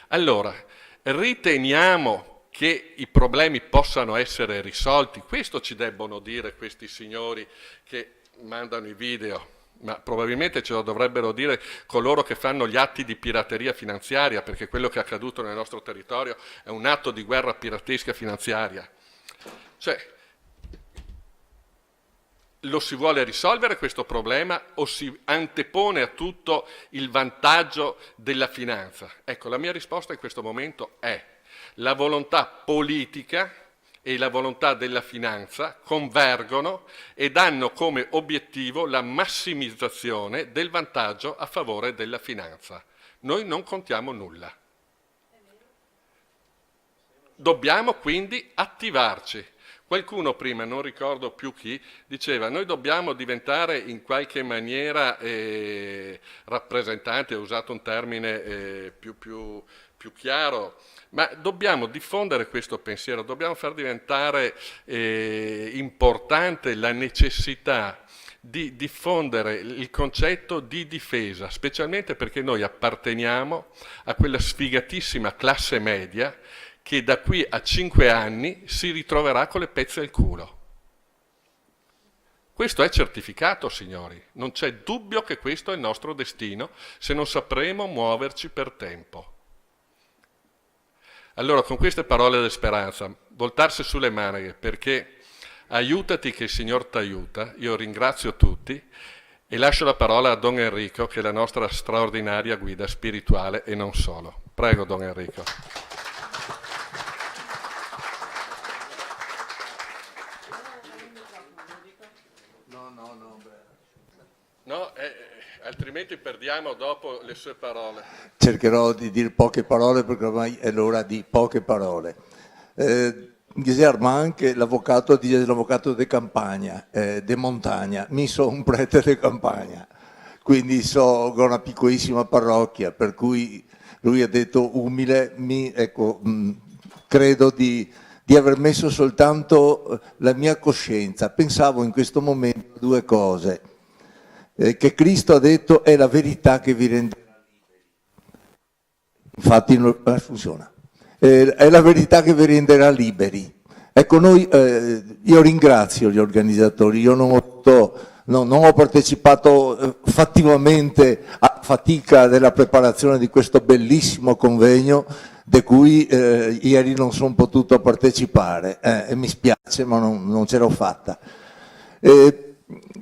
Allora, riteniamo che i problemi possano essere risolti. Questo ci debbono dire questi signori che mandano i video, ma probabilmente ce lo dovrebbero dire coloro che fanno gli atti di pirateria finanziaria, perché quello che è accaduto nel nostro territorio è un atto di guerra piratesca finanziaria. Cioè, lo si vuole risolvere questo problema o si antepone a tutto il vantaggio della finanza? Ecco, la mia risposta in questo momento è: la volontà politica e la volontà della finanza convergono ed hanno come obiettivo la massimizzazione del vantaggio a favore della finanza. Noi non contiamo nulla. Dobbiamo quindi attivarci. Qualcuno prima, non ricordo più chi, diceva: noi dobbiamo diventare in qualche maniera rappresentanti, ho usato un termine più chiaro, ma dobbiamo diffondere questo pensiero, dobbiamo far diventare importante la necessità di diffondere il concetto di difesa, specialmente perché noi apparteniamo a quella sfigatissima classe media che da qui a 5 anni si ritroverà con le pezze al culo. Questo è certificato, signori, non c'è dubbio che questo è il nostro destino se non sapremo muoverci per tempo. Allora, con queste parole di speranza, voltarsi sulle maniche, perché aiutati che il Signore t'aiuta, io ringrazio tutti e lascio la parola a Don Enrico, che è la nostra straordinaria guida spirituale e non solo. Prego, Don Enrico. No, altrimenti perdiamo dopo le sue parole. Cercherò di dire poche parole perché ormai è l'ora di poche parole. Guillermo, che l'avvocato dice l'avvocato di campagna, di montagna, mi sono un prete di campagna, quindi ho una piccolissima parrocchia, per cui lui ha detto umile, credo di aver messo soltanto la mia coscienza. Pensavo in questo momento a due cose. Che Cristo ha detto è la verità che vi renderà liberi. Infatti funziona. È la verità che vi renderà liberi. Ecco, io ringrazio gli organizzatori, io non ho partecipato fattivamente a fatica della preparazione di questo bellissimo convegno di cui ieri non sono potuto partecipare e mi spiace, ma non ce l'ho fatta.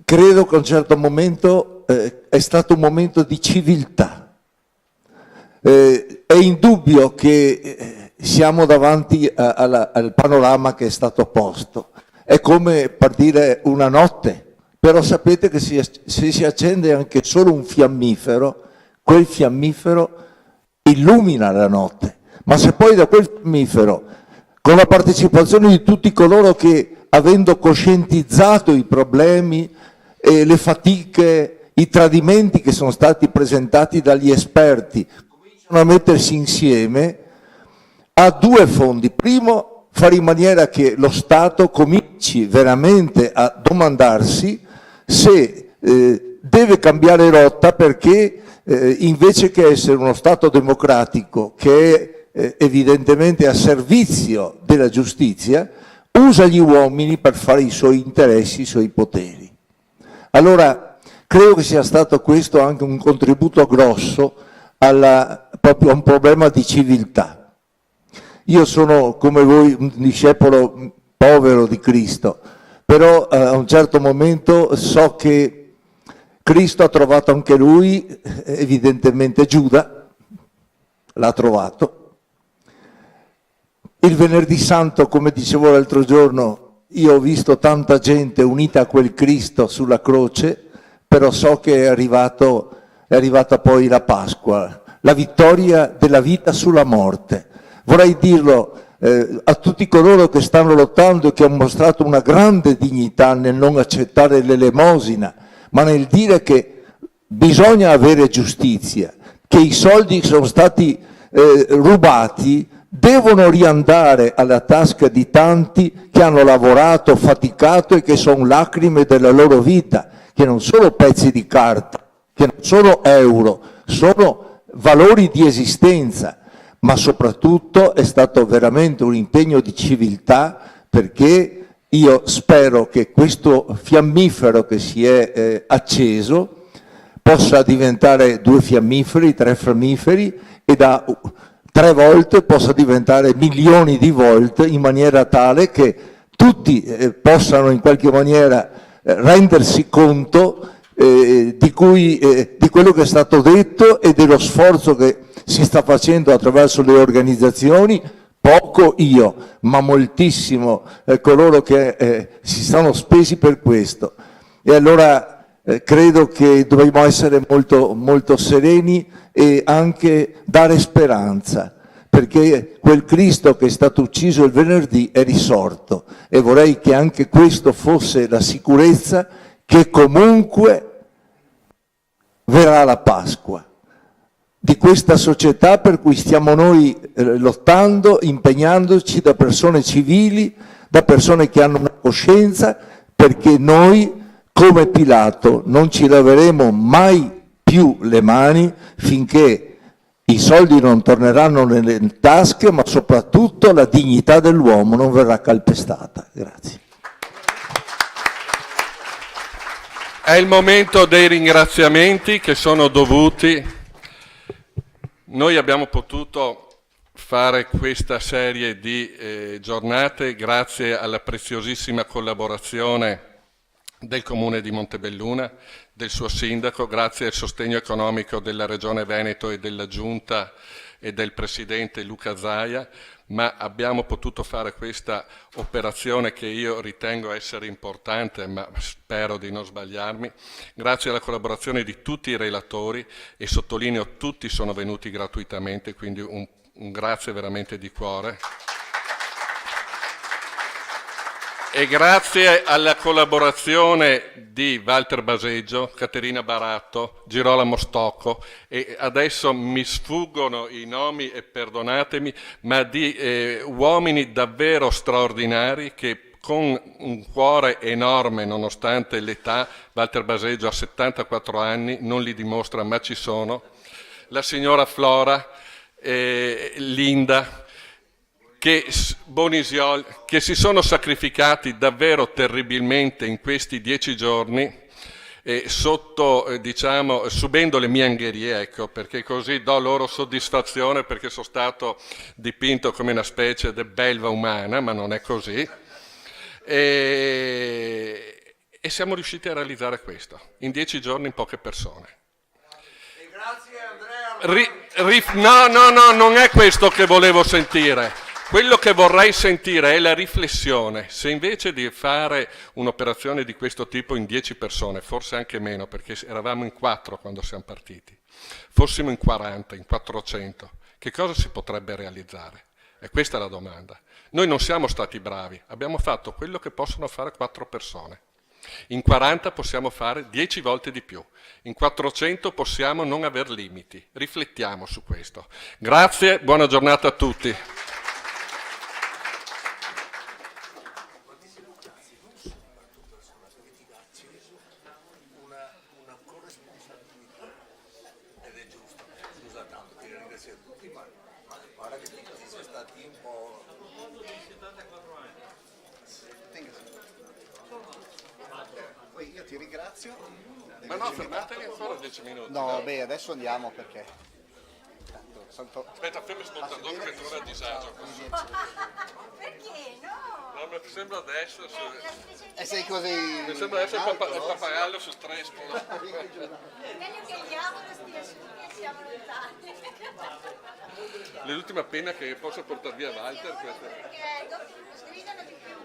Credo che a un certo momento è stato un momento di civiltà. È indubbio che siamo davanti al panorama che è stato posto. È come partire una notte, però sapete che se si accende anche solo un fiammifero, quel fiammifero illumina la notte. Ma se poi da quel fiammifero, con la partecipazione di tutti coloro che, avendo coscientizzato i problemi e le fatiche, i tradimenti che sono stati presentati dagli esperti, cominciano a mettersi insieme, ha due fondi. Primo, fare in maniera che lo Stato cominci veramente a domandarsi se deve cambiare rotta, perché invece che essere uno Stato democratico che è evidentemente a servizio della giustizia, usa gli uomini per fare i suoi interessi, i suoi poteri. Allora, credo che sia stato questo anche un contributo grosso proprio a un problema di civiltà. Io sono, come voi, un discepolo povero di Cristo, però a un certo momento so che Cristo ha trovato anche lui, evidentemente Giuda, l'ha trovato. Il venerdì santo, come dicevo l'altro giorno, io ho visto tanta gente unita a quel Cristo sulla croce, però so che è arrivata poi la Pasqua, la vittoria della vita sulla morte. Vorrei dirlo a tutti coloro che stanno lottando e che hanno mostrato una grande dignità nel non accettare l'elemosina, ma nel dire che bisogna avere giustizia, che i soldi che sono stati rubati devono riandare alla tasca di tanti che hanno lavorato, faticato e che sono lacrime della loro vita, che non sono pezzi di carta, che non sono euro, sono valori di esistenza. ma soprattutto è stato veramente un impegno di civiltà, perché io spero che questo fiammifero che si è acceso possa diventare 2 fiammiferi, 3 fiammiferi, e da 3 volte possa diventare milioni di volte, in maniera tale che tutti possano in qualche maniera rendersi conto di quello che è stato detto e dello sforzo che si sta facendo attraverso le organizzazioni, poco io, ma moltissimo coloro che si sono spesi per questo. E allora credo che dobbiamo essere molto, molto sereni e anche dare speranza, perché quel Cristo che è stato ucciso il venerdì è risorto, e vorrei che anche questo fosse la sicurezza che comunque verrà la Pasqua di questa società per cui stiamo noi lottando, impegnandoci, da persone civili, da persone che hanno una coscienza, perché noi come Pilato non ci laveremo mai più le mani finché i soldi non torneranno nelle tasche, ma soprattutto la dignità dell'uomo non verrà calpestata. Grazie. È il momento dei ringraziamenti che sono dovuti. Noi abbiamo potuto fare questa serie di giornate grazie alla preziosissima collaborazione del Comune di Montebelluna, del suo sindaco, grazie al sostegno economico della Regione Veneto e della Giunta e del Presidente Luca Zaia, ma abbiamo potuto fare questa operazione che io ritengo essere importante, ma spero di non sbagliarmi, grazie alla collaborazione di tutti i relatori, e sottolineo tutti sono venuti gratuitamente, quindi un grazie veramente di cuore. E grazie alla collaborazione di Walter Baseggio, Caterina Baratto, Girolamo Stocco, e adesso mi sfuggono i nomi e perdonatemi, ma di uomini davvero straordinari che con un cuore enorme, nonostante l'età, Walter Baseggio ha 74 anni, non li dimostra ma ci sono, la signora Flora, Linda, Bonisiol, che si sono sacrificati davvero terribilmente in questi 10 giorni, subendo le mie angherie, ecco, perché così do loro soddisfazione, perché sono stato dipinto come una specie di belva umana, ma non è così. E siamo riusciti a realizzare questo, in 10 giorni, in poche persone. E grazie Andrea. No, non è questo che volevo sentire. Quello che vorrei sentire è la riflessione. Se invece di fare un'operazione di questo tipo in 10 persone, forse anche meno, perché eravamo in 4 quando siamo partiti, fossimo in 40, in 400, che cosa si potrebbe realizzare? E questa è la domanda. Noi non siamo stati bravi, abbiamo fatto quello che possono fare 4 persone. In 40 possiamo fare 10 volte di più, in 400 possiamo non aver limiti. Riflettiamo su questo. Grazie, buona giornata a tutti. Io ti ringrazio. Ma no, fermatevi ancora 10 minuti. No, beh, adesso andiamo perché... Aspetta, fammi ascoltare dopo che trovo a disagio. Perché? No! No, mi sembra adesso... E sei così... Mi sembra essere il pappagallo sul trespolo. Meglio che il diavolo stia su che siamo lontani. L'ultima pena che posso portare via Walter. Perché dopo sgridano di più,